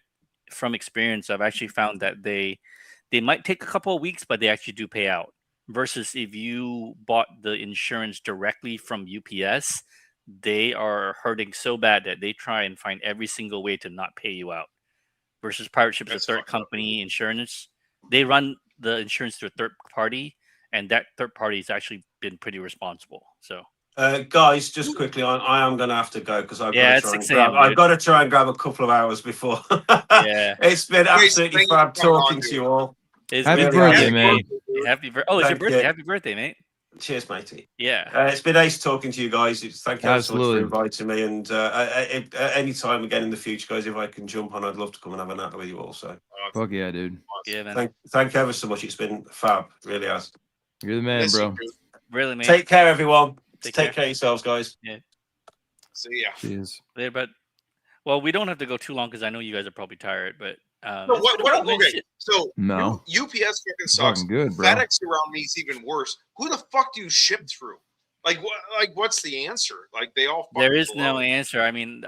[SPEAKER 6] from experience, I've actually found that they might take a couple of weeks, but they actually do pay out. Versus if you bought the insurance directly from UPS, they are hurting so bad that they try and find every single way to not pay you out. Versus pirate ship's a third company insurance. They run the insurance to a third party, and that third party has actually been pretty responsible. So
[SPEAKER 4] guys, just quickly, I am going to have to go because I've got to try and grab a couple of hours before.
[SPEAKER 6] Yeah,
[SPEAKER 4] it's been absolutely fab talking to you all.
[SPEAKER 2] Happy birthday, man!
[SPEAKER 6] Happy birthday! Oh, it's your birthday! Happy birthday, mate!
[SPEAKER 4] Cheers, matey.
[SPEAKER 6] Yeah,
[SPEAKER 4] it's been ace talking to you guys. Thank you so much for inviting me. And any time again in the future, guys, if I can jump on, I'd love to come and have a natter with you all. So,
[SPEAKER 2] fuck yeah, dude.
[SPEAKER 6] Yeah, man.
[SPEAKER 4] Thank you ever so much. It's been fab. Really has.
[SPEAKER 2] You're the man, bro.
[SPEAKER 6] Really, man.
[SPEAKER 4] Take care, everyone. Take care of yourselves, guys.
[SPEAKER 6] Yeah.
[SPEAKER 1] See ya.
[SPEAKER 2] Cheers.
[SPEAKER 6] Yeah, but we don't have to go too long because I know you guys are probably tired. But
[SPEAKER 1] okay, so
[SPEAKER 2] no,
[SPEAKER 1] UPS fucking sucks.
[SPEAKER 2] Good, bro.
[SPEAKER 1] FedEx around me is even worse. Who the fuck do you ship through? Like what? Like what's the answer? Like they all.
[SPEAKER 6] There is no answer. I mean,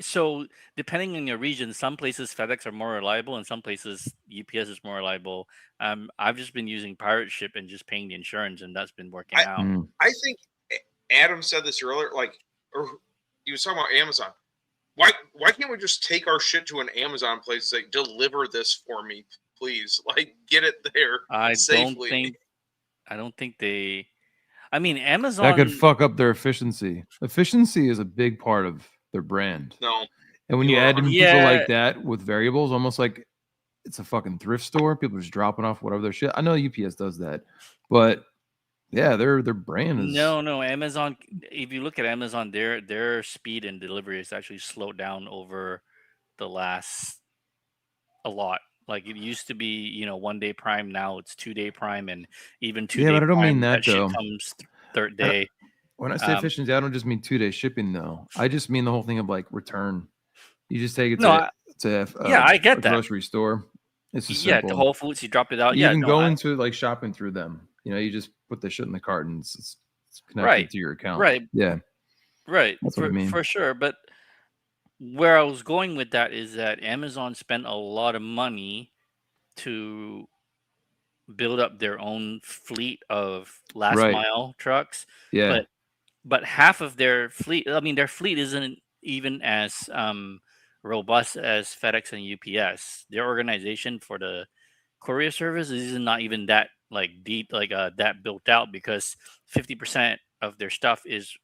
[SPEAKER 6] so depending on your region, some places FedEx are more reliable, and some places UPS is more reliable. I've just been using pirate ship and just paying the insurance, and that's been working out.
[SPEAKER 1] I think Adam said this earlier, or he was talking about Amazon. Why can't we just take our shit to an Amazon place and say, deliver this for me, please? Like, get it there safely.
[SPEAKER 6] I don't think they. I mean, Amazon.
[SPEAKER 2] That could fuck up their efficiency. Efficiency is a big part of their brand.
[SPEAKER 1] No.
[SPEAKER 2] And when you add in people like that with variables, almost like it's a fucking thrift store. People are just dropping off whatever their shit. I know UPS does that, but yeah, their brand is
[SPEAKER 6] no. Amazon. If you look at Amazon, their speed and delivery has actually slowed down over the last a lot. Like it used to be, 1 day Prime. Now it's 2 day Prime, and even 2 day.
[SPEAKER 2] Yeah, but I don't
[SPEAKER 6] Prime,
[SPEAKER 2] mean that though.
[SPEAKER 6] Shit comes third day.
[SPEAKER 2] When I say efficiency, I don't just mean 2 day shipping though. I just mean the whole thing of like return. You just take it to
[SPEAKER 6] I get that
[SPEAKER 2] grocery store. It's just
[SPEAKER 6] simple. To Whole Foods, you drop it out.
[SPEAKER 2] You can go into like shopping through them. You just put the shit in the cart and it's connected to your account.
[SPEAKER 6] Right.
[SPEAKER 2] Yeah.
[SPEAKER 6] Right.
[SPEAKER 2] That's what I mean.
[SPEAKER 6] For sure. But where I was going with that is that Amazon spent a lot of money to build up their own fleet of last mile trucks.
[SPEAKER 2] Yeah.
[SPEAKER 6] But half of their fleet, I mean, their fleet isn't even as robust as FedEx and UPS. Their organization for the courier service is not even that deep, that built out, because 50% of their stuff is,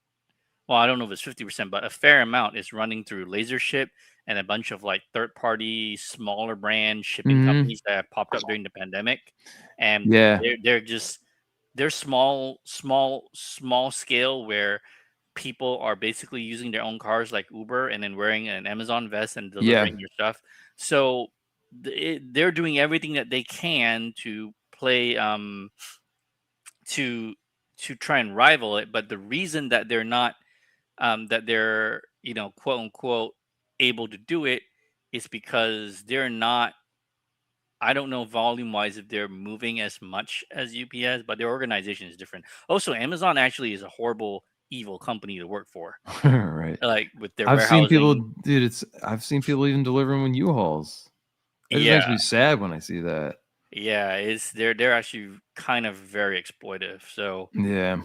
[SPEAKER 6] well, I don't know if it's 50%, but a fair amount is running through LaserShip and a bunch of like third-party smaller brand shipping companies that have popped up during the pandemic, and they're small scale, where people are basically using their own cars like Uber and then wearing an Amazon vest and delivering your stuff. So they're doing everything that they can to play to try and rival it. But the reason that they're not that they're quote unquote able to do it is because they're not, I don't know volume wise if they're moving as much as UPS, but their organization is different. Also, Amazon actually is a horrible, evil company to work for.
[SPEAKER 2] Right.
[SPEAKER 6] Like with their
[SPEAKER 2] I've seen people, dude, I've seen people even delivering with U-Hauls. It makes me sad when I see that.
[SPEAKER 6] Yeah, they're actually kind of very exploitive. So
[SPEAKER 2] yeah,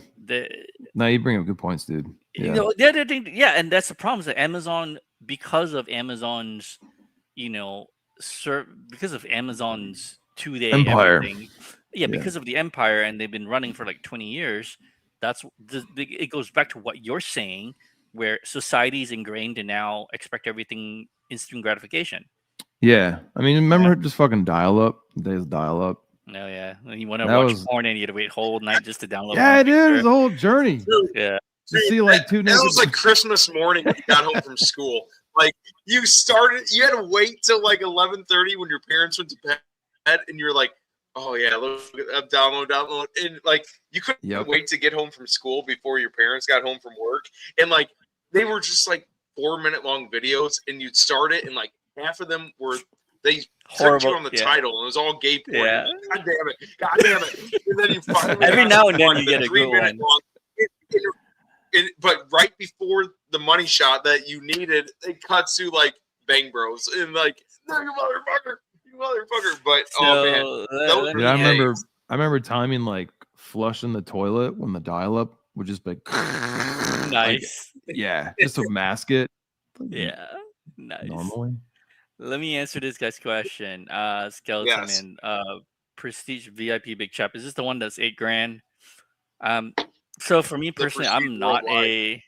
[SPEAKER 2] no, you bring up good points, dude. Yeah.
[SPEAKER 6] The other thing, and that's the problem is that Amazon, because of Amazon's, because of Amazon's 2 day
[SPEAKER 2] empire.
[SPEAKER 6] Because of the empire, and they've been running for like 20 years. It goes back to what you're saying, where society is ingrained to now expect everything instant gratification.
[SPEAKER 2] Yeah, I mean, remember just fucking dial up? Days dial up.
[SPEAKER 6] No, you want to watch porn and you had to wait whole night just to download.
[SPEAKER 2] Yeah, dude, it was a whole journey.
[SPEAKER 6] Yeah,
[SPEAKER 2] to see like two
[SPEAKER 1] That
[SPEAKER 2] naked.
[SPEAKER 1] was like Christmas morning when you got home from school. Like you had to wait till like 11:30 when your parents went to bed, and you're like, oh yeah, look, download, and like you couldn't wait to get home from school before your parents got home from work, and like they were just like 4-minute long videos, and you'd start it, and like half of them were they tricked you on the title, and it was all gay porn.
[SPEAKER 6] Yeah.
[SPEAKER 1] God damn it! And then you finally
[SPEAKER 6] Every
[SPEAKER 1] got
[SPEAKER 6] now
[SPEAKER 1] to
[SPEAKER 6] and then
[SPEAKER 1] one,
[SPEAKER 6] you
[SPEAKER 1] the
[SPEAKER 6] get a good
[SPEAKER 1] 3-minute
[SPEAKER 6] one.
[SPEAKER 1] long. But right before the money shot that you needed, it cuts to like Bang Bros and like, no, you motherfucker. But oh man,
[SPEAKER 2] Dude, I remember timing like flushing the toilet when the dial-up would just be
[SPEAKER 6] nice.
[SPEAKER 2] Like, yeah, just to mask it.
[SPEAKER 6] Yeah, nice.
[SPEAKER 2] Normally.
[SPEAKER 6] Let me answer this guy's question. Skeleton and Prestige VIP Big Chap. Is this the one that's $8,000? So for me personally, I'm not really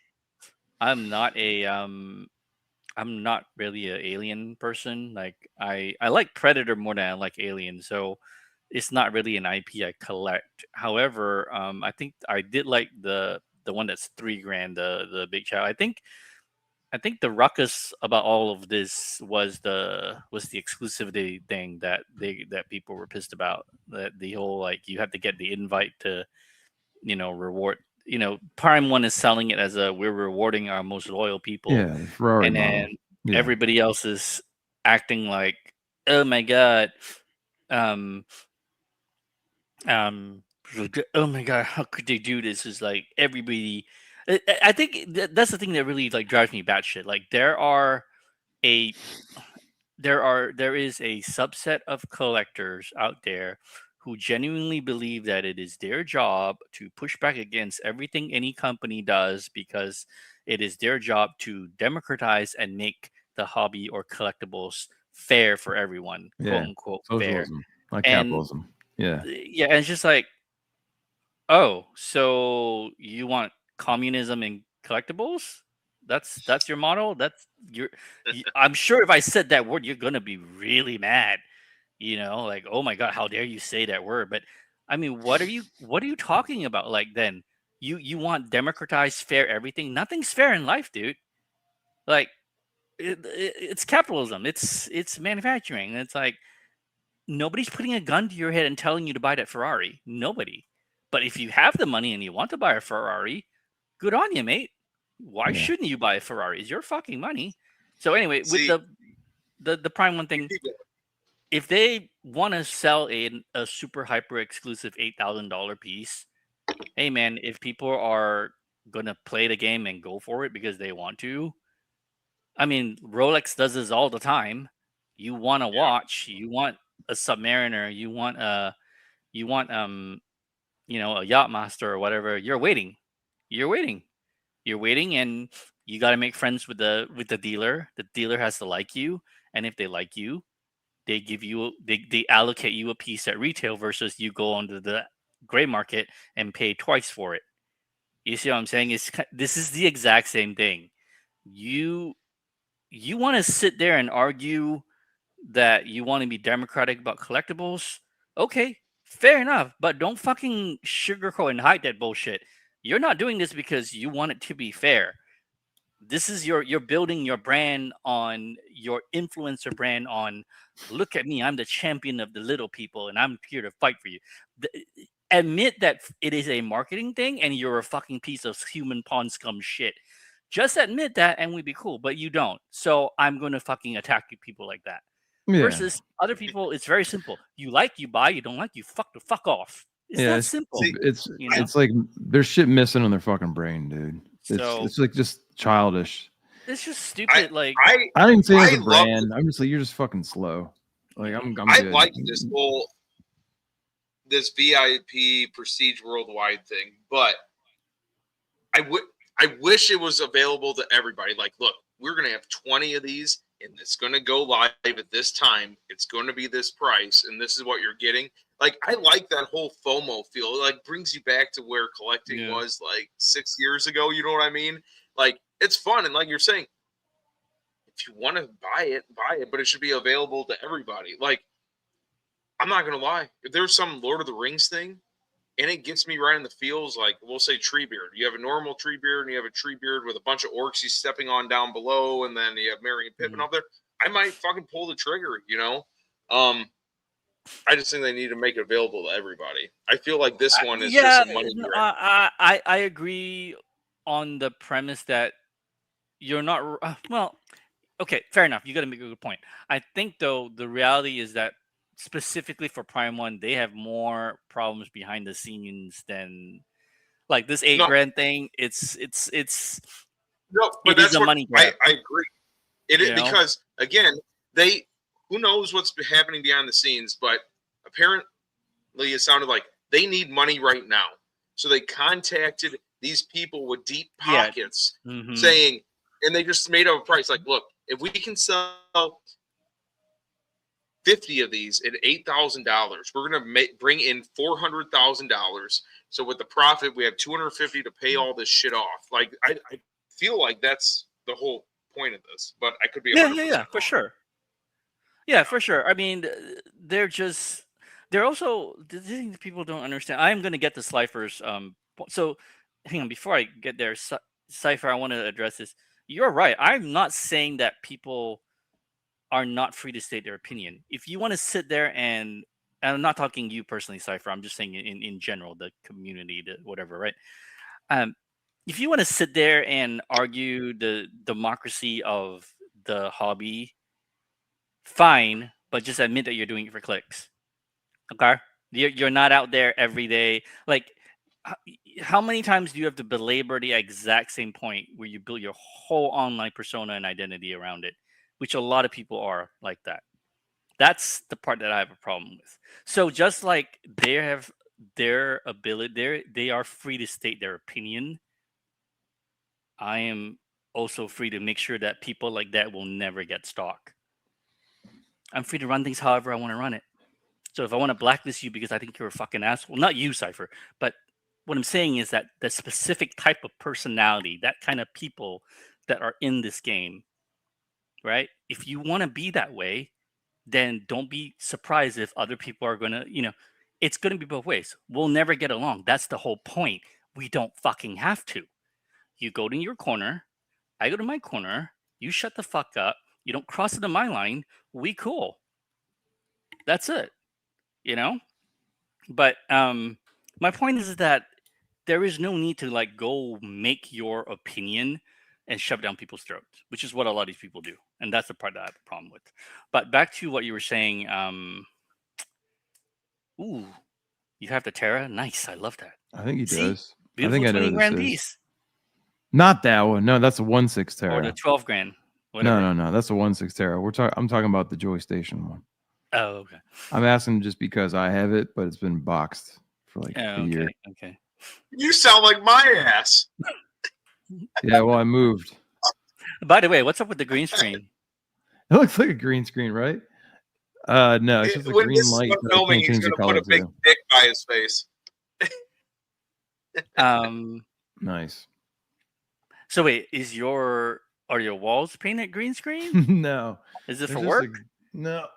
[SPEAKER 6] an Alien person. Like I like Predator more than I like Alien, so it's not really an IP I collect. However, I think I did like the one that's $3,000, the Big Chow. I think the ruckus about all of this was the exclusivity thing that people were pissed about. That the whole like you have to get the invite to reward. Prime One is selling it as we're rewarding our most loyal people.
[SPEAKER 2] Yeah, Ferrari
[SPEAKER 6] and then
[SPEAKER 2] model. Yeah.
[SPEAKER 6] everybody else is acting like, oh my god, oh my god, how could they do this? Is like everybody. I think that's the thing that really like drives me batshit. Like there is a subset of collectors out there who genuinely believe that it is their job to push back against everything any company does because it is their job to democratize and make the hobby or collectibles fair for everyone, quote unquote
[SPEAKER 2] Socialism,
[SPEAKER 6] fair.
[SPEAKER 2] not capitalism.
[SPEAKER 6] Yeah, and it's just like, oh, so you want communism in collectibles? That's your model? I'm sure if I said that word, you're gonna be really mad. Like, oh my god, how dare you say that word? But I mean, what are you talking about? Like, then you want democratized, fair everything? Nothing's fair in life, dude. Like, it's capitalism. It's manufacturing. It's like nobody's putting a gun to your head and telling you to buy that Ferrari. Nobody. But if you have the money and you want to buy a Ferrari, good on you, mate. Why shouldn't you buy a Ferrari? It's your fucking money. So anyway, with the Prime One thing, if they want to sell a super hyper exclusive $8,000 piece, hey man, if people are gonna play the game and go for it because they want to, I mean, Rolex does this all the time. You want a watch, you want a Submariner, you want a Yachtmaster or whatever. You're waiting, and you got to make friends with the dealer. The dealer has to like you, and if they like you, they give you they allocate you a piece at retail versus you go onto the gray market and pay twice for it. You see what I'm saying? This is the exact same thing. You want to sit there and argue that you want to be democratic about collectibles? Okay, fair enough, but don't fucking sugarcoat and hide that bullshit. You're not doing this because you want it to be fair. This is you're building your brand on your influencer brand on, look at me, I'm the champion of the little people and I'm here to fight for you. Admit that it is a marketing thing and you're a fucking piece of human pawn scum shit. Just admit that and we'd be cool, but you don't. So I'm going to fucking attack you people like that.
[SPEAKER 2] Yeah.
[SPEAKER 6] Versus other people, it's very simple. You like, you buy, you don't like, you fuck the fuck off. It's that simple.
[SPEAKER 2] It's like there's shit missing in their fucking brain, dude. It's like just childish.
[SPEAKER 6] It's just stupid. I
[SPEAKER 2] don't even say it as a brand. I'm just like, you're just fucking slow. Like
[SPEAKER 1] I like this VIP Prestige Worldwide thing, but I wish it was available to everybody. Like, look, we're gonna have 20 of these, and it's gonna go live at this time. It's gonna be this price, and this is what you're getting. Like, I like that whole FOMO feel. It, like, brings you back to where collecting was like 6 years ago. You know what I mean? Like, it's fun, and like you're saying, if you want to buy it, but it should be available to everybody. Like, I'm not gonna lie. If there's some Lord of the Rings thing, and it gets me right in the feels. Like we'll say tree beard. You have a normal tree beard, and you have a tree beard with a bunch of orcs he's stepping on down below, and then you have Merry and Pippin up there. I might fucking pull the trigger, you know. I just think they need to make it available to everybody. I feel like this one is just a money grab.
[SPEAKER 6] I agree on the premise that you're not well. Okay, fair enough. You got to make a good point. I think though the reality is that specifically for Prime 1, they have more problems behind the scenes than like this $8,000 thing. It's
[SPEAKER 1] no, but
[SPEAKER 6] it is
[SPEAKER 1] that's
[SPEAKER 6] a
[SPEAKER 1] what
[SPEAKER 6] money grab.
[SPEAKER 1] I agree. It is because again, who knows what's happening behind the scenes, but apparently it sounded like they need money right now. So they contacted these people with deep pockets saying, and they just made up a price. Like, look, if we can sell 50 of these at $8,000, we're going to bring in $400,000. So with the profit, we have $250 to pay all this shit off. Like, I feel like that's the whole point of this, but I could be
[SPEAKER 6] yeah, for sure. Yeah, for sure. I mean, they're also the thing that people don't understand. I'm going to get to Slifer's. So hang on, before I get there, Cypher, I want to address this. You're right. I'm not saying that people are not free to state their opinion. If you want to sit there and I'm not talking you personally, Cypher. I'm just saying in general, the community, the whatever, right? If you want to sit there and argue the democracy of the hobby, fine, but just admit that you're doing it for clicks. Okay, you're not out there every day. Like, how many times do you have to belabor the exact same point where you build your whole online persona and identity around it, which a lot of people are like that. That's the part that I have a problem with. So just like they have their ability, they are free to state their opinion. I am also free to make sure that people like that will never get stock. I'm free to run things however I want to run it. So if I want to blacklist you because I think you're a fucking asshole, not you, Cypher, but what I'm saying is that the specific type of personality, that kind of people that are in this game, right? If you want to be that way, then don't be surprised if other people are going to, it's going to be both ways. We'll never get along. That's the whole point. We don't fucking have to. You go to your corner. I go to my corner. You shut the fuck up. You don't cross into my line. We cool. That's it. But my point is that there is no need to like go make your opinion and shove down people's throats, which is what a lot of these people do. And that's the part that I have a problem with. But back to what you were saying. Ooh, you have the Terra? Nice. I love that.
[SPEAKER 2] I think he does.
[SPEAKER 6] Beautiful
[SPEAKER 2] I think I know
[SPEAKER 6] $20,000
[SPEAKER 2] this
[SPEAKER 6] piece.
[SPEAKER 2] Not that one. No, that's a 1.6 Terra.
[SPEAKER 6] Or the $12,000. Whatever.
[SPEAKER 2] No. That's a 1.6 Terra. I'm talking about the Joy Station one.
[SPEAKER 6] Oh, okay.
[SPEAKER 2] I'm asking just because I have it, but it's been boxed for like a year.
[SPEAKER 6] Okay.
[SPEAKER 1] You sound like my ass.
[SPEAKER 2] Yeah, well, I moved.
[SPEAKER 6] By the way, what's up with the green screen?
[SPEAKER 2] It looks like a green screen, right? No, it's just a green light.
[SPEAKER 1] Filming, he's going to put a big dick by his face.
[SPEAKER 2] Nice.
[SPEAKER 6] So wait, are your walls painted green screen?
[SPEAKER 2] No.
[SPEAKER 6] Is it for work?
[SPEAKER 2] No.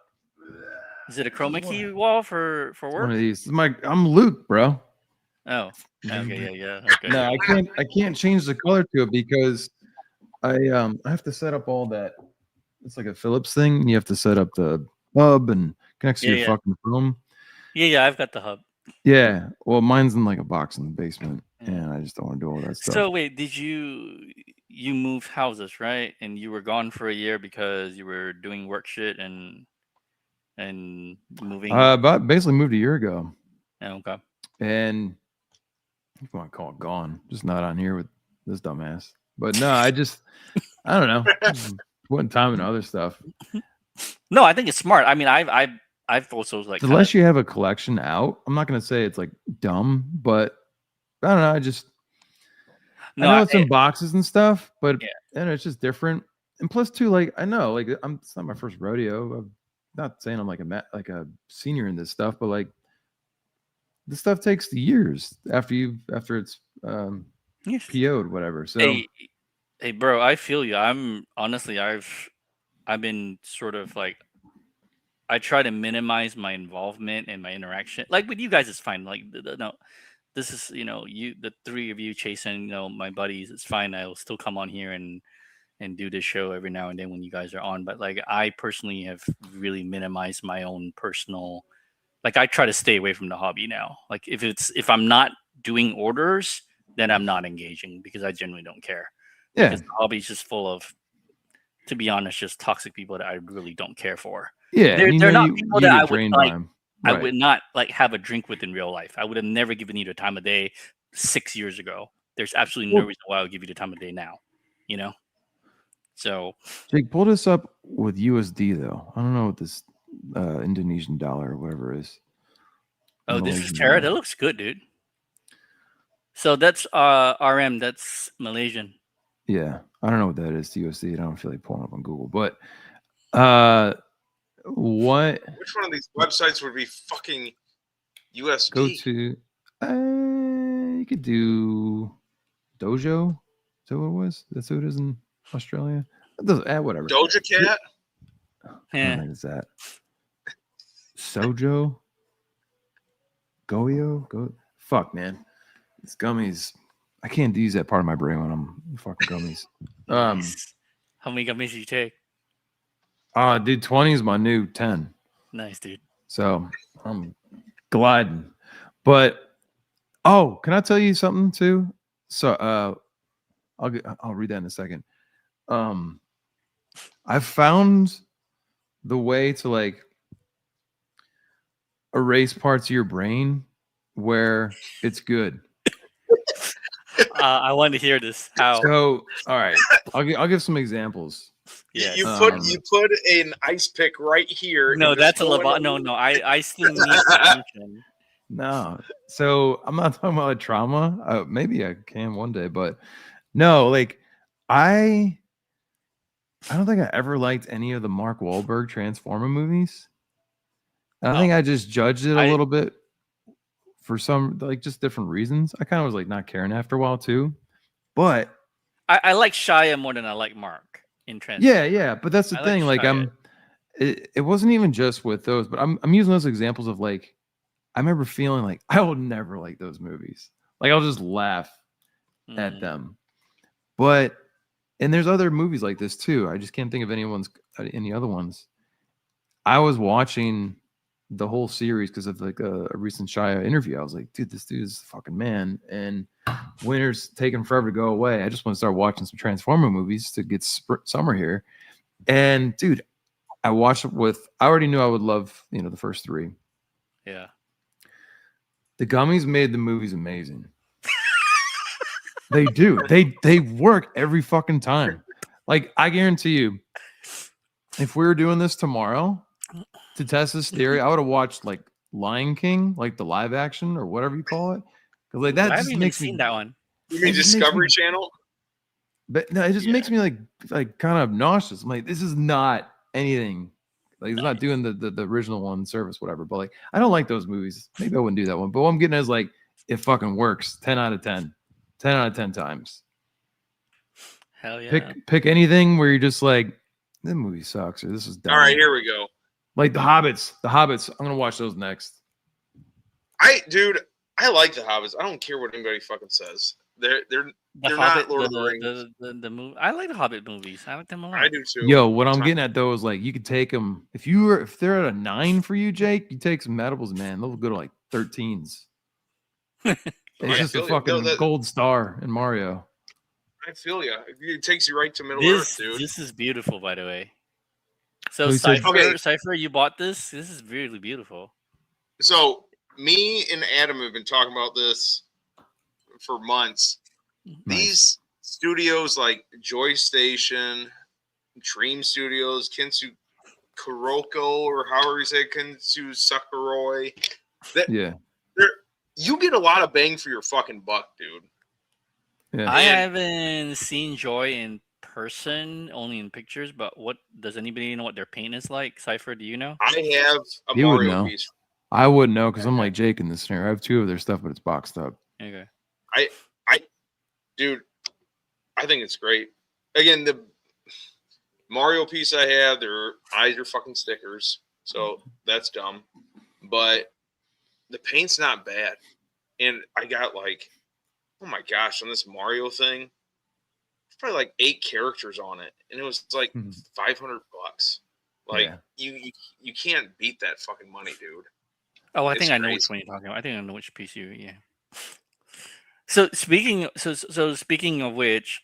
[SPEAKER 6] Is it a chroma key wall for work?
[SPEAKER 2] One of these. I'm Luke, bro.
[SPEAKER 6] Oh. Okay, yeah. Okay.
[SPEAKER 2] No, I can't change the color to it because I have to set up all that. It's like a Philips thing. You have to set up the hub and connects to your fucking phone.
[SPEAKER 6] Yeah, I've got the hub.
[SPEAKER 2] Yeah. Well, mine's in like a box in the basement, and I just don't want to do all that stuff.
[SPEAKER 6] So wait, did you moved houses, right? And you were gone for a year because you were doing work shit and moving?
[SPEAKER 2] But basically moved a year ago.
[SPEAKER 6] Oh, okay.
[SPEAKER 2] And if you want to call it gone, just not on here with this dumbass. But no, I don't know. Putting time into other stuff.
[SPEAKER 6] No, I think it's smart. I mean, I've also like
[SPEAKER 2] unless you have a collection out. I'm not gonna say it's like dumb, but I don't know. I know it's in boxes and stuff, but it's just different. And plus, too, like I know, like it's not my first rodeo. I'm not saying I'm like a senior in this stuff, but like this stuff takes years after it's PO'd, whatever. So,
[SPEAKER 6] hey, bro, I feel you. I'm honestly, I've been sort of like, I try to minimize my involvement and my interaction. Like with you guys, it's fine. Like no, this is, you, the three of you chasing, my buddies. It's fine. I will still come on here and do this show every now and then when you guys are on. But like, I personally have really minimized my own personal. Like, I try to stay away from the hobby now. Like, if I'm not doing orders, then I'm not engaging because I genuinely don't care.
[SPEAKER 2] Yeah.
[SPEAKER 6] Because the hobby is just full of, to be honest, just toxic people that I really don't care for.
[SPEAKER 2] Yeah.
[SPEAKER 6] They're not people that I would like.
[SPEAKER 2] Right.
[SPEAKER 6] I would not like have a drink with in real life. I would have never given you the time of day 6 years ago. There's absolutely no reason why I would give you the time of day now. So
[SPEAKER 2] Jake, pull this up with USD though. I don't know what this Indonesian dollar or whatever it is.
[SPEAKER 6] Oh, this is Terra. That looks good, dude. So that's RM. That's Malaysian.
[SPEAKER 2] Yeah, I don't know what that is to USD. I don't feel like pulling up on Google, but what?
[SPEAKER 1] Which one of these websites would be fucking USD?
[SPEAKER 2] Go to. You could do Dojo. Is that what it was? That's who it is in Australia. It doesn't. Whatever.
[SPEAKER 1] Doja Cat.
[SPEAKER 2] I think it's that. Sojo. Goyo. Go. Fuck, man. It's gummies. I can't use that part of my brain when I'm fucking gummies.
[SPEAKER 6] Nice. How many gummies did you take?
[SPEAKER 2] Dude, 20 is my new 10.
[SPEAKER 6] Nice, dude.
[SPEAKER 2] So I'm gliding. But can I tell you something too? So I'll read that in a second. I found the way to like erase parts of your brain where it's good.
[SPEAKER 6] I want to hear this. How?
[SPEAKER 2] So, all right, I'll give some examples.
[SPEAKER 6] Yes.
[SPEAKER 1] You put an ice pick right here.
[SPEAKER 6] No, that's a lobotomy. No. I still need attention.
[SPEAKER 2] No, so I'm not talking about trauma. Maybe I can one day, but no, like I don't think I ever liked any of the Mark Wahlberg Transformer movies. I think I just judged it a little bit for some like just different reasons. I kind of was like not caring after a while too, but
[SPEAKER 6] I like Shia more than I like Mark in Transformer.
[SPEAKER 2] Yeah, but that's the thing. Like
[SPEAKER 6] Shia.
[SPEAKER 2] It wasn't even just with those, but I'm using those examples of like I remember feeling like I will never like those movies. Like I'll just laugh at them. But and there's other movies like this too. I just can't think of any other ones. I was watching the whole series because of like a recent Shia interview. I was like, dude, this dude is a fucking man. And winter's taking forever to go away. I just want to start watching some Transformer movies to get summer here. And dude, I watched it I already knew I would love, the first three.
[SPEAKER 6] Yeah.
[SPEAKER 2] The gummies made the movies amazing. They do. They work every fucking time. Like I guarantee you, if we were doing this tomorrow to test this theory, I would have watched like Lion King, like the live action or whatever you call it. Because like that
[SPEAKER 6] I
[SPEAKER 2] just
[SPEAKER 6] haven't
[SPEAKER 2] makes
[SPEAKER 6] even seen
[SPEAKER 2] me,
[SPEAKER 6] that one.
[SPEAKER 1] You mean Discovery Channel?
[SPEAKER 2] But no, it just makes me like kind of nauseous. I'm like, this is not anything. Like it's not doing the original one service, whatever. But like, I don't like those movies. Maybe I wouldn't do that one. But what I'm getting is like, it fucking works. 10 out of 10. 10 out of 10 times.
[SPEAKER 6] Hell yeah.
[SPEAKER 2] Pick anything where you're just like, this movie sucks or this is dumb.
[SPEAKER 1] All right, here we go.
[SPEAKER 2] Like the Hobbits. I'm gonna watch those next.
[SPEAKER 1] I like the Hobbits. I don't care what anybody fucking says. They're
[SPEAKER 6] Hobbit,
[SPEAKER 1] not Lord of the Rings.
[SPEAKER 6] The movie. I like the Hobbit movies. I like them a lot.
[SPEAKER 1] I do too.
[SPEAKER 2] Yo, what I'm getting at though is like you could take them if they're at a 9 for you, Jake. You take some edibles, man. They'll go to like 13s. It's just a fucking gold star in Mario.
[SPEAKER 1] I feel you. It takes you right to Middle Earth, dude.
[SPEAKER 6] This is beautiful, by the way. So
[SPEAKER 2] Who said-
[SPEAKER 6] Cypher, you bought this? This is really beautiful.
[SPEAKER 1] So me and Adam have been talking about this for months.
[SPEAKER 2] Nice.
[SPEAKER 1] These studios like Joy Station, Dream Studios, Kinsu Kuroko, or however you say it, Kinsu Sakuroi. You get a lot of bang for your fucking buck, dude.
[SPEAKER 2] Yeah.
[SPEAKER 6] I haven't seen Joy in person, only in pictures. But what does anybody know what their paint is like? Cypher, do you know?
[SPEAKER 1] I have a
[SPEAKER 2] You would
[SPEAKER 1] Mario
[SPEAKER 2] know.
[SPEAKER 1] piece.
[SPEAKER 2] I wouldn't know because I'm like Jake in this scenario. I have 2 of their stuff, but it's boxed up.
[SPEAKER 6] Okay.
[SPEAKER 1] Dude, I think it's great. Again, the Mario piece I have, their eyes are fucking stickers, so that's dumb. But the paint's not bad. and I got like, oh my gosh, on this Mario thing, there's probably like 8 characters on it, and it was like $500. Like
[SPEAKER 2] Yeah.
[SPEAKER 1] you can't beat that fucking money, dude.
[SPEAKER 6] Oh, I
[SPEAKER 1] It's
[SPEAKER 6] think I know which
[SPEAKER 1] crazy.
[SPEAKER 6] one you're talking about. I think I know which piece yeah. So speaking of which,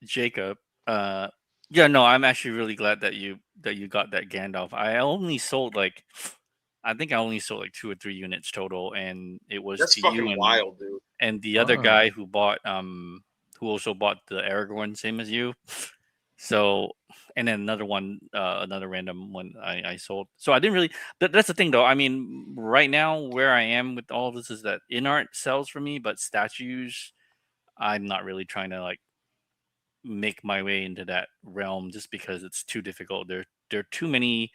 [SPEAKER 6] Jacob, yeah, no, I'm actually really glad that you got that Gandalf. I only sold like, I think I only sold like 2 or 3 units total, and it was
[SPEAKER 1] That's
[SPEAKER 6] to you
[SPEAKER 1] fucking wild, dude.
[SPEAKER 6] and the other
[SPEAKER 2] Wow.
[SPEAKER 6] guy who also bought the Aragorn, same as you. So, and then another one, another random one I sold. So I didn't really. That's the thing, though. I mean, right now where I am with all of this is that in art sells for me, but statues, I'm not really trying to like make my way into that realm just because it's too difficult. There are too many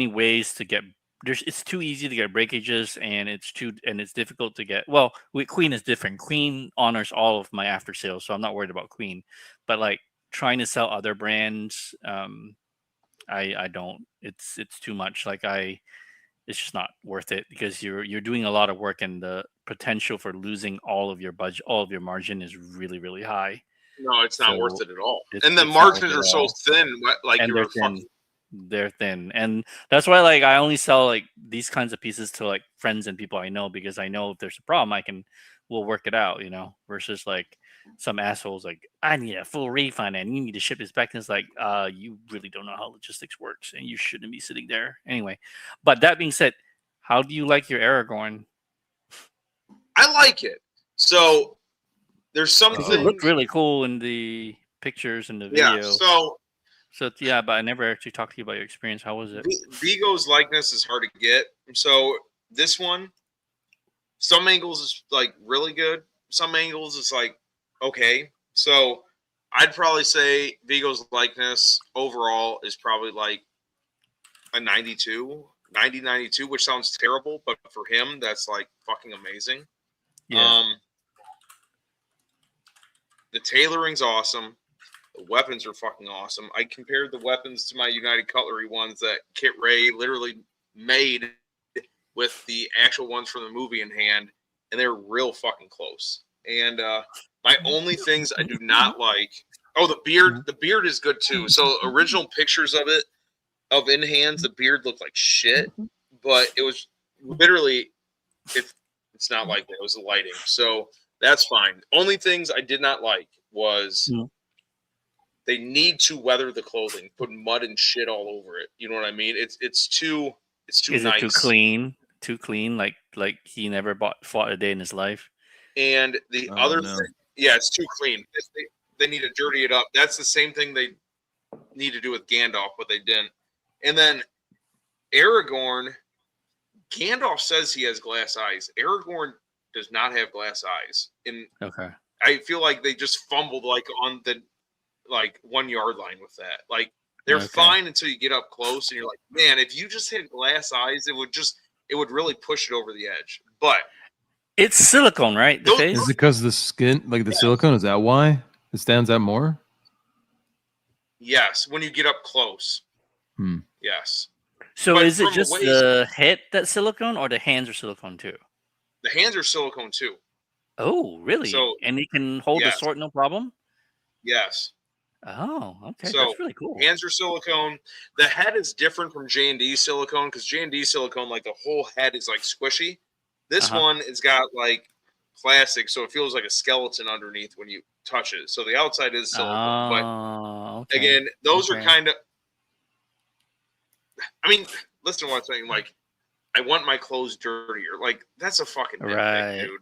[SPEAKER 6] ways to get. It's too easy to get breakages, and it's difficult to get. Well, with Queen is different. Queen honors all of my after sales, so I'm not worried about Queen. But like trying to sell other brands, I don't. It's too much. Like it's just not worth it because you're doing a lot of work, and the potential for losing all of your budget, all of your margin is really, really high.
[SPEAKER 1] No, it's not
[SPEAKER 6] So
[SPEAKER 1] worth it at all.
[SPEAKER 6] it's
[SPEAKER 1] And the
[SPEAKER 6] not worth
[SPEAKER 1] margins
[SPEAKER 6] it
[SPEAKER 1] are
[SPEAKER 6] at
[SPEAKER 1] so
[SPEAKER 6] all.
[SPEAKER 1] thin, like
[SPEAKER 6] And
[SPEAKER 1] you're fucking.
[SPEAKER 6] they're thin, and that's why like I only sell like these kinds of pieces to like friends and people I know, because I know if there's a problem we'll work it out, versus like some assholes like, I need a full refund and you need to ship this back, and it's like, you really don't know how logistics works and you shouldn't be sitting there anyway. But that being said, how do you like your Aragorn?
[SPEAKER 1] I like it. So there's some
[SPEAKER 6] It
[SPEAKER 1] things.
[SPEAKER 6] looked really cool in the pictures and the
[SPEAKER 1] Yeah.
[SPEAKER 6] video.
[SPEAKER 1] So
[SPEAKER 6] Yeah, but I never actually talked to you about your experience. How was it?
[SPEAKER 1] Vigo's likeness is hard to get. So this one, some angles is like really good. Some angles is like okay. So I'd probably say Vigo's likeness overall is probably like a 92, 92, which sounds terrible, but for him, that's like fucking amazing.
[SPEAKER 6] Yeah.
[SPEAKER 1] The tailoring's awesome. The weapons are fucking awesome. I compared the weapons to my United Cutlery ones that Kit Ray literally made with the actual ones from the movie in hand, and they're real fucking close. And my only things I do not like, the beard. The beard is good too. So original pictures of it, of in hands, the beard looked like shit, but it was literally, it's not like that. It was the lighting. So that's fine. Only things I did not like was they need to weather the clothing, put mud and shit all over it. You know what I mean? It's too
[SPEAKER 6] Is
[SPEAKER 1] nice.
[SPEAKER 6] it too clean? Like he never fought a day in his life.
[SPEAKER 1] And the other thing, yeah, it's too clean. They need to dirty it up. That's the same thing they need to do with Gandalf, but they didn't. And then Aragorn, Gandalf says he has glass eyes. Aragorn does not have glass eyes. And
[SPEAKER 6] okay,
[SPEAKER 1] I feel like they just fumbled like on the 1 yard line with that. Like they're fine until you get up close and you're like, man, if you just had glass eyes, it would really push it over the edge. But
[SPEAKER 6] it's silicone, right? The face?
[SPEAKER 2] Is it because the skin, like the silicone? Is that why it stands out more?
[SPEAKER 1] Yes, when you get up close. Yes.
[SPEAKER 6] So
[SPEAKER 1] But
[SPEAKER 6] is it
[SPEAKER 1] from
[SPEAKER 6] just
[SPEAKER 1] waist-
[SPEAKER 6] the head that's silicone, or the hands are silicone too?
[SPEAKER 1] The hands are silicone too.
[SPEAKER 6] Oh, really?
[SPEAKER 1] So-
[SPEAKER 6] and he can hold the
[SPEAKER 1] Yes.
[SPEAKER 6] sword no problem?
[SPEAKER 1] Yes.
[SPEAKER 6] Oh, okay.
[SPEAKER 1] So,
[SPEAKER 6] That's really cool.
[SPEAKER 1] Hands are silicone. The head is different from J&D silicone because J&D silicone, like the whole head is like squishy. This one has got like plastic, so it feels like a skeleton underneath when you touch it. So the outside is silicone. But again, those are kind of. I mean, listen to what I'm saying. Like, I want my clothes dirtier. Like, that's a fucking nitpick, dude.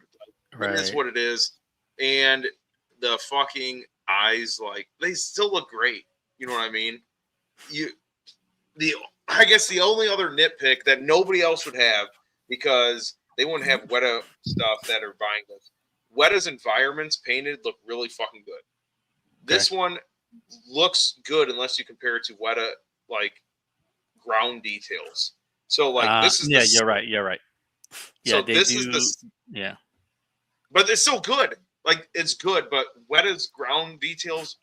[SPEAKER 1] Like, that's what it is. And the fucking eyes, like, they still look great. You know what I mean? I guess the only other nitpick that nobody else would have, because they wouldn't have Weta stuff that are buying this. Weta's environments painted look really fucking good. This one looks good unless you compare it to Weta, like, ground details. So, like, this is
[SPEAKER 6] you're right. Yeah,
[SPEAKER 1] so this is but it's still good. Like, it's good, but Weta's ground details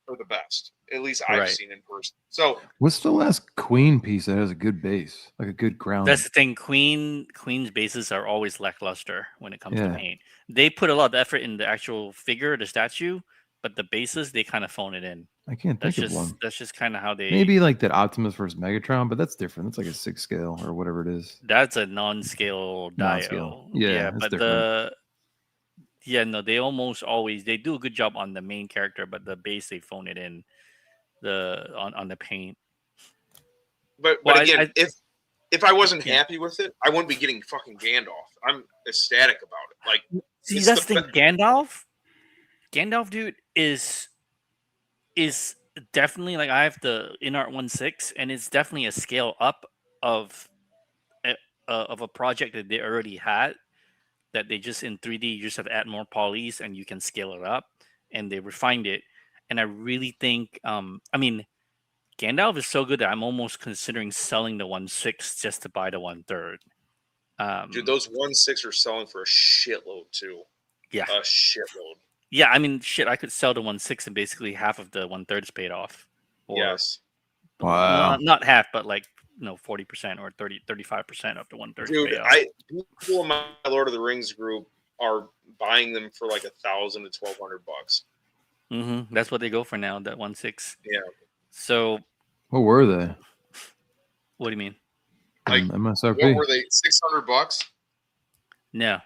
[SPEAKER 1] are the best. At least I've
[SPEAKER 6] Right.
[SPEAKER 1] seen in person. So
[SPEAKER 2] What's the last Queen piece that has a good base, like a good crown?
[SPEAKER 6] That's the thing. Queen's bases are always lackluster when it comes to
[SPEAKER 2] Yeah.
[SPEAKER 6] paint. They put a lot of effort in the actual figure, the statue, but the bases they kind of phone it in.
[SPEAKER 2] I can't
[SPEAKER 6] That's
[SPEAKER 2] think of
[SPEAKER 6] just
[SPEAKER 2] one.
[SPEAKER 6] that's just kind of how they.
[SPEAKER 2] Maybe like that Optimus versus Megatron, but that's different. That's like a 6 scale or whatever it is.
[SPEAKER 6] That's a non-scale
[SPEAKER 2] Non-scale.
[SPEAKER 6] dio.
[SPEAKER 2] Yeah, it's
[SPEAKER 6] but
[SPEAKER 2] different.
[SPEAKER 6] no, they almost always they do a good job on the main character, but the base they phone it in on the paint.
[SPEAKER 1] But
[SPEAKER 6] Well,
[SPEAKER 1] again, if I wasn't
[SPEAKER 6] Yeah.
[SPEAKER 1] happy with it, I wouldn't be getting fucking Gandalf. I'm ecstatic about it. Like,
[SPEAKER 6] See,
[SPEAKER 1] it's
[SPEAKER 6] that's
[SPEAKER 1] the
[SPEAKER 6] the thing. Gandalf, dude, is definitely like I have the InArt 1.6, and it's definitely a scale up of a project that they already had. That they just in 3D, you just have to add more polys, and you can scale it up, and they refined it. And I really think, I mean, Gandalf is so good that I'm almost considering selling the 1.6 just to buy the 1/3.
[SPEAKER 1] dude, those 1.6 are selling for a shitload too.
[SPEAKER 6] Yeah.
[SPEAKER 1] A shitload.
[SPEAKER 6] Yeah, I mean, shit, I could sell the 1.6 and basically half of the 1/3 is paid off. Or,
[SPEAKER 1] Yes.
[SPEAKER 2] Wow.
[SPEAKER 6] Not half, but like 40% or 35% of the 1/3
[SPEAKER 1] Dude,
[SPEAKER 6] paid off.
[SPEAKER 1] people in my Lord of the Rings group are buying them for like $1,000 to $1,200.
[SPEAKER 6] That's what they go for now, that 1.6.
[SPEAKER 1] Yeah.
[SPEAKER 6] So
[SPEAKER 2] What were they?
[SPEAKER 6] what do you mean?
[SPEAKER 1] Like,
[SPEAKER 2] MSRP?
[SPEAKER 1] what were they? $600?
[SPEAKER 6] No,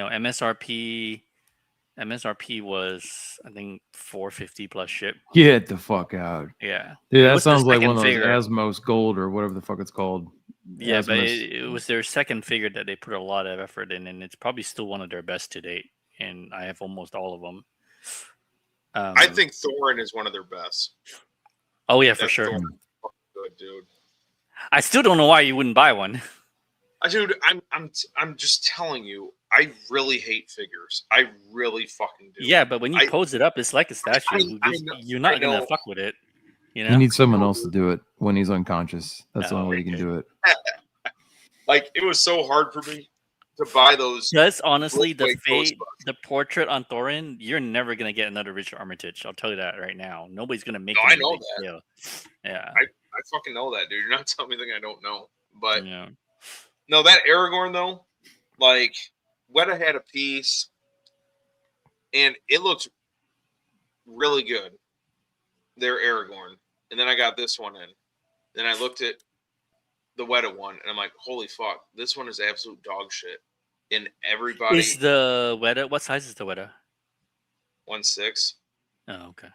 [SPEAKER 6] MSRP was I think 450 plus ship.
[SPEAKER 2] Get the fuck out.
[SPEAKER 6] Yeah.
[SPEAKER 2] Dude,
[SPEAKER 6] It
[SPEAKER 2] that
[SPEAKER 6] was their
[SPEAKER 2] sounds like one of
[SPEAKER 6] second
[SPEAKER 2] those
[SPEAKER 6] figure.
[SPEAKER 2] Asmos Gold or whatever the fuck it's called.
[SPEAKER 6] Yeah, but
[SPEAKER 2] Asmos.
[SPEAKER 6] it was their second figure that they put a lot of effort in, and it's probably still one of their best to date. And I have almost all of them.
[SPEAKER 1] I think Thorin is one of their best.
[SPEAKER 6] Oh yeah, for
[SPEAKER 1] That
[SPEAKER 6] sure.
[SPEAKER 1] Thorin is fucking good, dude.
[SPEAKER 6] I still don't know why you wouldn't buy one.
[SPEAKER 1] Dude, I'm just telling you, I really hate figures. I really fucking do.
[SPEAKER 6] Yeah, but when you pose it up, it's like a statue. You're not gonna fuck with it. You know?
[SPEAKER 2] You need someone else to do it when he's unconscious. That's the
[SPEAKER 6] Oh,
[SPEAKER 2] only way you can
[SPEAKER 6] okay.
[SPEAKER 2] do it.
[SPEAKER 1] Like, it was so hard for me to buy those.
[SPEAKER 6] Just honestly, the
[SPEAKER 1] Like Ghostbusters.
[SPEAKER 6] the portrait on Thorin, you're never gonna get another Richard Armitage. I'll tell you that right now. Nobody's gonna make.
[SPEAKER 1] No,
[SPEAKER 6] it
[SPEAKER 1] I
[SPEAKER 6] on a
[SPEAKER 1] know
[SPEAKER 6] big
[SPEAKER 1] that.
[SPEAKER 6] scale. Yeah.
[SPEAKER 1] I fucking know that, dude. You're not telling me anything I don't know. But
[SPEAKER 6] Yeah.
[SPEAKER 1] no, that Aragorn though, like, Weta had a piece, and it looked really good. Their Aragorn, and then I got this one in. Then I looked at the Weta one, and I'm like, holy fuck, this one is absolute dog shit. And everybody
[SPEAKER 6] Is the Weta? What size is the Weta?
[SPEAKER 1] 1.6.
[SPEAKER 6] Oh, okay.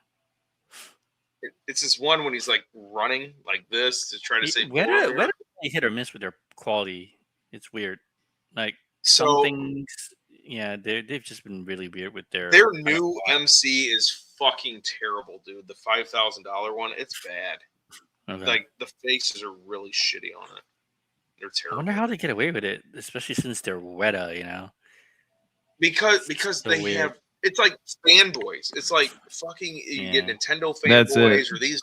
[SPEAKER 1] It's this one when he's like running like this to try to say
[SPEAKER 6] Weta really hit or miss with their quality. It's weird. Like some
[SPEAKER 1] So
[SPEAKER 6] things, yeah, they've just been really weird with their
[SPEAKER 1] new MC is fucking terrible, dude. The $5,000 one, it's bad.
[SPEAKER 6] Okay.
[SPEAKER 1] Like, the faces are really shitty on it. They're
[SPEAKER 6] I
[SPEAKER 1] terrible.
[SPEAKER 6] wonder how they get away with it, especially since they're Weta, you know.
[SPEAKER 1] Because
[SPEAKER 6] So
[SPEAKER 1] they
[SPEAKER 6] weird.
[SPEAKER 1] have, it's like fanboys. It's like fucking you get
[SPEAKER 6] Yeah.
[SPEAKER 1] Nintendo
[SPEAKER 2] That's
[SPEAKER 1] fanboys
[SPEAKER 2] it.
[SPEAKER 1] or these.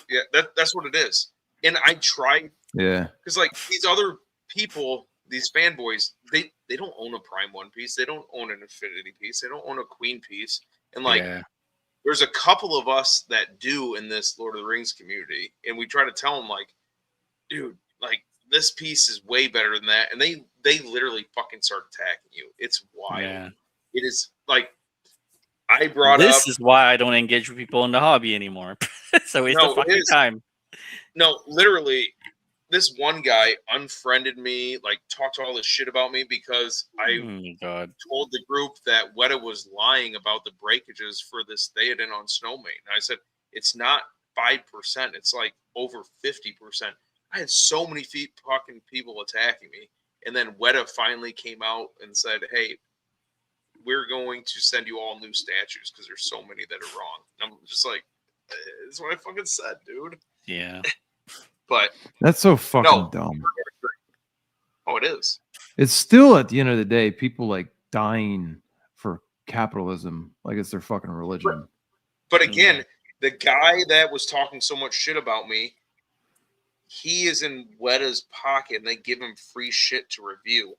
[SPEAKER 1] Yeah, that's what it is. And I tried
[SPEAKER 2] Yeah.
[SPEAKER 1] because like these other people, these fanboys, they don't own a Prime One piece. They don't own an Infinity piece. They don't own a Queen piece. And like,
[SPEAKER 6] Yeah.
[SPEAKER 1] there's a couple of us that do in this Lord of the Rings community, and we try to tell them like, dude, like, this piece is way better than that, and they literally fucking start attacking you. It's wild.
[SPEAKER 6] Yeah.
[SPEAKER 1] It is like, I brought
[SPEAKER 6] This
[SPEAKER 1] up.
[SPEAKER 6] is why I don't engage with people in the hobby anymore. So waste
[SPEAKER 1] No,
[SPEAKER 6] of fucking time.
[SPEAKER 1] No, literally, this one guy unfriended me, like talked all this shit about me because I
[SPEAKER 6] Oh my god.
[SPEAKER 1] told the group that Weta was lying about the breakages for this Theoden on Snowmate. And I said, it's not 5%, it's like over 50%. I had so many fucking people attacking me. And then Weta finally came out and said, hey, we're going to send you all new statues because there's so many that are wrong. And I'm just like, that's what I fucking said, dude.
[SPEAKER 6] Yeah.
[SPEAKER 1] But
[SPEAKER 2] That's so fucking
[SPEAKER 1] No.
[SPEAKER 2] dumb.
[SPEAKER 1] oh, it is.
[SPEAKER 2] It's still at the end of the day, people like dying for capitalism, like it's their fucking religion.
[SPEAKER 1] But again, the guy that was talking so much shit about me, he is in Weta's pocket, and they give him free shit to review.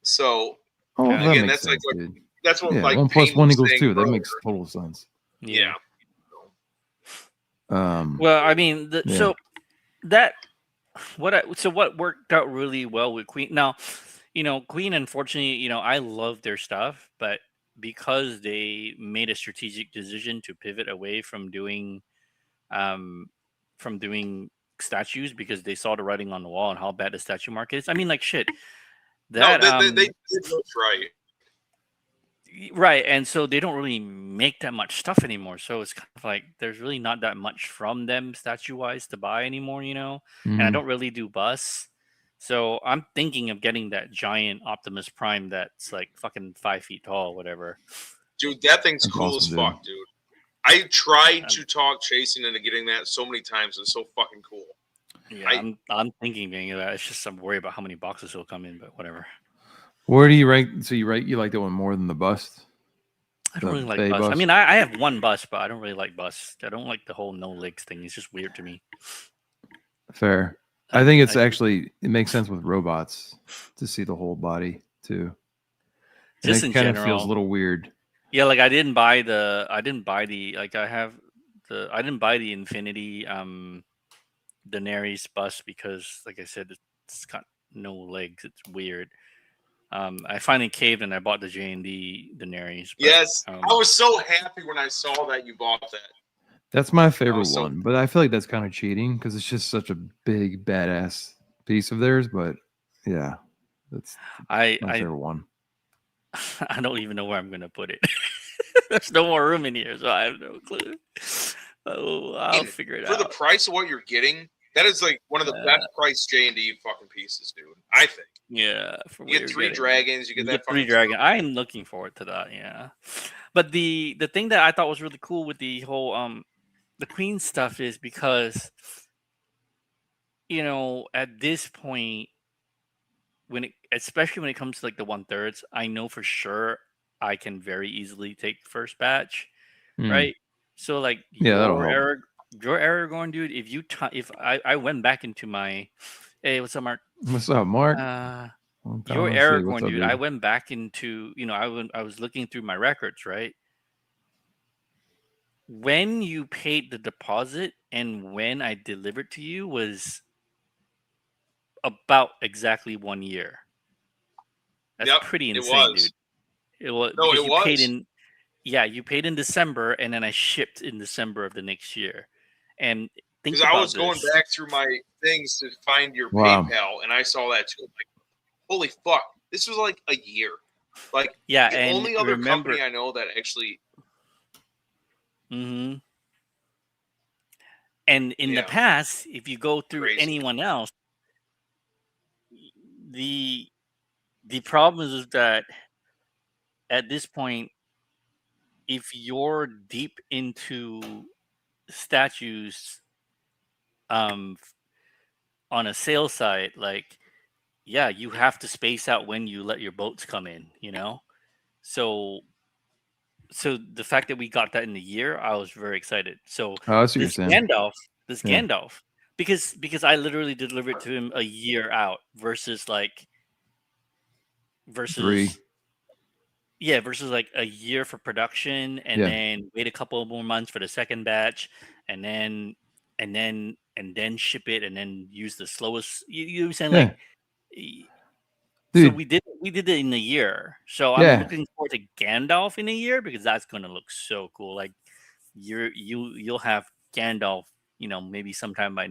[SPEAKER 1] So
[SPEAKER 2] Oh,
[SPEAKER 6] Yeah.
[SPEAKER 2] that
[SPEAKER 1] again,
[SPEAKER 2] makes
[SPEAKER 1] that's like
[SPEAKER 2] sense, dude.
[SPEAKER 1] that's what
[SPEAKER 2] Yeah,
[SPEAKER 1] like
[SPEAKER 2] 1 +
[SPEAKER 1] Payne
[SPEAKER 2] 1
[SPEAKER 1] was
[SPEAKER 2] =
[SPEAKER 1] saying
[SPEAKER 2] 2. That
[SPEAKER 1] earlier.
[SPEAKER 2] makes total sense.
[SPEAKER 1] Yeah.
[SPEAKER 6] Well, I mean, so that what worked out really well with Queen. Now, Queen, unfortunately, I love their stuff, but because they made a strategic decision to pivot away um from doing statues because they saw the writing on the wall and how bad the statue market is. I mean, like shit.
[SPEAKER 1] No,
[SPEAKER 6] That
[SPEAKER 1] they did what's right.
[SPEAKER 6] right, and so they don't really make that much stuff anymore. So it's kind of like there's really not that much from them statue wise to buy anymore, And I
[SPEAKER 2] Mhm.
[SPEAKER 6] don't really do busts, so I'm thinking of getting that giant Optimus Prime that's like fucking 5 feet tall, whatever.
[SPEAKER 1] Dude, that thing's
[SPEAKER 2] That's
[SPEAKER 1] cool
[SPEAKER 2] awesome,
[SPEAKER 1] as fuck, dude. I tried to talk Jason into getting that so many times. It's so fucking cool.
[SPEAKER 6] Yeah, I'm thinking of getting that. It's just I'm worried about how many boxes will come in, but whatever.
[SPEAKER 2] Where do you rank? So you like that one more than the bust?
[SPEAKER 6] I don't
[SPEAKER 2] The
[SPEAKER 6] really like
[SPEAKER 2] Bay
[SPEAKER 6] bust. I
[SPEAKER 2] bust?
[SPEAKER 6] mean, I have one bust, but I don't really like bust. I don't like the whole no legs thing. It's just weird to me.
[SPEAKER 2] Fair. I think it's actually it makes sense with robots to see the whole body too. And
[SPEAKER 6] Just
[SPEAKER 2] it
[SPEAKER 6] in
[SPEAKER 2] kind of
[SPEAKER 6] general.
[SPEAKER 2] feels a little weird.
[SPEAKER 6] Yeah, like I didn't buy the like I didn't buy the Infinity Daenerys bust because like I said it's got no legs. It's weird. I finally caved and I bought the J&D Daenerys. But,
[SPEAKER 1] Yes, I was so happy when I saw that you bought that.
[SPEAKER 2] That's my favorite one, but I feel like that's kind of cheating because it's just such a big badass piece of theirs. But yeah, that's my favorite one.
[SPEAKER 6] I don't even know where I'm gonna put it. There's no more room in here, so I have no clue. Oh, I'll figure it out.
[SPEAKER 1] For the price of what you're getting, that is like one of the best priced J&D fucking pieces, dude. I think.
[SPEAKER 6] Yeah,
[SPEAKER 1] you get 3 dragons. You get
[SPEAKER 6] 3 dragons. I am looking forward to that. Yeah, but the thing that I thought was really cool with the whole the Queen stuff is because at this point especially when it comes to like the 1/3, I know for sure I can very easily take first batch, right? So like
[SPEAKER 2] that'll help.
[SPEAKER 6] your Aragorn, dude. If I went back into my, hey, what's up, Mark?
[SPEAKER 2] What's up, Mark?
[SPEAKER 6] Your Aragorn, dude. I went back into I was looking through my records, right? When you paid the deposit and when I delivered to you was about exactly 1 year. That's pretty insane, dude. It was because you paid in. Yeah, you paid in December, and then I shipped in December of the next year. And think about
[SPEAKER 1] I was going back through my things to find your PayPal, and I saw that too. Like, holy fuck, this was like a year. Like,
[SPEAKER 6] yeah,
[SPEAKER 1] the only other company I know that actually.
[SPEAKER 6] Mm-hmm. And in the past, if you go through anyone else, the problem is that at this point, if you're deep into statues on a sales site, like you have to space out when you let your boats come in, so the fact that we got that in a year, I was very excited. So this Gandalf, because I literally delivered to him a year out versus
[SPEAKER 2] 3.
[SPEAKER 6] Yeah, versus like a year for production and then wait a couple more months for the second batch and then ship it and then use the slowest. You know what I'm saying? Like, so we did it in a year. So I'm looking forward to Gandalf in a year because that's gonna look so cool. Like you'll have Gandalf, maybe sometime by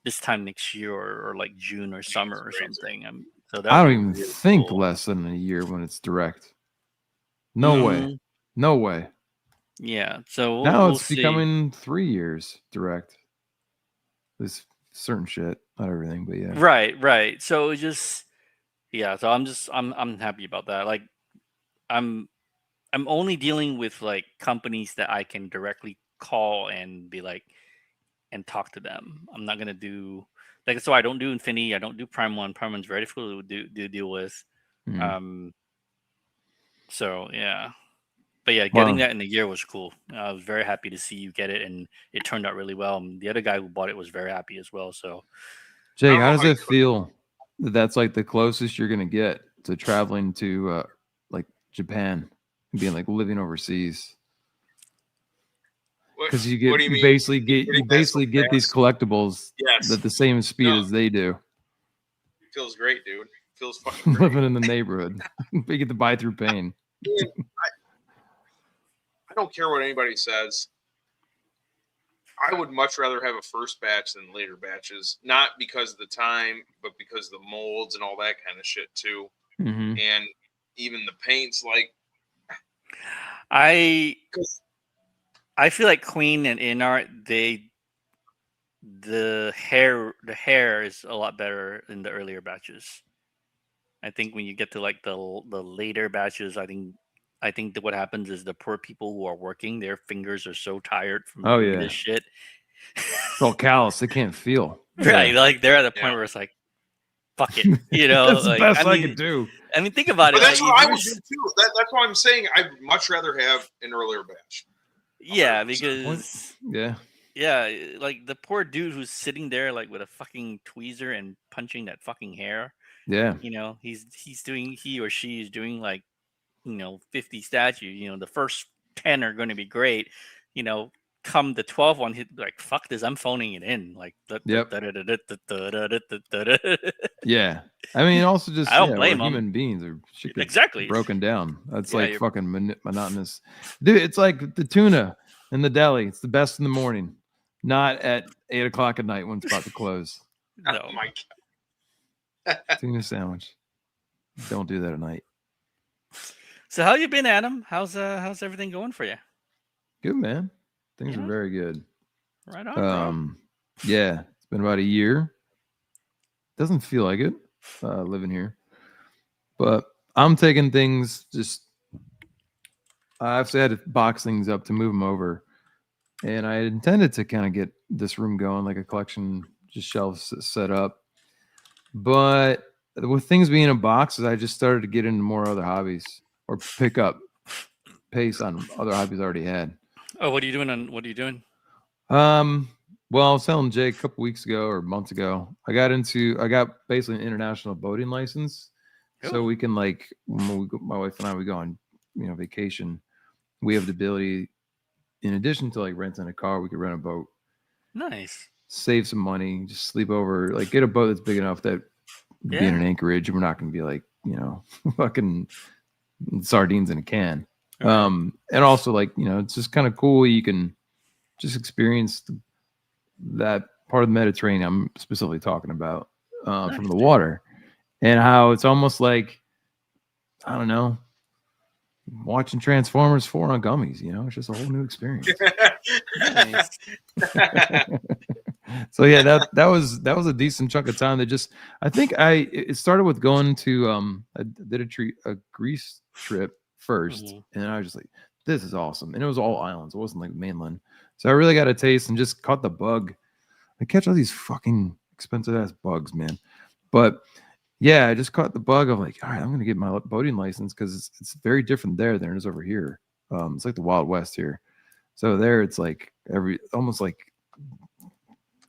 [SPEAKER 6] this time next year or like June or summer or something. So
[SPEAKER 2] I don't even think less than a year when it's direct. No way. No way.
[SPEAKER 6] Yeah. So
[SPEAKER 2] now it's becoming 3 years direct. There's certain shit, not everything, but yeah.
[SPEAKER 6] Right. So just so I'm happy about that. Like I'm only dealing with like companies that I can directly call and be like and talk to them. I'm not gonna do like so I don't do Infinity, I don't do Prime 1. Prime 1's very difficult to deal with. So yeah. But yeah, getting that in a year was cool. I was very happy to see you get it, and it turned out really well. And the other guy who bought it was very happy as well. So,
[SPEAKER 2] Jake, how does it feel that that's like the closest you're gonna get to traveling to like Japan and being like living overseas? because you
[SPEAKER 1] What
[SPEAKER 2] get
[SPEAKER 1] do you
[SPEAKER 2] you
[SPEAKER 1] mean?
[SPEAKER 2] basically get
[SPEAKER 1] Getting
[SPEAKER 2] you
[SPEAKER 1] that so
[SPEAKER 2] basically get these
[SPEAKER 1] fast?
[SPEAKER 2] collectibles
[SPEAKER 1] Yes.
[SPEAKER 2] at the same speed
[SPEAKER 1] No.
[SPEAKER 2] as they do.
[SPEAKER 1] Feels great, dude. Feels fucking great.
[SPEAKER 2] Living in the neighborhood, you get to buy through pain.
[SPEAKER 1] I don't care what anybody says. I would much rather have a first batch than later batches, not because of the time, but because of the molds and all that kind of shit too.
[SPEAKER 2] Mm-hmm.
[SPEAKER 1] And even the paints, like
[SPEAKER 6] I feel like Queen and Inart, the hair is a lot better in the earlier batches. I think when you get to like the later batches, I think that what happens is the poor people who are working, their fingers are so tired from doing this shit.
[SPEAKER 2] It's all callous. They can't feel.
[SPEAKER 6] Right,
[SPEAKER 2] Yeah.
[SPEAKER 6] like they're at a point where it's like, fuck it, you know.
[SPEAKER 2] That's the
[SPEAKER 6] like,
[SPEAKER 2] best I could do.
[SPEAKER 6] I mean, think about
[SPEAKER 1] but
[SPEAKER 6] it.
[SPEAKER 1] that's
[SPEAKER 6] like,
[SPEAKER 1] what I would do too. That's why I'm saying I'd much rather have an earlier batch.
[SPEAKER 6] Yeah,
[SPEAKER 1] 100%.
[SPEAKER 6] because
[SPEAKER 2] yeah,
[SPEAKER 6] like the poor dude who's sitting there like with a fucking tweezer and punching that fucking hair.
[SPEAKER 2] Yeah.
[SPEAKER 6] You know, he or she is doing like, 50 statues. You know, the first 10 are going to be great. You know, come the 12th one, he'd be like, fuck this, I'm phoning it in. Like,
[SPEAKER 2] Yep. Yeah. I mean, also just
[SPEAKER 6] I don't blame
[SPEAKER 2] we're
[SPEAKER 6] them.
[SPEAKER 2] human beings are
[SPEAKER 6] Exactly
[SPEAKER 2] broken down. That's
[SPEAKER 6] Yeah,
[SPEAKER 2] like fucking monotonous. Dude, it's like the tuna in the deli. It's the best in the morning, not at 8 o'clock at night when it's about to close.
[SPEAKER 6] No.
[SPEAKER 1] Oh my god.
[SPEAKER 2] Tuna sandwich. Don't do that at night.
[SPEAKER 6] So how you been, Adam? How's everything going for you?
[SPEAKER 2] Good, man. Things
[SPEAKER 6] Yeah.
[SPEAKER 2] are very good.
[SPEAKER 6] Right on, bro.
[SPEAKER 2] Yeah, it's been about a year. Doesn't feel like it living here, but I'm taking things. Just I've had to box things up to move them over, and I intended to kind of get this room going, like a collection, just shelves set up. But with things being in boxes, I just started to get into more other hobbies or pick up pace on other hobbies I already had.
[SPEAKER 6] Oh, what are you doing?
[SPEAKER 2] Well, I was telling Jake a couple weeks ago or months ago, I got basically an international boating license.
[SPEAKER 6] Cool.
[SPEAKER 2] So we can, like, when my wife and I, we go on, vacation, we have the ability, in addition to like renting a car, we could rent a boat.
[SPEAKER 6] Nice.
[SPEAKER 2] Save some money, just sleep over, like get a boat that's big enough that be in an anchorage. And we're not going to be like, fucking sardines in a can.
[SPEAKER 6] Okay.
[SPEAKER 2] And also, like, it's just kind of cool. You can just experience that part of the Mediterranean I'm specifically talking about, from the water, and how it's almost like, I don't know, watching Transformers 4 on gummies. It's just a whole new experience.
[SPEAKER 6] Nice.
[SPEAKER 2] So yeah, that was a decent chunk of time. I think it started with going to I did a Greece trip first, and I was just like, this is awesome, and it was all islands. It wasn't like mainland, so I really got a taste and just caught the bug. I catch all these fucking expensive ass bugs, man. But yeah, I just caught the bug of like, all right, I'm gonna get my boating license because it's very different there than it is over here. It's like the Wild West here. So there, it's like almost like,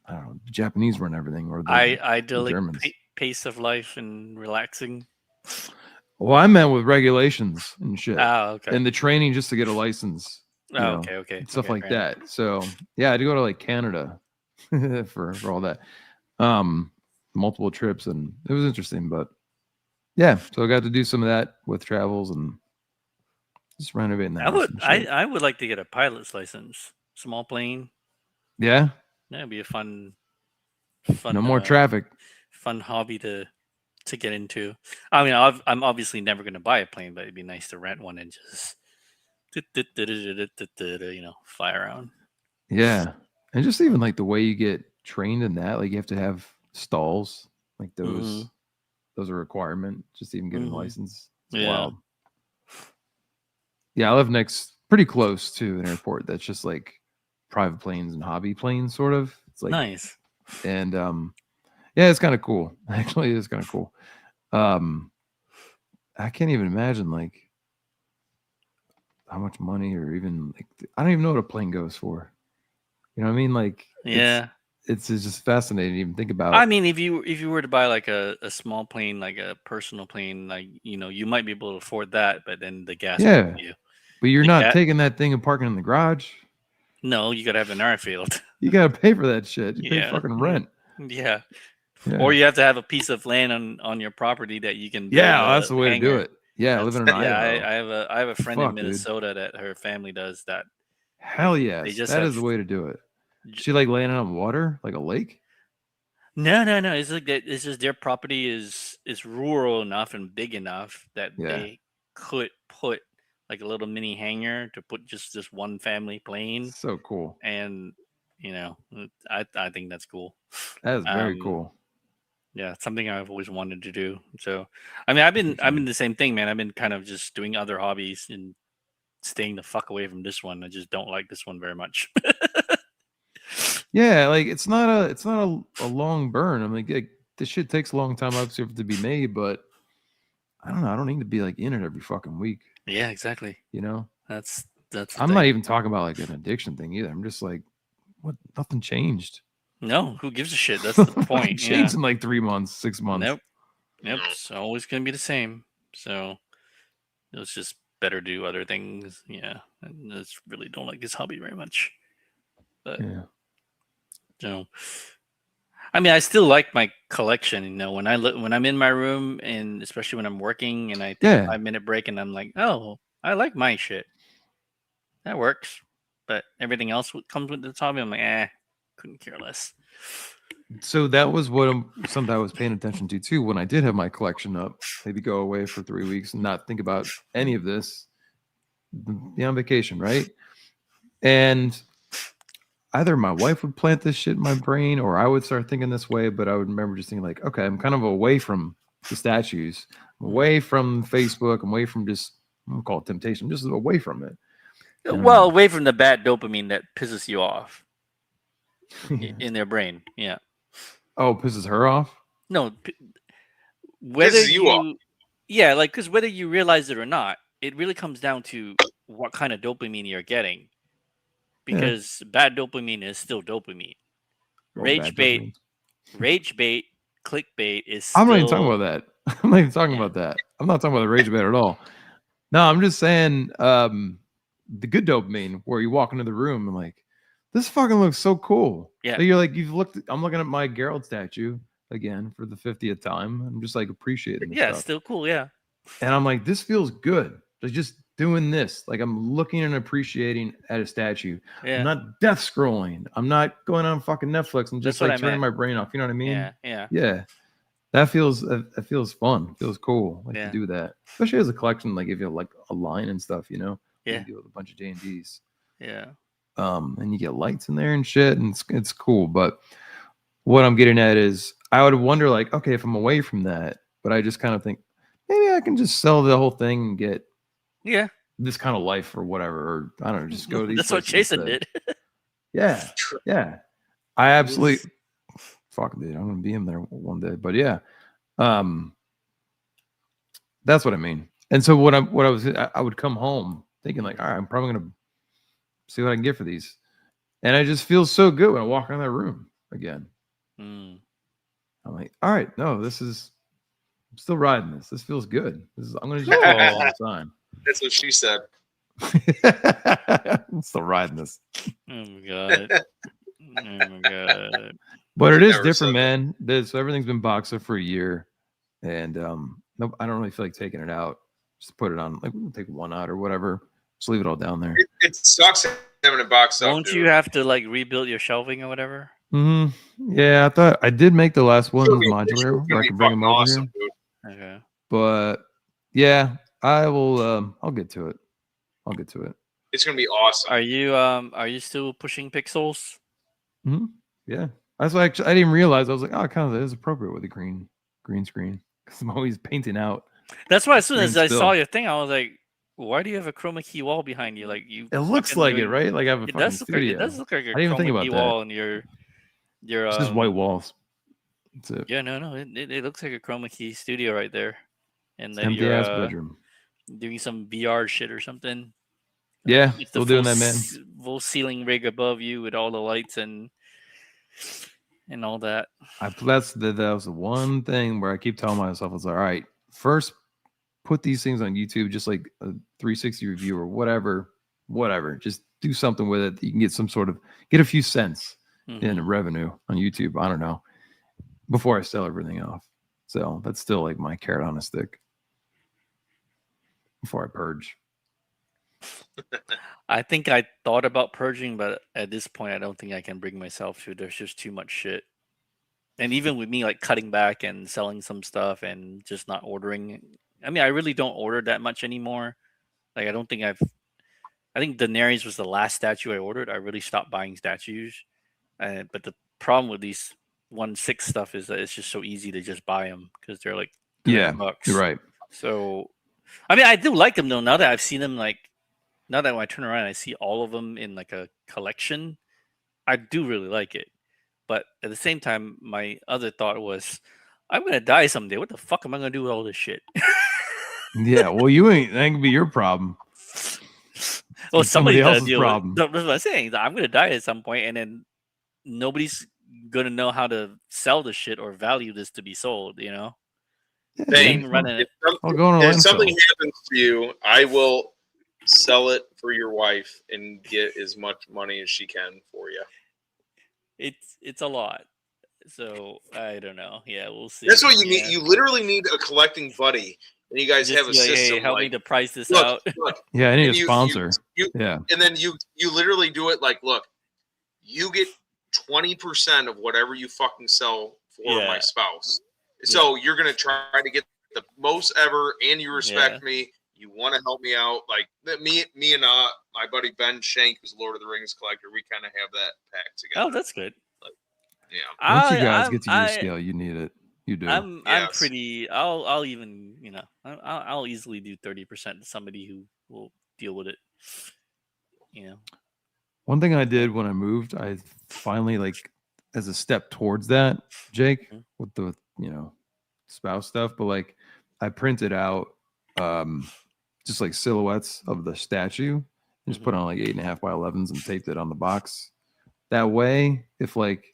[SPEAKER 2] I don't know, the Japanese run everything, or the Germans.
[SPEAKER 6] Pace of life and relaxing.
[SPEAKER 2] Well, I meant with regulations and shit.
[SPEAKER 6] Oh, okay.
[SPEAKER 2] And the training just to get a license.
[SPEAKER 6] Okay.
[SPEAKER 2] Stuff like that. So yeah, I had to go to like Canada for all that. Multiple trips, and it was interesting. But yeah, so I got to do some of that with travels and just renovating the house.
[SPEAKER 6] I would like to get a pilot's license. Small plane.
[SPEAKER 2] Yeah.
[SPEAKER 6] That'd be a fun.
[SPEAKER 2] No more traffic.
[SPEAKER 6] Fun hobby to get into. I mean, I'm obviously never going to buy a plane, but it'd be nice to rent one and just fly around.
[SPEAKER 2] Yeah, and just even like the way you get trained in that, like you have to have stalls, like those are a requirement just to even get a license. It's wild. Yeah, I live pretty close to an airport that's just like private planes and hobby planes, sort of. It's like
[SPEAKER 6] nice.
[SPEAKER 2] And yeah, it's kind of cool. Actually, it's kind of cool. I can't even imagine like how much money, or even like, I don't even know what a plane goes for. You know what I mean? Like,
[SPEAKER 6] yeah,
[SPEAKER 2] it's just fascinating to even think about.
[SPEAKER 6] I mean, if you were to buy like a small plane, like a personal plane, like, you might be able to afford that, but then the gas.
[SPEAKER 2] Yeah, but you're not taking that thing and parking in the garage.
[SPEAKER 6] No, you gotta have an airfield.
[SPEAKER 2] You gotta pay for that shit. You pay
[SPEAKER 6] Yeah.
[SPEAKER 2] fucking rent.
[SPEAKER 6] Yeah.
[SPEAKER 2] Yeah.
[SPEAKER 6] Or you have to have a piece of land on your property that you can build
[SPEAKER 2] Yeah,
[SPEAKER 6] a
[SPEAKER 2] that's the way to do
[SPEAKER 6] hangar.
[SPEAKER 2] it. Yeah, living in
[SPEAKER 6] Yeah,
[SPEAKER 2] Idaho.
[SPEAKER 6] I have a friend
[SPEAKER 2] Fuck,
[SPEAKER 6] in
[SPEAKER 2] dude.
[SPEAKER 6] Minnesota that her family does that.
[SPEAKER 2] Hell
[SPEAKER 6] They
[SPEAKER 2] yes.
[SPEAKER 6] just
[SPEAKER 2] That
[SPEAKER 6] have
[SPEAKER 2] is the way to do it.
[SPEAKER 6] j-
[SPEAKER 2] She like laying on water, like a lake?
[SPEAKER 6] No. It's like that. It's just their property is rural enough and big enough that
[SPEAKER 2] Yeah.
[SPEAKER 6] they could put like a little mini hangar to put just this one family plane,
[SPEAKER 2] So cool.
[SPEAKER 6] and I think that's cool.
[SPEAKER 2] That is very cool.
[SPEAKER 6] Yeah, something I've always wanted to do. So, I mean, I've been the same thing, man. I've been kind of just doing other hobbies and staying the fuck away from this one. I just don't like this one very much.
[SPEAKER 2] Yeah, like it's not a long burn. I'm like this shit takes a long time obviously for it to be made, but I don't know. I don't need to be like in it every fucking week.
[SPEAKER 6] Yeah, exactly.
[SPEAKER 2] You know?
[SPEAKER 6] That's the
[SPEAKER 2] I'm
[SPEAKER 6] thing.
[SPEAKER 2] not even talking about like an addiction thing either. I'm just like, what? Nothing changed.
[SPEAKER 6] No, who gives a shit? That's the point. Yeah.
[SPEAKER 2] Changed in like 3 months, 6 months.
[SPEAKER 6] Nope. It's always gonna be the same. So it's just better do other things. Yeah, I just really don't like this hobby very much. But
[SPEAKER 2] Yeah.
[SPEAKER 6] so, I mean, I still like my collection. You know, when I'm in my room, and especially when I'm working, and I take a 5-minute break, and I'm like, oh, I like my shit. That works. But everything else comes with this hobby, I'm like, couldn't care less.
[SPEAKER 2] So that was something I was paying attention to too when I did have my collection up. Maybe go away for 3 weeks and not think about any of this. Be on vacation, right? And either my wife would plant this shit in my brain or I would start thinking this way, but I would remember just thinking like, okay, I'm kind of away from the statues, I'm away from Facebook, I'm away from just, I'm gonna call it temptation, I'm just away from it.
[SPEAKER 6] Well, away from the bad dopamine that pisses you off in their brain. Yeah.
[SPEAKER 2] Oh, pisses her off?
[SPEAKER 6] No, whether
[SPEAKER 1] Pisses you off.
[SPEAKER 6] Yeah, like because whether you realize it or not, it really comes down to what kind of dopamine you're getting. Because bad dopamine is still dopamine. Rage bait, clickbait is still...
[SPEAKER 2] I'm not even talking about that. I'm not even talking about that. I'm not talking about the rage bait at all. No, I'm just saying the good dopamine where you walk into the room and like, this fucking looks so cool.
[SPEAKER 6] Yeah.
[SPEAKER 2] So you're like, I'm looking at my Geralt statue again for the 50th time. I'm just like appreciating this stuff.
[SPEAKER 6] Still cool, yeah.
[SPEAKER 2] And I'm like, this feels good. Like just doing this. Like I'm looking and appreciating at a statue.
[SPEAKER 6] Yeah.
[SPEAKER 2] I'm not death scrolling. I'm not going on fucking Netflix and just like turning my brain off. You know what I mean? Yeah. That feels fun. Feels cool. Like to do that. Especially as a collection, like if you have like a line and stuff, you know?
[SPEAKER 6] Yeah.
[SPEAKER 2] You deal with a bunch of J&Ds.
[SPEAKER 6] Yeah.
[SPEAKER 2] And you get lights in there and shit, and it's cool. But what I'm getting at is I would wonder, like, okay, if I'm away from that, but I just kind of think maybe I can just sell the whole thing and get this kind of life or whatever. Or I don't know, just go to these.
[SPEAKER 6] That's what Jason did.
[SPEAKER 2] Yeah. I absolutely fuck dude. I'm gonna be in there one day. But yeah. That's what I mean. And so I would come home thinking like, all right, I'm probably gonna see what I can get for these. And I just feel so good when I walk in that room again. I'm like, all right, no, I'm still riding this. This feels good. I'm going to just follow all the time.
[SPEAKER 1] That's what she said.
[SPEAKER 2] I'm still riding this.
[SPEAKER 6] Oh my god.
[SPEAKER 2] But it is different, man. So everything's been boxed up for a year. And nope, I don't really feel like taking it out. Just put it on, like we'll take one out or whatever. Just leave it all down there.
[SPEAKER 1] It sucks having a box up.
[SPEAKER 6] Won't you have to like rebuild your shelving or whatever?
[SPEAKER 2] Yeah, I thought I did make the last one modular where I can bring them over here.
[SPEAKER 6] Okay.
[SPEAKER 2] But yeah, I will. I'll get to it.
[SPEAKER 1] It's gonna be awesome.
[SPEAKER 6] Are you still pushing pixels?
[SPEAKER 2] Yeah, that's why I didn't even realize. I was like, oh, kind of is appropriate with the green screen because I'm always painting out.
[SPEAKER 6] That's why as soon as I saw your thing, I was like, why do you have a chroma key wall behind you? Like you.
[SPEAKER 2] It looks like it, right? Like I have a fucking studio.
[SPEAKER 6] It does look like a
[SPEAKER 2] I didn't even think
[SPEAKER 6] chroma
[SPEAKER 2] about
[SPEAKER 6] key
[SPEAKER 2] that.
[SPEAKER 6] wall in your.
[SPEAKER 2] It's just white walls. That's it.
[SPEAKER 6] Yeah, no. It looks like a chroma key studio right there, and then
[SPEAKER 2] empty ass bedroom.
[SPEAKER 6] Doing some VR shit or something.
[SPEAKER 2] Yeah, still doing that, man.
[SPEAKER 6] Full ceiling rig above you with all the lights and all that.
[SPEAKER 2] That was the one thing where I keep telling myself, I was like, all right, first put these things on YouTube, just like a 360 review or whatever, whatever. Just do something with it. You can get a few cents
[SPEAKER 6] Mhm.
[SPEAKER 2] in revenue on YouTube. I don't know. Before I sell everything off. So that's still like my carrot on a stick. Before I purge.
[SPEAKER 6] I think I thought about purging, but at this point, I don't think I can bring myself to. There's just too much shit. And even with me like cutting back and selling some stuff and just not ordering. I mean, I really don't order that much anymore. Like, I don't think I think Daenerys was the last statue I ordered. I really stopped buying statues. But the problem with these 1/6 stuff is that it's just so easy to just buy them because they're like $300.
[SPEAKER 2] You're right.
[SPEAKER 6] So, I mean, I do like them though. Now that I've seen them, like, now that when I turn around, I see all of them in like a collection. I do really like it. But at the same time, my other thought was, I'm gonna die someday. What the fuck am I gonna do with all this shit?
[SPEAKER 2] Yeah, well, you ain't. That can be your problem.
[SPEAKER 6] Well,
[SPEAKER 2] It's somebody
[SPEAKER 6] somebody's
[SPEAKER 2] else's problem.
[SPEAKER 6] That's what I'm saying. I'm gonna die at some point, and then nobody's gonna know how to sell the shit or value this to be sold. You know,
[SPEAKER 2] Yeah,
[SPEAKER 1] Hey,
[SPEAKER 2] man,
[SPEAKER 6] running it.
[SPEAKER 2] I'll go on a
[SPEAKER 1] if something
[SPEAKER 2] landfill.
[SPEAKER 1] happens to you, I will sell it for your wife and get as much money as she can for you.
[SPEAKER 6] It's a lot. So I don't know. Yeah, we'll see.
[SPEAKER 1] That's what you
[SPEAKER 6] Yeah.
[SPEAKER 1] need. You literally need a collecting buddy, and you guys
[SPEAKER 6] Just
[SPEAKER 1] have a
[SPEAKER 6] be like,
[SPEAKER 1] system.
[SPEAKER 6] hey, help me
[SPEAKER 1] like,
[SPEAKER 6] to price this
[SPEAKER 1] look,
[SPEAKER 6] out.
[SPEAKER 1] look,
[SPEAKER 2] Yeah, I need
[SPEAKER 1] and
[SPEAKER 2] a
[SPEAKER 1] you-
[SPEAKER 2] sponsor.
[SPEAKER 1] you-
[SPEAKER 2] Yeah.
[SPEAKER 1] and then you literally do it like, look, you get 20% of whatever you fucking sell for
[SPEAKER 6] Yeah.
[SPEAKER 1] my spouse. So you're gonna try to get the most ever, and you respect me. You want to help me out, like me and my buddy Ben Shank, who's Lord of the Rings collector. We kind of have that pact together.
[SPEAKER 6] Oh, that's good.
[SPEAKER 1] Yeah.
[SPEAKER 2] Once you guys get to your scale, you need it. You do.
[SPEAKER 6] I'm
[SPEAKER 1] Yes.
[SPEAKER 6] pretty. I'll even, you know, I'll easily do 30% to somebody who will deal with it. You know.
[SPEAKER 2] One thing I did when I moved, I finally, like, as a step towards that, Jake,
[SPEAKER 6] Mhm.
[SPEAKER 2] with the, spouse stuff, but like I printed out just like silhouettes of the statue and just put on like 8.5 by 11s and taped it on the box. That way, if like,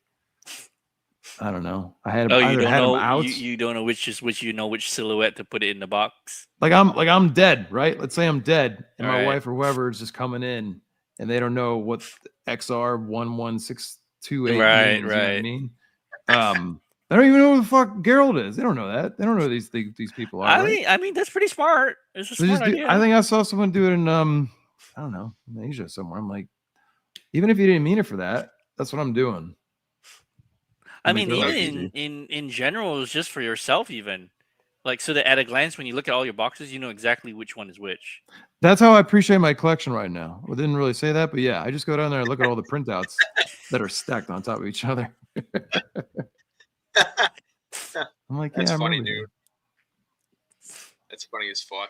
[SPEAKER 2] I don't know, I had
[SPEAKER 6] Oh, you
[SPEAKER 2] either
[SPEAKER 6] don't
[SPEAKER 2] had
[SPEAKER 6] know.
[SPEAKER 2] them out.
[SPEAKER 6] You don't know which is which. You know which silhouette to put it in the box.
[SPEAKER 2] Like I'm dead, right? Let's say I'm dead, and my
[SPEAKER 6] Right.
[SPEAKER 2] wife or whoever is just coming in, and they don't know what XR 11628
[SPEAKER 6] Right,
[SPEAKER 2] means. You know what I
[SPEAKER 6] right.
[SPEAKER 2] mean? They don't even know who the fuck Geralt is. They don't know that. They don't know who these people are. Right?
[SPEAKER 6] I mean, that's pretty smart. It's a
[SPEAKER 2] They
[SPEAKER 6] smart
[SPEAKER 2] just do,
[SPEAKER 6] idea.
[SPEAKER 2] I think I saw someone do it in I don't know, in Asia somewhere. I'm like, even if you didn't mean it for that, that's what I'm doing.
[SPEAKER 6] I
[SPEAKER 2] Make
[SPEAKER 6] mean,
[SPEAKER 2] their life
[SPEAKER 6] even
[SPEAKER 2] easy.
[SPEAKER 6] in general, it's just for yourself, even. Like, so that at a glance, when you look at all your boxes, you know exactly which one is which.
[SPEAKER 2] That's how I appreciate my collection right now. I didn't really say that, but yeah, I just go down there and look at all the printouts that are stacked on top of each other. I'm like,
[SPEAKER 1] That's
[SPEAKER 2] yeah, I'm
[SPEAKER 1] funny,
[SPEAKER 2] really
[SPEAKER 1] dude. That's funny as fuck.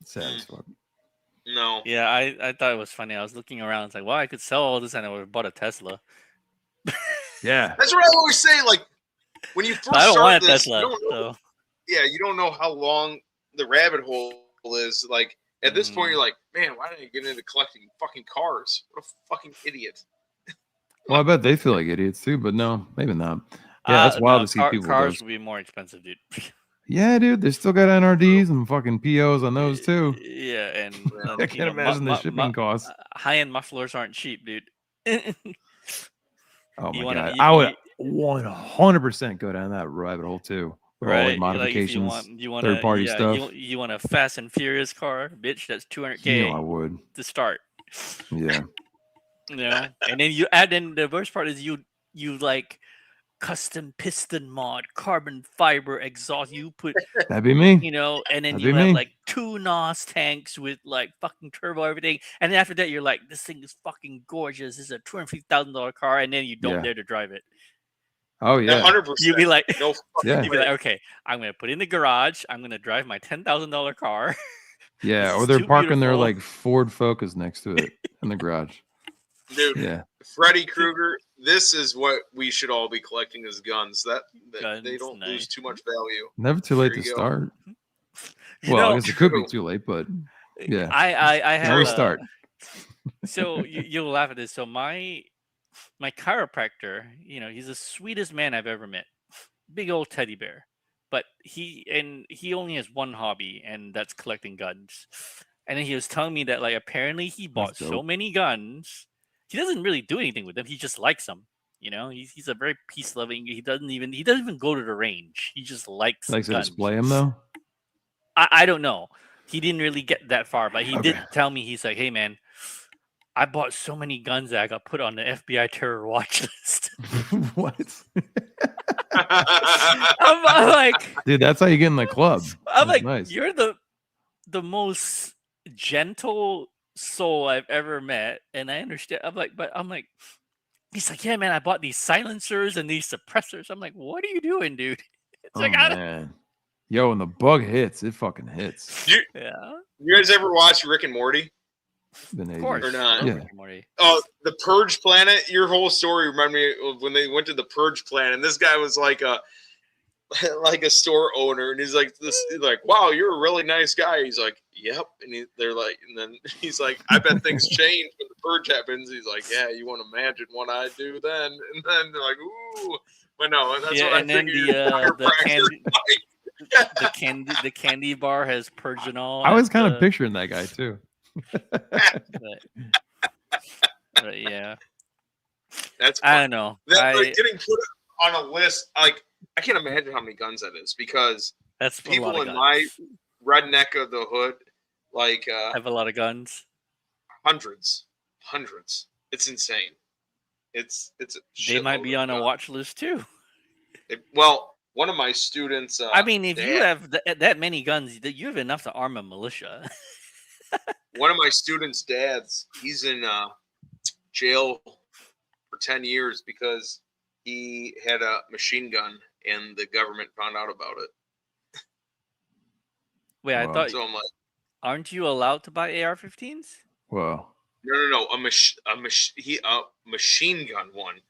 [SPEAKER 2] sad as fuck.
[SPEAKER 1] No.
[SPEAKER 6] Yeah, I thought it was funny. I was looking around. It's like, well, I could sell all this and I would have bought a Tesla.
[SPEAKER 2] Yeah.
[SPEAKER 1] That's what I always say. Like, when you first
[SPEAKER 6] I don't
[SPEAKER 1] start
[SPEAKER 6] want a
[SPEAKER 1] this,
[SPEAKER 6] Tesla.
[SPEAKER 1] you don't know,
[SPEAKER 6] So.
[SPEAKER 1] yeah, you don't know how long the rabbit hole is. Like, at this point, you're like, man, why did I get into collecting fucking cars? What a fucking idiot.
[SPEAKER 2] Well, I bet they feel like idiots too, but no, maybe not. Yeah, that's wild to see people with
[SPEAKER 6] Cars
[SPEAKER 2] those.
[SPEAKER 6] would be more expensive, dude.
[SPEAKER 2] Yeah, dude, they still got NRDs and fucking POs on those too.
[SPEAKER 6] Yeah, and
[SPEAKER 2] I can't imagine the shipping costs.
[SPEAKER 6] High-end mufflers aren't cheap, dude.
[SPEAKER 2] Oh my
[SPEAKER 6] wanna-
[SPEAKER 2] god,
[SPEAKER 6] you-
[SPEAKER 2] I would
[SPEAKER 6] you-
[SPEAKER 2] 100% go down that rabbit hole too. With all like
[SPEAKER 6] Right,
[SPEAKER 2] modifications,
[SPEAKER 6] like if you want
[SPEAKER 2] third-party stuff.
[SPEAKER 6] You want a Fast and Furious car, bitch? That's $200K
[SPEAKER 2] You know I would.
[SPEAKER 6] to start.
[SPEAKER 2] Yeah.
[SPEAKER 6] You know, and then you add in the worst part is you like custom piston mod, carbon fiber exhaust. You put,
[SPEAKER 2] That'd be me.
[SPEAKER 6] you know, and then
[SPEAKER 2] That'd
[SPEAKER 6] you
[SPEAKER 2] be
[SPEAKER 6] have
[SPEAKER 2] me.
[SPEAKER 6] like 2 NOS tanks with like fucking turbo everything. And then after that, you're like, this thing is fucking gorgeous. This is a $250,000 car, and then you don't
[SPEAKER 2] Yeah.
[SPEAKER 6] dare to drive it.
[SPEAKER 2] Oh yeah.
[SPEAKER 1] 100%.
[SPEAKER 6] You'd be like,
[SPEAKER 1] No fucking
[SPEAKER 2] Yeah.
[SPEAKER 6] you'd be like, okay, I'm gonna put it in the garage. I'm gonna drive my $10,000 car.
[SPEAKER 2] Yeah,
[SPEAKER 6] This
[SPEAKER 2] or
[SPEAKER 6] is
[SPEAKER 2] they're
[SPEAKER 6] too
[SPEAKER 2] parking their
[SPEAKER 6] beautiful.
[SPEAKER 2] like Ford Focus next to it in the garage.
[SPEAKER 1] Dude,
[SPEAKER 2] Yeah.
[SPEAKER 1] Freddy Krueger, this is what we should all be collecting as guns. That they
[SPEAKER 6] Guns,
[SPEAKER 1] don't
[SPEAKER 6] nice.
[SPEAKER 1] lose too much value.
[SPEAKER 2] Never too late
[SPEAKER 1] There
[SPEAKER 2] to
[SPEAKER 1] you go.
[SPEAKER 2] start.
[SPEAKER 6] You
[SPEAKER 2] Well, I
[SPEAKER 6] know,
[SPEAKER 2] guess it could be
[SPEAKER 1] True.
[SPEAKER 2] too late, but yeah.
[SPEAKER 6] I have
[SPEAKER 2] Always
[SPEAKER 6] a-
[SPEAKER 2] start.
[SPEAKER 6] So you'll laugh at this. So my chiropractor, you know, he's the sweetest man I've ever met. Big old teddy bear. But he only has one hobby, and that's collecting guns. And then he was telling me that like apparently he bought so
[SPEAKER 2] dope.
[SPEAKER 6] many guns. He doesn't really do anything with them. He just likes them. You know, he's a very peace loving. He doesn't even go to the range. He just likes
[SPEAKER 2] Likes to
[SPEAKER 6] guns.
[SPEAKER 2] display them though.
[SPEAKER 6] I don't know. He didn't really get that far, but he did
[SPEAKER 2] Okay.
[SPEAKER 6] tell me, he's like, hey man, I bought so many guns that I got put on the FBI terror watch list.
[SPEAKER 2] What?
[SPEAKER 6] I'm like,
[SPEAKER 2] Dude, that's how you get in the club.
[SPEAKER 6] I'm
[SPEAKER 2] That's
[SPEAKER 6] like,
[SPEAKER 2] nice.
[SPEAKER 6] you're the most gentle soul I've ever met, and I understand. I'm like, he's like, yeah, man, I bought these silencers and these suppressors. I'm like, what are you doing, dude? It's
[SPEAKER 2] Oh,
[SPEAKER 6] like, I don't,
[SPEAKER 2] man. Yo, when the bug hits, it fucking hits.
[SPEAKER 6] yeah,
[SPEAKER 1] You guys ever watch Rick and Morty?
[SPEAKER 2] Been
[SPEAKER 6] of course.
[SPEAKER 2] ages.
[SPEAKER 1] Or not.
[SPEAKER 6] I love
[SPEAKER 2] Yeah.
[SPEAKER 6] Rick and Morty.
[SPEAKER 1] Oh, the Purge Planet. Your whole story reminded me of when they went to the Purge Planet, and this guy was like a store owner, and he's like, wow, you're a really nice guy. He's like, yep. And they're like, and then he's like, I bet things change when the purge happens. He's like, yeah, you want to imagine what I do then? And then they're like, ooh, but no, that's what I
[SPEAKER 6] and then
[SPEAKER 1] figured.
[SPEAKER 6] the candy bar has Purginol.
[SPEAKER 2] I was
[SPEAKER 6] at
[SPEAKER 2] kind of
[SPEAKER 6] the-
[SPEAKER 2] picturing that guy too.
[SPEAKER 6] but yeah,
[SPEAKER 1] That's
[SPEAKER 6] I don't know.
[SPEAKER 1] like getting put on a list. Like, I can't imagine how many guns that is, because
[SPEAKER 6] That's a lot
[SPEAKER 1] people
[SPEAKER 6] of
[SPEAKER 1] in
[SPEAKER 6] guns.
[SPEAKER 1] my redneck of the hood, like
[SPEAKER 6] have a lot of guns.
[SPEAKER 1] hundreds. It's insane. It's a
[SPEAKER 6] They might
[SPEAKER 1] shitload
[SPEAKER 6] be
[SPEAKER 1] of
[SPEAKER 6] on a
[SPEAKER 1] guns.
[SPEAKER 6] watch list too.
[SPEAKER 1] Well, one of my students.
[SPEAKER 6] I mean, if you
[SPEAKER 1] dad-
[SPEAKER 6] have that many guns, you have enough to arm a militia.
[SPEAKER 1] one of my students' dads, he's in jail for 10 years because he had a machine gun and the government found out about it.
[SPEAKER 6] Wait, I
[SPEAKER 2] Wow.
[SPEAKER 6] thought,
[SPEAKER 1] So I'm like,
[SPEAKER 6] aren't you allowed to buy AR-15s?
[SPEAKER 2] Wow.
[SPEAKER 1] no, a machine gun one.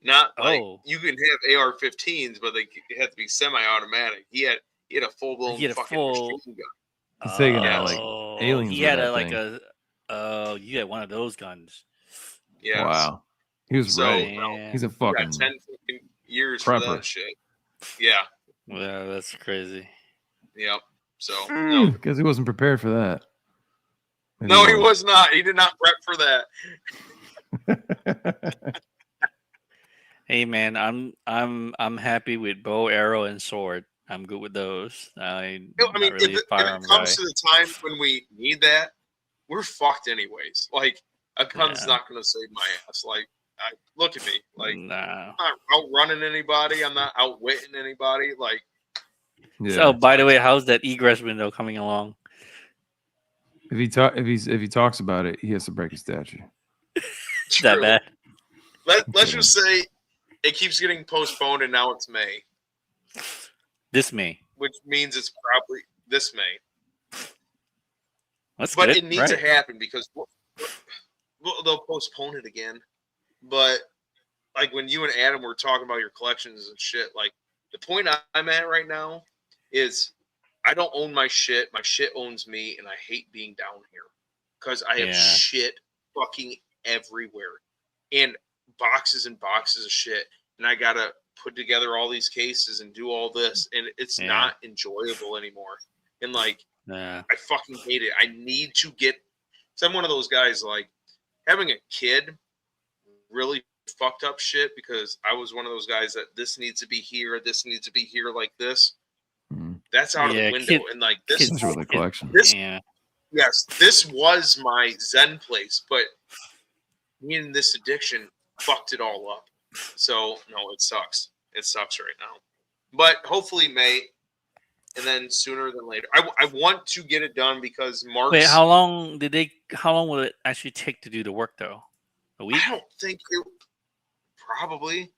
[SPEAKER 1] Not like
[SPEAKER 6] Oh.
[SPEAKER 1] you can have AR-15s, but they have to be semi-automatic. He had a full-blown
[SPEAKER 6] He had a
[SPEAKER 1] fucking
[SPEAKER 6] full-
[SPEAKER 1] machine gun.
[SPEAKER 2] He's taking out
[SPEAKER 1] Yes.
[SPEAKER 2] like aliens
[SPEAKER 6] He
[SPEAKER 2] with
[SPEAKER 6] had
[SPEAKER 2] that
[SPEAKER 6] like
[SPEAKER 2] thing.
[SPEAKER 6] oh, you had one of those guns.
[SPEAKER 1] Yes.
[SPEAKER 2] Wow. He was
[SPEAKER 1] So,
[SPEAKER 2] ready.
[SPEAKER 6] Man.
[SPEAKER 2] He's a
[SPEAKER 1] He got
[SPEAKER 2] fucking
[SPEAKER 1] 10 fucking years for
[SPEAKER 2] prepper.
[SPEAKER 1] that shit. Yeah.
[SPEAKER 6] Well, that's crazy.
[SPEAKER 1] Yep. So no,
[SPEAKER 2] because he wasn't prepared for that. Maybe
[SPEAKER 1] no, he was not. He did not prep for that.
[SPEAKER 6] Hey man, I'm happy with bow, arrow, and sword. I'm good with those. I'm
[SPEAKER 1] I
[SPEAKER 6] not
[SPEAKER 1] mean,
[SPEAKER 6] really
[SPEAKER 1] if
[SPEAKER 6] a firearm
[SPEAKER 1] it
[SPEAKER 6] guy.
[SPEAKER 1] comes to the time when we need that, we're fucked anyways. Like, a gun's
[SPEAKER 6] Yeah.
[SPEAKER 1] not going to save my ass. Like, look at me. Like,
[SPEAKER 6] Nah.
[SPEAKER 1] I'm not outrunning anybody. I'm not outwitting anybody. Like,
[SPEAKER 2] Yeah.
[SPEAKER 6] So, by the way, how's that egress window coming along?
[SPEAKER 2] if he talks about it, he has to break a statue.
[SPEAKER 6] Is that
[SPEAKER 1] true.
[SPEAKER 6] bad?
[SPEAKER 1] Let's just say it keeps getting postponed, and now it's May,
[SPEAKER 6] This May.
[SPEAKER 1] which means it's probably this May.
[SPEAKER 6] That's
[SPEAKER 1] But
[SPEAKER 6] good.
[SPEAKER 1] it needs
[SPEAKER 6] right?
[SPEAKER 1] to happen because they'll postpone it again. But like when you and Adam were talking about your collections and shit, like the point I'm at right now is I don't own my shit. My shit owns me, and I hate being down here because I have
[SPEAKER 6] Yeah.
[SPEAKER 1] shit fucking everywhere and boxes and boxes of shit, and I gotta put together all these cases and do all this, and it's
[SPEAKER 6] Yeah.
[SPEAKER 1] not enjoyable anymore. And like,
[SPEAKER 6] Yeah.
[SPEAKER 1] I fucking hate it. I need to get. So I'm one of those guys, like, having a kid really fucked up shit because I was one of those guys that this needs to be here, this needs to be here, like this.
[SPEAKER 2] Mhm.
[SPEAKER 1] That's out of
[SPEAKER 6] Yeah,
[SPEAKER 1] the window.
[SPEAKER 6] kid-
[SPEAKER 1] And like this,
[SPEAKER 6] kids-
[SPEAKER 2] Especially with the collection.
[SPEAKER 1] this
[SPEAKER 6] Yeah.
[SPEAKER 1] yes, this was my Zen place, but me and this addiction fucked it all up. So no, it sucks. It sucks right now. But hopefully May, and then sooner than later. I want to get it done because Mark's.
[SPEAKER 6] Wait, how long will it actually take to do the work though? A week?
[SPEAKER 1] I don't think it. Probably.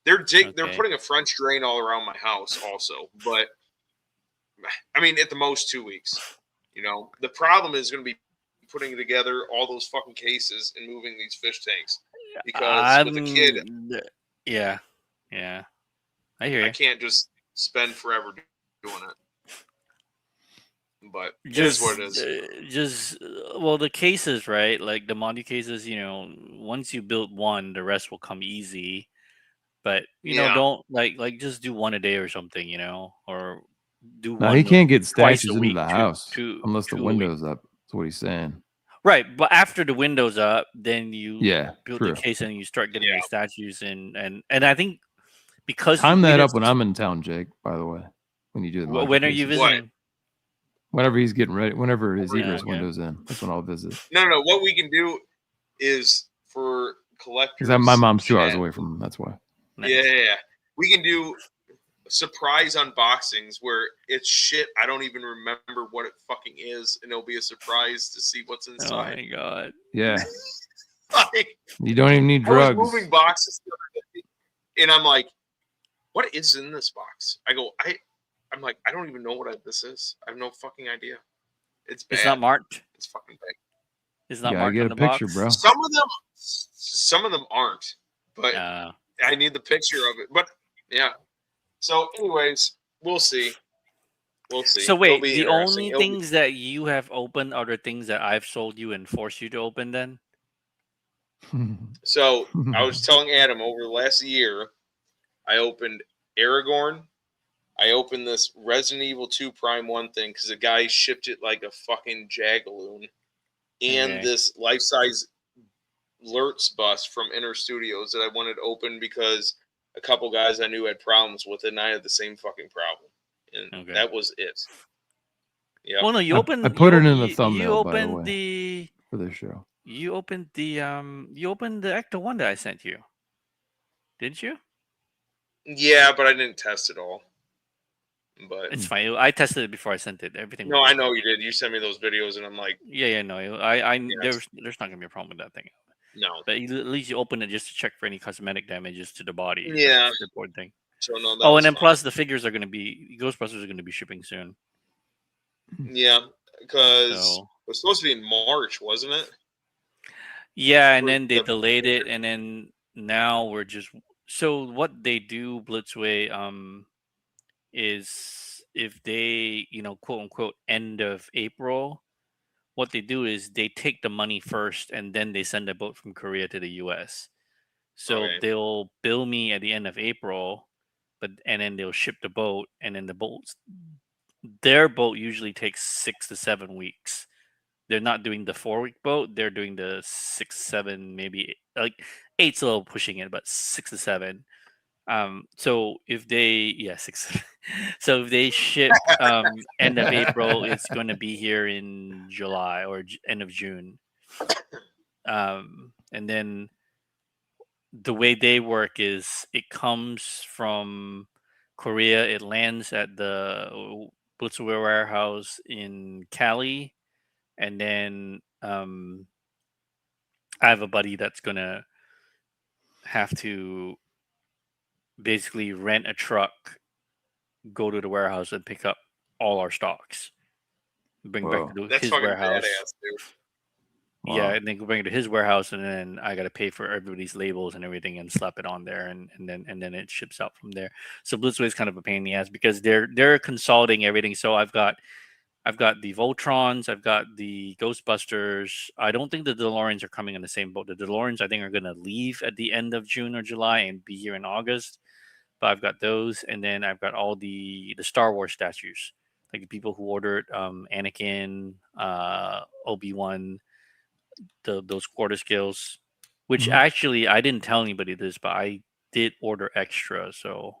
[SPEAKER 1] They're
[SPEAKER 6] Okay.
[SPEAKER 1] putting a French drain all around my house also, but I mean at the most 2 weeks. You know, the problem is going to be putting together all those fucking cases and moving these fish tanks because with a kid,
[SPEAKER 6] Yeah. I hear
[SPEAKER 1] I
[SPEAKER 6] you.
[SPEAKER 1] can't just spend forever doing it. But it is what it is.
[SPEAKER 6] Well, the cases, right? Like the Monty cases, once you build one, the rest will come easy. But
[SPEAKER 1] Yeah.
[SPEAKER 6] don't like just do one a day or something, or do
[SPEAKER 2] No,
[SPEAKER 6] one.
[SPEAKER 2] he can't get
[SPEAKER 6] twice
[SPEAKER 2] statues
[SPEAKER 6] a
[SPEAKER 2] into
[SPEAKER 6] week,
[SPEAKER 2] the house
[SPEAKER 6] two
[SPEAKER 2] unless the
[SPEAKER 6] a week.
[SPEAKER 2] window's up. That's what he's saying.
[SPEAKER 6] Right, but after the window's up, then you
[SPEAKER 2] Yeah,
[SPEAKER 6] build
[SPEAKER 2] true.
[SPEAKER 6] the case and you start getting
[SPEAKER 1] Yeah.
[SPEAKER 6] the statues and I think because
[SPEAKER 2] Time
[SPEAKER 6] we
[SPEAKER 2] that
[SPEAKER 6] didn't
[SPEAKER 2] up when I'm in town, Jake. By the way, when you do the
[SPEAKER 6] when are you
[SPEAKER 2] cases.
[SPEAKER 6] visiting?
[SPEAKER 2] Whenever he's getting ready, whenever his
[SPEAKER 6] Yeah,
[SPEAKER 2] egress
[SPEAKER 6] okay.
[SPEAKER 2] window's in, that's when I'll visit.
[SPEAKER 1] No. What we can do is for collectors.
[SPEAKER 2] Because my mom's 2 hours
[SPEAKER 1] chat,
[SPEAKER 2] away from him. That's why.
[SPEAKER 6] Nice.
[SPEAKER 1] Yeah. We can do surprise unboxings where it's shit I don't even remember what it fucking is, and it'll be a surprise to see what's
[SPEAKER 6] Oh
[SPEAKER 1] inside.
[SPEAKER 6] my god.
[SPEAKER 2] Yeah.
[SPEAKER 1] Like,
[SPEAKER 2] You don't even need
[SPEAKER 1] I was
[SPEAKER 2] drugs.
[SPEAKER 1] moving boxes the other day, and I'm like, what is in this box? I'm like, I don't even know what this is. I have no fucking idea. It's bad.
[SPEAKER 6] It's not marked.
[SPEAKER 1] It's fucking bad.
[SPEAKER 6] It's not
[SPEAKER 2] Yeah,
[SPEAKER 6] marked
[SPEAKER 2] get
[SPEAKER 6] on
[SPEAKER 2] a
[SPEAKER 6] the
[SPEAKER 2] picture,
[SPEAKER 6] box.
[SPEAKER 2] bro.
[SPEAKER 1] Some of them aren't, but
[SPEAKER 6] Uh,
[SPEAKER 1] I need the picture of it. But yeah. So, anyways, we'll see. We'll see.
[SPEAKER 6] so
[SPEAKER 1] It'll
[SPEAKER 6] wait,
[SPEAKER 1] be
[SPEAKER 6] the
[SPEAKER 1] interesting.
[SPEAKER 6] only
[SPEAKER 1] It'll be-
[SPEAKER 6] things that you have opened are the things that I've sold you and forced you to open then?
[SPEAKER 1] So I was telling Adam over the last year, I opened Aragorn. I opened this Resident Evil 2 Prime 1 thing because the guy shipped it like a fucking Jagaloon. And
[SPEAKER 6] Okay.
[SPEAKER 1] this life-size Lurtz bus from Inner Studios that I wanted open because a couple guys I knew had problems with it, and I had the same fucking problem. And
[SPEAKER 6] Okay.
[SPEAKER 1] that was it. Yeah.
[SPEAKER 6] Well, no, you
[SPEAKER 2] I
[SPEAKER 6] opened.
[SPEAKER 2] put
[SPEAKER 6] you,
[SPEAKER 2] it in the
[SPEAKER 6] you-
[SPEAKER 2] thumbnail,
[SPEAKER 6] You
[SPEAKER 2] by the
[SPEAKER 6] opened
[SPEAKER 2] way.
[SPEAKER 6] the.
[SPEAKER 2] For this show.
[SPEAKER 6] You opened the Ecto 1 that I sent you. Didn't you?
[SPEAKER 1] Yeah, but I didn't test it all. But
[SPEAKER 6] It's fine. I tested it before I sent it. Everything.
[SPEAKER 1] no,
[SPEAKER 6] was
[SPEAKER 1] I know you did. You sent me those videos, and I'm like,
[SPEAKER 6] Yeah, no. There's not gonna be a problem with that thing.
[SPEAKER 1] no.
[SPEAKER 6] But at least you open it just to check for any cosmetic damages to the body.
[SPEAKER 1] Yeah.
[SPEAKER 6] That's the important thing.
[SPEAKER 1] So no. That
[SPEAKER 6] Oh,
[SPEAKER 1] was
[SPEAKER 6] and then
[SPEAKER 1] fine.
[SPEAKER 6] plus the figures are gonna be Ghostbusters are gonna be shipping soon.
[SPEAKER 1] Yeah, because
[SPEAKER 6] So
[SPEAKER 1] it was supposed to be in March, wasn't it?
[SPEAKER 6] yeah, and
[SPEAKER 1] Or
[SPEAKER 6] then they
[SPEAKER 1] the-
[SPEAKER 6] delayed it, and then now we're just so what they do Blitzway is if they quote unquote end of April, what they do is they take the money first and then they send a boat from Korea to the US. So
[SPEAKER 1] Okay.
[SPEAKER 6] they'll bill me at the end of April, and then they'll ship the boat, and then their boat usually takes 6 to 7 weeks. They're not doing the 4-week boat; they're doing the 6, 7, maybe like 8's a little pushing it, but 6 to 7. So if they 6, so if they ship end of April, it's going to be here in July or end of June. And then the way they work is it comes from Korea, it lands at the Blitzware warehouse in Cali, and then I have a buddy that's gonna have to basically rent a truck, go to the warehouse, and pick up all our stocks, bring back to
[SPEAKER 1] That's
[SPEAKER 6] his
[SPEAKER 1] fucking
[SPEAKER 6] warehouse.
[SPEAKER 1] badass, dude.
[SPEAKER 6] Yeah,
[SPEAKER 2] Wow.
[SPEAKER 6] and then go bring it to his warehouse, and then I got to pay for everybody's labels and everything, and slap it on there, and then it ships out from there. So Blitzway is kind of a pain in the ass because they're consolidating everything. So I've got the Voltrons, I've got the Ghostbusters. I don't think the DeLoreans are coming in the same boat. The DeLoreans I think are going to leave at the end of June or July and be here in August. But I've got those, and then I've got all the Star Wars statues, like the people who ordered Anakin, Obi-Wan, those quarter scales, which
[SPEAKER 2] Mhm.
[SPEAKER 6] actually I didn't tell anybody this, but I did order extra. So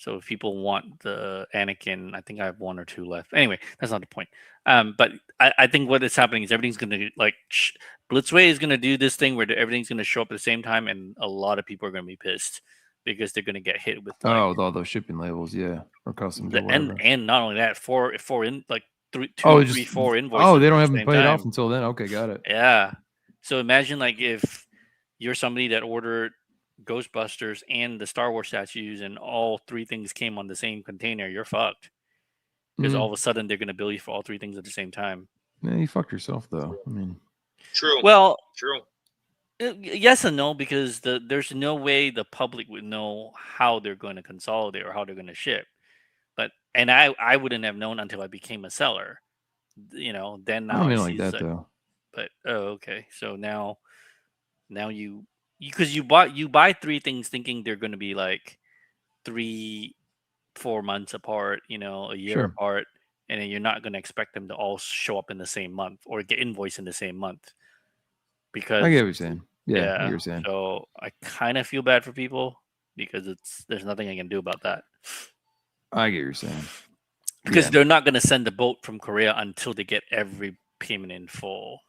[SPEAKER 6] if people want the Anakin, I think I have 1 or 2 left. Anyway, that's not the point. But I think what is happening is everything's going to Blitzway is going to do this thing where everything's going to show up at the same time, and a lot of people are going to be pissed because they're going to get hit with
[SPEAKER 2] with all those shipping labels, yeah, or customs or whatever.
[SPEAKER 6] and not only that, four in like 3, 2,
[SPEAKER 2] Oh,
[SPEAKER 6] 3,
[SPEAKER 2] just
[SPEAKER 6] 4 invoices.
[SPEAKER 2] oh, they don't
[SPEAKER 6] at
[SPEAKER 2] have
[SPEAKER 6] the
[SPEAKER 2] them
[SPEAKER 6] same
[SPEAKER 2] paid
[SPEAKER 6] time.
[SPEAKER 2] off until then. Okay, got it.
[SPEAKER 6] Yeah. So imagine like if you're somebody that ordered Ghostbusters and the Star Wars statues, and all 3 things came on the same container, you're fucked. Because all of a sudden they're going to bill you for all 3 things at the same time.
[SPEAKER 2] Man, you fucked yourself though. I mean,
[SPEAKER 1] True.
[SPEAKER 6] Well,
[SPEAKER 1] True.
[SPEAKER 6] yes and no, because there's no way the public would know how they're going to consolidate or how they're going to ship. And I wouldn't have known until I became a seller. Then
[SPEAKER 2] I
[SPEAKER 6] now
[SPEAKER 2] don't mean
[SPEAKER 6] I
[SPEAKER 2] like
[SPEAKER 6] see
[SPEAKER 2] that
[SPEAKER 6] it's
[SPEAKER 2] though.
[SPEAKER 6] But okay, so now you because you buy 3 things thinking they're going to be like 3-4 months apart, a year
[SPEAKER 2] Sure.
[SPEAKER 6] apart, and then you're not going to expect them to all show up in the same month or get invoiced in the same month. Because
[SPEAKER 2] I get what you're saying. Yeah, I get what you're saying.
[SPEAKER 6] So I kind of feel bad for people because there's nothing I can do about that.
[SPEAKER 2] I get what you're saying.
[SPEAKER 6] Because they're not going to send the boat from Korea until they get every payment in full.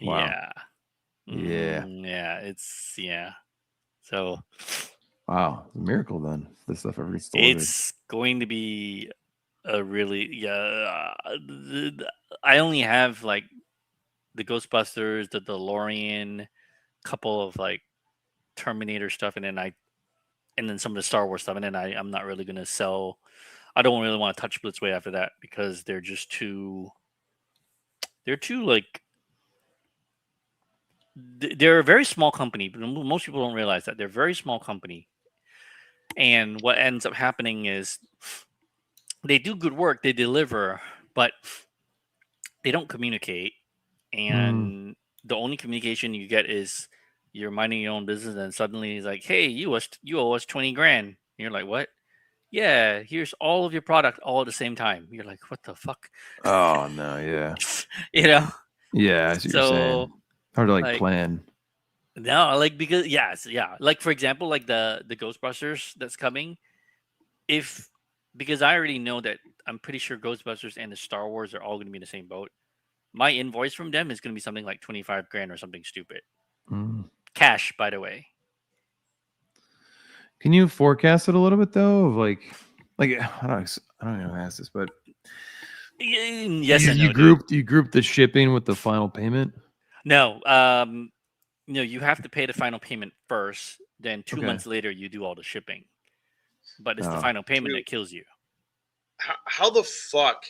[SPEAKER 2] Wow.
[SPEAKER 6] Yeah.
[SPEAKER 2] Yeah.
[SPEAKER 6] Yeah. So.
[SPEAKER 2] Wow, it's a miracle then. This stuff ever gets delivered.
[SPEAKER 6] It's going to be a really I only have like the Ghostbusters, the DeLorean, couple of like Terminator stuff, and then some of the Star Wars stuff, and then I'm not really gonna sell. I don't really want to touch Blitzway after that because they're just too. They're too like. They're a very small company, but most people don't realize that they're a very small company. And what ends up happening is they do good work, they deliver, but they don't communicate. And the only communication you get is you're minding your own business, and suddenly he's like, "Hey, you owe us 20 grand." And you're like, "What?" "Yeah, here's all of your product all at the same time." You're like, "What the fuck?"
[SPEAKER 2] Oh no, yeah.
[SPEAKER 6] Yeah,
[SPEAKER 2] I see what you're saying. Hard to like plan.
[SPEAKER 6] No, like because like for example, like the Ghostbusters that's coming, because I already know that I'm pretty sure Ghostbusters and the Star Wars are all going to be in the same boat. My invoice from them is going to be something like 25 grand or something stupid. Cash, by the way.
[SPEAKER 2] Can you forecast it a little bit though? Of like I don't know how to ask this, but
[SPEAKER 6] yes,
[SPEAKER 2] you group the shipping with the final payment.
[SPEAKER 6] No, you have to pay the final payment first. Then 2 months later, you do all the shipping. But it's the final payment that kills you.
[SPEAKER 1] How the fuck?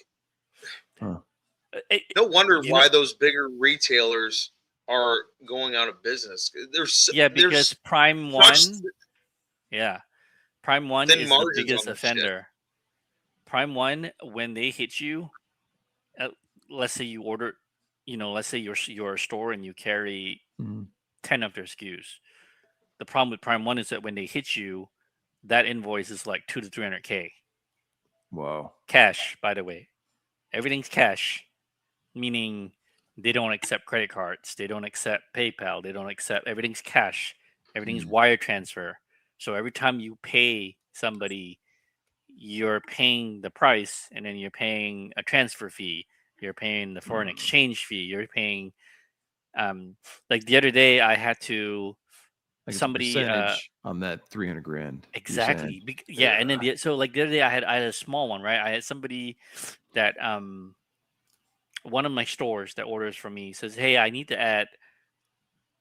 [SPEAKER 1] No wonder why those bigger retailers are going out of business.
[SPEAKER 6] Because Prime One. Prime One is the biggest offender. Prime One, when they hit you, let's say you order, let's say you're a store and you carry 10 of their SKUs. The problem with Prime One is that when they hit you, that invoice is like 200 to 300K.
[SPEAKER 2] Wow.
[SPEAKER 6] Cash, by the way. Everything's cash, meaning they don't accept credit cards. They don't accept PayPal. They don't accept, everything's cash. Everything's wire transfer. So every time you pay somebody, you're paying the price, and then you're paying a transfer fee. You're paying the foreign exchange fee. You're paying, like the other day I had to,
[SPEAKER 2] like
[SPEAKER 6] somebody
[SPEAKER 2] on that 300 grand.
[SPEAKER 6] Exactly. Yeah. And then so like the other day I had a small one, right? I had somebody that one of my stores that orders from me says, "Hey, I need to add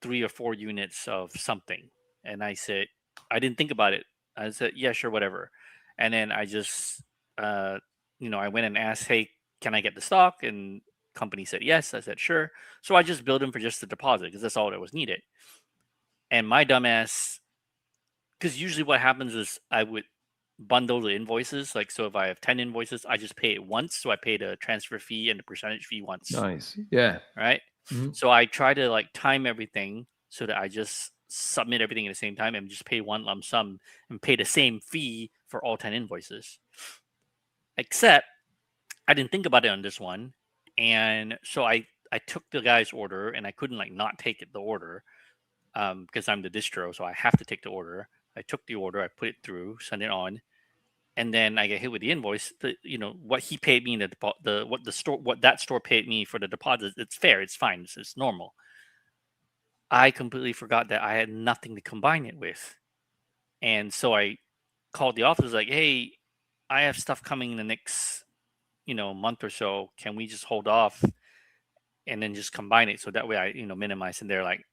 [SPEAKER 6] 3 or 4 units of something." And I said, I didn't think about it. I said, "Yeah, sure, whatever." And then I just I went and asked, "Hey, can I get the stock?" And company said yes. I said sure. So I just billed them for just the deposit because that's all that was needed. And my dumbass, because usually what happens is I would bundle the invoices. Like, so if I have 10 invoices, I just pay it once. So I pay the transfer fee and the percentage fee once.
[SPEAKER 2] Nice. Yeah.
[SPEAKER 6] Right. So I try to like time everything so that I just submit everything at the same time and just pay one lump sum and pay the same fee for all 10 invoices. Except I didn't think about it on this one. And so I took the guy's order, and I couldn't like not take the order because I'm the distro. So I have to take the order. I took the order, I put it through, sent it on, and then I get hit with the invoice. What he paid me in what that store paid me for the deposit. It's fair. It's fine. It's normal. I completely forgot that I had nothing to combine it with, and so I called the office like, "Hey, I have stuff coming in the next, month or so. Can we just hold off and then just combine it so that way I, minimize?" And they're like,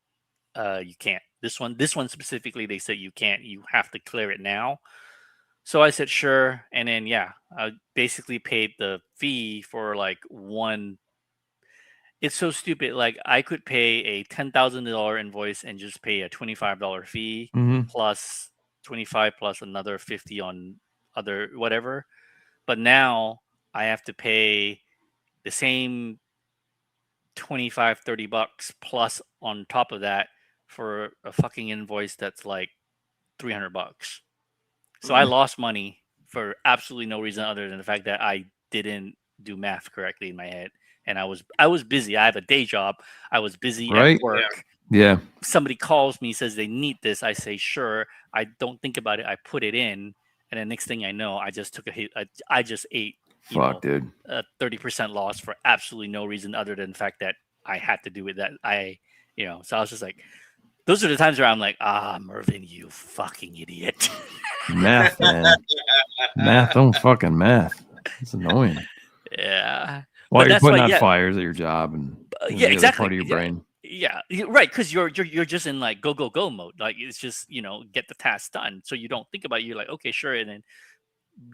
[SPEAKER 6] "You can't. This one specifically, they said you can't. You have to clear it now." So I said sure, and then I basically paid the fee for like one. It's so stupid. Like I could pay a $10,000 invoice and just pay a $25 fee plus 25 plus another 50 on other whatever. But now I have to pay the same 25, $30 plus on top of that for a fucking invoice that's like $300. So I lost money for absolutely no reason other than the fact that I didn't do math correctly in my head, and I was busy. I have a day job. I was busy
[SPEAKER 2] Right.
[SPEAKER 6] at work.
[SPEAKER 2] Yeah.
[SPEAKER 6] Somebody calls me, says they need this. I say sure. I don't think about it. I put it in, and the next thing I know, I just took a hit. I just ate
[SPEAKER 2] Fuck, dude.
[SPEAKER 6] a 30% loss for absolutely no reason other than the fact that I had to do it. That so I was just like, those are the times where I'm like, Mervin, you fucking idiot.
[SPEAKER 2] Math, man. Math, don't fucking math. It's annoying.
[SPEAKER 6] Yeah.
[SPEAKER 2] While
[SPEAKER 6] But
[SPEAKER 2] you're
[SPEAKER 6] that's
[SPEAKER 2] putting
[SPEAKER 6] why,
[SPEAKER 2] out
[SPEAKER 6] yeah.
[SPEAKER 2] fires at your job and
[SPEAKER 6] Yeah,
[SPEAKER 2] the other
[SPEAKER 6] exactly.
[SPEAKER 2] part of your brain.
[SPEAKER 6] Yeah, right. Because you're just in like go mode. Like it's just get the task done. So you don't think about it. You're like, okay, sure, and then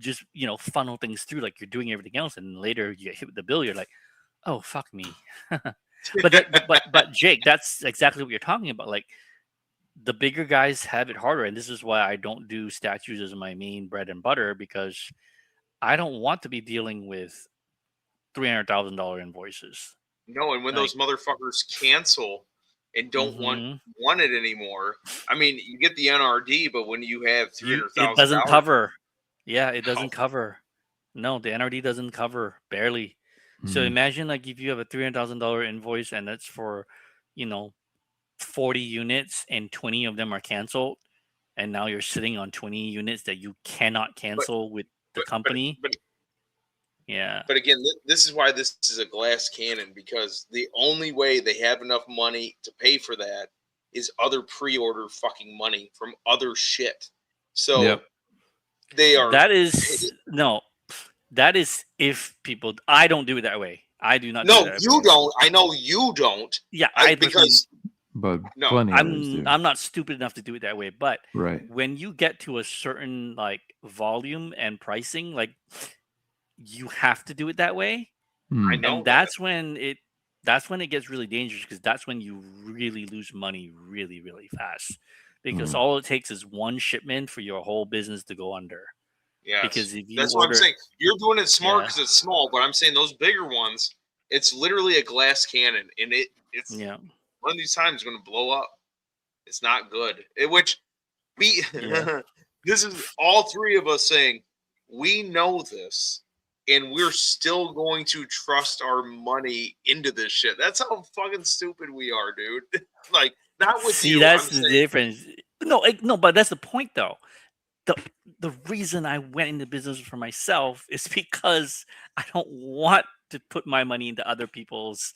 [SPEAKER 6] just funnel things through like you're doing everything else, and later you get hit with the bill. You're like, oh fuck me. but Jake, that's exactly what you're talking about. Like the bigger guys have it harder, and this is why I don't do statues as my main bread and butter, because I don't want to be dealing with $300,000 invoices.
[SPEAKER 1] No, and when those motherfuckers cancel and don't
[SPEAKER 6] Mhm.
[SPEAKER 1] want it anymore, I mean, you get the NRD, but when you have $300,000,
[SPEAKER 6] It doesn't cover. Yeah, it doesn't cover. No, the NRD doesn't cover, barely. So imagine like if you have a $300,000 invoice and that's for 40 units and 20 of them are canceled, and now you're sitting on 20 units that you cannot cancel with the company. Yeah.
[SPEAKER 1] But again, this is why this is a glass cannon, because the only way they have enough money to pay for that is other pre-order fucking money from other shit. So they are.
[SPEAKER 6] That is if people. I don't do it that way. I do not.
[SPEAKER 1] No,
[SPEAKER 6] do that
[SPEAKER 1] you
[SPEAKER 6] way.
[SPEAKER 1] don't. I know you don't.
[SPEAKER 6] Yeah,
[SPEAKER 2] But
[SPEAKER 1] no,
[SPEAKER 2] plenty of others do.
[SPEAKER 6] I'm not stupid enough to do it that way. But
[SPEAKER 2] Right.
[SPEAKER 6] when you get to a certain like volume and pricing, like you have to do it that way.
[SPEAKER 1] I know.
[SPEAKER 6] And that's when it gets really dangerous, because that's when you really lose money really, really fast. Because all it takes is one shipment for your whole business to go under.
[SPEAKER 1] Yeah,
[SPEAKER 6] because if you
[SPEAKER 1] that's
[SPEAKER 6] order,
[SPEAKER 1] what I'm saying. You're doing it smart because it's small, but I'm saying those bigger ones, it's literally a glass cannon, and it's one of these times going to blow up. It's not good. This is all three of us saying we know this, and we're still going to trust our money into this shit. That's how fucking stupid we are, dude. Like, not with you.
[SPEAKER 6] See, that's the difference. No, but that's the point, though. The reason I went into business for myself is because I don't want to put my money into other people's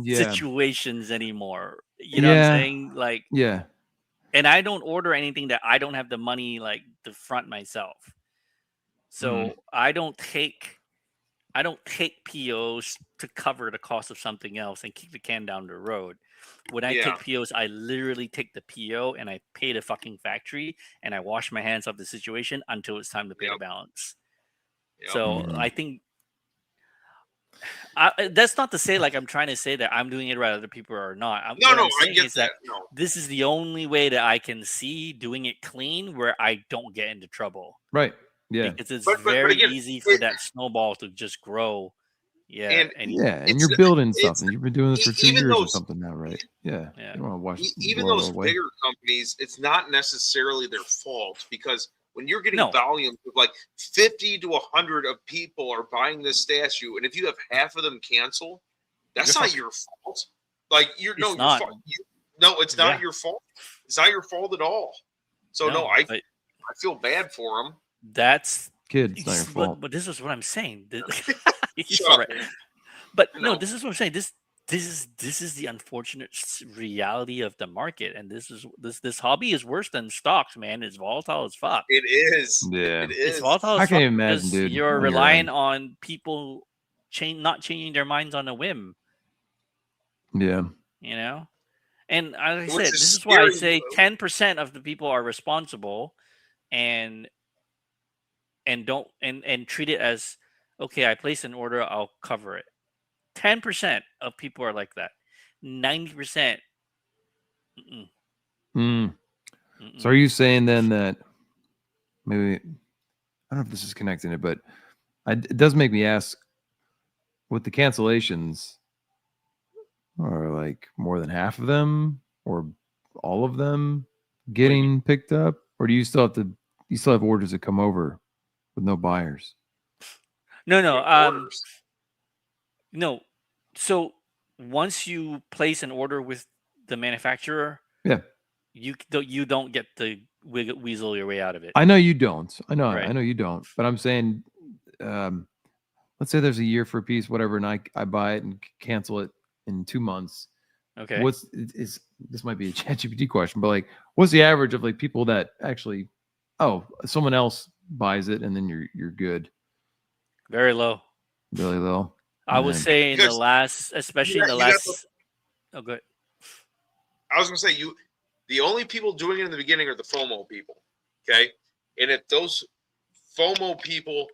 [SPEAKER 6] situations anymore. You know what I'm saying? Like, and I don't order anything that I don't have the money like to front myself. So I don't take POs to cover the cost of something else and kick the can down the road. When I take POs, I literally take the PO and I pay the fucking factory and I wash my hands off the situation until it's time to pay the balance. So I think that's not to say like I'm trying to say that I'm doing it right, other people are not.
[SPEAKER 1] I get that.
[SPEAKER 6] This is the only way that I can see doing it clean where I don't get into trouble.
[SPEAKER 2] Right. Yeah.
[SPEAKER 6] Because it's very easy for that snowball to just grow. Yeah.
[SPEAKER 2] And you're building something. You've been doing this for 2 years or something now, right? Yeah. You don't want to watch
[SPEAKER 1] even those bigger companies, it's not necessarily their fault, because when you're getting volumes of like 50 to 100 of people are buying this statue, and if you have half of them cancel, that's not your fault. Like it's not your fault. It's not your fault at all. So I feel bad for them.
[SPEAKER 6] That's
[SPEAKER 2] kids, not your fault.
[SPEAKER 6] But this is what I'm saying. Right. But no, this is what I'm saying. This is the unfortunate reality of the market, and this hobby is worse than stocks, man. It's volatile as fuck.
[SPEAKER 1] It is.
[SPEAKER 2] Yeah,
[SPEAKER 1] it is.
[SPEAKER 6] It's volatile.
[SPEAKER 2] I can't even imagine, dude.
[SPEAKER 6] You're relying on people not changing their minds on a whim.
[SPEAKER 2] Yeah.
[SPEAKER 6] You know, and as I said, this is why I say 10% of the people are responsible, and treat it as, okay, I place an order, I'll cover it. 10% of people are like that. 90%.
[SPEAKER 2] So are you saying then that maybe, I don't know if this is connecting it, but it does make me ask, with the cancellations, are like more than half of them or all of them getting picked up? Or do you still have orders that come over with no buyers.
[SPEAKER 6] No,
[SPEAKER 1] Orders.
[SPEAKER 6] no. So once you place an order with the manufacturer,
[SPEAKER 2] Yeah.
[SPEAKER 6] you don't get to weasel your way out of it.
[SPEAKER 2] I know you don't. I know
[SPEAKER 6] Right.
[SPEAKER 2] you don't. But I'm saying, let's say there's a year for a piece, whatever, and I buy it and cancel it in 2 months.
[SPEAKER 6] Okay.
[SPEAKER 2] Is this might be a ChatGPT question, but like, what's the average of like people that actually, someone else buys it and then you're good?
[SPEAKER 6] Very low.
[SPEAKER 2] Really low.
[SPEAKER 6] I would
[SPEAKER 2] Man.
[SPEAKER 6] say in the
[SPEAKER 1] Because
[SPEAKER 6] last, especially in the
[SPEAKER 1] you got
[SPEAKER 6] last. Oh, good.
[SPEAKER 1] I was gonna say the only people doing it in the beginning are the FOMO people. Okay. And if those FOMO people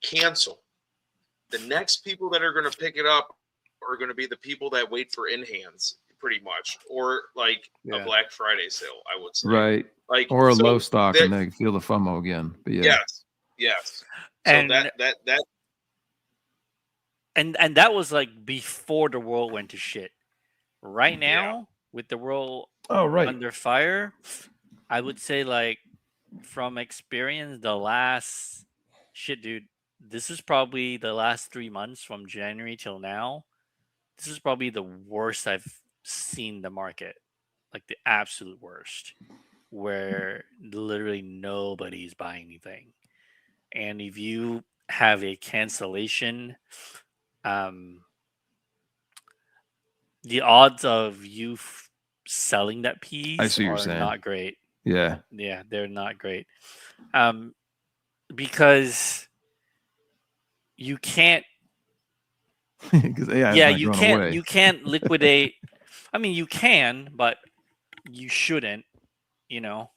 [SPEAKER 1] cancel, the next people that are gonna pick it up are gonna be the people that wait for in hands, pretty much. Or like
[SPEAKER 6] Yeah.
[SPEAKER 1] a Black Friday sale, I would say.
[SPEAKER 2] Right.
[SPEAKER 1] Like
[SPEAKER 2] Or a
[SPEAKER 1] so
[SPEAKER 2] low stock
[SPEAKER 1] that-
[SPEAKER 2] and they feel the FOMO again. But yeah.
[SPEAKER 1] Yes. So
[SPEAKER 6] And-
[SPEAKER 1] that
[SPEAKER 6] And that was like before the world went to shit. Right
[SPEAKER 1] Yeah.
[SPEAKER 6] now, with the world
[SPEAKER 2] Oh, right.
[SPEAKER 6] under fire, I would say like from experience, the last shit, dude. This is probably the last 3 months from January till now. This is probably the worst I've seen the market, like the absolute worst, where literally nobody's buying anything. And if you have a cancellation, the odds of you selling that piece
[SPEAKER 2] I see what you're
[SPEAKER 6] are
[SPEAKER 2] saying.
[SPEAKER 6] not great.
[SPEAKER 2] Yeah.
[SPEAKER 6] Yeah, they're not great. Because you can't.
[SPEAKER 2] Because AI is
[SPEAKER 6] Yeah,
[SPEAKER 2] not
[SPEAKER 6] you
[SPEAKER 2] going
[SPEAKER 6] can't.
[SPEAKER 2] away.
[SPEAKER 6] You can't liquidate. I mean, you can, but you shouldn't. You know,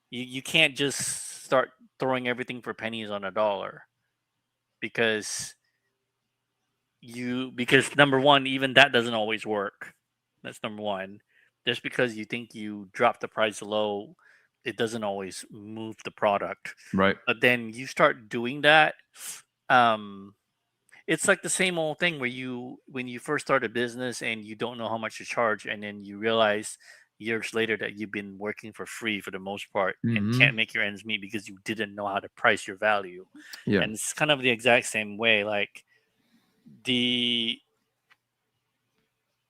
[SPEAKER 6] you can't just start throwing everything for pennies on a dollar, because number one, even that doesn't always work. That's number one. Just because you think you drop the price low, it doesn't always move the product.
[SPEAKER 2] Right.
[SPEAKER 6] But then you start doing that, it's like the same old thing where when you first start a business and you don't know how much to charge, and then you realize years later that you've been working for free for the most part and
[SPEAKER 2] Mhm.
[SPEAKER 6] can't make your ends meet because you didn't know how to price your value.
[SPEAKER 2] Yeah.
[SPEAKER 6] And it's kind of the exact same way. Like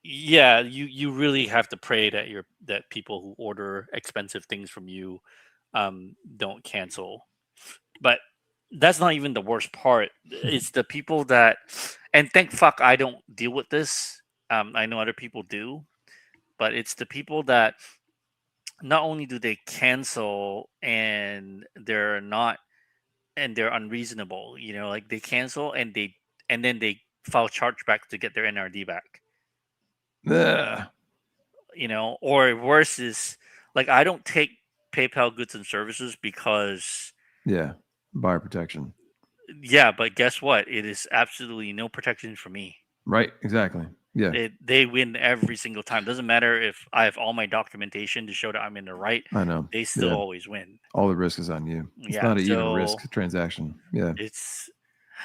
[SPEAKER 6] you really have to pray that people who order expensive things from you don't cancel. But that's not even the worst part. It's the people that, and thank fuck I don't deal with this. I know other people do, but it's the people that not only do they cancel and they're unreasonable, like they cancel and then they file chargeback to get their NRD back.
[SPEAKER 2] Ugh.
[SPEAKER 6] Or worse is like I don't take PayPal goods and services because
[SPEAKER 2] Yeah. Buyer protection.
[SPEAKER 6] but guess what? It is absolutely no protection for me.
[SPEAKER 2] Right. Exactly. Yeah.
[SPEAKER 6] They win every single time. Doesn't matter if I have all my documentation to show that I'm in the right.
[SPEAKER 2] I know.
[SPEAKER 6] They still
[SPEAKER 2] Yeah.
[SPEAKER 6] always win.
[SPEAKER 2] All the risk is on you. It's
[SPEAKER 6] Yeah,
[SPEAKER 2] not even a
[SPEAKER 6] so
[SPEAKER 2] risk transaction. Yeah.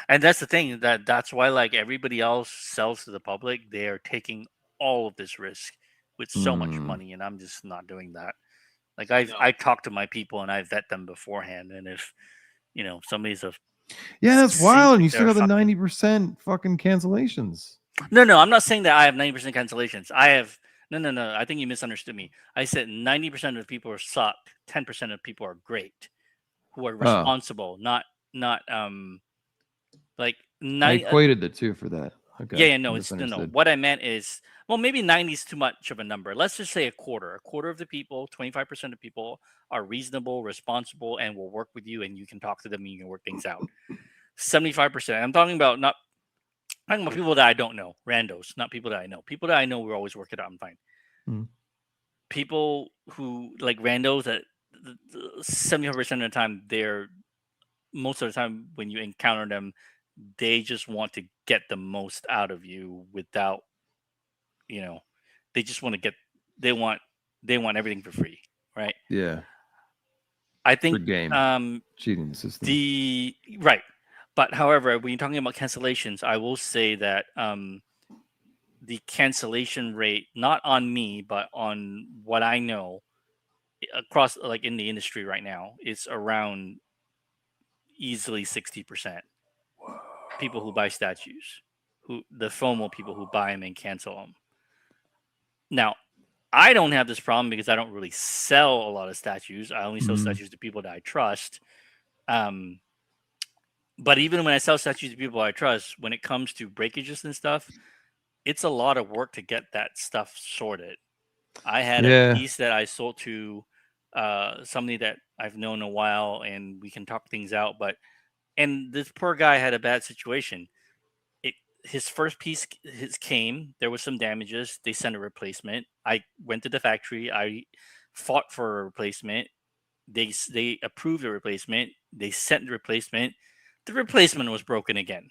[SPEAKER 6] And that's the thing that's why like everybody else sells to the public. They are taking all of this risk with so much money, and I'm just not doing that. Like I talk to my people and I vet them beforehand, and if somebody's
[SPEAKER 2] that's wild. And you still
[SPEAKER 6] they're
[SPEAKER 2] got the
[SPEAKER 6] fucking-
[SPEAKER 2] 90% fucking cancellations.
[SPEAKER 6] No, I'm not saying that I have 90% cancellations. I have no. I think you misunderstood me. I said 90% of people are suck. 10% of people are great, who are responsible, not like
[SPEAKER 2] I
[SPEAKER 6] 90.
[SPEAKER 2] equated the two for that. Okay.
[SPEAKER 6] Yeah, no, it's no. What I meant is, well, maybe 90 is too much of a number. Let's just say a quarter. A quarter of the people, 25% of people are reasonable, responsible, and will work with you, and you can talk to them and you can work things out. 75%. I'm talking about people that I don't know, randos, not people that I know. People that I know will always work it out. I'm fine. People who like randos that 75% of the time, most of the time when you encounter them, they just want to get the most out of you without, they just want to they want everything for free, right?
[SPEAKER 2] Yeah.
[SPEAKER 6] I think
[SPEAKER 2] game. Cheating the system.
[SPEAKER 6] Right. But however, when you're talking about cancellations, I will say that the cancellation rate, not on me, but on what I know across like in the industry right now, is around easily 60%. People who buy statues, the FOMO people who buy them and cancel them. Now, I don't have this problem because I don't really sell a lot of statues. I only sell statues to people that I trust. But even when I sell statues to people I trust, when it comes to breakages and stuff, it's a lot of work to get that stuff sorted. I had a piece that I sold to somebody that I've known a while, and we can talk things out. And this poor guy had a bad situation. His first piece came. There was some damages. They sent a replacement. I went to the factory. I fought for a replacement. They approved a replacement. They sent the replacement. The replacement was broken again.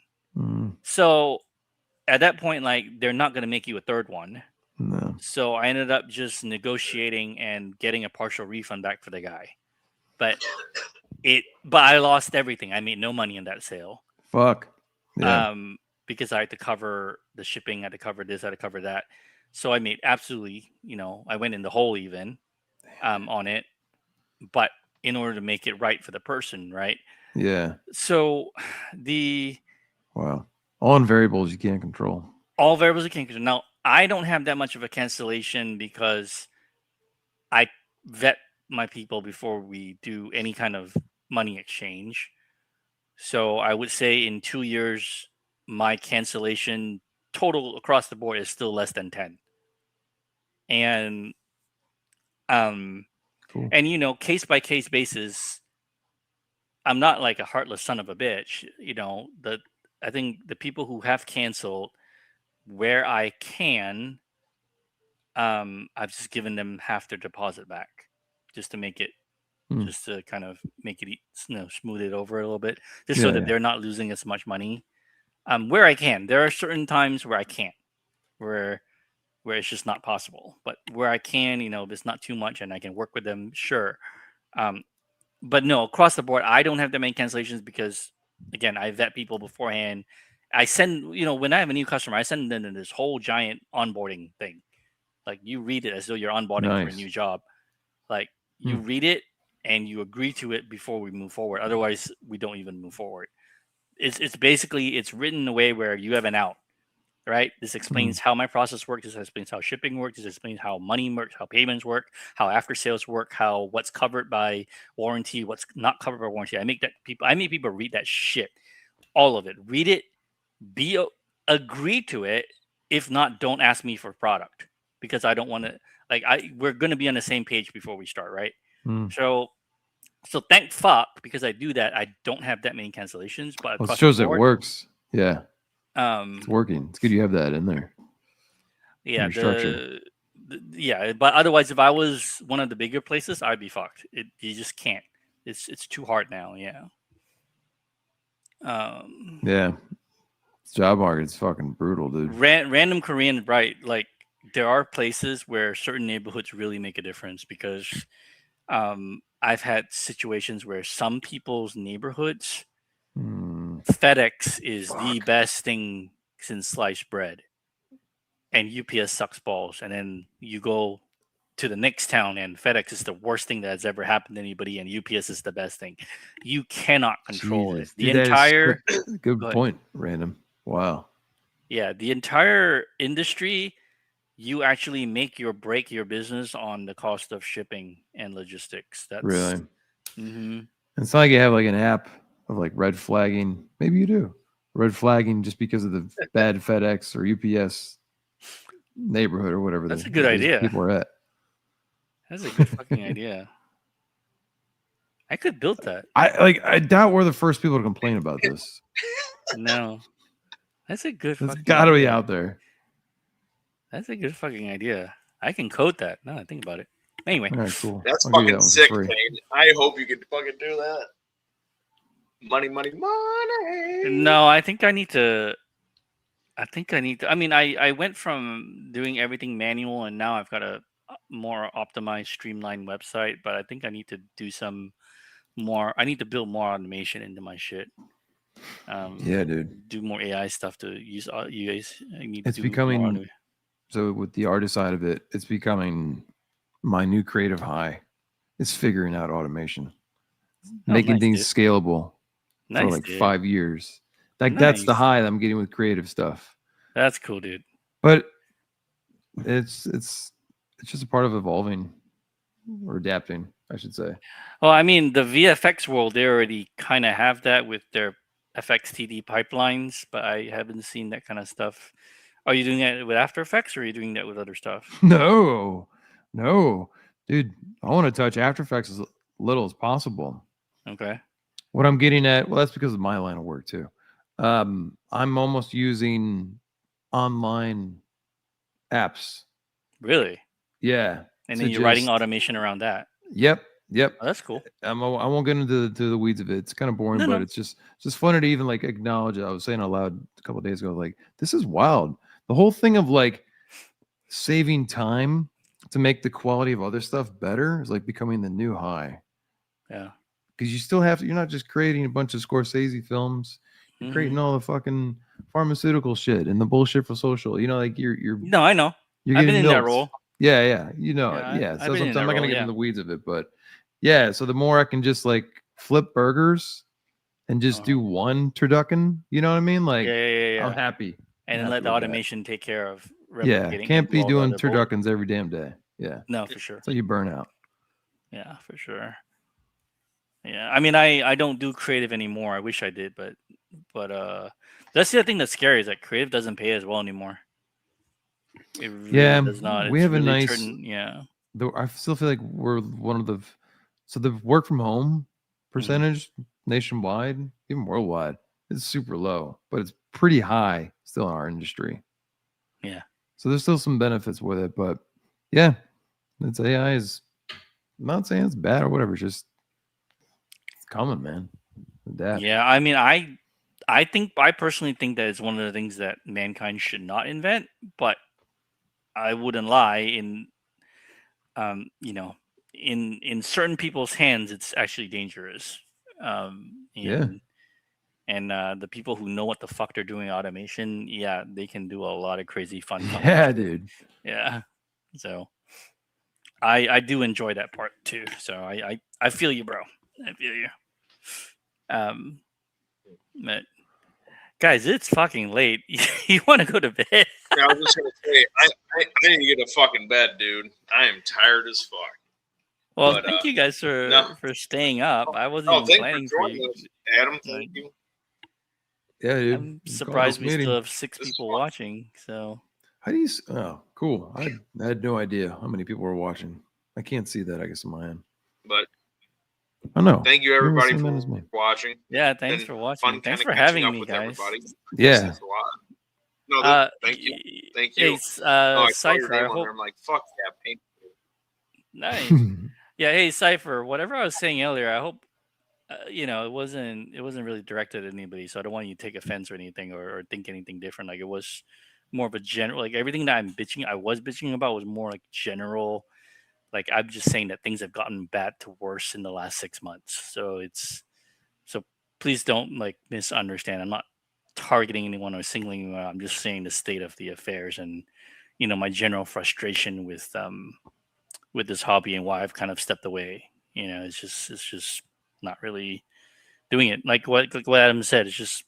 [SPEAKER 6] So at that point, like, they're not going to make you a third one.
[SPEAKER 2] No.
[SPEAKER 6] So I ended up just negotiating and getting a partial refund back for the guy. But I lost everything. I made no money in that sale.
[SPEAKER 2] Fuck. Yeah.
[SPEAKER 6] Because I had to cover the shipping, I had to cover this, I had to cover that. So I made absolutely, I went in the hole even on it. But in order to make it right for the person, right?
[SPEAKER 2] Yeah.
[SPEAKER 6] So
[SPEAKER 2] wow. All in variables you can't control.
[SPEAKER 6] All variables you can't control. Now, I don't have that much of a cancellation because I vet my people before we do any kind of money exchange. So I would say in 2 years, my cancellation total across the board is still less than 10. And
[SPEAKER 2] cool.
[SPEAKER 6] And case by case basis, I'm not like a heartless son of a bitch. I think the people who have canceled, where I can, I've just given them half their deposit back, just to make it, just to kind of make it, smooth it over a little bit, just so that they're not losing as much money. Where I can, there are certain times where I can't, where it's just not possible. But where I can, if it's not too much and I can work with them, sure. But no, across the board, I don't have that many cancellations because, again, I vet people beforehand. I send, when I have a new customer, I send them this whole giant onboarding thing. Like, you read it as though you're onboarding for a new job. Like, you read it and you agree to it before we move forward. Otherwise, we don't even move forward. It's basically, it's written in a way where you have an out, right? This explains how my process works. This explains how shipping works. This explains how money works, how payments work, how after sales work, how what's covered by warranty, what's not covered by warranty. I make people read that shit, all of it. Read it, agree to it. If not, don't ask me for product because I don't want to. We're going to be on the same page before we start, right? So thank fuck, because I do that, I don't have that many cancellations. But
[SPEAKER 2] it shows it works. Yeah. It's working. It's good you have that in there.
[SPEAKER 6] Yeah. But otherwise, if I was one of the bigger places, I'd be fucked. You just can't. It's too hard now. Yeah.
[SPEAKER 2] Yeah. This job market is fucking brutal, dude.
[SPEAKER 6] Random Korean, right? Like, there are places where certain neighborhoods really make a difference because I've had situations where some people's neighborhoods, FedEx is the best thing since sliced bread, and UPS sucks balls. And then you go to the next town, and FedEx is the worst thing that's ever happened to anybody, and UPS is the best thing. You cannot control it. The entire
[SPEAKER 2] good point, Random. Wow.
[SPEAKER 6] Yeah, the entire industry. You actually make or break your business on the cost of shipping and logistics. That's
[SPEAKER 2] really. It's not like you have like an app of like red flagging. Maybe you do red flagging just because of the bad FedEx or UPS neighborhood or whatever.
[SPEAKER 6] That's a good idea.
[SPEAKER 2] People are at.
[SPEAKER 6] That's a good fucking idea. I could build that.
[SPEAKER 2] I doubt we're the first people to complain about this.
[SPEAKER 6] No, that's a good.
[SPEAKER 2] It's got to be out there.
[SPEAKER 6] That's a good fucking idea. I can code that. Now I think about it. Anyway.
[SPEAKER 2] All right, cool.
[SPEAKER 1] That's fucking sick, man. I hope you can fucking do that. Money, money, money.
[SPEAKER 6] No, I think I need to. I mean, I went from doing everything manual and now I've got a more optimized, streamlined website, but I think I need to do some more. I need to build more automation into my shit.
[SPEAKER 2] Yeah, dude.
[SPEAKER 6] Do more AI stuff to use. You guys, I need
[SPEAKER 2] it's
[SPEAKER 6] to do
[SPEAKER 2] becoming.
[SPEAKER 6] more
[SPEAKER 2] So with the artist side of it, it's becoming my new creative high. It's figuring out automation, making things scalable. for like
[SPEAKER 6] dude.
[SPEAKER 2] 5 years. Like that's the
[SPEAKER 6] Nice.
[SPEAKER 2] high that I'm getting with creative stuff.
[SPEAKER 6] That's cool, dude.
[SPEAKER 2] But it's just a part of evolving or adapting, I should say.
[SPEAKER 6] Well, I mean, the VFX world, they already kind of have that with their FXTD pipelines, but I haven't seen that kind of stuff. Are you doing that with After Effects, or are you doing that with other stuff?
[SPEAKER 2] No, dude, I want to touch After Effects as little as possible.
[SPEAKER 6] Okay.
[SPEAKER 2] What I'm getting at, well, that's because of my line of work too. I'm almost using online apps.
[SPEAKER 6] Really?
[SPEAKER 2] Yeah.
[SPEAKER 6] And
[SPEAKER 2] to
[SPEAKER 6] then you're writing
[SPEAKER 2] just-
[SPEAKER 6] automation around that.
[SPEAKER 2] Yep.
[SPEAKER 6] Oh, that's cool.
[SPEAKER 2] I won't get into the weeds of it. It's kind of boring,
[SPEAKER 6] No,
[SPEAKER 2] but
[SPEAKER 6] no.
[SPEAKER 2] it's just funny to even like acknowledge it. I was saying out loud a couple of days ago, like, this is wild. The whole thing of like saving time to make the quality of other stuff better is like becoming the new high.
[SPEAKER 6] Yeah.
[SPEAKER 2] Because you still have to, you're not just creating a bunch of Scorsese films, you're creating all the fucking pharmaceutical shit and the bullshit for social. You know, like you're
[SPEAKER 6] No, I know.
[SPEAKER 2] you're
[SPEAKER 6] I've been
[SPEAKER 2] getting
[SPEAKER 6] in that
[SPEAKER 2] milked.
[SPEAKER 6] role.
[SPEAKER 2] Yeah, you know,
[SPEAKER 6] Yeah,
[SPEAKER 2] yeah.
[SPEAKER 6] I've
[SPEAKER 2] So
[SPEAKER 6] been in
[SPEAKER 2] I'm
[SPEAKER 6] that
[SPEAKER 2] not gonna
[SPEAKER 6] role,
[SPEAKER 2] get
[SPEAKER 6] yeah.
[SPEAKER 2] into the weeds of it, but yeah. So the more I can just like flip burgers and just do one turducken, you know what I mean? Like,
[SPEAKER 6] Yeah.
[SPEAKER 2] I'm happy.
[SPEAKER 6] And then
[SPEAKER 2] happy
[SPEAKER 6] let the
[SPEAKER 2] with that.
[SPEAKER 6] automation take care of
[SPEAKER 2] Yeah,
[SPEAKER 6] replicating.
[SPEAKER 2] can't
[SPEAKER 6] it
[SPEAKER 2] be
[SPEAKER 6] to all the
[SPEAKER 2] doing
[SPEAKER 6] other bull-
[SPEAKER 2] turduckens every damn day. Yeah,
[SPEAKER 6] No, for sure.
[SPEAKER 2] so you burn out.
[SPEAKER 6] Yeah, for sure. Yeah, I mean, I don't do creative anymore. I wish I did, but that's the other thing that's scary is that creative doesn't pay as well anymore. It really
[SPEAKER 2] Yeah,
[SPEAKER 6] does not.
[SPEAKER 2] we
[SPEAKER 6] It's
[SPEAKER 2] have a
[SPEAKER 6] really
[SPEAKER 2] nice.
[SPEAKER 6] yeah.
[SPEAKER 2] I still feel like we're one of the. So the work from home percentage nationwide, even worldwide, is super low, but it's pretty high still in our industry.
[SPEAKER 6] Yeah.
[SPEAKER 2] So there's still some benefits with it, but yeah, it's AI is. I'm not saying it's bad or whatever. It's just it's coming, man. Adapt.
[SPEAKER 6] Yeah, I mean, I personally think that it's one of the things that mankind should not invent, but I wouldn't lie in in certain people's hands it's actually dangerous.
[SPEAKER 2] Yeah.
[SPEAKER 6] And the people who know what the fuck they're doing automation, yeah, they can do a lot of crazy fun stuff.
[SPEAKER 2] Yeah, dude.
[SPEAKER 6] Yeah. So I do enjoy that part too. So I feel you, bro. I feel you. But guys, it's fucking late. You want to go to bed?
[SPEAKER 1] Yeah, I was just gonna say, I need to get a fucking bed, dude. I am tired as fuck.
[SPEAKER 6] Well,
[SPEAKER 1] But,
[SPEAKER 6] thank you guys for staying up. I wasn't even
[SPEAKER 1] thanks
[SPEAKER 6] planning
[SPEAKER 1] for
[SPEAKER 6] for
[SPEAKER 1] joining
[SPEAKER 6] you.
[SPEAKER 1] us, Adam. Thank you.
[SPEAKER 2] Yeah, dude.
[SPEAKER 6] I'm
[SPEAKER 2] You called
[SPEAKER 6] surprised
[SPEAKER 2] this
[SPEAKER 6] we
[SPEAKER 2] meeting.
[SPEAKER 6] still have 6
[SPEAKER 1] This is
[SPEAKER 6] people
[SPEAKER 1] fun.
[SPEAKER 6] watching. So
[SPEAKER 2] How do you? Oh, cool. I had no idea how many people were watching. I can't see that. I guess on my end.
[SPEAKER 1] But
[SPEAKER 2] I know.
[SPEAKER 1] thank you,
[SPEAKER 2] You're the
[SPEAKER 1] everybody,
[SPEAKER 2] same
[SPEAKER 1] for
[SPEAKER 2] man as me.
[SPEAKER 1] watching.
[SPEAKER 6] yeah, thanks
[SPEAKER 1] Been
[SPEAKER 6] for watching.
[SPEAKER 1] fun
[SPEAKER 6] Thanks
[SPEAKER 1] kinda
[SPEAKER 6] for
[SPEAKER 1] catching
[SPEAKER 6] having
[SPEAKER 1] up
[SPEAKER 6] me,
[SPEAKER 1] with
[SPEAKER 6] guys.
[SPEAKER 1] everybody.
[SPEAKER 2] Yeah.
[SPEAKER 1] Thanks a lot. No, thank you. Thank you.
[SPEAKER 6] Hey,
[SPEAKER 1] I saw your
[SPEAKER 6] Cypher,
[SPEAKER 1] name
[SPEAKER 6] I
[SPEAKER 1] on
[SPEAKER 6] hope
[SPEAKER 1] there. I'm like, fuck yeah, paint.
[SPEAKER 6] nice. Yeah, hey Cypher, whatever I was saying earlier, I hope it wasn't really directed at anybody, so I don't want you to take offense or anything or think anything different. Like it was more of a general, like everything that I was bitching about was more like general. Like I'm just saying that things have gotten bad to worse in the last 6 months. So please don't like misunderstand. I'm not targeting anyone or singling anyone out. I'm just saying the state of the affairs and my general frustration with this hobby and why I've kind of stepped away. It's just not really doing it. Like what Adam said, it's just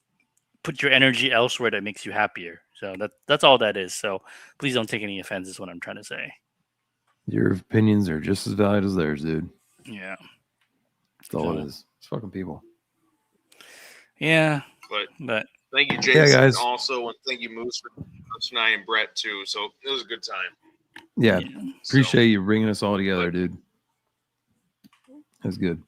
[SPEAKER 6] put your energy elsewhere that makes you happier. So that's all that is. So please don't take any offense is what I'm trying to say.
[SPEAKER 2] Your opinions are just as valid as theirs, dude.
[SPEAKER 6] Yeah.
[SPEAKER 2] That's all
[SPEAKER 6] So-
[SPEAKER 2] it is. It's fucking people.
[SPEAKER 6] Yeah.
[SPEAKER 1] But
[SPEAKER 6] But
[SPEAKER 1] thank you, Jason,
[SPEAKER 2] guys.
[SPEAKER 1] also, and thank you, Moose, for tonight, and Brett too. So it was a good time.
[SPEAKER 2] Yeah.
[SPEAKER 6] yeah.
[SPEAKER 2] Appreciate you bringing us all together, dude. That's good.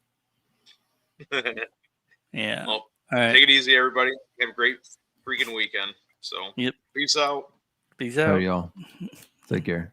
[SPEAKER 6] Yeah.
[SPEAKER 1] Well,
[SPEAKER 6] All right.
[SPEAKER 1] take it easy, everybody. Have a great freaking weekend. So
[SPEAKER 6] Yep.
[SPEAKER 1] peace out.
[SPEAKER 6] Peace
[SPEAKER 2] All
[SPEAKER 6] out.
[SPEAKER 2] right, y'all. Take care.